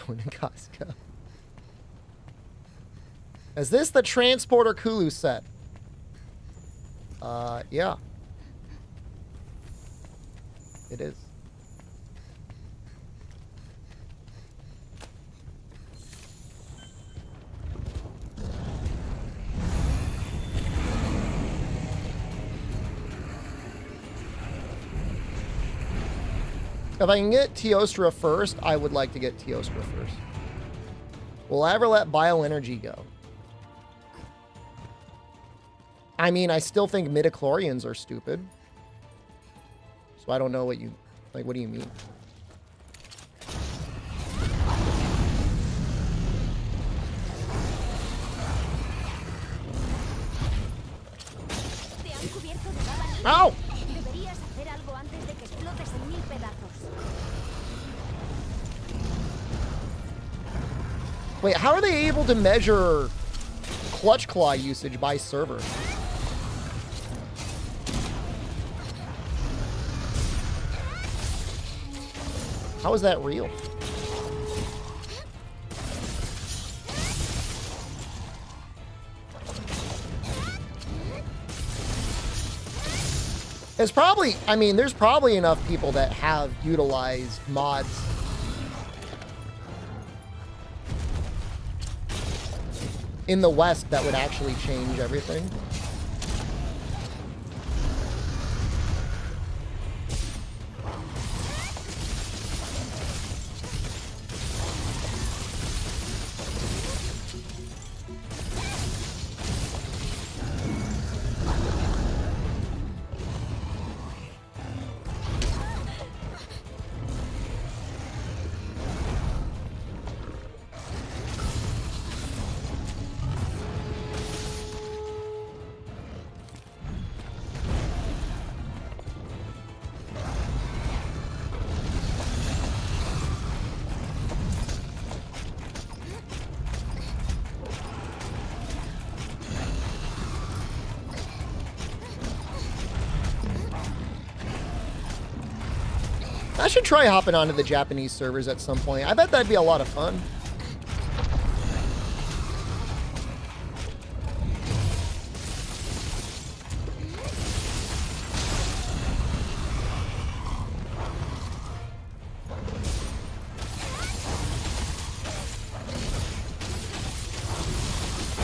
Going to Costco. Is this the Transporter Kulu set? Yeah. It is. If I can get Teostra first, I would like to get Teostra first. Will I ever let bioenergy go? I mean, I still think midichlorians are stupid. So I don't know what you... Like, what do you mean? Ow! Wait, how are they able to measure clutch claw usage by server? How is that real? It's probably, I mean, there's probably enough people that have utilized mods in the West that would actually change everything. I should try hopping onto the Japanese servers at some point. I bet that'd be a lot of fun.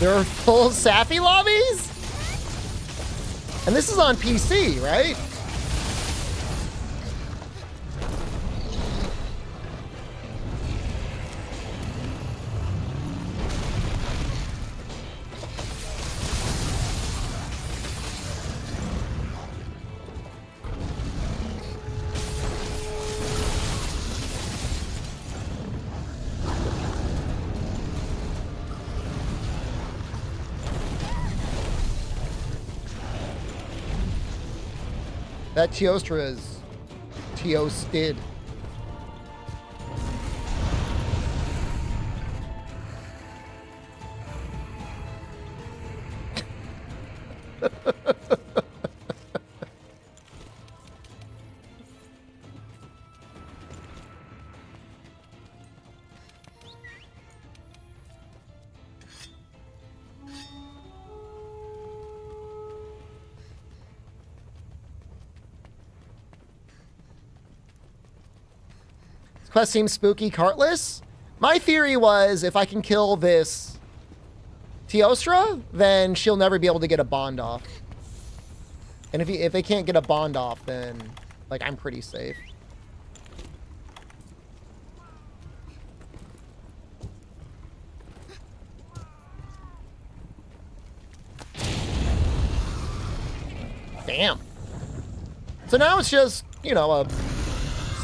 There are full Sappy lobbies? And this is on PC, right? That Teostra is Teostid. Quest seems spooky, cartless. My theory was if I can kill this Teostra, then she'll never be able to get a bond off. And if they can't get a bond off, then like I'm pretty safe. Damn. So now it's just, you know, a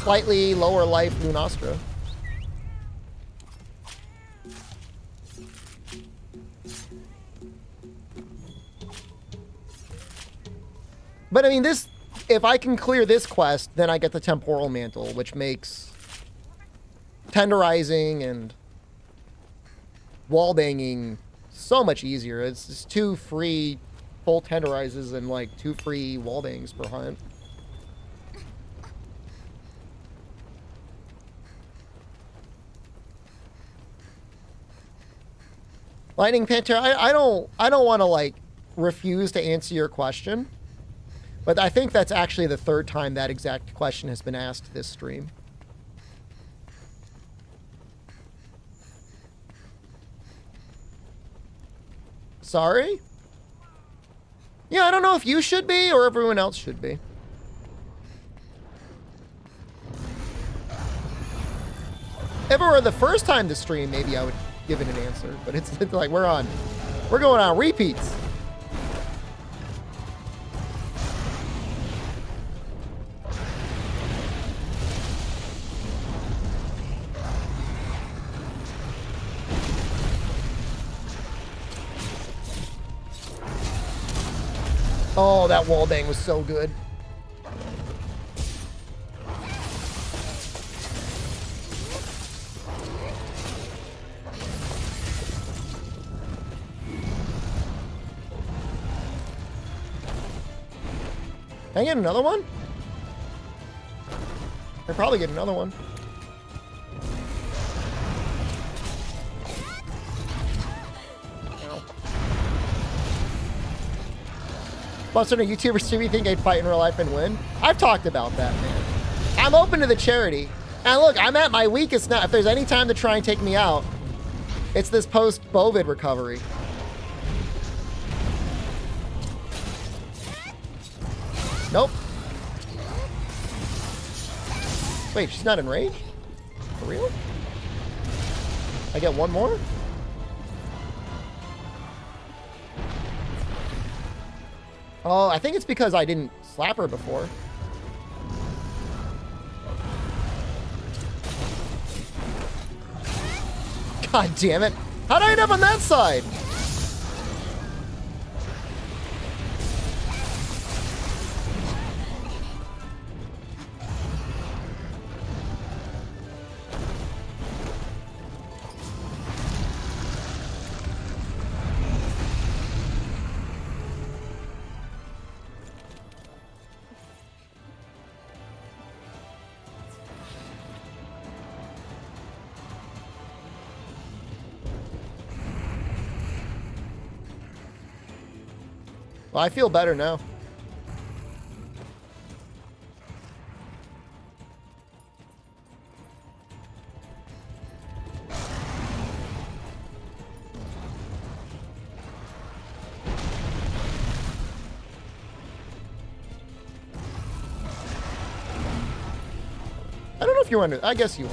slightly lower life Lunastra. But I mean, this if I can clear this quest, then I get the temporal mantle, which makes tenderizing and wall banging so much easier. It's just 2 free full tenderizes and like 2 free wall bangs per hunt. Lightning Panther, I don't want to like refuse to answer your question, but I think that's actually the 3rd time that exact question has been asked this stream. Sorry? Yeah, I don't know if you should be or everyone else should be. If it were the first time to stream, maybe I would give it an answer, but it's like we're going on repeats. Oh, that wall bang was so good. Can I get another one? I'll probably get another one. Plus, on a YouTuber stream, you think I'd fight in real life and win? I've talked about that, man. I'm open to the charity. And look, I'm at my weakest now. If there's any time to try and take me out, it's this post-Bovid recovery. Nope. Wait, she's not in range? For real? I get one more? Oh, I think it's because I didn't slap her before. God damn it. How did I end up on that side? Well, I feel better now. I don't know if you're under. I guess you are.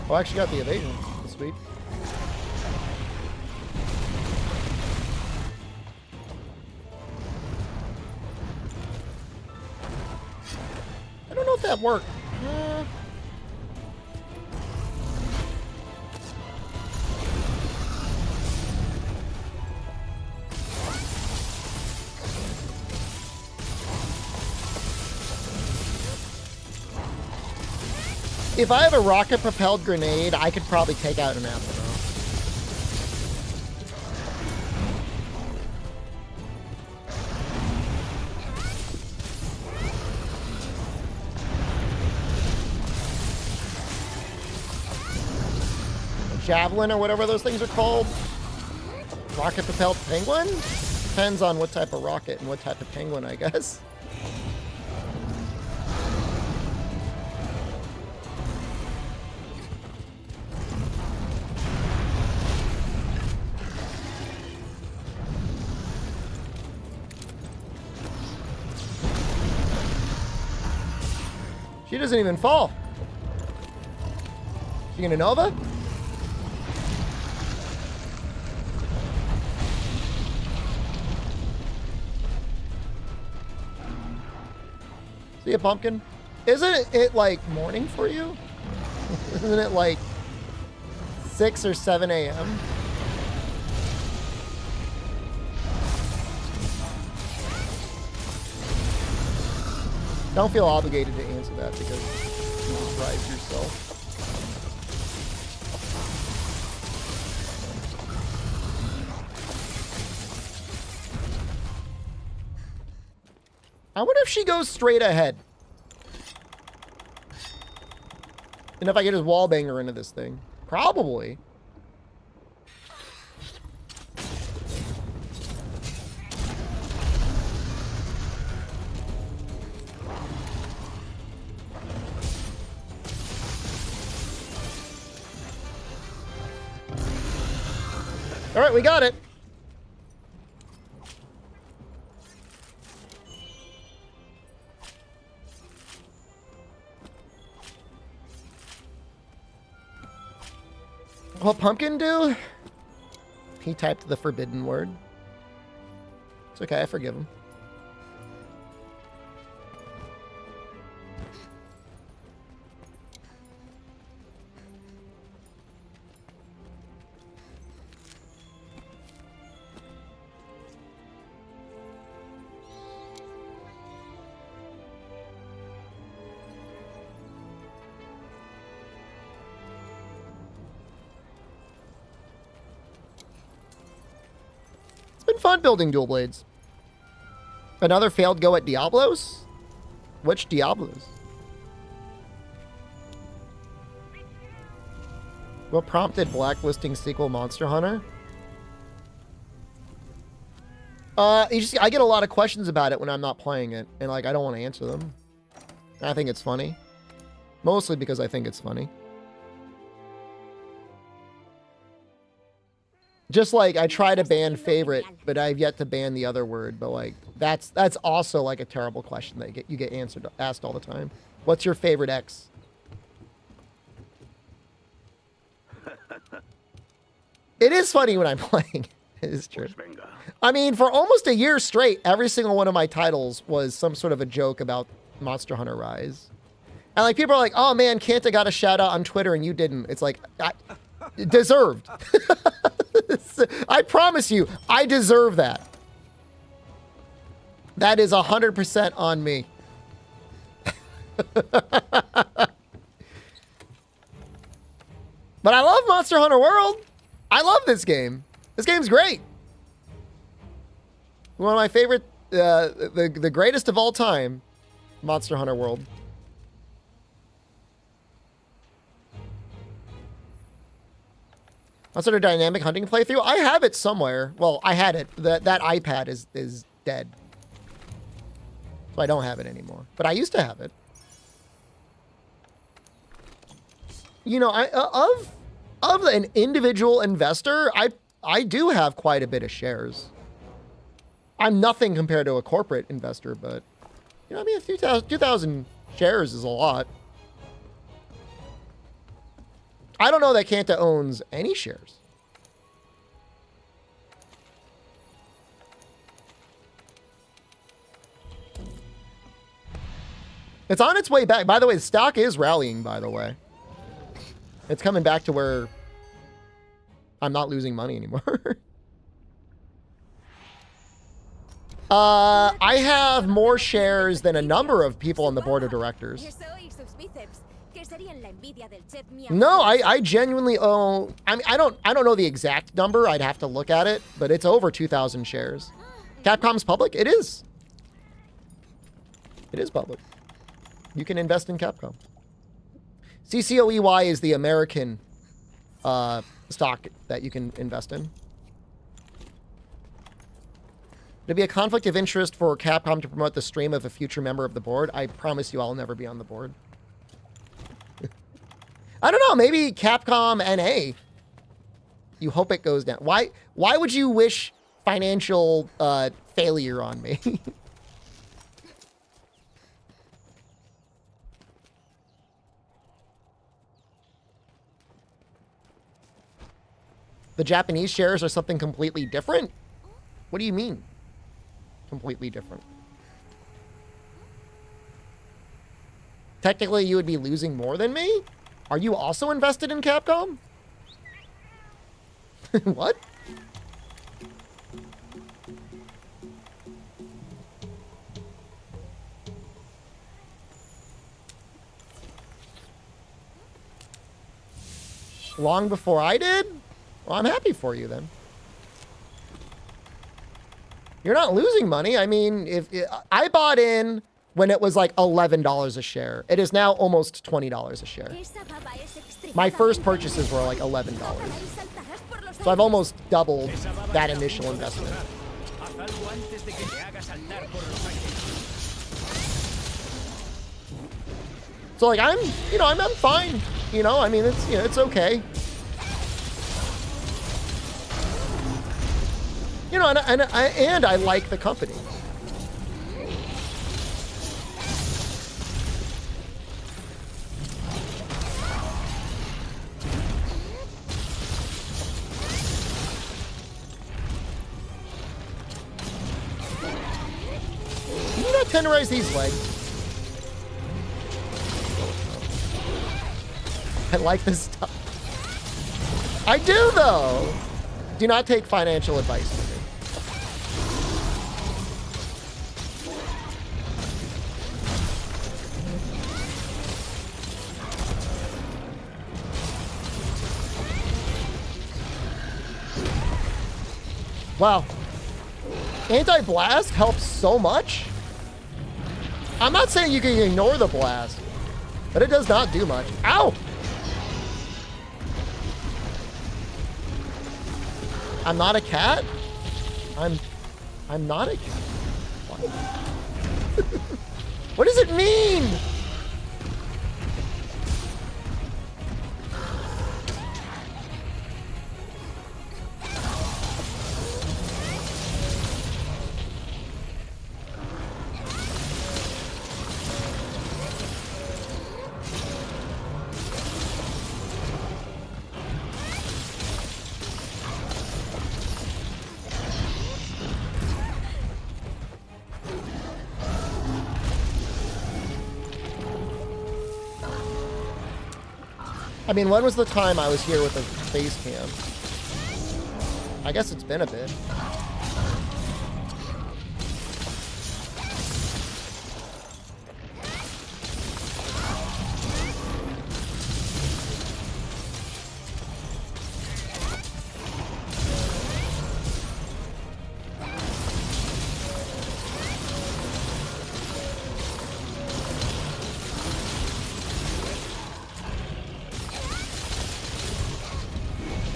Oh, I actually got the evasion. Sweet. I don't know if that worked. If I have a rocket-propelled grenade, I could probably take out an Athena. Javelin or whatever those things are called. Rocket-propelled penguin? Depends on what type of rocket and what type of penguin, I guess. She doesn't even fall. You gonna Nova? See a pumpkin? Isn't it like morning for you? Isn't it like 6 or 7 a.m.? Don't feel obligated to answer that because you surprise yourself. I wonder if she goes straight ahead. And if I could just wallbang her into this thing. Probably. All right, we got it. What Pumpkin do? He typed the forbidden word. It's okay, I forgive him. Fun building dual blades. Another failed go at Diablos? Which Diablos? What prompted blacklisting sequel Monster Hunter? I get a lot of questions about it when I'm not playing it, and like I don't want to answer them. I think it's funny. Mostly because I think it's funny. Just like I try to ban favorite, but I've yet to ban the other word. But like that's also like a terrible question that you get asked all the time. What's your favorite X? It is funny when I'm playing. It is true. I mean, for almost a year straight, every single one of my titles was some sort of a joke about Monster Hunter Rise. And like people are like, "Oh man, Kanta got a shout out on Twitter and you didn't." It's like deserved. I promise you, I deserve that. That is 100% on me. But I love Monster Hunter World. I love this game. This game's great. One of my favorite, the greatest of all time, Monster Hunter World. What's a dynamic hunting playthrough? I have it somewhere. Well, I had it. That iPad is dead. So I don't have it anymore. But I used to have it. You know, of an individual investor, I do have quite a bit of shares. I'm nothing compared to a corporate investor, but you know, I mean, 2,000 shares is a lot. I don't know that Kanta owns any shares. It's on its way back. By the way, the stock is rallying, by the way. It's coming back to where I'm not losing money anymore. I have more shares than a number of people on the board of directors. No, I genuinely own. I mean, I don't know the exact number. I'd have to look at it, but it's over 2,000 shares. Capcom's public. It is. It is public. You can invest in Capcom. CCOEY is the American stock that you can invest in. There'd be a conflict of interest for Capcom to promote the stream of a future member of the board. I promise you I'll never be on the board. I don't know, maybe Capcom NA. You hope it goes down. Why would you wish financial failure on me? The Japanese shares are something completely different? What do you mean? Completely different. Technically, you would be losing more than me? Are you also invested in Capcom? What? Long before I did? Well, I'm happy for you then. You're not losing money. I mean, if I bought in when it was like $11 a share. It is now almost $20 a share. My first purchases were like $11. So I've almost doubled that initial investment. So like I'm fine. You know, I mean it's okay. You know, and I like the company. Can you not tenderize these legs? I like this stuff. I do, though. Do not take financial advice from me. Wow. Anti-blast helps so much. I'm not saying you can ignore the blast, but it does not do much. Ow! I'm not a cat? I'm not a cat. What? What does it mean? I mean, when was the time I was here with a face cam? I guess it's been a bit.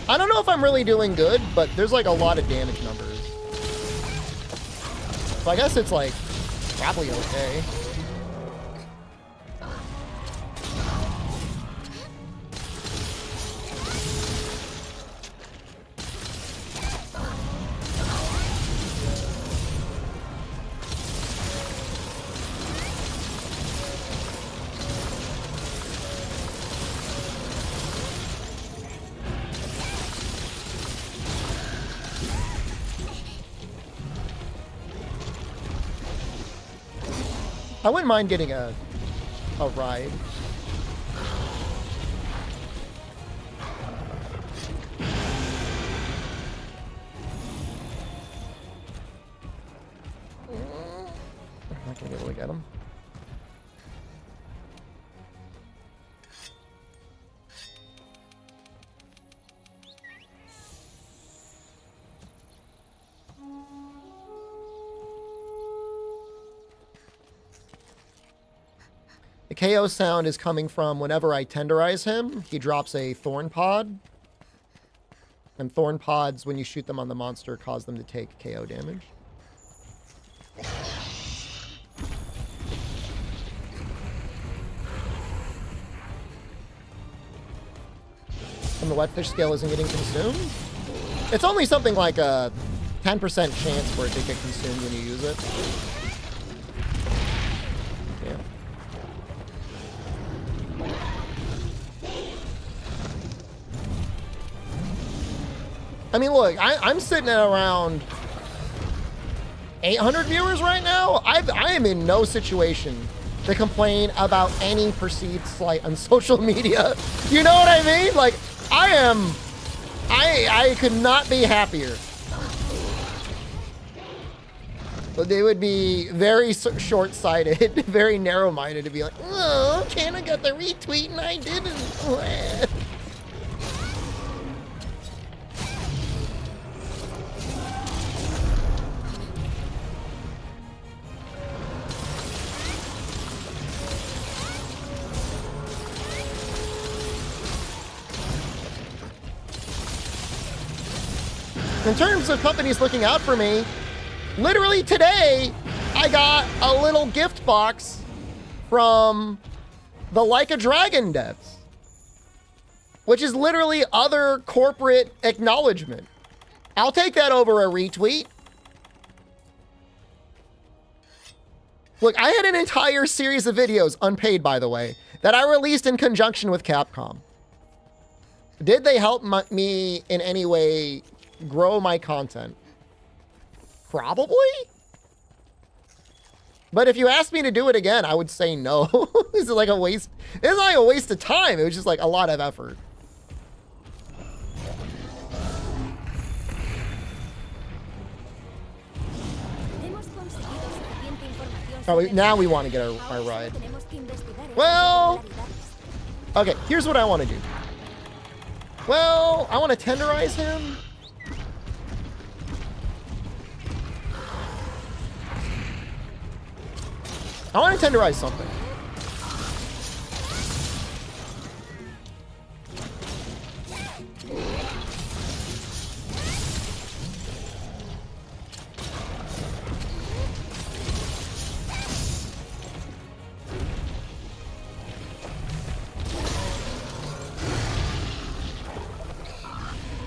I don't know if I'm really doing good, but there's like a lot of damage numbers. So I guess it's like probably okay. I wouldn't mind getting a ride. I'm not gonna be able to get him. The KO sound is coming from whenever I tenderize him, he drops a thorn pod. And thorn pods, when you shoot them on the monster, cause them to take KO damage. And the wetfish scale isn't getting consumed? It's only something like a 10% chance for it to get consumed when you use it. Yeah. I mean, look, I'm sitting at around 800 viewers right now. I am in no situation to complain about any perceived slight on social media. You know what I mean? Like, I could not be happier. But they would be very short-sighted, very narrow-minded to be like, oh, Canna got the retweet and I didn't. In terms of companies looking out for me, literally today, I got a little gift box from the Like a Dragon devs, which is literally other corporate acknowledgement. I'll take that over a retweet. Look, I had an entire series of videos, unpaid by the way, that I released in conjunction with Capcom. Did they help me in any way grow my content? Probably. But if you asked me to do it again, I would say no. This is like a waste. It's like a waste of time. It was just like a lot of effort. Oh, now we want to get our ride. Well, okay, here's what I want to do. Well, I want to tenderize him. I want to tenderize something.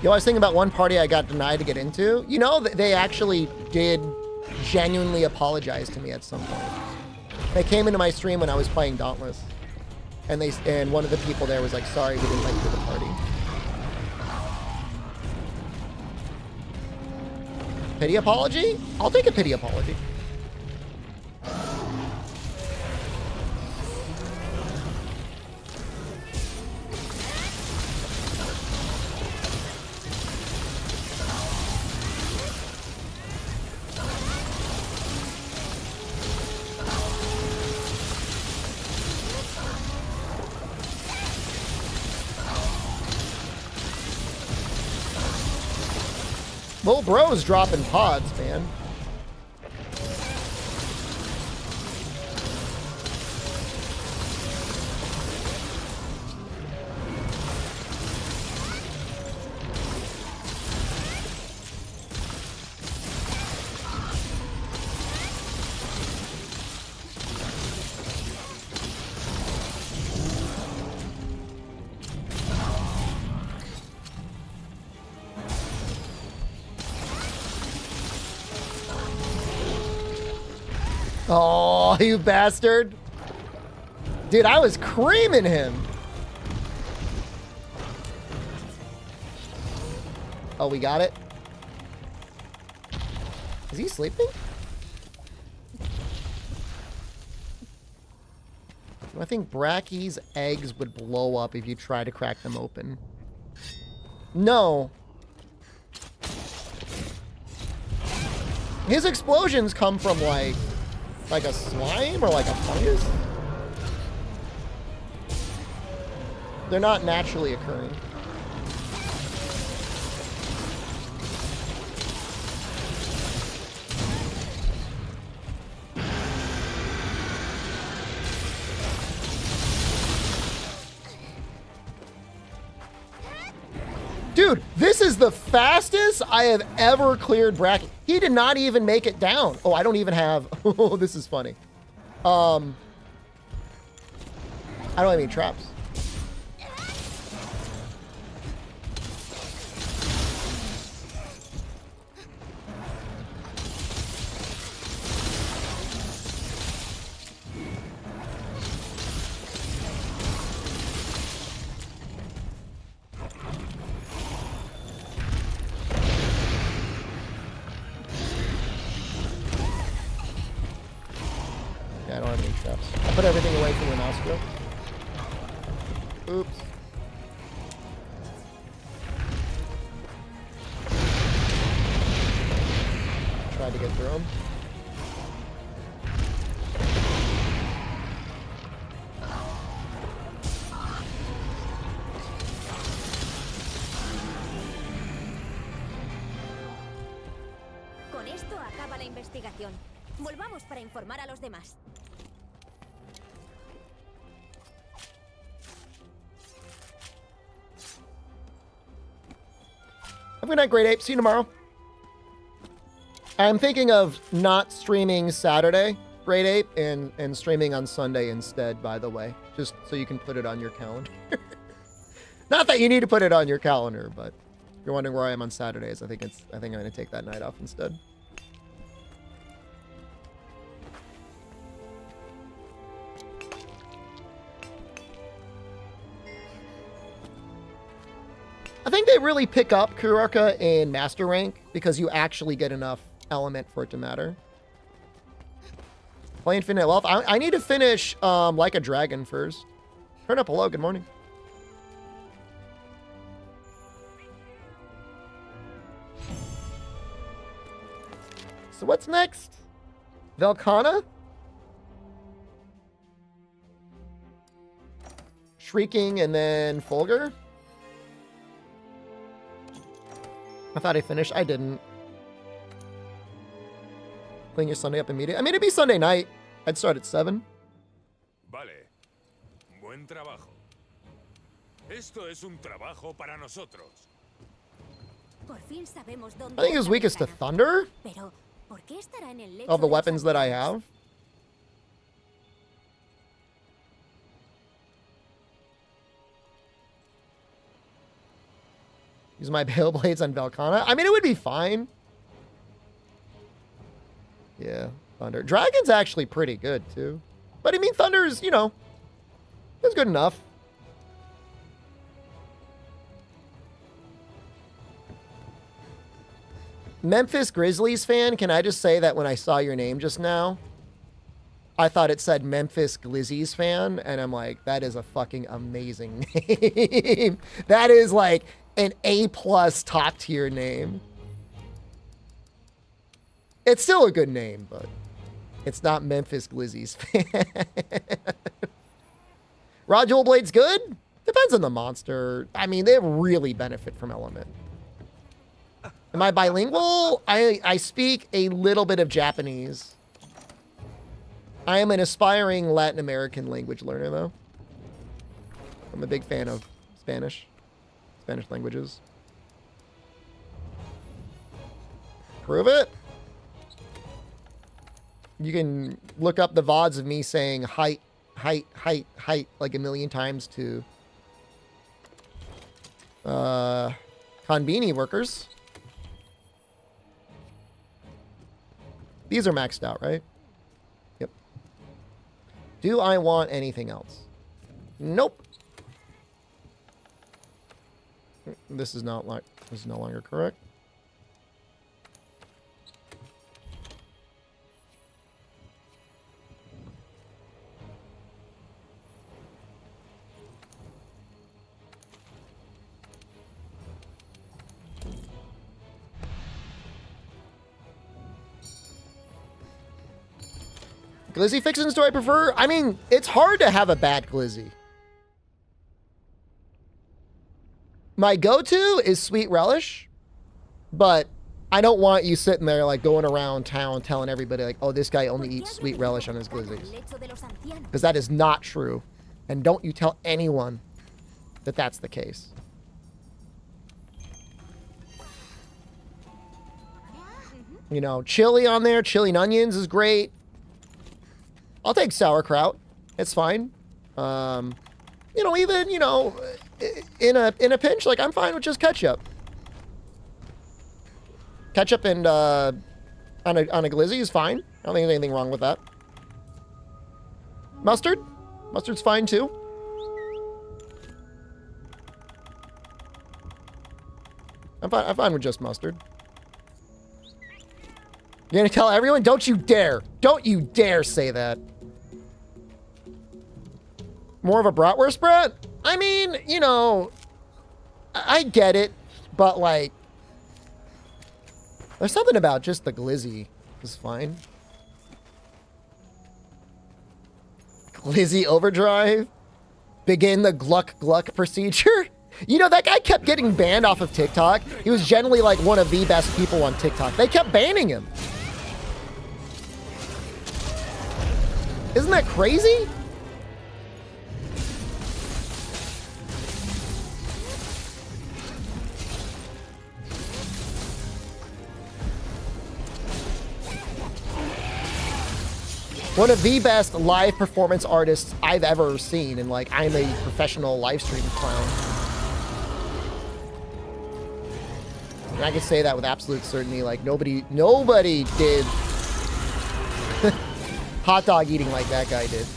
Yo, I was thinking about one party I got denied to get into. You know, they actually did genuinely apologize to me at some point. They came into my stream when I was playing Dauntless, and one of the people there was like, "Sorry, we didn't let you to the party." Pity apology? I'll take a pity apology. Little bro's dropping pods, man. Oh, you bastard. Dude, I was creaming him. Oh, we got it. Is he sleeping? I think Bracky's eggs would blow up if you try to crack them open. No. His explosions come from like a slime or like a fungus? They're not naturally occurring. Dude, this is the fastest I have ever cleared Bracky. He did not even make it down. Oh, I don't even have... Oh, this is funny. I don't have any traps. Steps. I put everything away from the mouse wheel. Oops. Tried to get through them. Con esto acaba la investigación. Volvamos para informar a los demás. Have a good night, Great Ape. See you tomorrow. I'm thinking of not streaming Saturday, Great Ape, and streaming on Sunday instead, by the way. Just so you can put it on your calendar. Not that you need to put it on your calendar, but if you're wondering where I am on Saturdays, I think I'm gonna take that night off instead. I think they really pick up Kurorka in Master Rank because you actually get enough element for it to matter. Play Infinite Wealth. I need to finish Like a Dragon first. Turn up hello, good morning. So what's next? Velkhana? Shrieking and then Fulgur? I thought I finished. I didn't. Clean your Sunday up immediately. I mean, it'd be Sunday night. I'd start at 7. Vale. Buen trabajo. Esto es un trabajo para nosotros. Por fin sabemos dónde I think his weakest to Thunder Pero, ¿por qué estará en el lecho of the de los weapons that I ancianos? have. Use my Bale Blades on Velkhana. I mean, it would be fine. Yeah, Thunder. Dragon's actually pretty good, too. But, I mean, Thunder's, you know, it's good enough. Memphis Grizzlies fan, can I just say that when I saw your name just now, I thought it said Memphis Glizzies fan, and I'm like, that is a fucking amazing name. That is like an A+ top tier name. It's still a good name, but it's not Memphis Glizzies fan. Raw Jewel Blade's good? Depends on the monster. I mean, they really benefit from element. Am I bilingual? I speak a little bit of Japanese. I am an aspiring Latin American language learner, though. I'm a big fan of Spanish languages. Prove it. You can look up the VODs of me saying height like a million times to Konbini workers. These are maxed out, right? Yep. Do I want anything else? Nope. This is no longer correct. Glizzy fixins do I prefer? I mean, it's hard to have a bad Glizzy. My go-to is Sweet Relish, but I don't want you sitting there like going around town telling everybody like, oh, this guy only eats Sweet Relish on his Glizzies. Because that is not true. And don't you tell anyone that that's the case. You know, chili on there, chili and onions is great. I'll take sauerkraut. It's fine. You know, even, you know, in a pinch, like I'm fine with just ketchup. Ketchup and on a glizzy is fine. I don't think there's anything wrong with that. Mustard? Mustard's fine too. I'm fine with just mustard. You're gonna tell everyone? Don't you dare! Don't you dare say that! More of a bratwurst brat? I mean, you know, I get it, but like, there's something about just the glizzy is fine. Glizzy overdrive? Begin the gluck gluck procedure? You know, that guy kept getting banned off of TikTok. He was generally like one of the best people on TikTok. They kept banning him. Isn't that crazy? One of the best live performance artists I've ever seen, and like, I'm a professional live stream clown. And I can say that with absolute certainty, like nobody did hot dog eating like that guy did.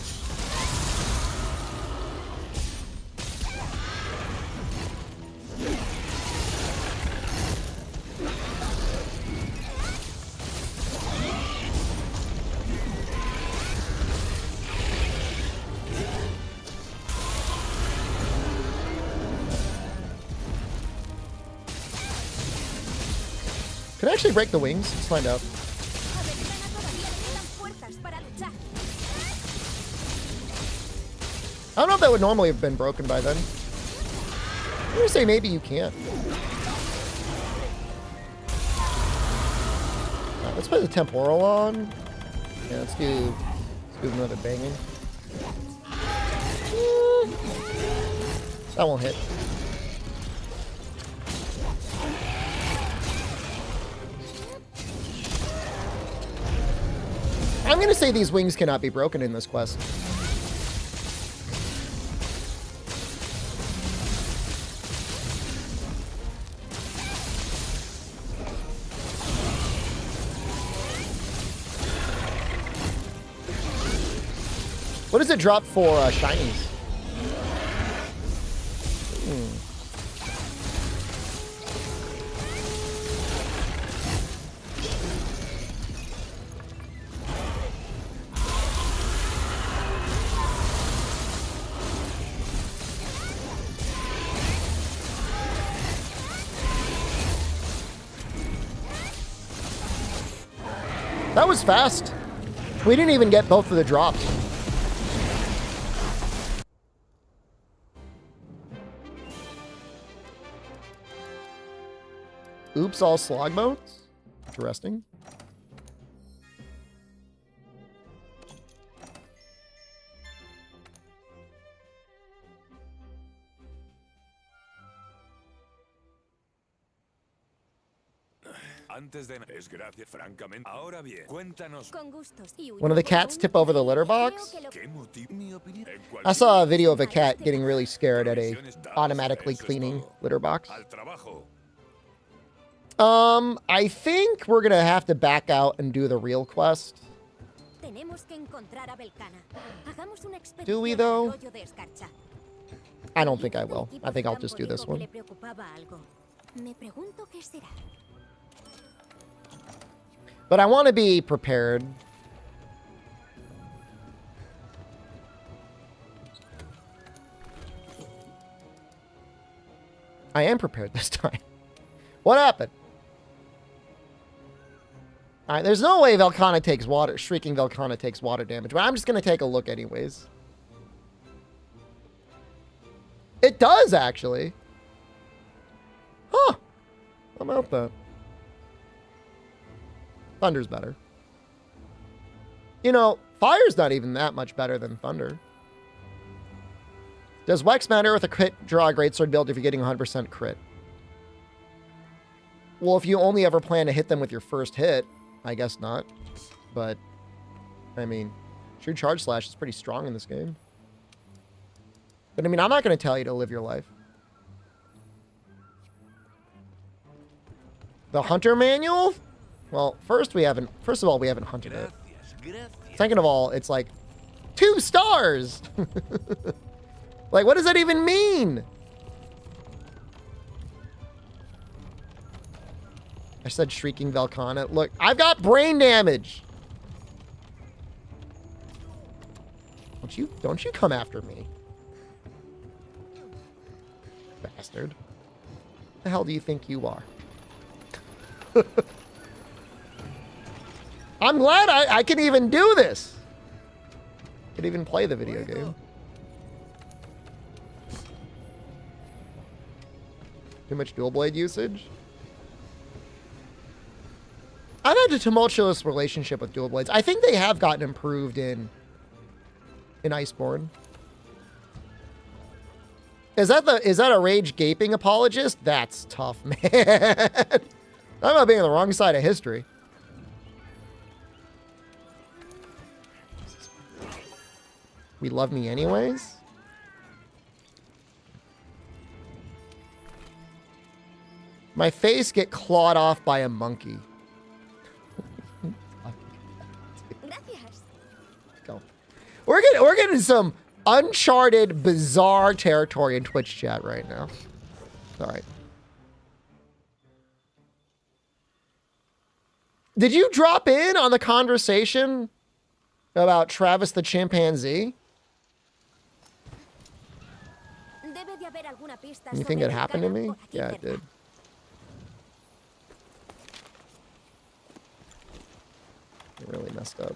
Can I actually break the wings? Let's find out. I don't know if that would normally have been broken by then. I'm gonna say maybe you can't. Alright, let's put the temporal on. Yeah, let's do another banging. That won't hit. I'm going to say these wings cannot be broken in this quest. What does it drop for shinies? That was fast. We didn't even get both of the drops. Oops, all slog modes? Interesting. One of the cats tip over the litter box? I saw a video of a cat getting really scared at a automatically cleaning litter box. I think we're gonna have to back out and do the real quest. Do we though? I don't think I will. I think I'll just do this one. But I want to be prepared. I am prepared this time. What happened? All right, there's no way Velkhana takes water. Shrieking Velkhana takes water damage, but I'm just going to take a look anyways. It does, actually. Huh. How about that? Thunder's better. You know, fire's not even that much better than thunder. Does Wex matter with a crit draw a greatsword build if you're getting 100% crit? Well, if you only ever plan to hit them with your first hit, I guess not. But, I mean, True Charge Slash is pretty strong in this game. But, I mean, I'm not going to tell you to live your life. The Hunter Manual? Well, first of all, we haven't hunted it. Second of all, it's like 2 stars. Like, what does that even mean? I said Shrieking Velkhana. Look, I've got brain damage. Don't you come after me. Bastard. The hell do you think you are? I'm glad I can even do this. I can even play the video game. Too much dual blade usage? I've had a tumultuous relationship with dual blades. I think they have gotten improved in Iceborne. Is that a rage gaping apologist? That's tough, man. I'm not being on the wrong side of history. We love me anyways? My face get clawed off by a monkey. Go. We're getting some uncharted, bizarre territory in Twitch chat right now. All right. Did you drop in on the conversation about Travis the chimpanzee? You think it happened to me? Yeah, it did. It really messed up.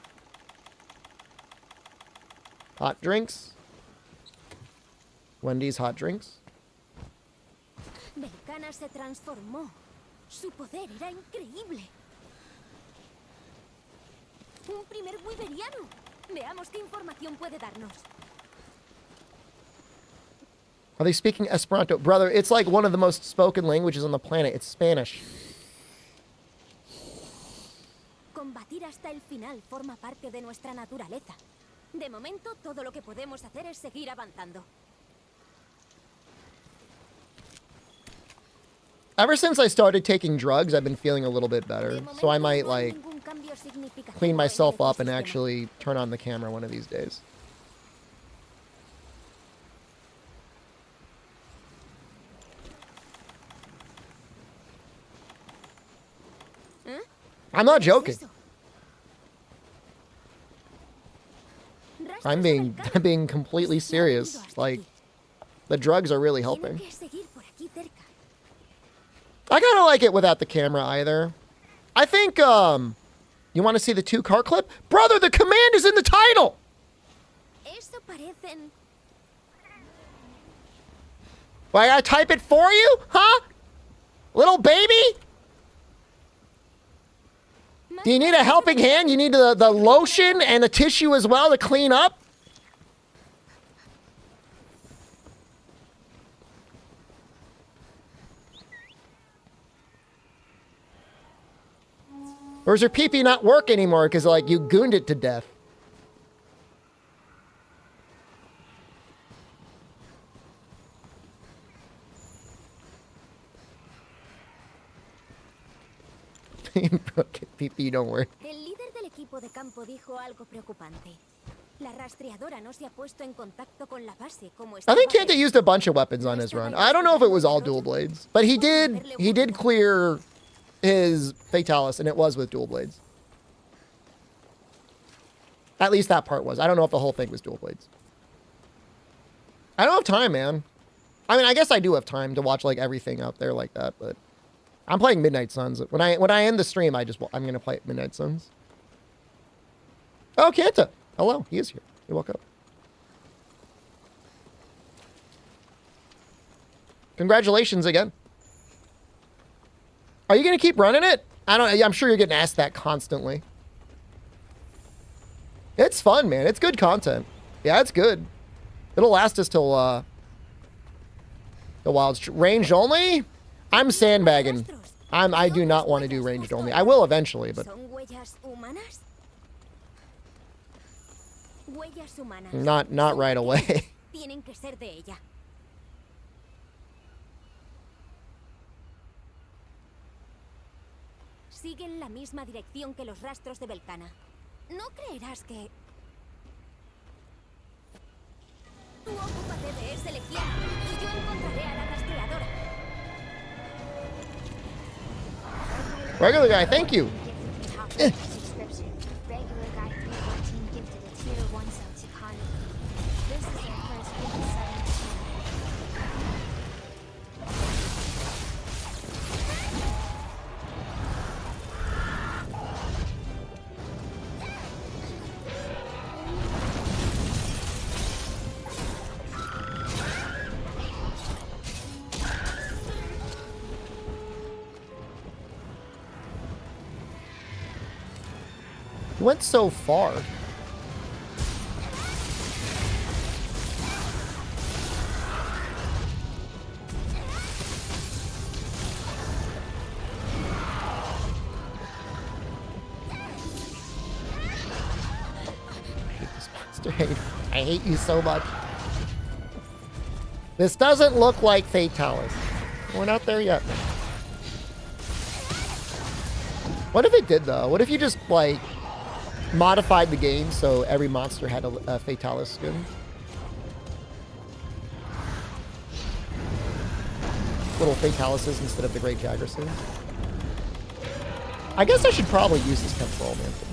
Hot drinks? Wendy's hot drinks? Belcana se transformó. Su poder era increíble. Un primer wiberiano. Veamos qué información puede darnos. Are they speaking Esperanto? Brother, it's like one of the most spoken languages on the planet. It's Spanish. Combatir hasta el final forma parte de nuestra naturaleza. De momento, todo lo que podemos hacer es seguir avanzando. Ever since I started taking drugs, I've been feeling a little bit better. So I might, like, clean myself up and actually turn on the camera one of these days. I'm not joking. I'm being completely serious. Like, the drugs are really helping. I kind of like it without the camera either. I think, you want to see the 2-car clip? Brother, the command is in the title! Why, I gotta type it for you? Huh? Little baby? Do you need a helping hand? You need the lotion and the tissue as well to clean up? Or does your pee-pee not work anymore because, like, you gooned it to death? Pee-pee don't work. El líder del equipo de campo dijo algo preocupante. La rastreadora no se ha puesto en contacto con la base como I think Kenta used a bunch of weapons on his run. I don't know if it was all dual blades, but he did clear his Fatalis, and it was with dual blades. At least that part was. I don't know if the whole thing was dual blades. I don't have time, man. I mean, I guess I do have time to watch, like, everything out there like that, but I'm playing Midnight Suns. When I end the stream, I'm gonna play Midnight Suns. Oh, Kanta. Hello, he is here. You're welcome. Congratulations again. Are you gonna keep running it? I'm sure you're getting asked that constantly. It's fun, man. It's good content. Yeah, it's good. It'll last us till the Wilds. Ranged only? I'm sandbagging. I do not want to do ranged only. I will eventually, but not right away. Siguen la misma dirección que los rastros de Belcana. No creerás que... Tú ocúpate de ese legión y yo encontraré a la rastreadora. Regular guy, thank you. He went so far. I hate you so much. This doesn't look like Fatalis. We're not there yet. What if it did, though? What if you just, like, modified the game so every monster had a Fatalis skin? Little Fatalises instead of the Great Jagresses. I guess I should probably use this temporal mantle.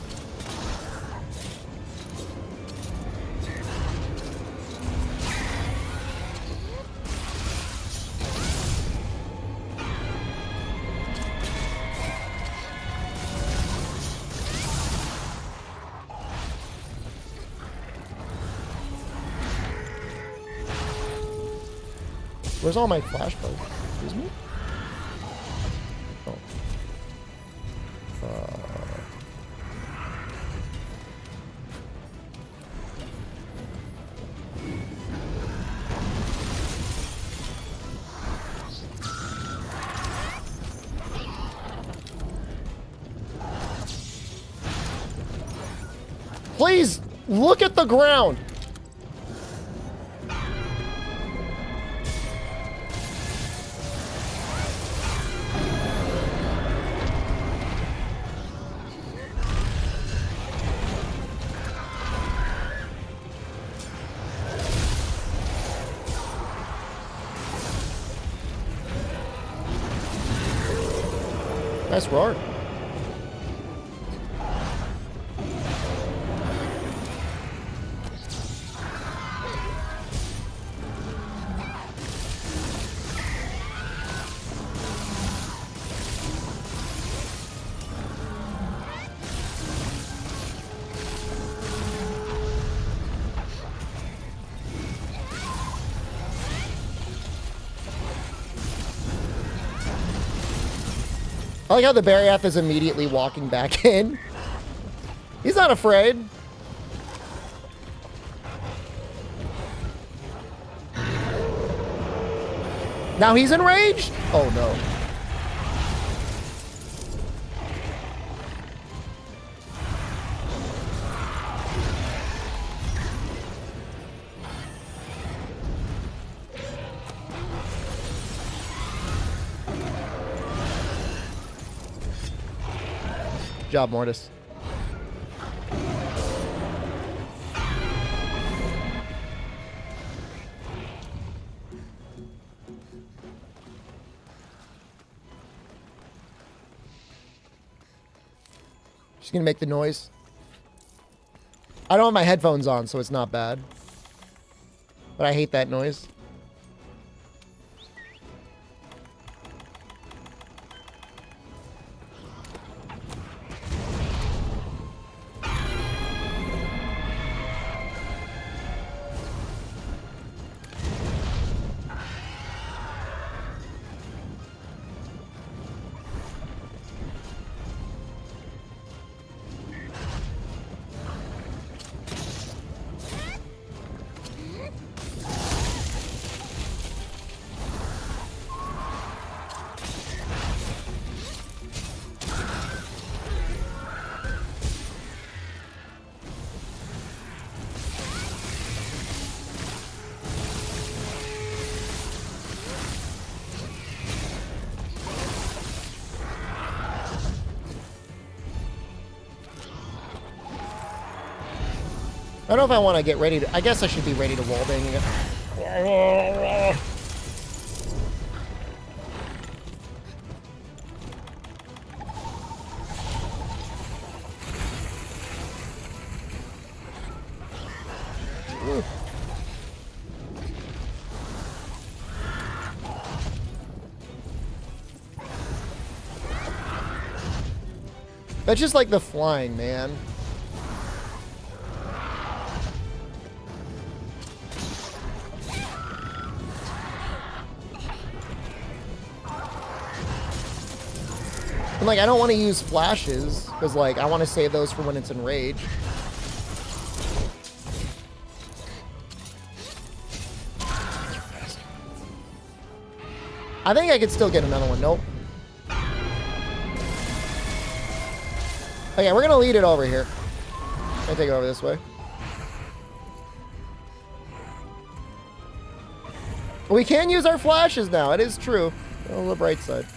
Where's all my flashbulbs? Excuse me? Oh. Please, look at the ground! Nice roar. I like how the Bariath is immediately walking back in. He's not afraid. Now he's enraged? Oh no. Good job, Mortis. She's gonna make the noise. I don't have my headphones on, so it's not bad. But I hate that noise. I don't know if I want to get ready to... I guess I should be ready to wallbang again. That's just like the flying, man. like, I don't want to use flashes, because, like, I want to save those for when it's enraged. I think I could still get another one. Nope. Okay, we're going to lead it over here. I take it over this way. We can use our flashes now. It is true. On the bright side.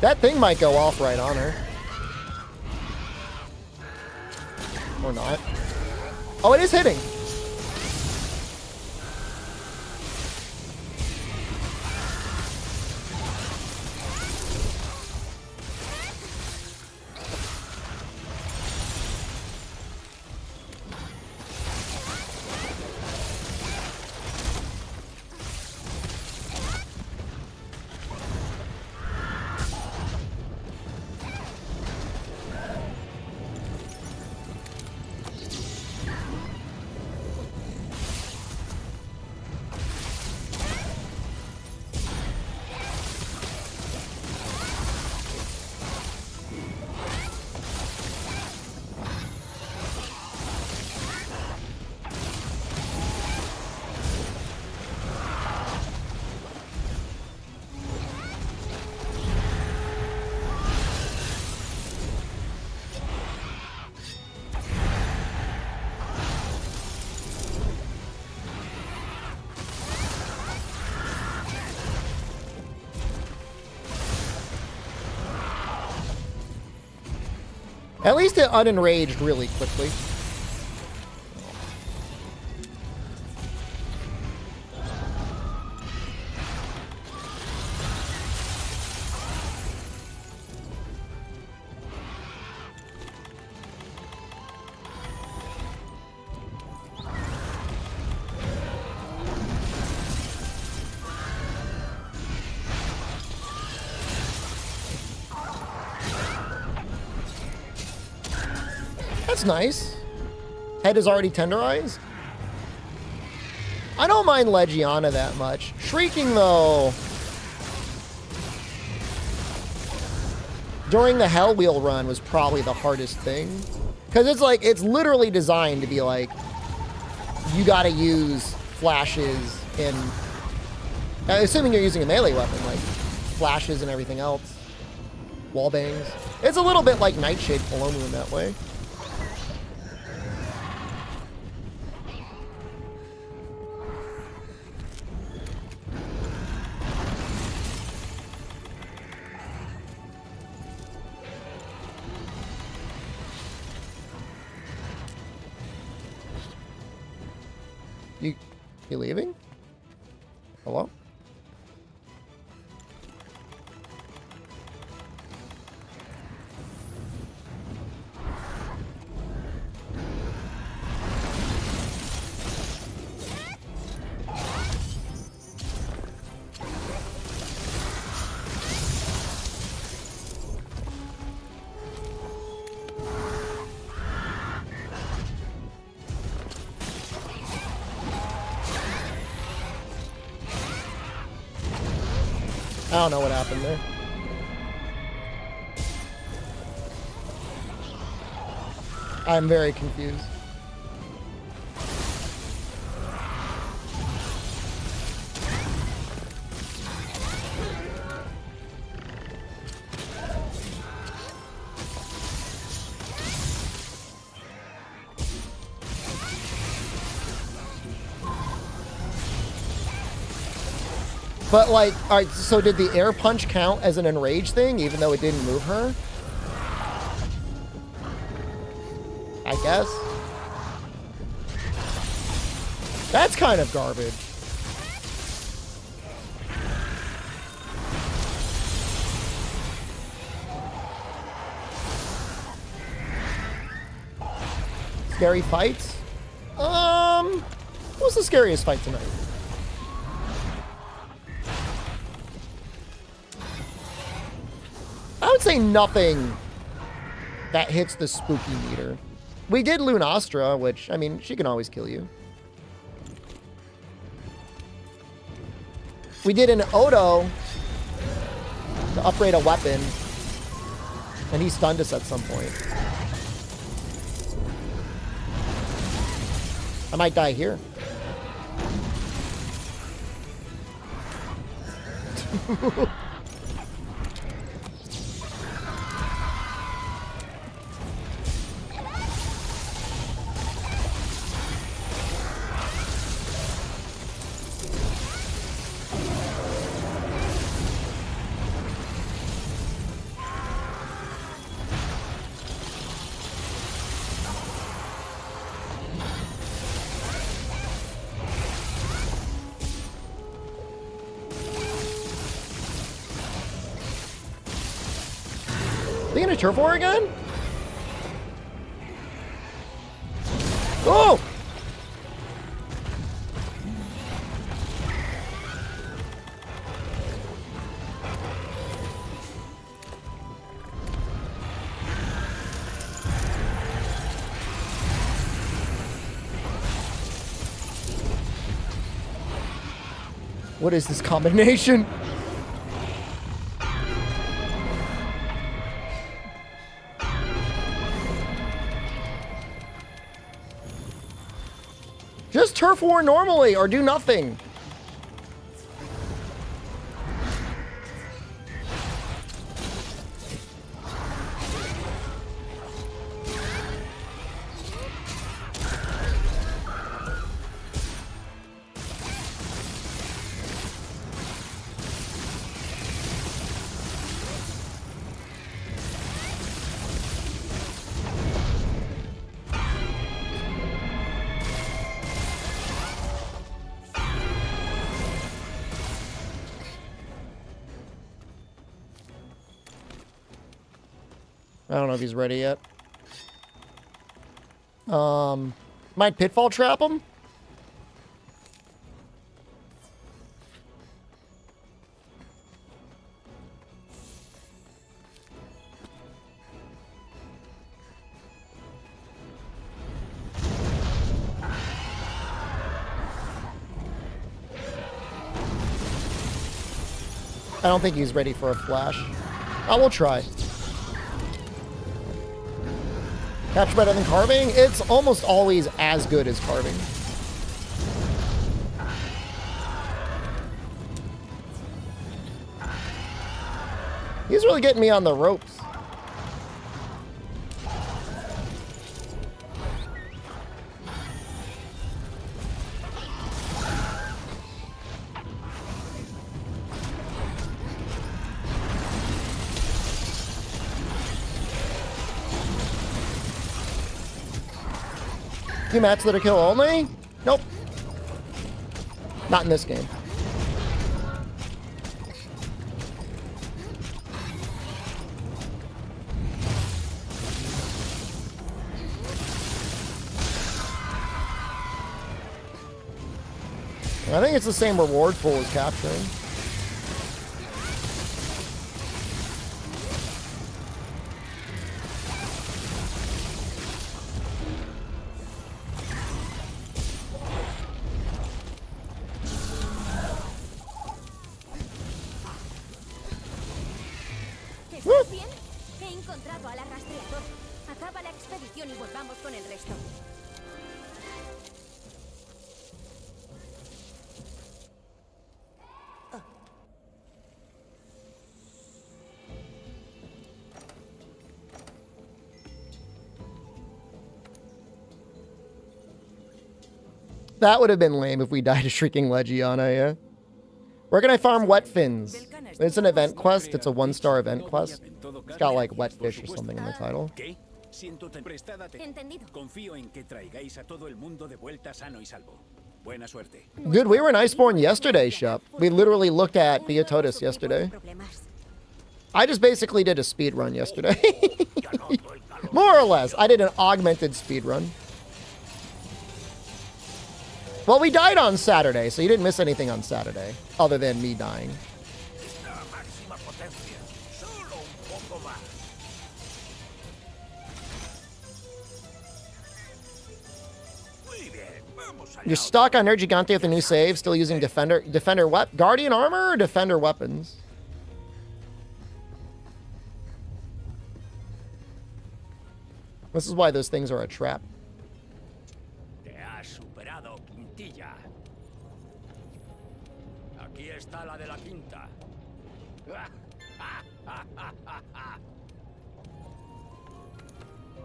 That thing might go off right on her. Or not. Oh, it is hitting. At least it unenraged really quickly. That's nice. Head is already tenderized. I don't mind Legiana that much. Shrieking, though. During the Hell Wheel run was probably the hardest thing. Because it's like, it's literally designed to be like, you gotta use flashes and... assuming you're using a melee weapon, like flashes and everything else. Wall bangs. It's a little bit like Nightshade Palomu in that way. You leaving? Hello? I don't know what happened there. I'm very confused. But, like, alright, so did the air punch count as an enrage thing, even though it didn't move her? I guess. That's kind of garbage. Scary fights? What's the scariest fight tonight? I would say nothing that hits the spooky meter. We did Lunastra, which, I mean, she can always kill you. We did an Odo to upgrade a weapon, and he stunned us at some point. I might die here. Are they gonna turf war again? Oh! What is this combination? Just turf war normally or do nothing. I don't know if he's ready yet. Might pitfall trap him? I don't think he's ready for a flash. I will try. Capture better than carving? It's almost always as good as carving. He's really getting me on the ropes. You match that are kill only? Nope. Not in this game. I think it's the same reward pool as capturing. ¿Estás bien? He encontrado al rastreador. Acaba la expedición y volvamos con el resto. That would have been lame if we died to Shrieking Legiana, yeah? Where can I farm wet fins? It's an event quest. It's a 1-star event quest. It's got like wet fish or something in the title. Entendido. Confío en que traigáis a todo el mundo de vuelta sano y salvo. Buena suerte. Dude, we were in Iceborne yesterday, Shep. We literally looked at Beatotis yesterday. I just basically did a speed run yesterday. More or less. I did an augmented speed run. Well, we died on Saturday, so you didn't miss anything on Saturday, other than me dying. You're stuck on Air Gigante with the new save, still using Defender Guardian Armor or Defender Weapons? This is why those things are a trap. Te has superado, Quintilla. Aquí está la de la quinta.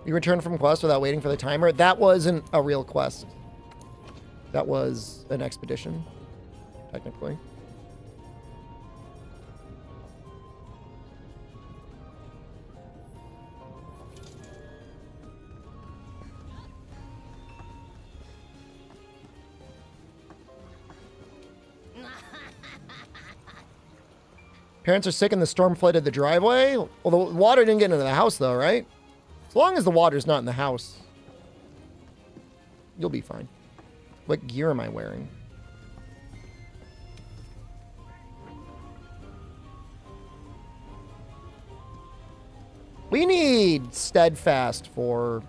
You returned from quest without waiting for the timer. That wasn't a real quest. That was an expedition, technically. Parents are sick and the storm flooded the driveway. Well, the water didn't get into the house, though, right? As long as the water's not in the house, you'll be fine. What gear am I wearing? We need Steadfast for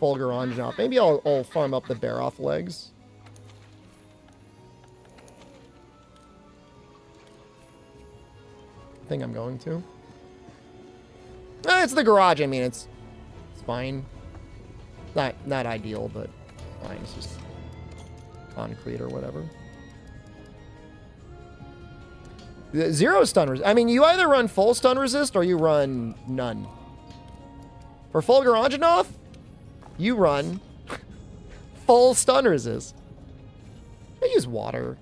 Fulgur. Maybe I'll farm up the Baroth legs. I think I'm going to. It's the garage. I mean, it's fine. Not ideal, but fine. It's just concrete or whatever. Zero stun resist. I mean, you either run full stun resist or you run none. For Fulgur, you run full stun resist. I use water.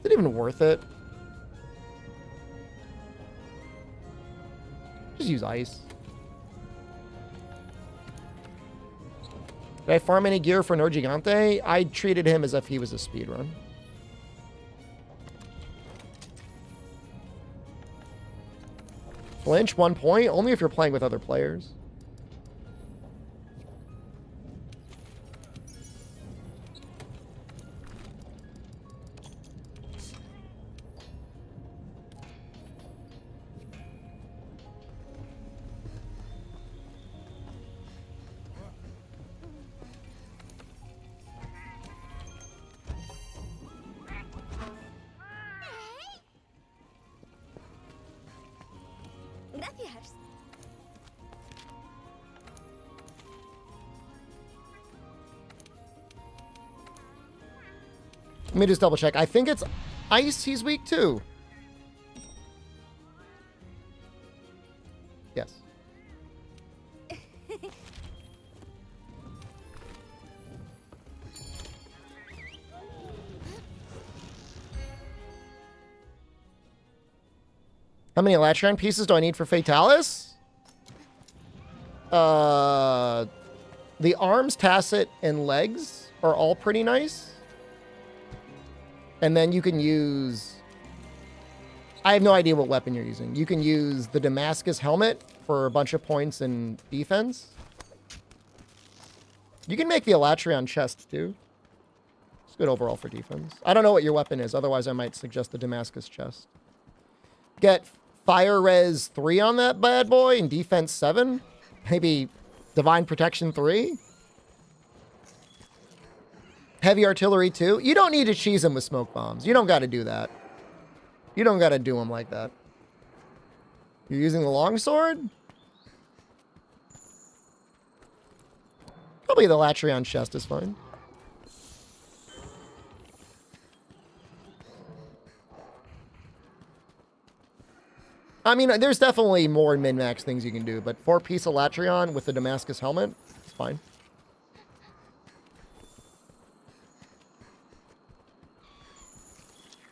Is it even worth it? Just use ice. Did I farm any gear for Nergigante? I treated him as if he was a speedrun. Flinch, 1 point. Only if you're playing with other players. Gracias. Let me just double check. I think it's ice he's weak to. Yes. How many Latron pieces do I need for Fatalis? The arms, tacet, and legs are all pretty nice. And then you can use... I have no idea what weapon you're using. You can use the Damascus helmet for a bunch of points in defense. You can make the Elatrion chest, too. It's good overall for defense. I don't know what your weapon is. Otherwise, I might suggest the Damascus chest. Get Fire Res 3 on that bad boy and Defense 7. Maybe Divine Protection 3. Heavy Artillery 2. You don't need to cheese him with smoke bombs. You don't got to do that. You don't got to do him like that. You're using the longsword? Probably the Latrion chest is fine. I mean, there's definitely more min-max things you can do, but 4-piece Elatrion with the Damascus helmet, it's fine.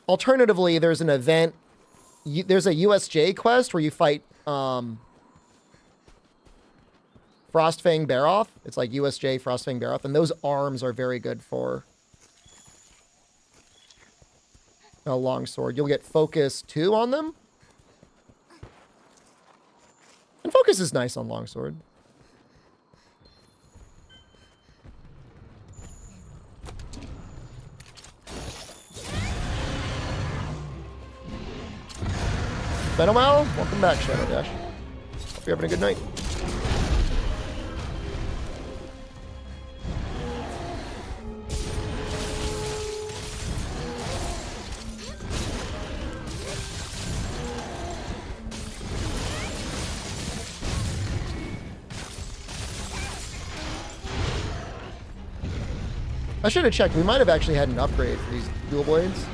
Alternatively, there's an event, there's a USJ quest where you fight Frostfang Baroth. It's like USJ Frostfang Baroth, and those arms are very good for a longsword. You'll get Focus 2 on them. And Focus is nice on longsword. Venomal, welcome back, Shadow Dash. Hope you're having a good night. I should have checked. We might have actually had an upgrade for these dual blades.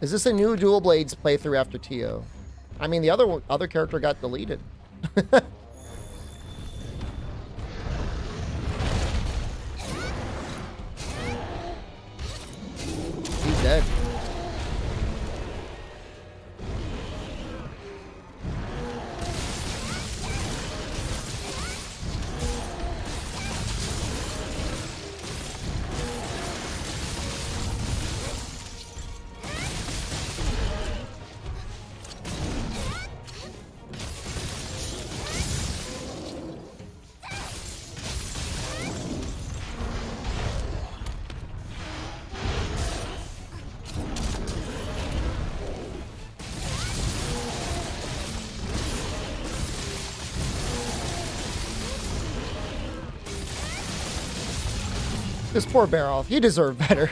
Is this a new dual blades playthrough after Tio? I mean, the other character got deleted. He's dead. This poor Barrel, he deserved better.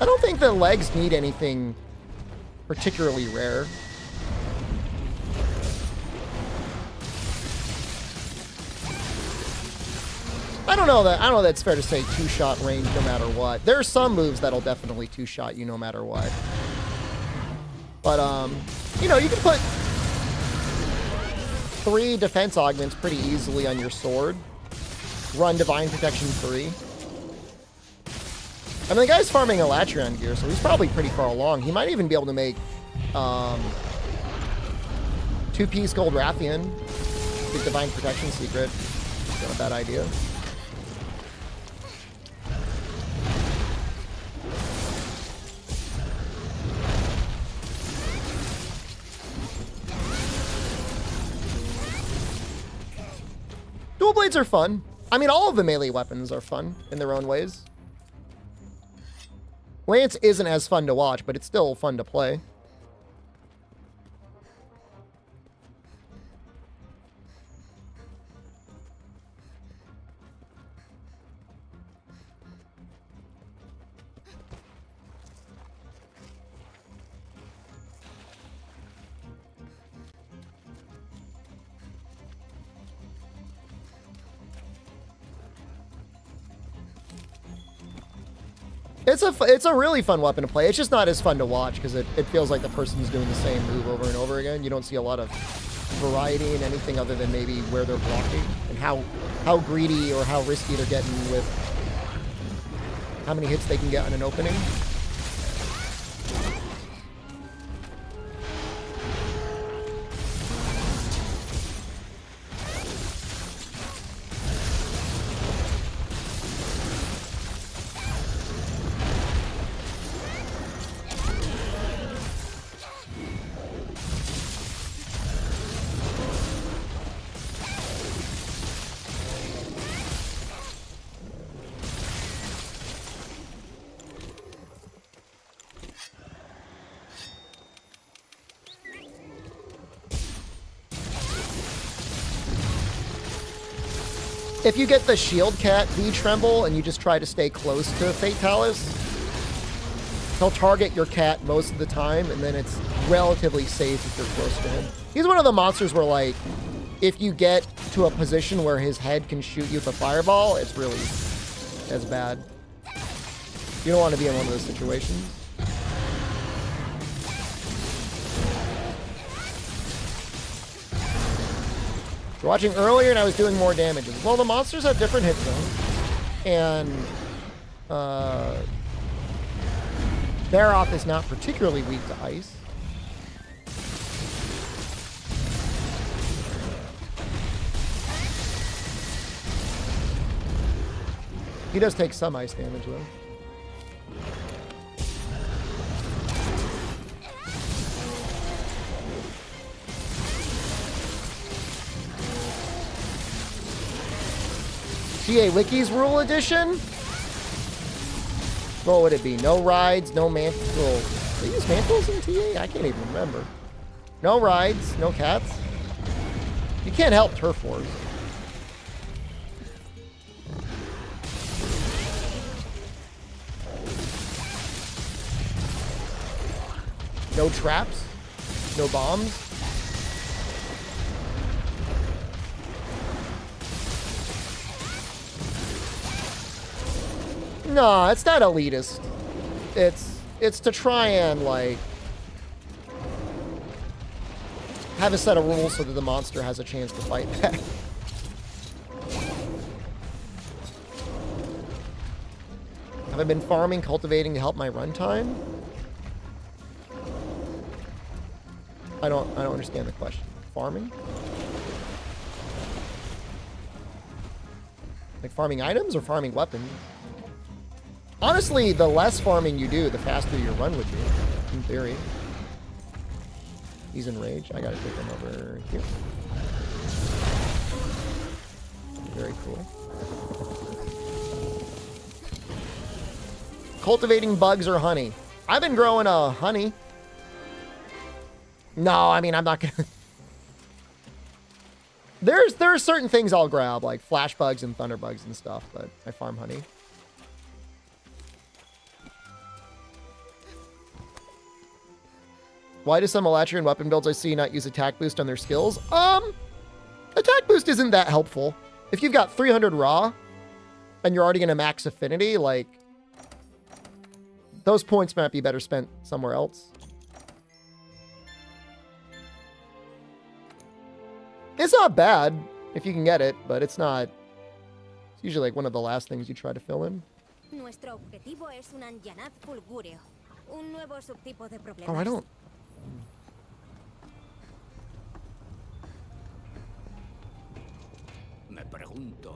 I don't think the legs need anything particularly rare. I don't know that's fair to say two-shot range no matter what. There are some moves that'll definitely two-shot you no matter what. But, you know, you can put 3 defense augments pretty easily on your sword. Run Divine Protection 3. I mean, the guy's farming Elatrion gear, so he's probably pretty far along. He might even be able to make 2-piece Gold Rathian. The Divine Protection secret. Not a bad idea. Dual blades are fun. I mean, all of the melee weapons are fun in their own ways. Lance isn't as fun to watch, but it's still fun to play. It's a really fun weapon to play. It's just not as fun to watch because it feels like the person's doing the same move over and over again. You don't see a lot of variety in anything other than maybe where they're blocking and how greedy or how risky they're getting with how many hits they can get on an opening. If you get the Shield Cat V-Tremble and you just try to stay close to Fatalis, he'll target your cat most of the time, and then it's relatively safe if you're close to him. He's one of the monsters where, like, if you get to a position where his head can shoot you with a fireball, it's really as bad. You don't want to be in one of those situations. If you're watching earlier and I was doing more damage. Well, the monsters have different hit zones. And Baroth is not particularly weak to ice. He does take some ice damage though. TA Wikis Rule Edition? What would it be? No rides, no mantle. They use mantles in TA? I can't even remember. No rides, no cats. You can't help turf wars. No traps. No bombs. No, it's not elitist. It's to try and, like, have a set of rules so that the monster has a chance to fight back. Have I been farming, cultivating to help my runtime? I don't understand the question. Farming? Like farming items or farming weapons? Honestly, the less farming you do, the faster your run would be, in theory. He's in rage. I gotta take him over here. Very cool. Cultivating bugs or honey? I've been growing honey. No, I mean, I'm not gonna... There are certain things I'll grab, like flash bugs and thunder bugs and stuff, but I farm honey. Why do some Elatrian weapon builds I see not use attack boost on their skills? Attack boost isn't that helpful. If you've got 300 raw and you're already going to max affinity, like, those points might be better spent somewhere else. It's not bad if you can get it, but it's not. It's usually like one of the last things you try to fill in. Nuestro objetivo es un Anjanaz fulgúreo, un nuevo subtipo de problemas. Oh, I don't. Me pregunto.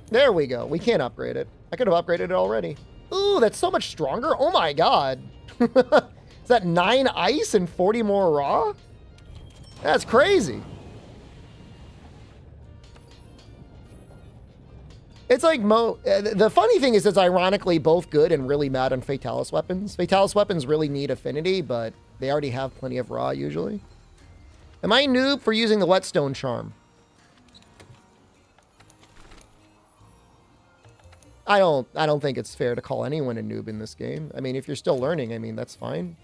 There we go. We can't upgrade it. I could have upgraded it already. Ooh, that's so much stronger. Oh my god. Is that 9 ice and 40 more raw? That's crazy. It's like the funny thing is it's ironically both good and really mad on Fatalis weapons. Fatalis weapons really need affinity, but they already have plenty of raw usually. Am I a noob for using the whetstone charm? I don't think it's fair to call anyone a noob in this game. I mean, if you're still learning, I mean, that's fine.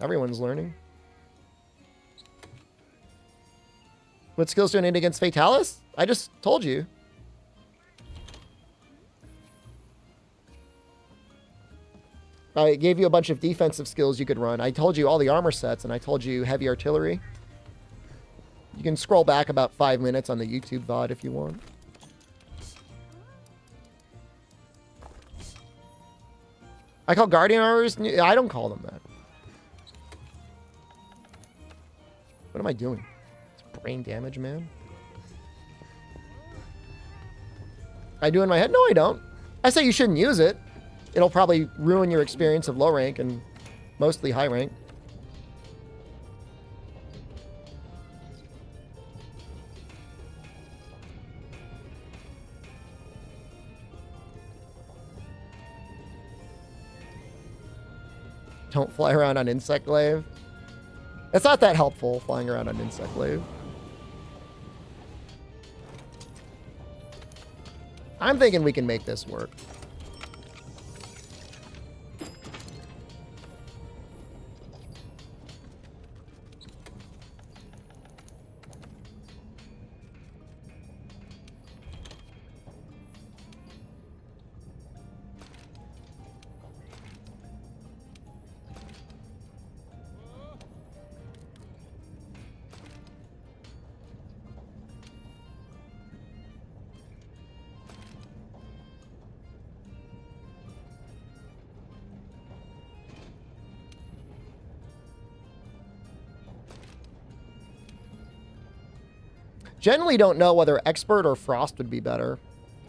Everyone's learning. What skills do I need against Fatalis? I just told you. I gave you a bunch of defensive skills you could run. I told you all the armor sets, and I told you heavy artillery. You can scroll back about 5 minutes on the YouTube VOD if you want. I call Guardian armors... I don't call them that. What am I doing? It's brain damage, man. I do in my head? No, I don't. I say you shouldn't use it. It'll probably ruin your experience of low rank and mostly high rank. Don't fly around on Insect Glaive. It's not that helpful, flying around on Insect Glaive. I'm thinking we can make this work. Generally don't know whether Expert or Frost would be better.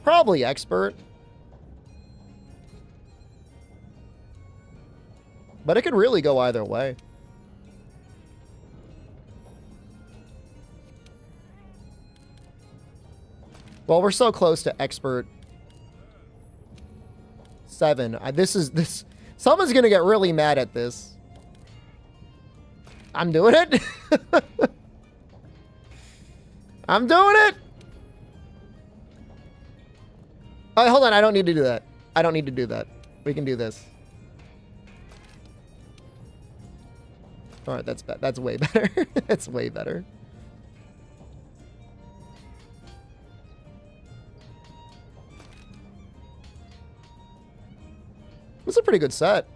Probably Expert. But it could really go either way. Well, we're so close to Expert 7. This. Someone's gonna get really mad at this. I'm doing it. I'm doing it! Oh, hold on. I don't need to do that. I don't need to do that. We can do this. All right, that's way better. That's way better. It's a pretty good set.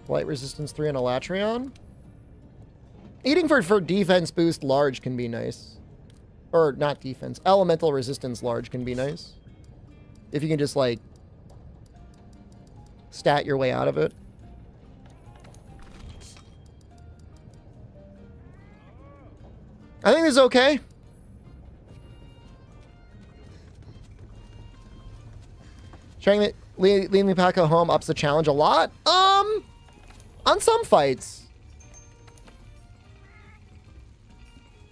Light resistance 3 on Elatrion. Eating for defense boost large can be nice. Or not defense. Elemental resistance large can be nice. If you can just like stat your way out of it. I think this is okay. Trying to leave me back at home ups the challenge a lot. On some fights.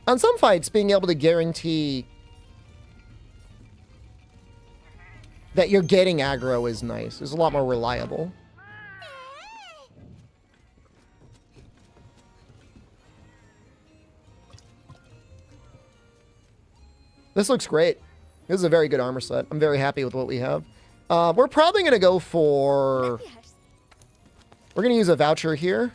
On some fights, being able to guarantee that you're getting aggro is nice. It's a lot more reliable. This looks great. This is a very good armor set. I'm very happy with what we have. We're probably going to go for... We're going to use a voucher here.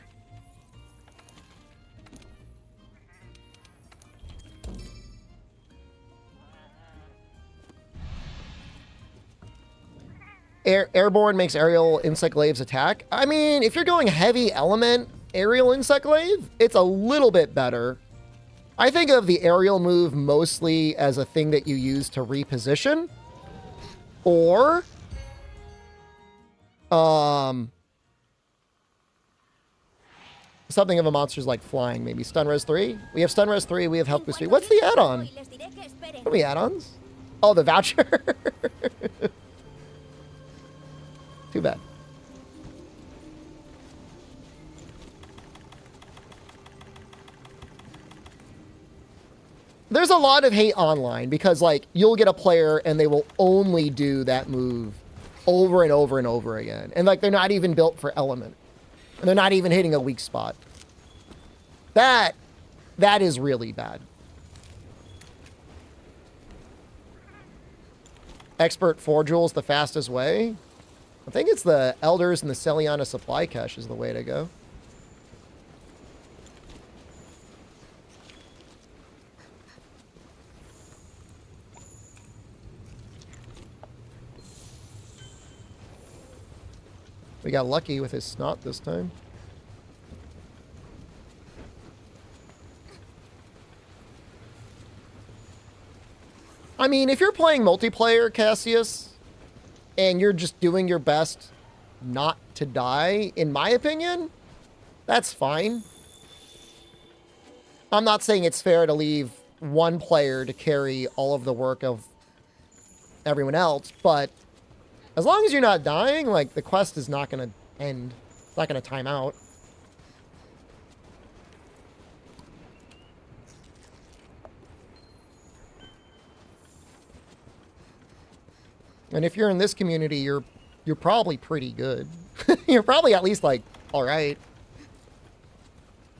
Airborne makes aerial insect glaives attack. I mean, if you're going heavy element aerial insect glaive, it's a little bit better. I think of the aerial move mostly as a thing that you use to reposition. Or... something of a monster's like flying, maybe. Stun Res 3? We have Stun Res 3, we have Health Boost 3. What's the add-on? What are we add-ons? Oh, the voucher. Too bad. There's a lot of hate online because, like, you'll get a player and they will only do that move over and over and over again. And, like, they're not even built for element. And they're not even hitting a weak spot. That is really bad. Expert 4 joules the fastest way. I think it's the Elders and the Celiana supply cache is the way to go. We got lucky with his snot this time. I mean, if you're playing multiplayer, Cassius, and you're just doing your best not to die, in my opinion, that's fine. I'm not saying it's fair to leave one player to carry all of the work of everyone else, but as long as you're not dying, like, the quest is not going to end. It's not going to time out. And if you're in this community, you're probably pretty good. You're probably at least, like, all right.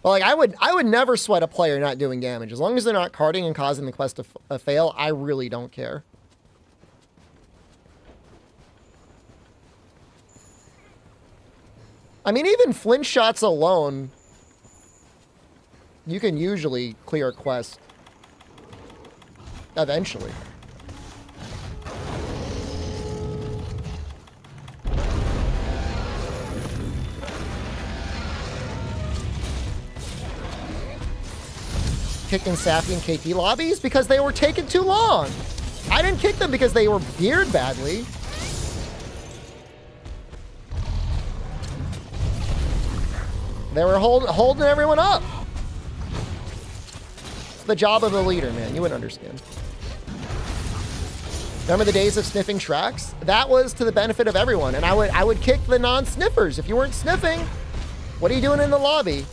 But, like, I would never sweat a player not doing damage. As long as they're not carding and causing the quest to fail, I really don't care. I mean, even flinch shots alone, you can usually clear a quest eventually. Kicking Sappy and KT lobbies because they were taking too long. I didn't kick them because they were geared badly. They were holding everyone up. It's the job of the leader, man. You wouldn't understand. Remember the days of sniffing tracks? That was to the benefit of everyone, and I would kick the non-sniffers. If you weren't sniffing, what are you doing in the lobby?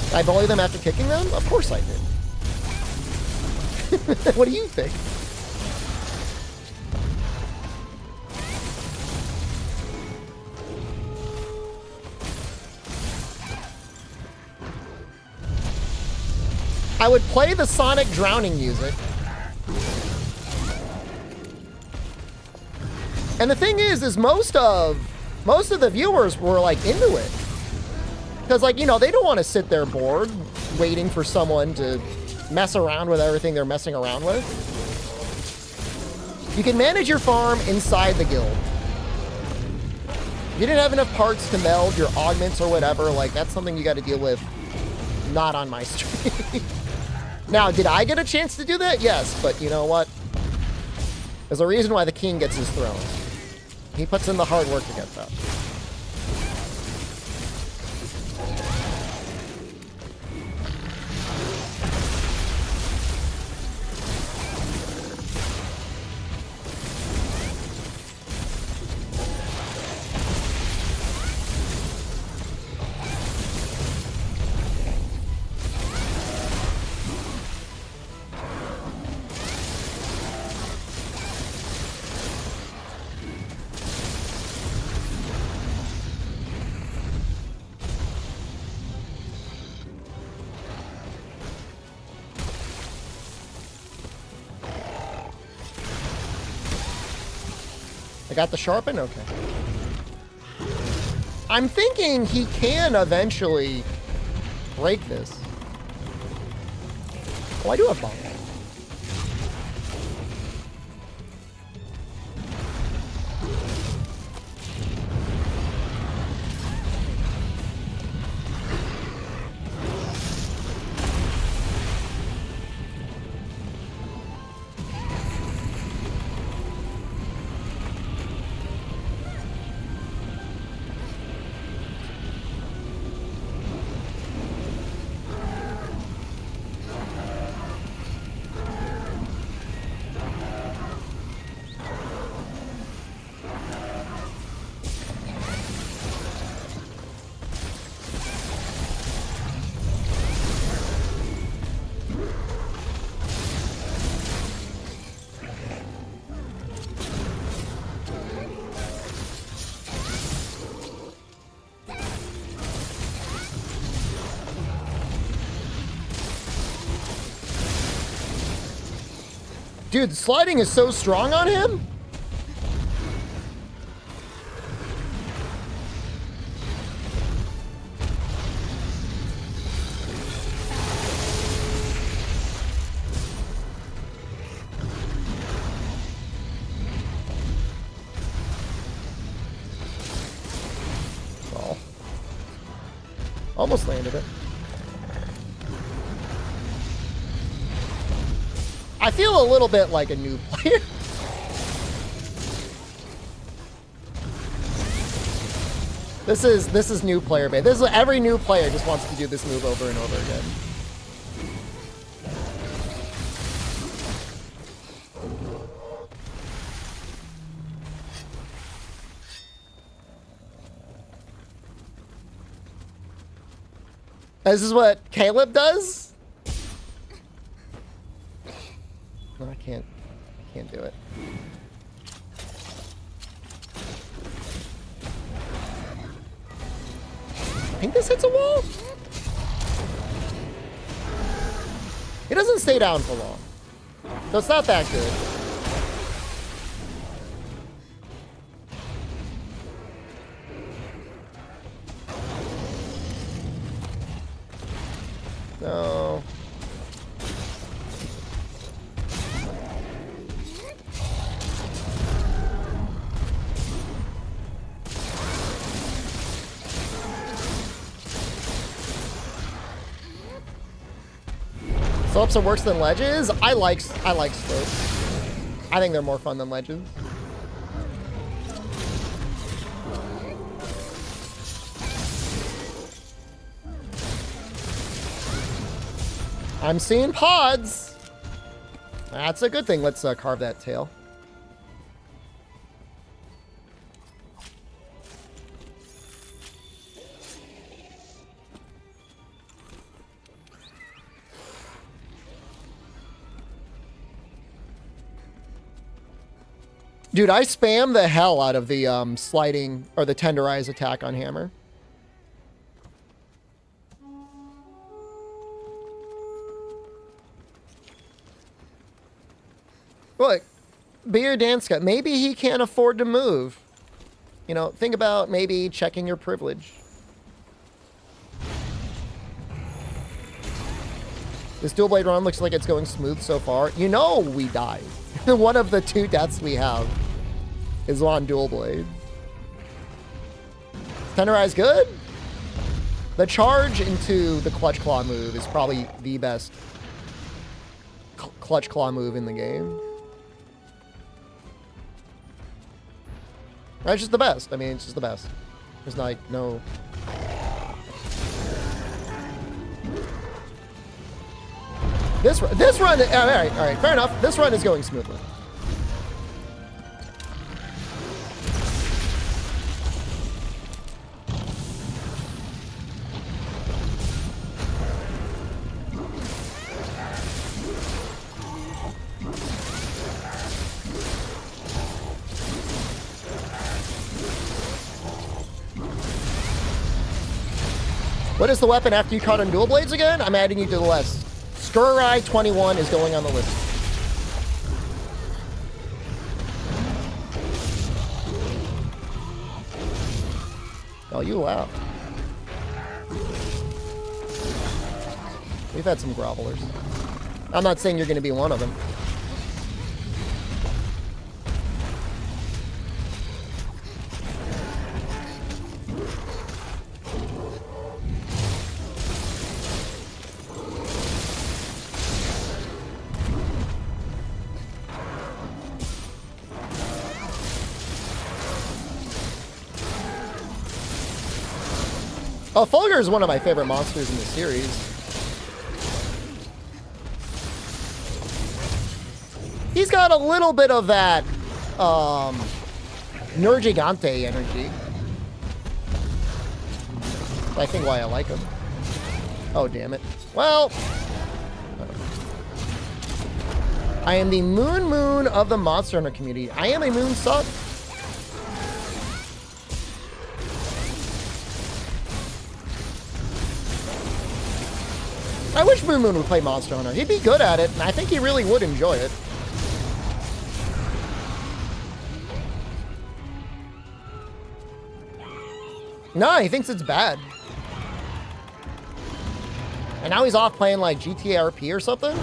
Did I bully them after kicking them? Of course I did. What do you think? I would play the Sonic drowning music. And the thing is most of the viewers were like into it. Because, like, you know, they don't want to sit there bored waiting for someone to mess around with everything they're messing around with. You can manage your farm inside the guild. If you didn't have enough parts to meld your augments or whatever, like, that's something you got to deal with. Not on my stream. Now, did I get a chance to do that? Yes, but you know what? There's a reason why the king gets his throne. He puts in the hard work to get that. I got the sharpen? Okay. I'm thinking he can eventually break this. Oh, I do have bomb. Dude, the sliding is so strong on him. Oh. Almost landed it. I feel a little bit like a new player. This is new player bait. This is every new player just wants to do this move over and over again. This is what Caleb does? No, I can't do it. I think this hits a wall. It doesn't stay down for long. So it's not that good. No. Slopes are worse than ledges? I like slopes. I think they're more fun than ledges. I'm seeing pods. That's a good thing. Let's carve that tail. Dude, I spam the hell out of the sliding or the tenderize attack on hammer. Look, Beer Danska, maybe he can't afford to move. You know, think about maybe checking your privilege. This dual blade run looks like it's going smooth so far. You know we died. One of the 2 deaths we have is on dual blade. Tenderize good? The charge into the clutch claw move is probably the best clutch claw move in the game. It's just the best. I mean, it's just the best. There's like no... This run, all right, fair enough. This run is going smoothly. What is the weapon after you caught on dual blades again? I'm adding you to the list. Skurai 21 is going on the list. Oh, you laugh. We've had some grovelers. I'm not saying you're going to be one of them. Oh, Fulgur is one of my favorite monsters in the series. He's got a little bit of that Nergigante energy. I think why I like him. Oh, damn it. Well, I am the moon of the Monster Hunter community. I am a moon sub. I wish Moon would play Monster Hunter. He'd be good at it, and I think he really would enjoy it. No, he thinks it's bad. And now he's off playing like GTA RP or something?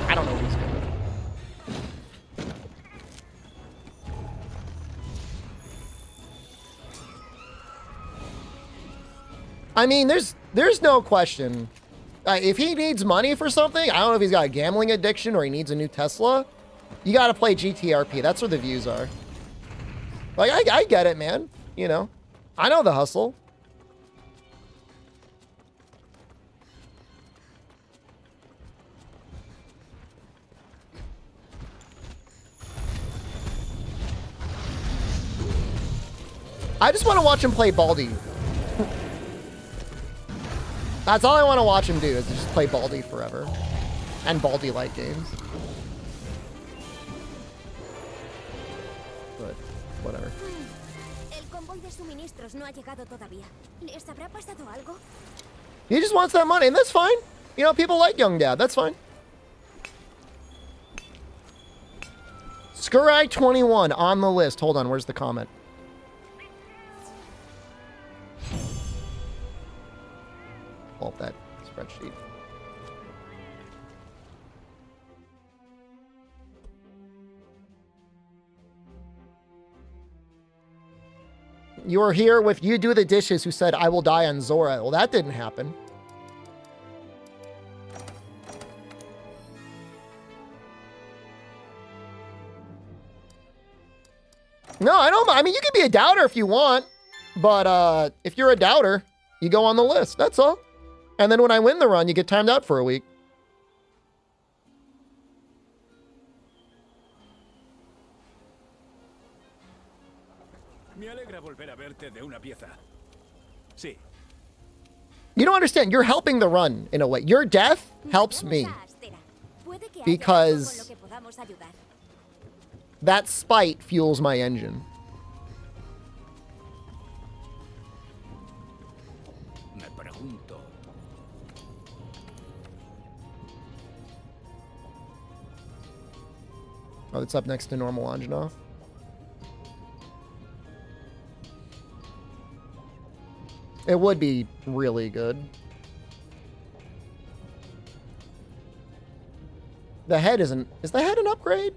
I don't know what he's doing. I mean, there's no question. If he needs money for something, I don't know if he's got a gambling addiction or he needs a new Tesla, you got to play GTRP. That's where the views are. Like, I get it, man. You know, I know the hustle. I just want to watch him play Baldi. That's all I want to watch him do, is just play Baldi forever. And Baldi-like games. But, whatever. El convoy de suministros no ha llegado todavía. ¿Les habrá pasado algo? He just wants that money, and that's fine. You know, people like Young Dad. That's fine. Skurai 21 on the list. Hold on, where's the comment? Pull up that spreadsheet. You were here with You Do the Dishes, who said, I will die on Zora. Well, that didn't happen. No, I don't. I mean, you can be a doubter if you want. But if you're a doubter, you go on the list. That's all. And then when I win the run, you get timed out for a week. Me alegra volver a verte de una pieza. Sí. You don't understand. You're helping the run in a way. Your death helps me. Because that spite fuels my engine. Me pregunto. Oh, it's up next to normal Anjanov. It would be really good. The head isn't... Is the head an upgrade?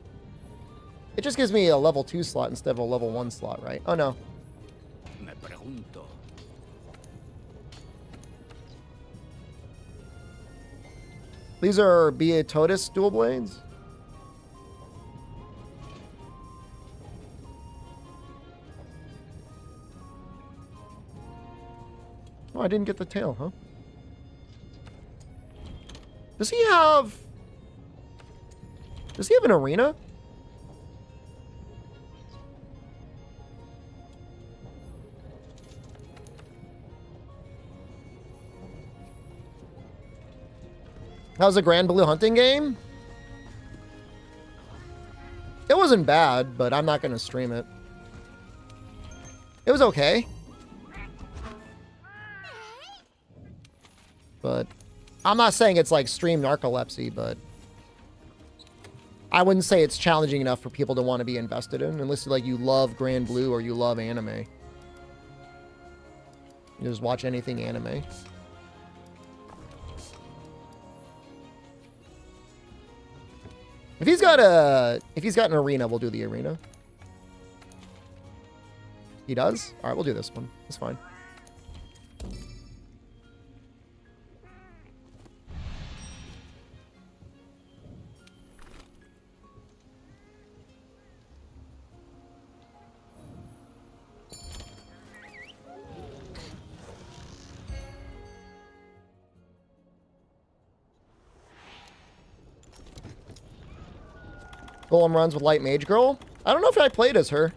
It just gives me a level 2 slot instead of a level 1 slot, right? Oh, no. Me pregunto. These are Beatotus dual blades? Oh, I didn't get the tail, huh? Does he have an arena? How's the Grand Blue hunting game? It wasn't bad, but I'm not going to stream it. It was okay. But I'm not saying it's like stream narcolepsy, but I wouldn't say it's challenging enough for people to want to be invested in, unless like you love Grand Blue or you love anime. You just watch anything anime. If he's got an arena, we'll do the arena. He does? All right, we'll do this one. It's fine. Golem runs with Light Mage Girl? I don't know if I played as her.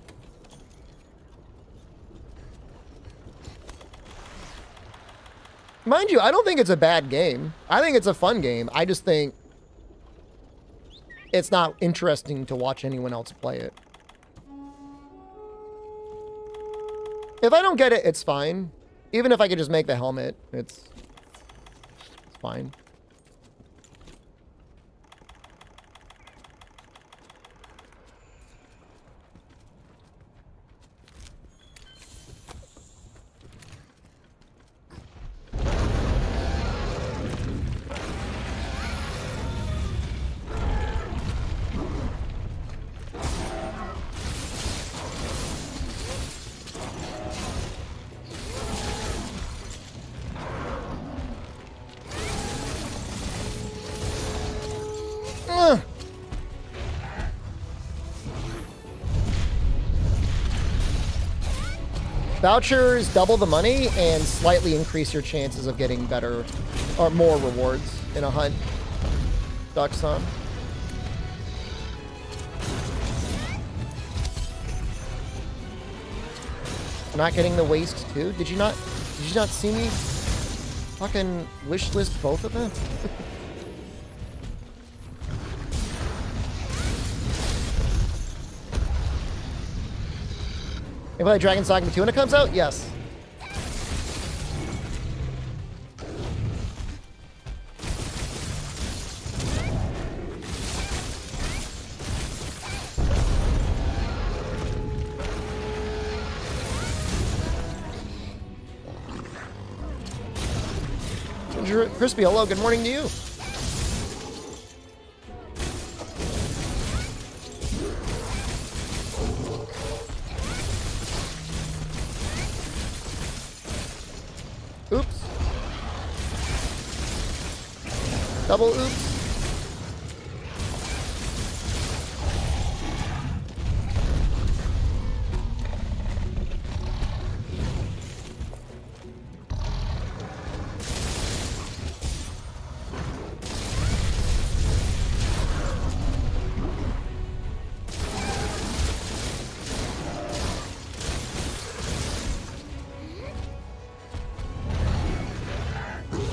Mind you, I don't think it's a bad game. I think it's a fun game. I just think it's not interesting to watch anyone else play it. If I don't get it, it's fine. Even if I could just make the helmet, it's fine. Vouchers double the money and slightly increase your chances of getting better or more rewards in a hunt. Duxon. Not getting the waist too? Did you not see me fucking wish list both of them? You play Dragon Saga 2 when it comes out? Yes. Crispy, hello, good morning to you. Oops. Double oops.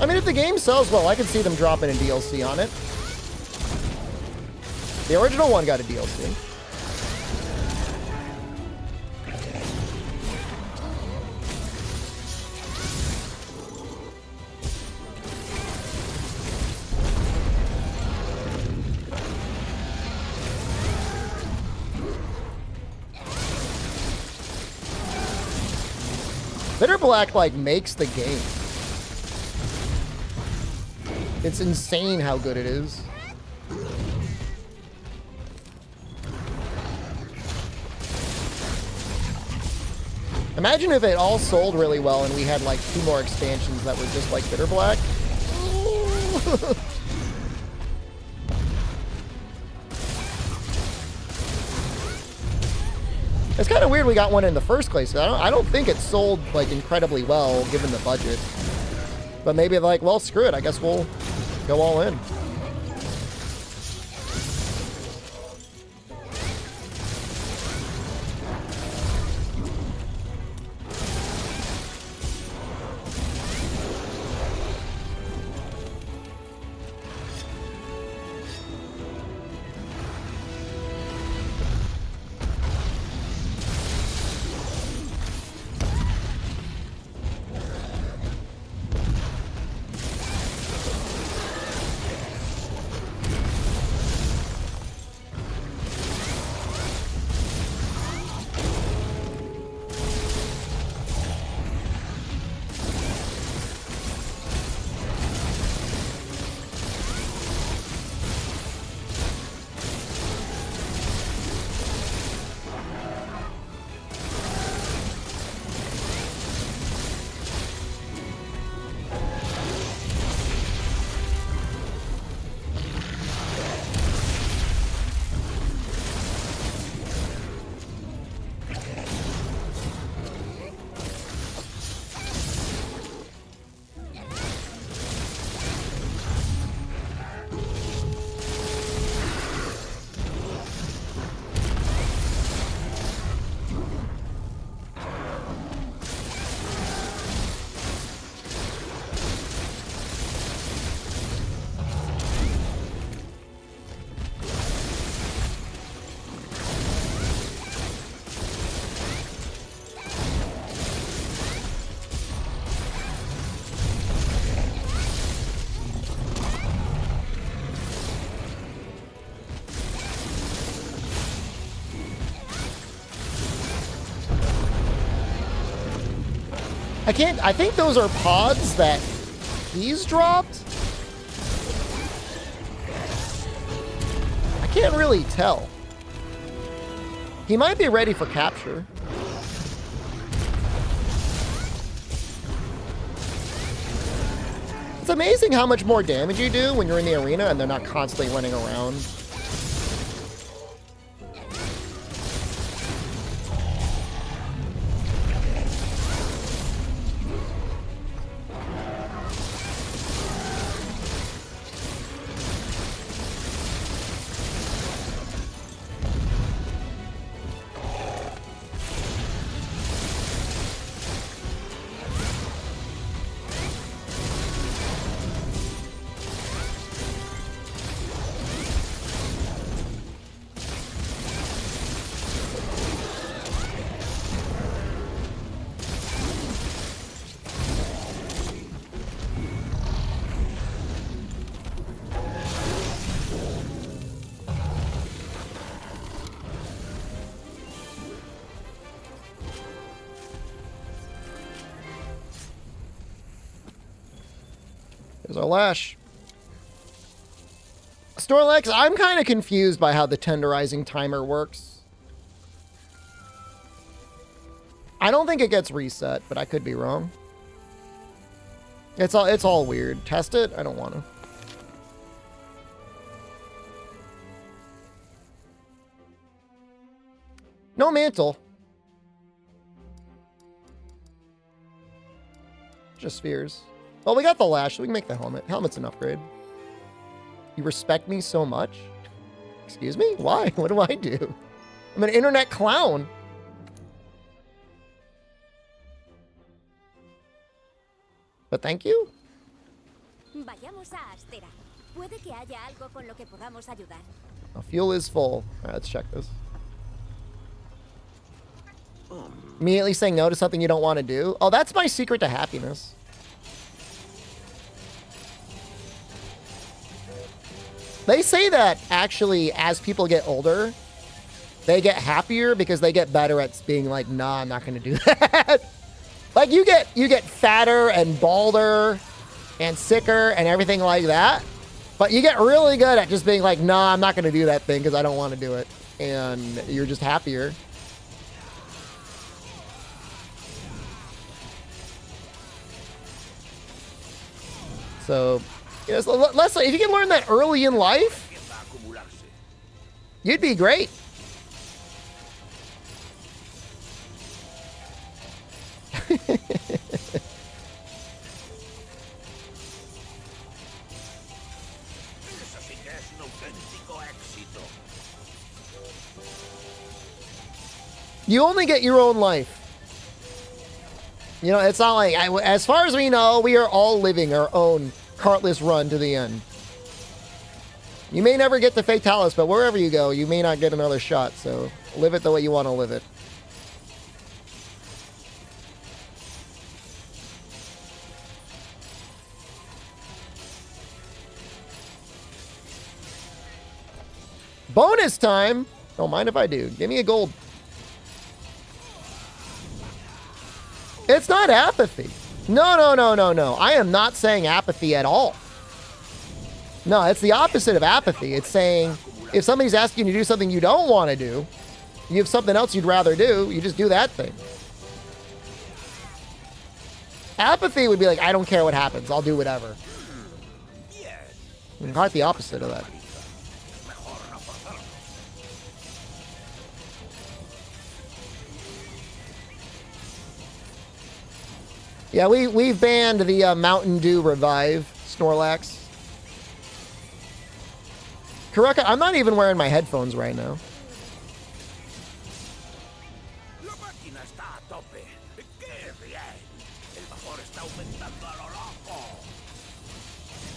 I mean, if the game sells well, I could see them dropping a DLC on it. The original one got a DLC. Bitter Black, like, makes the game. It's insane how good it is. Imagine if it all sold really well and we had, like, 2 more expansions that were just like Bitter Black. It's kind of weird we got one in the first place. I don't think it sold, like, incredibly well, given the budget. But maybe, like, well, screw it. I guess we'll go all in. I think those are pods that he's dropped. I can't really tell. He might be ready for capture. It's amazing how much more damage you do when you're in the arena and they're not constantly running around. There's our Lash. Snorlax, I'm kind of confused by how the tenderizing timer works. I don't think it gets reset, but I could be wrong. It's all weird. Test it? I don't want to. No mantle. Just spheres. Well, we got the Lash, so we can make the helmet. Helmet's an upgrade. You respect me so much? Excuse me? Why? What do I do? I'm an internet clown. But thank you. Vayamos a Astera. Puede que haya algo con lo que podamos ayudar. Fuel is full. All right, let's check this. Immediately saying no to something you don't want to do. Oh, that's my secret to happiness. They say that actually as people get older, they get happier because they get better at being like, nah, I'm not going to do that. Like you get fatter and balder and sicker and everything like that. But you get really good at just being like, nah, I'm not going to do that thing because I don't want to do it. And you're just happier. So, you know, let's if you can learn that early in life, you'd be great. You only get your own life. You know, it's not like, as far as we know, we are all living our own cartless run to the end. You may never get to Fatalis, but wherever you go, you may not get another shot, so live it the way you want to live it. Bonus time! Don't mind if I do. Give me a gold. It's not apathy. No, no, no, no, no. I am not saying apathy at all. No, it's the opposite of apathy. It's saying if somebody's asking you to do something you don't want to do, you have something else you'd rather do, you just do that thing. Apathy would be like, I don't care what happens. I'll do whatever. Quite the opposite of that. Yeah, we've banned the Mountain Dew Revive Snorlax. Kuraka, I'm not even wearing my headphones right now.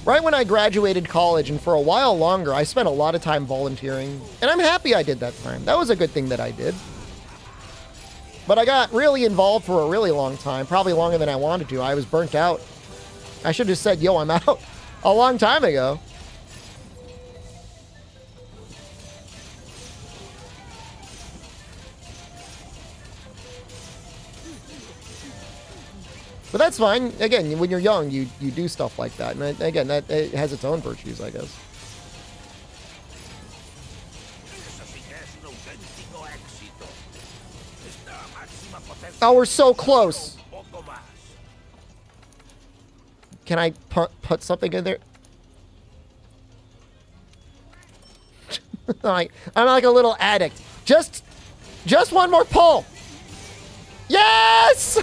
Right when I graduated college, and for a while longer, I spent a lot of time volunteering. And I'm happy I did that time. That was a good thing that I did. But I got really involved for a really long time, probably longer than I wanted to. I was burnt out. I should have said, yo, I'm out a long time ago. But that's fine. Again, when you're young, you do stuff like that. And again, that it has its own virtues, I guess. Oh, we're so close. Can I put something in there? I'm like a little addict. Just one more pull. Yes!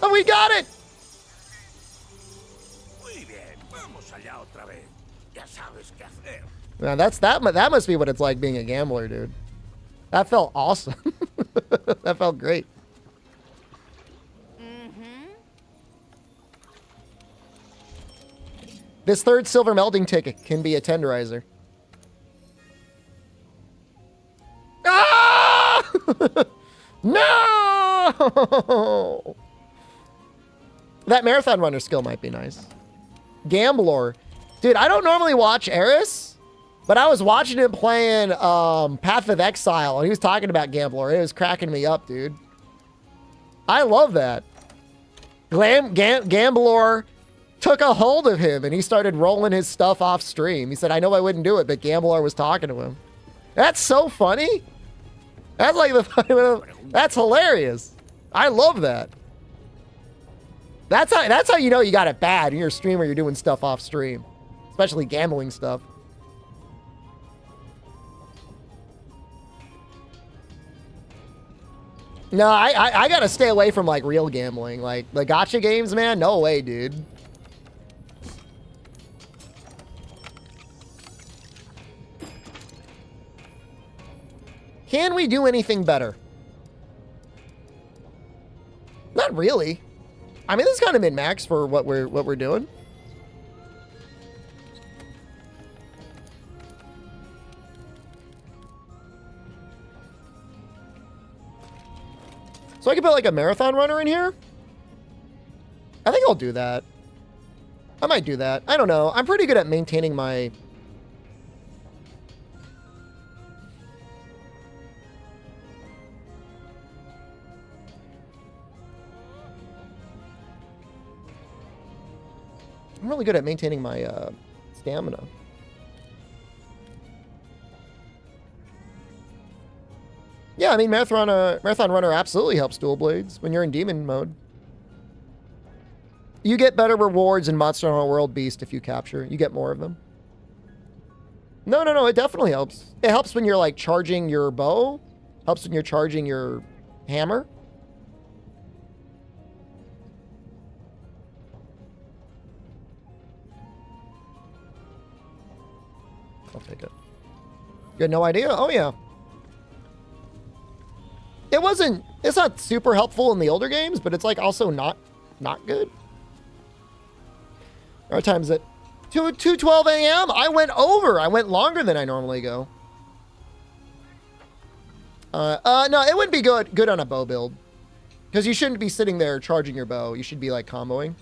We got it! Man, that must be what it's like being a gambler, dude. That felt awesome. That felt great. This third silver melting ticket can be a tenderizer. Ah! No! That marathon runner skill might be nice. Gambler. Dude, I don't normally watch Eris, but I was watching him playing Path of Exile, and he was talking about Gambler. It was cracking me up, dude. I love that. Gambler took a hold of him, and he started rolling his stuff off stream. He said, I know I wouldn't do it, but Gambler was talking to him. That's so funny. That's like that's hilarious. I love that. That's how you know you got it bad. You're a streamer, you're doing stuff off stream. Especially gambling stuff. No, I gotta stay away from like real gambling. Like the gacha games, man, no way, dude. Can we do anything better? Not really. I mean, this is kind of min-max for what we're doing. So I could put like a marathon runner in here. I think I'll do that. I might do that. I don't know. I'm pretty good at maintaining my... I'm really good at maintaining my stamina. Yeah, I mean, Marathon Runner absolutely helps dual blades when you're in demon mode. You get better rewards in Monster Hunter World Beast if you capture. You get more of them. No, it definitely helps. It helps when you're like charging your bow. Helps when you're charging your hammer. I'll take it. You had no idea? Oh, yeah. It's not super helpful in the older games, but it's like also not good. Our time's at 2:12 a.m. I went over. I went longer than I normally go. No, it wouldn't be good on a bow build. Because you shouldn't be sitting there charging your bow. You should be like comboing.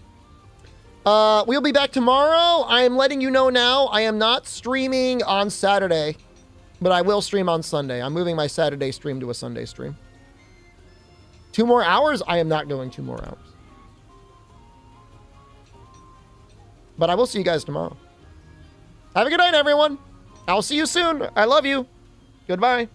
We'll be back tomorrow. I am letting you know now. I am not streaming on Saturday, but I will stream on Sunday. I'm moving my Saturday stream to a Sunday stream. 2 more hours? I am not going 2 more hours. But I will see you guys tomorrow. Have a good night, everyone. I'll see you soon. I love you. Goodbye.